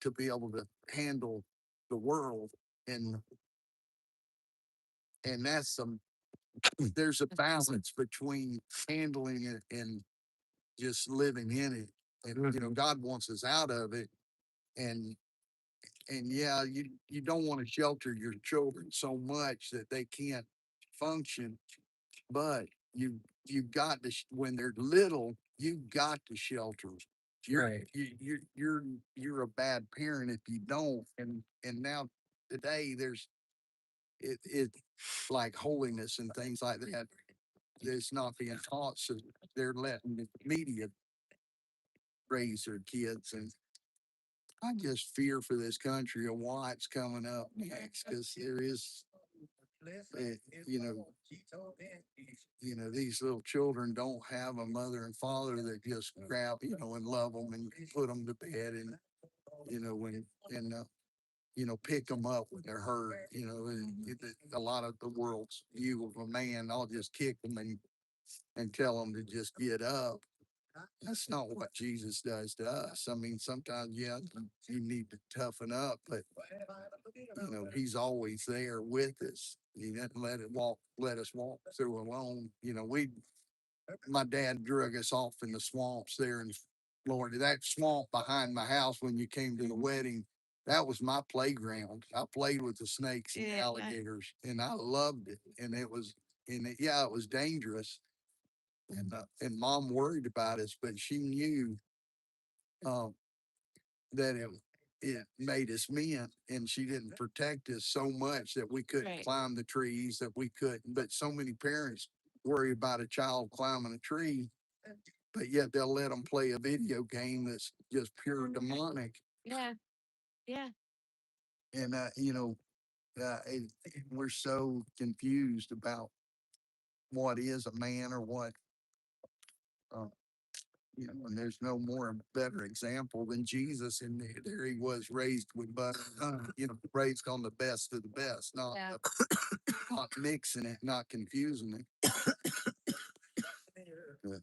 to be able to handle the world. And that's there's a balance between handling it and just living in it. And God wants us out of it. And yeah, you don't want to shelter your children so much that they can't function, but you've got to when they're little, you've got to shelter 'em. Right. You're a bad parent if you don't. And now today it's like holiness and things like that. It's not being taught, so they're letting the media raise their kids. And I just fear for this country and what's coming up next, because there is, eh, you know, these little children don't have a mother and father that just grab, and love them and put them to bed, and when and pick them up when they're hurt. A lot of the world's view of a man, I'll just kick them and tell them to just get up. That's not what Jesus does to us. I mean, sometimes, yeah, you need to toughen up, but he's always there with us. He doesn't let us walk through alone. My dad drug us off in the swamps there in Florida. That swamp behind my house when you came to the wedding, that was my playground. I played with the snakes and Yeah. alligators, and I loved it. And yeah, it was dangerous. And mom worried about us, but she knew um, that it made us men, and she didn't protect us so much that we couldn't Right. climb the trees, that we couldn't. But so many parents worry about a child climbing a tree, but yet they'll let them play a video game that's just pure demonic. Yeah. Yeah. And we're so confused about what is a man, or what uh, and there's no more better example than Jesus. And there he was, raised with butter, raised on the best of the best, not Yeah. not mixing it, not confusing it. Yeah.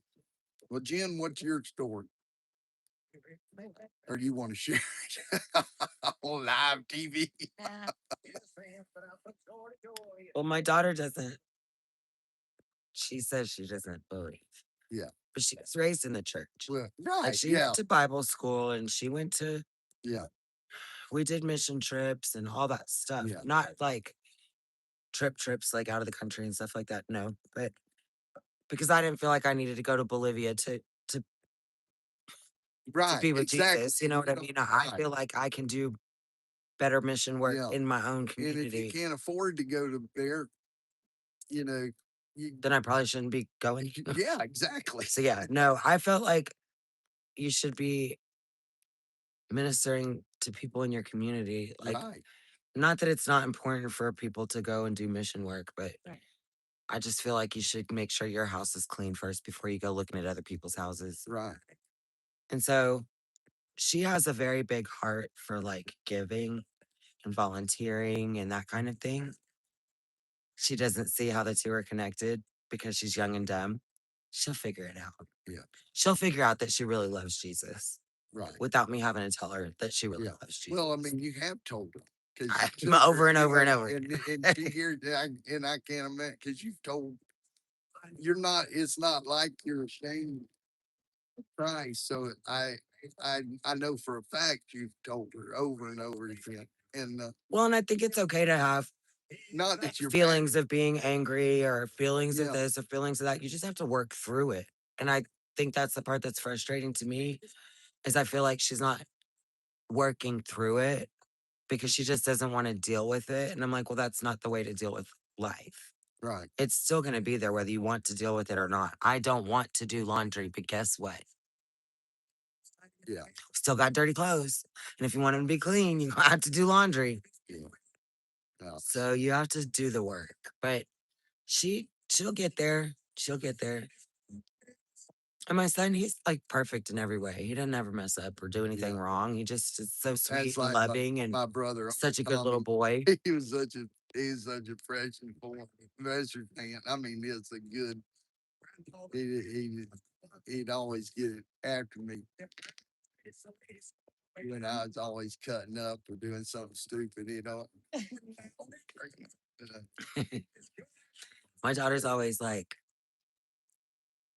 Well, Jen, what's your story? Or do you want to share it on live TV? Yeah. Well, my daughter doesn't. She says she doesn't believe, Yeah. but she was raised in the church. Well, Like right. she Yeah. went to Bible school and she went to. Yeah. We did mission trips and all that stuff. Yeah. Not like trips like out of the country and stuff like that. No, but because I didn't feel like I needed to go to Bolivia to Right. be with Exactly. Jesus. You know what I mean? I feel like I can do better mission work Yeah. in my own And if you community. can't afford to go to there, you Then I probably shouldn't be going. yeah, exactly. So yeah, no, I felt like you should be ministering to people in your community. Like, Right. not that it's not important for people to go and do mission work, but Right. I just feel like you should make sure your house is clean first before you go looking at other people's houses. Right. And so she has a very big heart for like giving and volunteering and that kind of thing. She doesn't see how the two are connected because she's young and dumb. She'll figure it out. Yeah. She'll figure out that she really loves Jesus Right. without me having to tell her that she really Yeah. loves Jesus. Well, I mean, you have told her. Over and over and over. And she hears, and I can't imagine, because you've told, it's not like you're ashamed of Christ. So I know for a fact you've told her over and over again. And Well, and I think it's okay to have not that you're feelings of being angry or feelings Yeah. of this or feelings of that. You just have to work through it. And I think that's the part that's frustrating to me is I feel like she's not working through it because she just doesn't want to deal with it. And I'm like, well, that's not the way to deal with life. Right. It's still going to be there whether you want to deal with it or not. I don't want to do laundry, but guess what? Yeah. Still got dirty clothes. And if you want them to be clean, you have to do laundry. Yeah. So you have to do the work. But she'll get there. She'll get there. And my son, he's like perfect in every way. He doesn't ever mess up or do anything wrong. He just is so sweet That's and like loving and my brother. such a good little Tommy. boy. He's such a freshman boy. Pleasure fan. I mean, it's a good. He'd always get it after me when I was always cutting up or doing something stupid, you know. My daughter's always like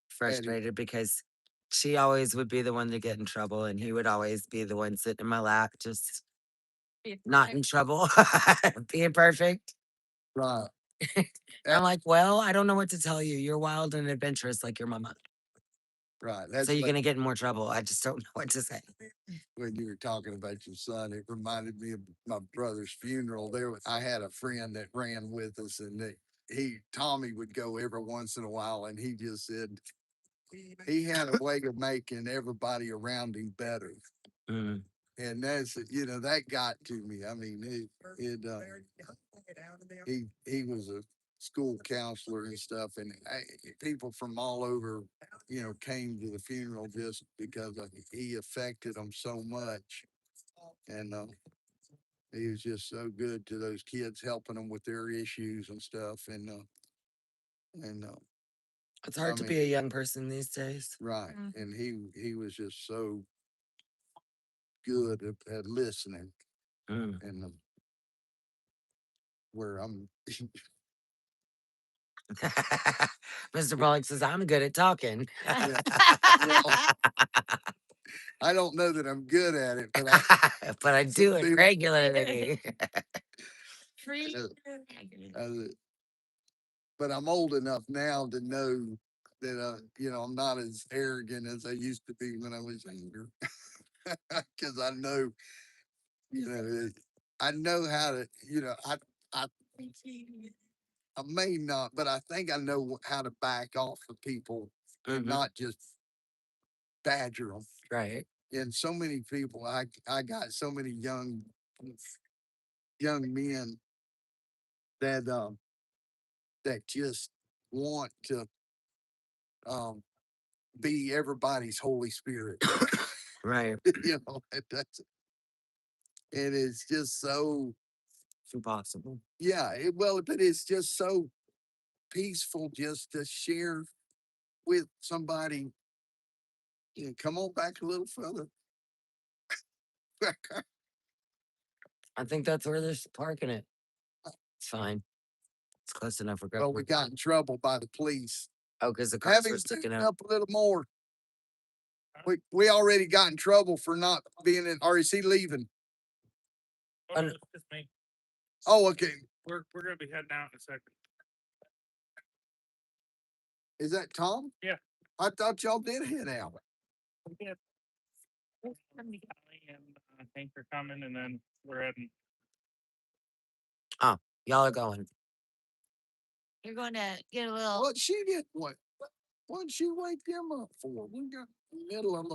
frustrated because she always would be the one to get in trouble and he would always be the one sitting in my lap, just not in trouble, being perfect. Right. And I'm like, well, I don't know what to tell you. You're wild and adventurous like your mama. Right. So you're going to get in more trouble. I just don't know what to say. When you were talking about your son, it reminded me of my brother's funeral. I had a friend that ran with us, and Tommy would go every once in a while, and he just said he had a way of making everybody around him better. Mm. And that's, that got to me. I mean, he was a school counselor and stuff, and people from all over, came to the funeral just because he affected them so much. And he was just so good to those kids, helping them with their issues and stuff. And it's hard to be a young person these days. Right. And he was just so good at listening. And where I'm Mr. Pollock says, I'm good at talking. well, I don't know that I'm good at it, but but I do it regularly. But I'm old enough now to know that I'm not as arrogant as I used to be when I was younger. Because I know, I know how to, I may not, but I think I know how to back off of people and not just badger them. Right. And so many people, I got so many young men that just want to be everybody's Holy Spirit. Right. That's, and it's just so impossible. Yeah, but it's just so peaceful just to share with somebody. Come on back a little further. I think that's where they're parking it. It's fine. It's close enough for Well, we got in trouble by the police. Oh, because the cars Having were sticking up out. a little more. We already got in trouble for not being in. Or is he leaving? Oh, no, it's just me. Oh, okay. We're gonna be heading out in a second. Is that Tom? Yeah. I thought y'all did head out. Yeah. And thanks for coming, and then we're heading. Oh, y'all are going. You're going to get a little. What she did? What did she wake them up for? We got middle of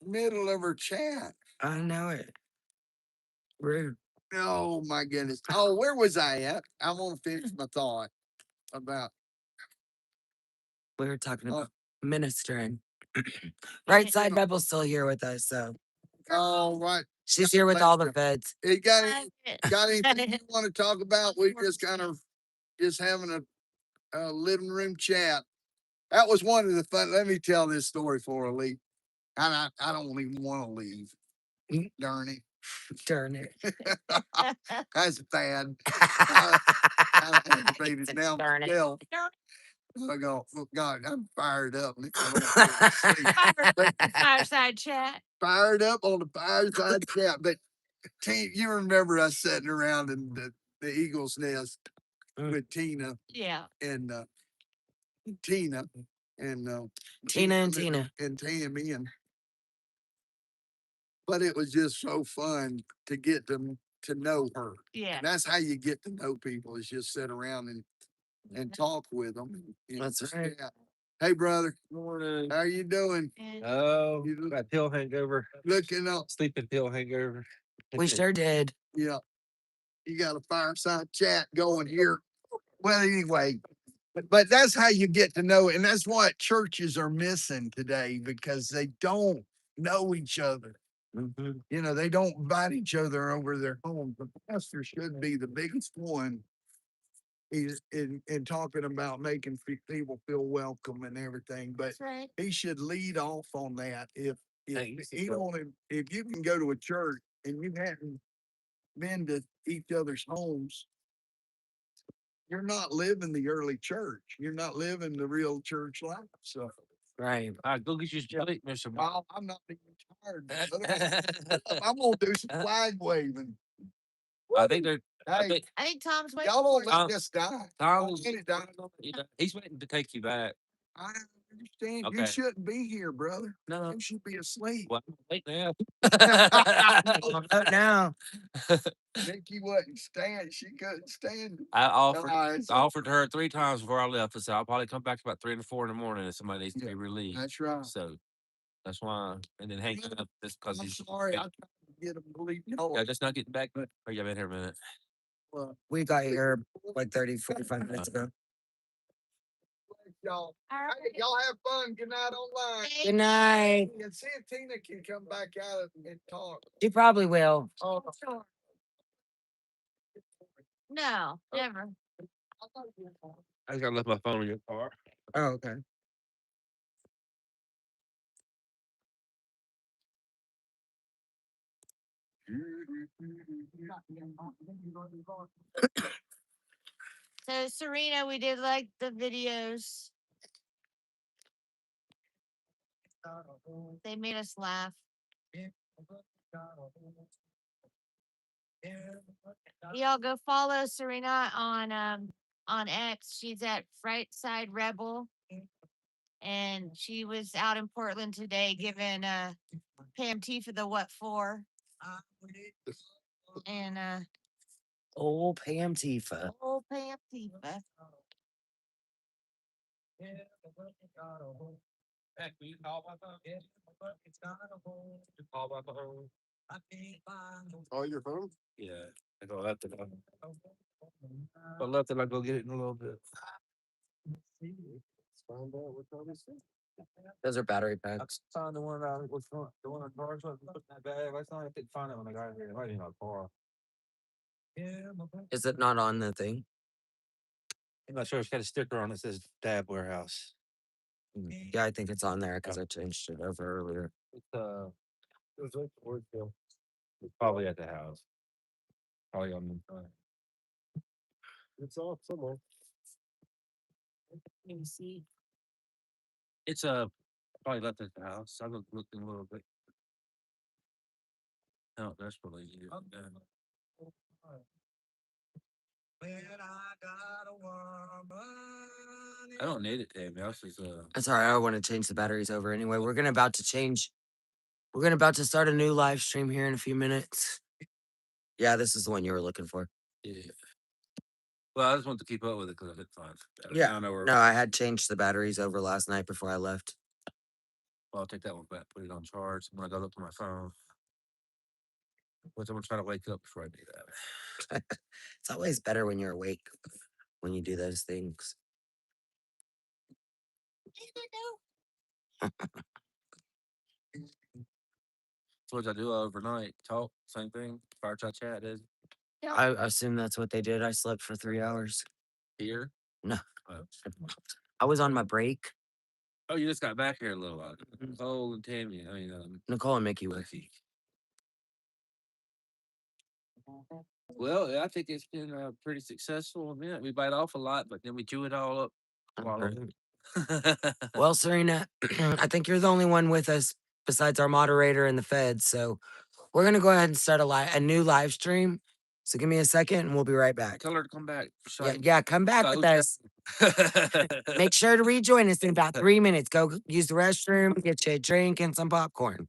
middle of her chat. I know it. Rude. Oh my goodness. Oh, where was I at? I want to finish my thought about. We were talking about ministering. Right side Rebel's still here with us, so. Oh, right. She's here with all the feds. Hey, got anything you want to talk about? We just kind of having a living room chat. That was one of the fun. Let me tell this story for a leave. I don't even want to leave. Darn it. Darn it. That's bad. I aggravated now. Darn it. Well, I go, oh God, I'm fired up. Fireside chat. Fired up on the fireside chat. But you remember us sitting around in the Eagle's Nest with Tina. Yeah. And Tina and Tina and Tina. And Tammy but it was just so fun to get to know her. Yeah. And that's how you get to know people, is just sit around and talk with them. That's right. Yeah. Hey, brother, Morning. how you doing? Oh, You got pill hangover. looking up? Sleeping pill hangover. We sure did. Yeah. You got a fireside chat going here. Well, anyway, but that's how you get to know, and that's what churches are missing today, because they don't know each other. You know, they don't invite each other over their homes. The pastor should be the biggest one. He's in talking about making people feel welcome and everything, but That's right. he should lead off on that. If Thanks, he bro. don't, if you can go to a church and you hadn't been to each other's homes, you're not living the early church. You're not living the real church life. So Right. All right, go get your jelly, Mr. Bob. I'm not even tired. Brother. I'm gonna do some flag waving. I think they're. Hey, I think Tom's waiting. y'all don't let Tom- this die. Tom, Don't let it die. he's waiting to take you back. I understand. You Okay. shouldn't be here, brother. No. You should be asleep. Well, wait now. Now. Nikki wasn't stand. She couldn't stand it. I offered Guys, offered her 3 times before I left. I said I'll probably come back about 3 or 4 in the morning if somebody needs to Yeah, be relieved. that's right. So that's why. And then hang up just because I'm he's sorry. I tried to get them to leave y'all. yeah, just not getting back. Oh, you been here a minute. We got here like 30, 45 minutes ago. Y'all, All right. hey, y'all have fun. Good night online. Good night. And see if Tina can come back out and talk. She probably will. Oh, No, never. I just gotta left my phone in your car. Oh, okay. So Serena, we did like the videos. They made us laugh. Y'all go follow Serena on X. She's at Fright Side Rebel. And she was out in Portland today giving Pam Tifa the what for. And Old Pam Tifa. old Pam Tifa. Heck, will you call my phone? You call my phone. oh, your phone? Yeah, I go left it. If I left it, I'll go get it in a little bit. Those are battery packs. Found the one around what's the one on cars. Put in that bag. Last night I couldn't find it when I got here. It might be in our car. Is it not on the thing? I'm not sure. It's got a sticker on it that says Dab Warehouse. Yeah, I think it's on there because I changed it over earlier. It's it was like Ortville. It's probably at the house. Probably on the. It's off somewhere. Let me see. It's probably left at the house. I looked a little bit. No, that's probably you. I don't need it, Dave. Else is That's all right. I want to change the batteries over anyway. We're about to start a new live stream here in a few minutes. Yeah, this is the one you were looking for. yeah. Well, I just want to keep up with it because I did find. Yeah. I don't know where. No, I had changed the batteries over last night before I left. Well, I'll take that one back. Put it on charge. I'm gonna go look at my phone. Which I'm gonna try to wake up before I do that. It's always better when you're awake when you do those things. So what I do overnight? Talk, same thing. Fireside chat is I assume that's what they did. I slept for 3 hours. here. No, Oh. I was on my break. Oh, you just got back here a little while. Oh, and Tammy. I mean, Nicole and Mickey were. well, I think it's been pretty successful. Yeah, we bite off a lot, but then we chew it all up. Well, Serena, I think you're the only one with us besides our moderator and the feds. So we're going to go ahead and start a new live stream. So give me a second and we'll be right back. Tell her to come back. Yeah, come back with us. Make sure to rejoin us in about 3 minutes. Go use the restroom, get you a drink and some popcorn.